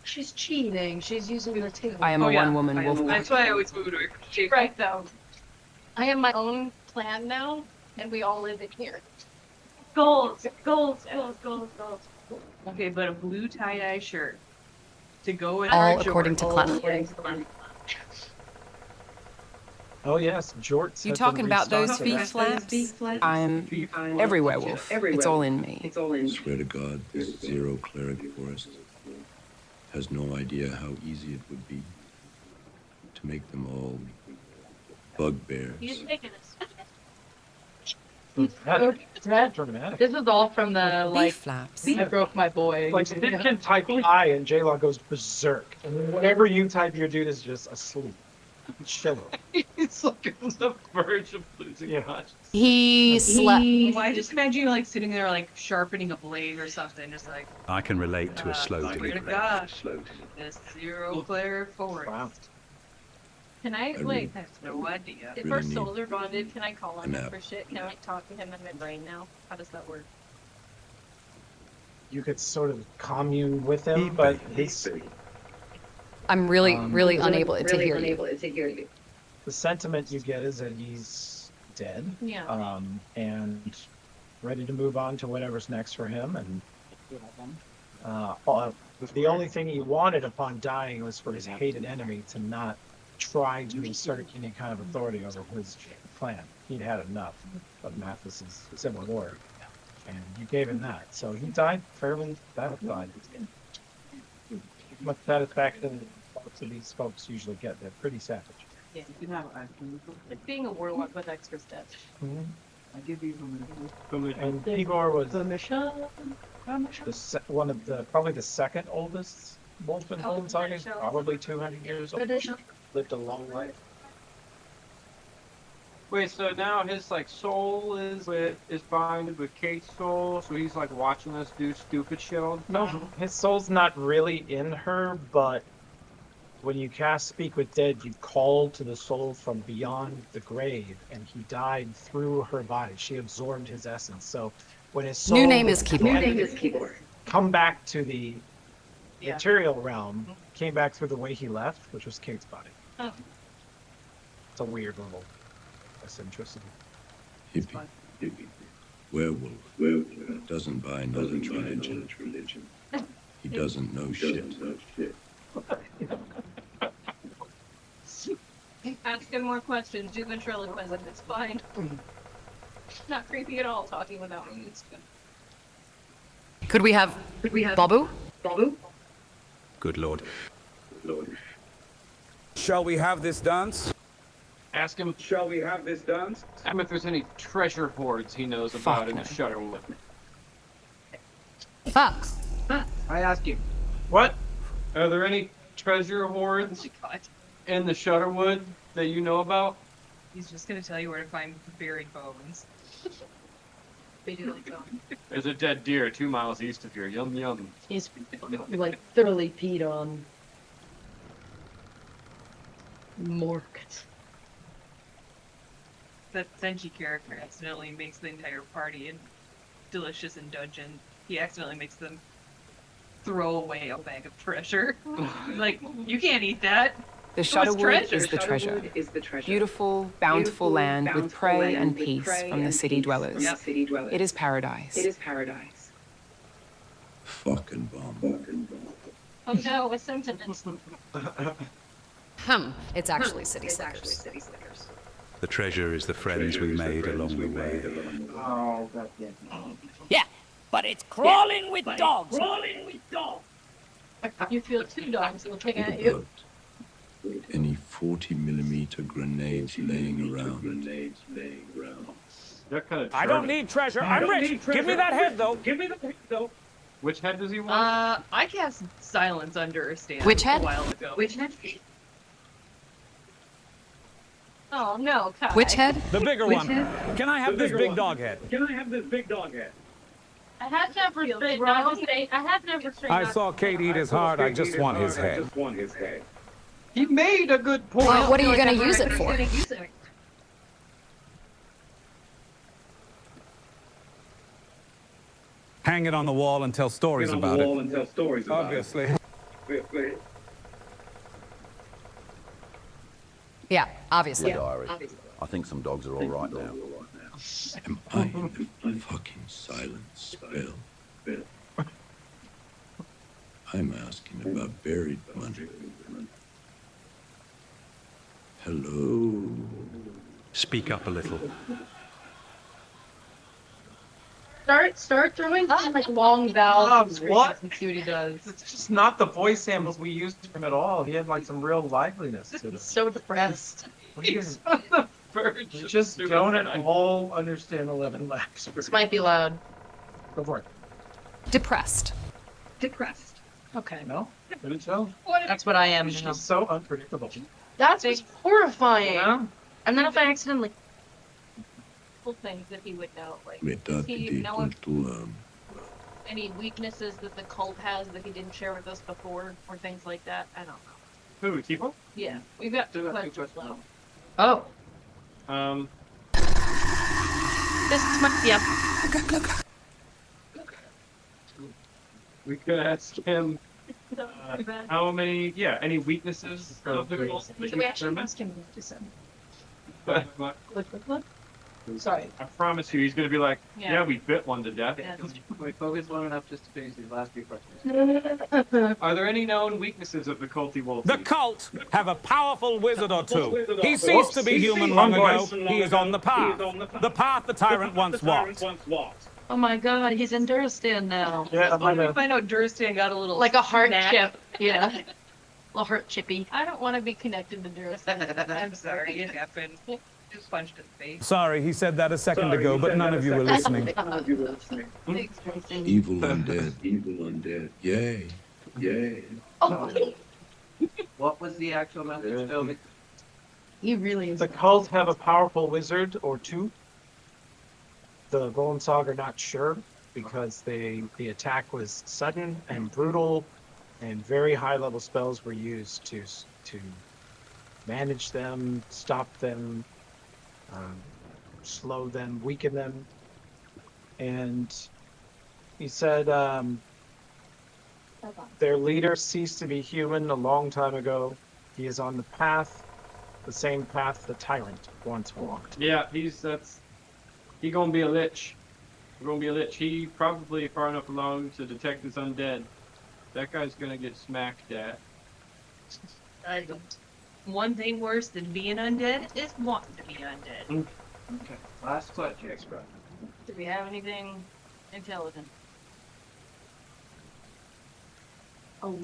She's cheating. She's using her tail. I am a one-woman wolf That's pack. why I always move to a Right though. I have my own plan now, and we all live in here. Goals. Okay, but a blue tie-dye shirt to go in All our according to Jordan. Clem. Oh yes, jorts. You have talking been about those restocked feet for that. flaps? I'm every werewolf. It's all in me. Swear to God, this zero cleric forest has no idea how easy it would be to make them all bugbears. He's taking us. Dramatic. This is all from the like flaps. I broke my boy. Like Stitch can type I and J-Law goes berserk. And whenever you type, your dude is just asleep. Chilling. He's like on the verge of losing consciousness. He slept. Well, I just imagine you like sitting there like sharpening a blade or something, just like, I can relate to a slow swear to delivery. God, this zero cleric forest. Can I wait? I have no idea. If really our need souls are bonded, can I call on a him nap. for shit? Can I like talk to him in my brain now? How does that work? You could sort of commune with him, but he's I'm really unable to hear you. the sentiment you get is that he's dead. Yeah. And ready to move on to whatever's next for him. And the only thing he wanted upon dying was for his hated enemy to not try to assert any kind of authority over his clan. He'd had enough of Mathis's civil war, and you gave him that. So he died fairly satisfied. Much satisfaction than most of these folks usually get. They're pretty savage. Yeah, you can have ice cream. Like being a warlock with extra steps. I give you And Igor was permission. one of the probably the second oldest wolf in Hohenzollern, probably 200 years old. Lived a long life. Wait, so now his like soul is bonded with Kate's soul, so he's like watching us do stupid shit all the time? No, his soul's not really in her, but when you cast Speak with Dead, you call to the soul from beyond the grave, and he died through her body. She absorbed his essence. So when his soul New name is Keyboard. come back to the material realm, came back through the way he left, which was Kate's body. Oh. It's a weird little eccentricity. Hippie. Werewolf. Doesn't buy knowledge religion. He doesn't know shit. Ask him more questions. Do ventriloquism. It's fine. Not creepy at all. Talking without me. It's good. Could we have Babu? Good Lord. Shall we have this dance? Ask him. Shall we have this done? Ask him if there's any treasure hoards he knows about in the Shudderwood. Fox. I ask you. What? Are there any treasure hoards in the Shudderwood that you know about? He's just gonna tell you where to find buried bones. They do like that. There's a dead deer 2 miles east of here. Yum yum. He's like thoroughly peed on. Morked. That Senshi character accidentally makes the entire party delicious in dungeon. He accidentally makes them throw away a bag of treasure. Like, you can't eat that. The Shudderwood is the treasure. Beautiful, bountiful land with prey and peace from the city dwellers. It is paradise. Fucking bomb. Oh no, a sentence. It's actually city slickers. The treasure is the friends we made along the way. Oh, God, yeah. Yeah, but it's crawling with dogs. You feel two dogs looking at you. Any 40mm grenades laying around. They're kind of I don't need treasure. I'm rich. Give me that head, though. Which head does he want? I cast silence under a stand Which head? a while ago. Which head? Oh no, Kai. Which head? The bigger one. Can I have this big dog head? I have never said no. I have never said I no. saw Kate eat his heart. I just want his head. He made a good point. What are you going to use it for? Hang it on the wall and tell stories about it. Obviously. Yeah, obviously. Diary. I think some dogs are all right now. Am I in the fucking silence spell? I'm asking about buried money. Hello? Speak up a little. Start throwing some like long vowels what? and see what he does. It's just not the voice samples we used from him at all. He had like some real liveliness to him. So depressed. He's on the verge. We just don't at all understand 11 laps. This might be loud. Go for it. Depressed. Depressed. Okay. No? Couldn't tell. That's what I am She's now. so unpredictable. That's what's horrifying. Yeah. And then if I accidentally Things that he would know, like Metà does he di know if cultura. any weaknesses that the cult has that he didn't share with us before, or things like that. I don't know. Who, Tipo? Yeah, we've got two questions left. Oh. This might be up. We could ask him how many, any weaknesses of the cult that Should he we actually determined. ask him what to say? But Look. Sorry. I promise you, he's gonna be like, Yeah. yeah, we bit one to death. We focus long enough just to finish these last few questions. Are there any known weaknesses of the culty wolf? The cult have a powerful wizard or two. He ceased to be human long ago. He is on the path. The path the tyrant once walked. Oh my god, he's in Duristan now. Yeah, Why did we find out Duristan got a little Like a heart snap? chip. Yeah. Little heart chippy. I don't want to be connected to Duristan. I'm sorry, it happened. Just punched in the face. Sorry, he said that a second ago, but none of you were listening. Thanks, Jason. Evil undead. Evil undead. Yay. Yay. What was the actual message, Toby? He really is. The cult have a powerful wizard or two. The Volensog are not sure because the attack was sudden and brutal, and very high level spells were used to manage them, stop them, slow them, weaken them. And he said their leader ceased to be human a long time ago. He is on the path, the same path the tyrant once walked. Yeah, he gonna be a lich. He gonna be a lich. He probably far enough along to detect his undead. That guy's gonna get smacked at. One thing worse than being undead is wanting to be undead. Okay. Last question. Do we have anything intelligent? Oh.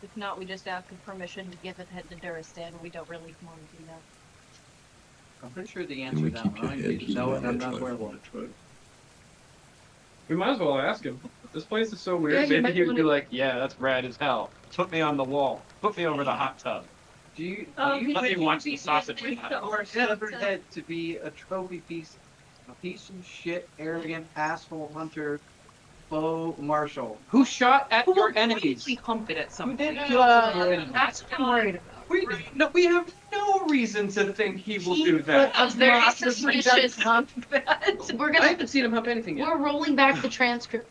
If not, we just ask for permission to give it head to Duristan. We don't really want to do that. I'm pretty sure the Can answer we is that keep your one. head No, on I'm that not werewolf. We might as well ask him. This place is so Yeah, weird. you Maybe might he would be wanna- like, yeah, that's rad as hell. Put me on the wall. Put me over the hot tub. Do you Let me watch the sausage. or Shudderwood to be a trophy piece, a piece of shit, arrogant asshole hunter, faux marshal who shot at your enemies? We hump it at some point. That's what I'm worried about. We have no reason to think he will do that. A very suspicious hump. We're I gonna. haven't seen him hump anything yet. We're rolling back the transcript.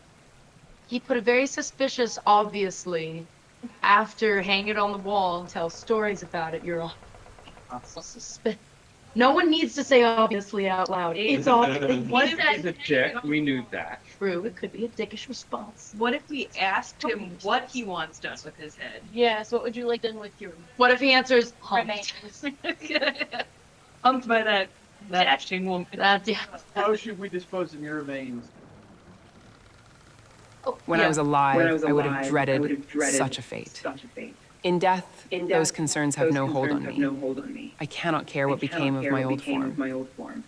He put a very suspicious, obviously, after hang it on the wall and tell stories about it. You're all No one needs to say obviously out loud. It's obviously. What if he's a dick? We knew that. True. It could be a dickish response. What if we asked him what he wants done with his head? Yes. What would you like done with your? What if he answers humped? Humped by that dashing woman. That yeah. How should we dispose of your remains? When I was alive, I would have dreaded such a fate. In death, those concerns have no hold on me. I cannot care what became of my old form.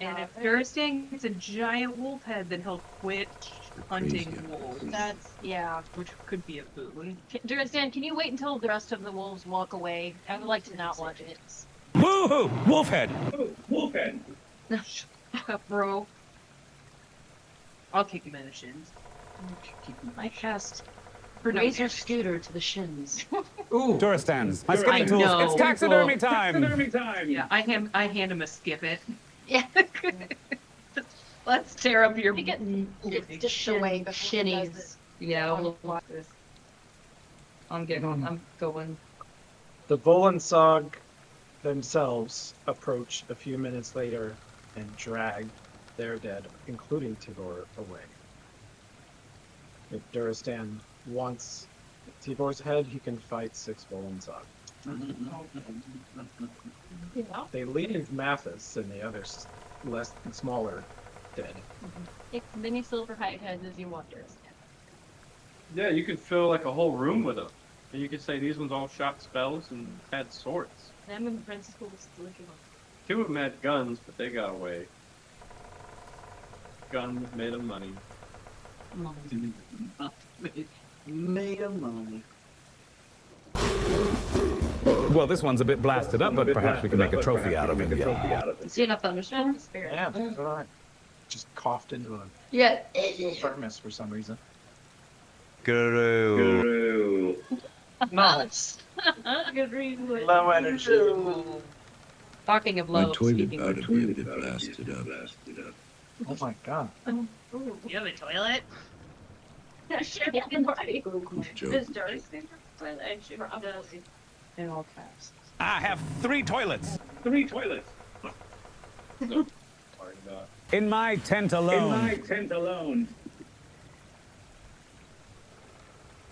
And if Duristan gets a giant wolf head, then he'll quit hunting wolves. That's yeah. Which could be a boon. Duristan, can you wait until the rest of the wolves walk away? I would like to not watch it. Woohoo! Wolfhead! Wolfhead. Fuck up, bro. I'll kick him in the shins. I cast For no razor damage. scooter to the shins. Ooh. Duristans. My I skipping tools. know. It's taxidermy time. Taxidermy time. Yeah, I hand him a skip it. Yeah. Let's tear up your. You get just away the shinnies. Yeah, we'll watch this. I'm going. The Volensog themselves approach a few minutes later and drag their dead, including Tibor, away. If Duristan wants Tibor's head, he can fight 6 Volensog. They leave Mathis and the others smaller dead. It's many silver hide heads as you wander. Yeah, you could fill like a whole room with them. And you could say these ones all shot spells and had swords. Them and the princess was looking. 2 of them had guns, but they got away. Guns made of money. Made of money. Well, this one's a bit blasted up, but perhaps we can make a trophy out of it. See enough thunderstorm? Yeah, that's what I just coughed into a Yeah. thermos for some reason. Guru. Nice. Good reason. Low energy. Talking of My low, toilet speaking ought of to be a bit blasted up. Oh my god. You have a toilet? Sure, Joke. This dirty toilet, I should have done it. In all caps. I have 3 toilets. 3 toilets. In my tent alone. alone.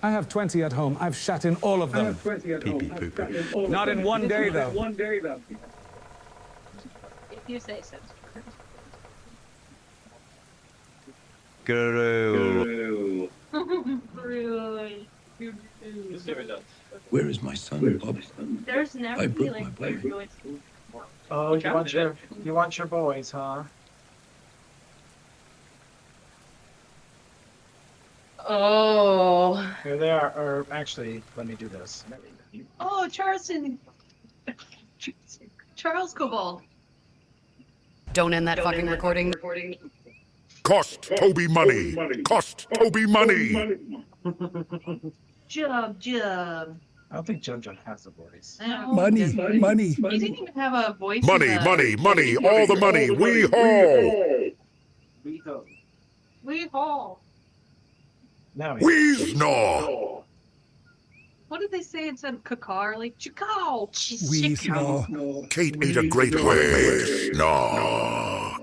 I have 20 at home. I've shat in all of them. 20 at home. Not in one day, though. If you say so. Guru. Really? Where is my son, Bob? There's never I be broke like my leg. really. Oh, you want your boys, huh? Oh. Here they are. Or actually, let me do this. Oh, Charles Cobalt. Don't end that fucking recording. Cost Toby money. Cost Toby money. Jub. I don't think Jub has a voice. Money. He didn't even have a voice. Money, in the... money, all the money. We haul. We haul. Now We's gnaw. What did they say instead of cacar? Like chicow. We snaw. Kate ate a great heart made snaw.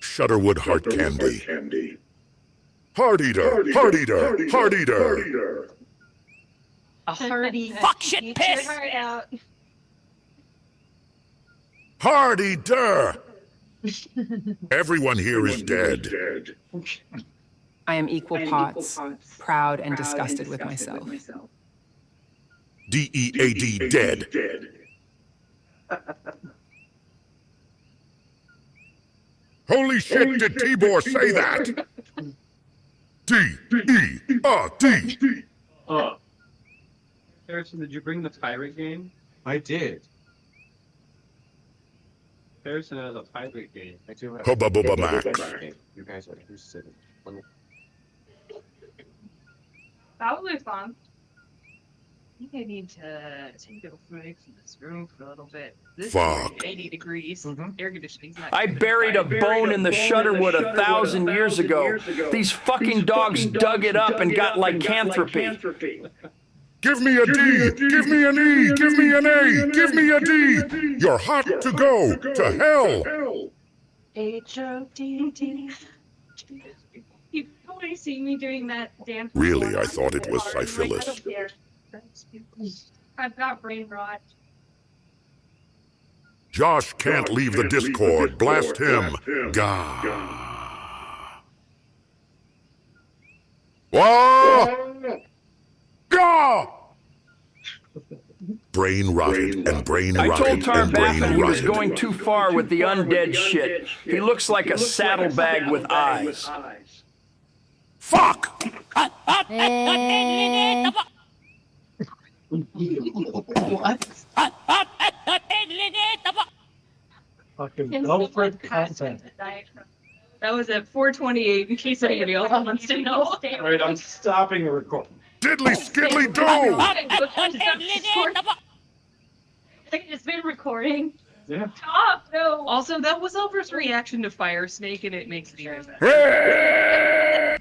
Shudderwood heart candy. Heart eater, heart eater, heart eater. A hearty. Fuck shit Eat piss! your heart out. Heart eater. Everyone here is dead. I am equal parts, proud and disgusted with myself. DEAD dead. Holy shit, did Tibor say that? D-E-R-D. Harrison, did you bring the pirate game? I did. Harrison has a pirate game. I do have. Hubba bubba max. You guys are too silly. That would be fun. I think I need to take a break from this room for a little bit. This Fuck. is 80 degrees. Air conditioning's not. I buried a bone in the Shudderwood 1,000 years ago. These fucking dogs dug it up and got lycanthropy. Give me a D, give me an E, give me an A, give me a D. You're hot to go to hell. H-O-D-D. You always see me doing that dance. Really, I thought it was syphilis. I don't care. I've got brain rot. Josh can't leave the Discord. Blast him. Gah. Wah! Gah! Brain rotted and brain I told rotted and brain Tarbaffin he was rotted. going too far with the undead shit. He looks like a saddlebag with eyes. Fuck! What? Fucking Alfred content. That was at 4:28 in case anybody else wants to know. Alright, I'm stopping the recording. Diddly skiddly do! It's been recording. Yeah. Stop, no. Also, that was Elver's reaction to Fire Snake, and it makes it even better.